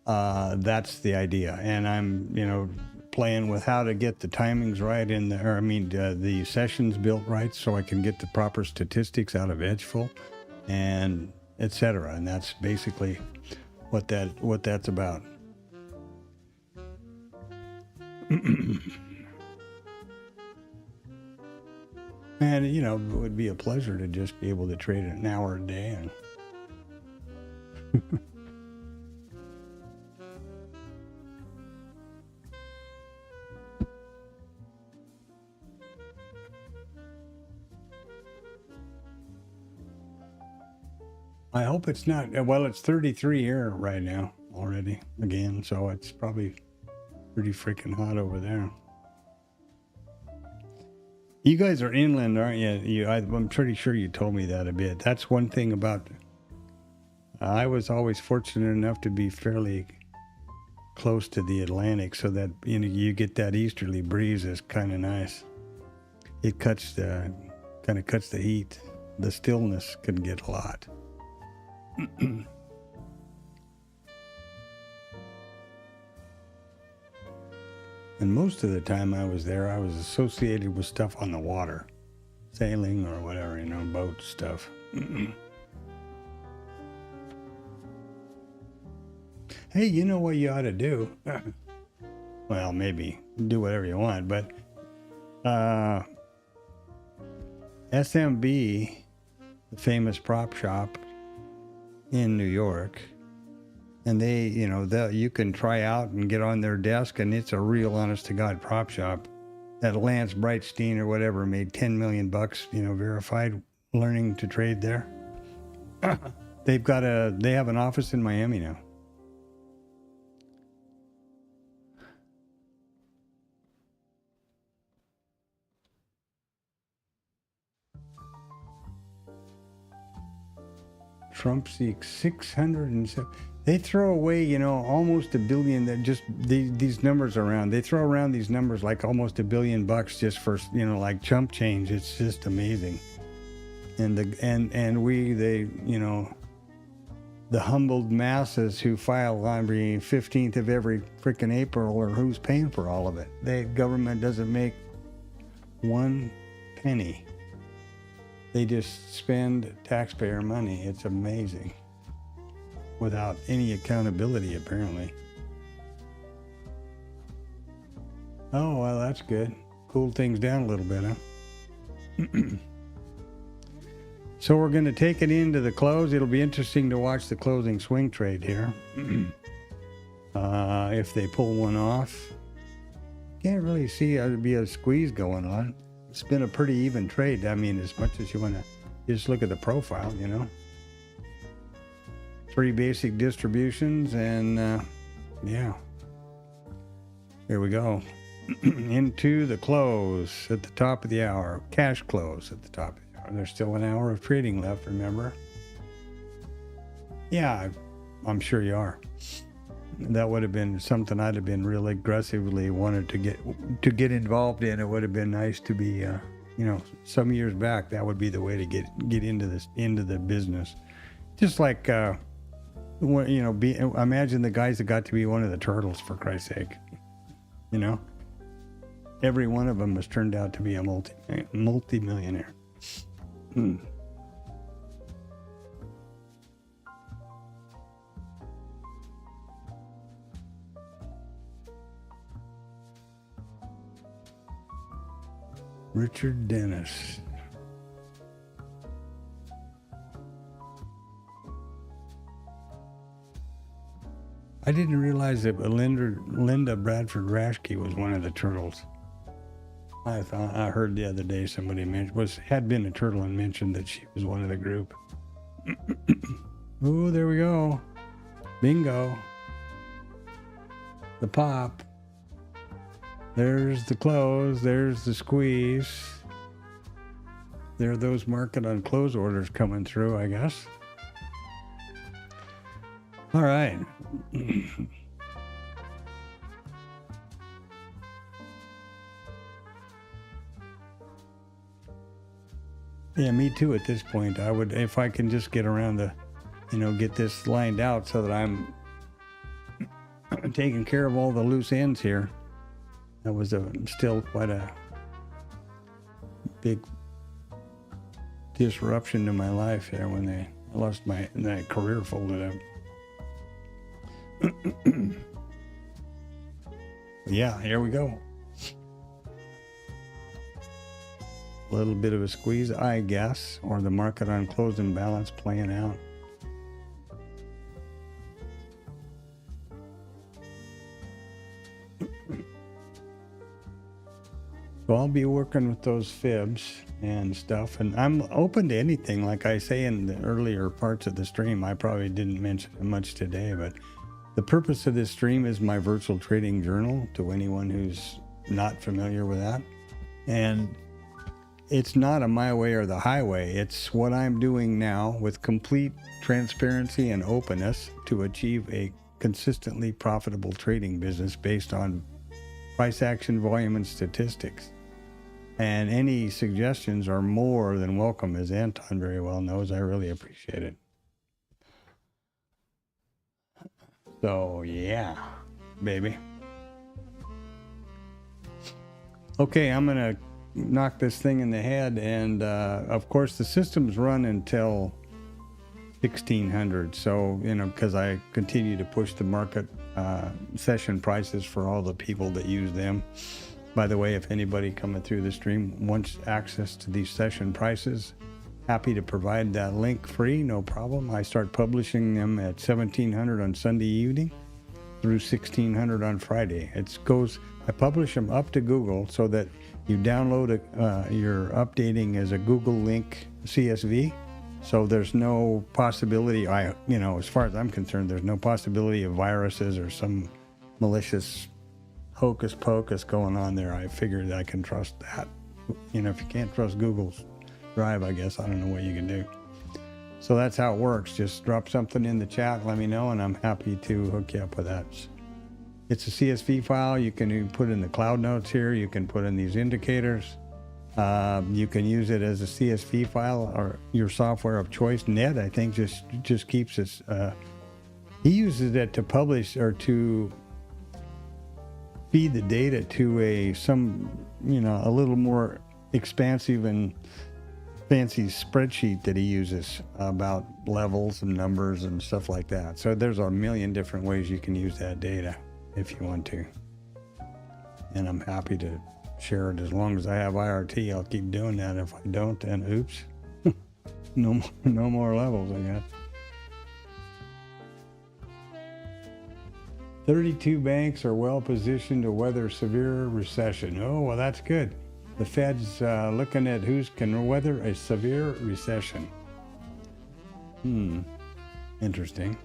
that's the idea. And I'm, playing with how to get the timings right the sessions built right, so I can get the proper statistics out of Edgeful and etc. And that's basically what that's about. And it would be a pleasure to just be able to trade an hour a day and I hope it's not. Well, it's 33 here right now already again, so it's probably pretty freaking hot over there. You guys are inland, aren't you? I'm pretty sure you told me that a bit. That's one thing about. I was always fortunate enough to be fairly close to the Atlantic, so that you get that easterly breeze is kind of nice. It cuts the heat. The stillness can get a lot. And most of the time I was there, I was associated with stuff on the water, sailing or whatever, boat stuff. Hey, you know what you ought to do? Well, maybe do whatever you want, but SMB, the famous prop shop in New York, and they, you can try out and get on their desk, and it's a real honest-to-God prop shop. That Lance Brightstein or whatever made $10 million, verified, learning to trade there. They have an office in Miami now. Trump seeks 607. They throw away, almost $1 billion. That just these numbers around. They throw around these numbers like almost $1 billion just for like chump change. It's just amazing. And the humbled masses who file on the 15th of every freaking April, or who's paying for all of it. The government doesn't make one penny. They just spend taxpayer money. It's amazing. Without any accountability, apparently. Oh, well, that's good. Cooled things down a little bit, huh? So we're going to take it into the close. It'll be interesting to watch the closing swing trade here. If they pull one off. Can't really see there'd be a squeeze going on. It's been a pretty even trade. As much as you want to just look at the profile, 3 basic distributions, and yeah. Here we go. Into the close at the top of the hour. Cash close at the top of the hour. There's still an hour of trading left, remember? Yeah, I'm sure you are. That would have been something I'd have been really aggressively wanted to get involved in. It would have been nice to be, some years back. That would be the way to get into the business. Just like, imagine the guys that got to be one of the turtles, for Christ's sake. Every one of them has turned out to be a multi-millionaire. Richard Dennis. I didn't realize that Linda Bradford Rashke was one of the turtles. I heard the other day somebody had been a turtle and mentioned that she was one of the group. Oh, there we go. Bingo. The pop. There's the close. There's the squeeze. There are those market on close orders coming through, I guess. All right. Yeah, me too at this point. I would, if I can just get around the, get this lined out so that I'm taking care of all the loose ends here. That was still quite a big disruption to my life there when I lost that career folded up. Yeah, here we go. A little bit of a squeeze, I guess, or the market on close and balance playing out. So I'll be working with those fibs and stuff, and I'm open to anything. Like I say in the earlier parts of the stream, I probably didn't mention it much today, but the purpose of this stream is my virtual trading journal to anyone who's not familiar with that. And it's not a my way or the highway. It's what I'm doing now with complete transparency and openness to achieve a consistently profitable trading business based on price action, volume, and statistics. And any suggestions are more than welcome, as Anton very well knows. I really appreciate it. So, yeah, baby. Okay, I'm going to knock this thing in the head. And, of course, the systems run until 1600. So, because I continue to push the market session prices for all the people that use them. By the way, if anybody coming through the stream wants access to these session prices, happy to provide that link free, no problem. I start publishing them at 1700 on Sunday evening through 1600 on Friday. I publish them up to Google so that you download you're updating as a Google link CSV. So there's no possibility, as far as I'm concerned, there's no possibility of viruses or some malicious hocus pocus going on there. I figured I can trust that. If you can't trust Google's Drive, I guess, I don't know what you can do. So that's how it works. Just drop something in the chat, let me know, and I'm happy to hook you up with that. It's a CSV file. You can put in the cloud notes here. You can put in these indicators. You can use it as a CSV file or your software of choice. Ned, I think, just keeps it. He uses it to publish or to feed the data to a little more expansive and fancy spreadsheet that he uses about levels and numbers and stuff like that. So there's a million different ways you can use that data if you want to. And I'm happy to share it as long as I have IRT. I'll keep doing that. If I don't, then oops. no more levels, I guess. 32 banks are well positioned to weather severe recession. Oh, well, that's good. The Fed's looking at who can weather a severe recession. Interesting.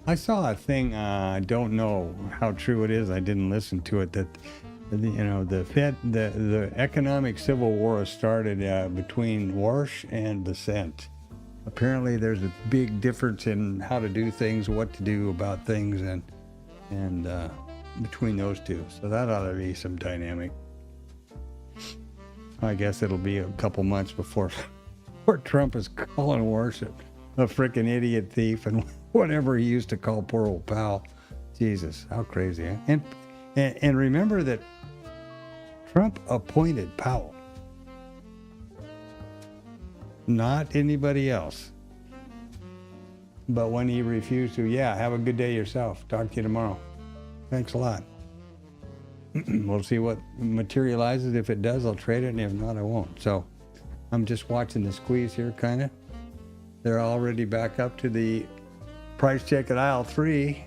I saw a thing, I don't know how true it is, I didn't listen to it, that the Fed, the economic civil war started between Warsh and Besant. Apparently there's a big difference in how to do things, what to do about things, and between those two. So that ought to be some dynamic. I guess it'll be a couple months before Trump is calling Warsh a frickin' idiot thief and whatever he used to call poor old Powell. Jesus, how crazy, eh? And remember that Trump appointed Powell, not anybody else. But when he refused to, have a good day yourself. Talk to you tomorrow. Thanks a lot. We'll see what materializes. If it does, I'll trade it, and if not, I won't. So I'm just watching the squeeze here, kind of. They're already back up to the price check at aisle 3.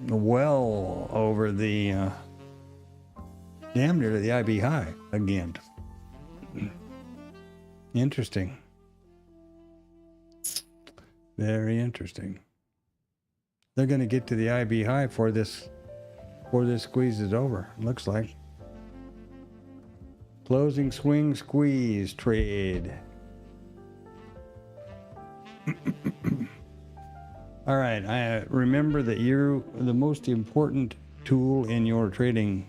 Well over the damn near to the IB high again. Interesting. Very interesting. They're going to get to the IB high before this squeeze is over. Looks like. Closing swing squeeze trade. All right. I remember that the most important tool in your trading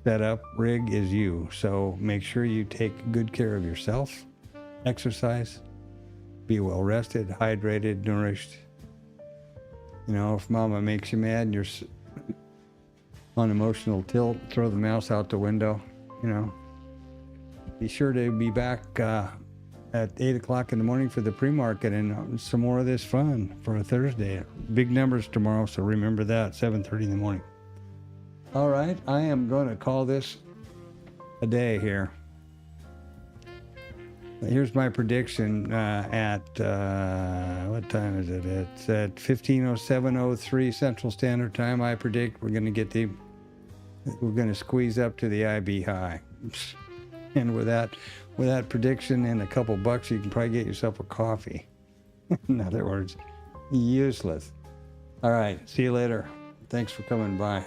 setup rig is you. So make sure you take good care of yourself. Exercise. Be well rested, hydrated, nourished. You know, if mama makes you mad and you're on emotional tilt, throw the mouse out the window, you know. Be sure to be back at 8 o'clock in the morning for the pre-market and some more of this fun for a Thursday. Big numbers tomorrow, so remember that, 7:30 in the morning. All right, I am going to call this a day here. Here's my prediction at, what time is it? It's at 15:07:03 Central Standard Time. I predict we're going to squeeze up to the IB high. And with that prediction and a couple bucks, you can probably get yourself a coffee. In other words, useless. All right, see you later. Thanks for coming by.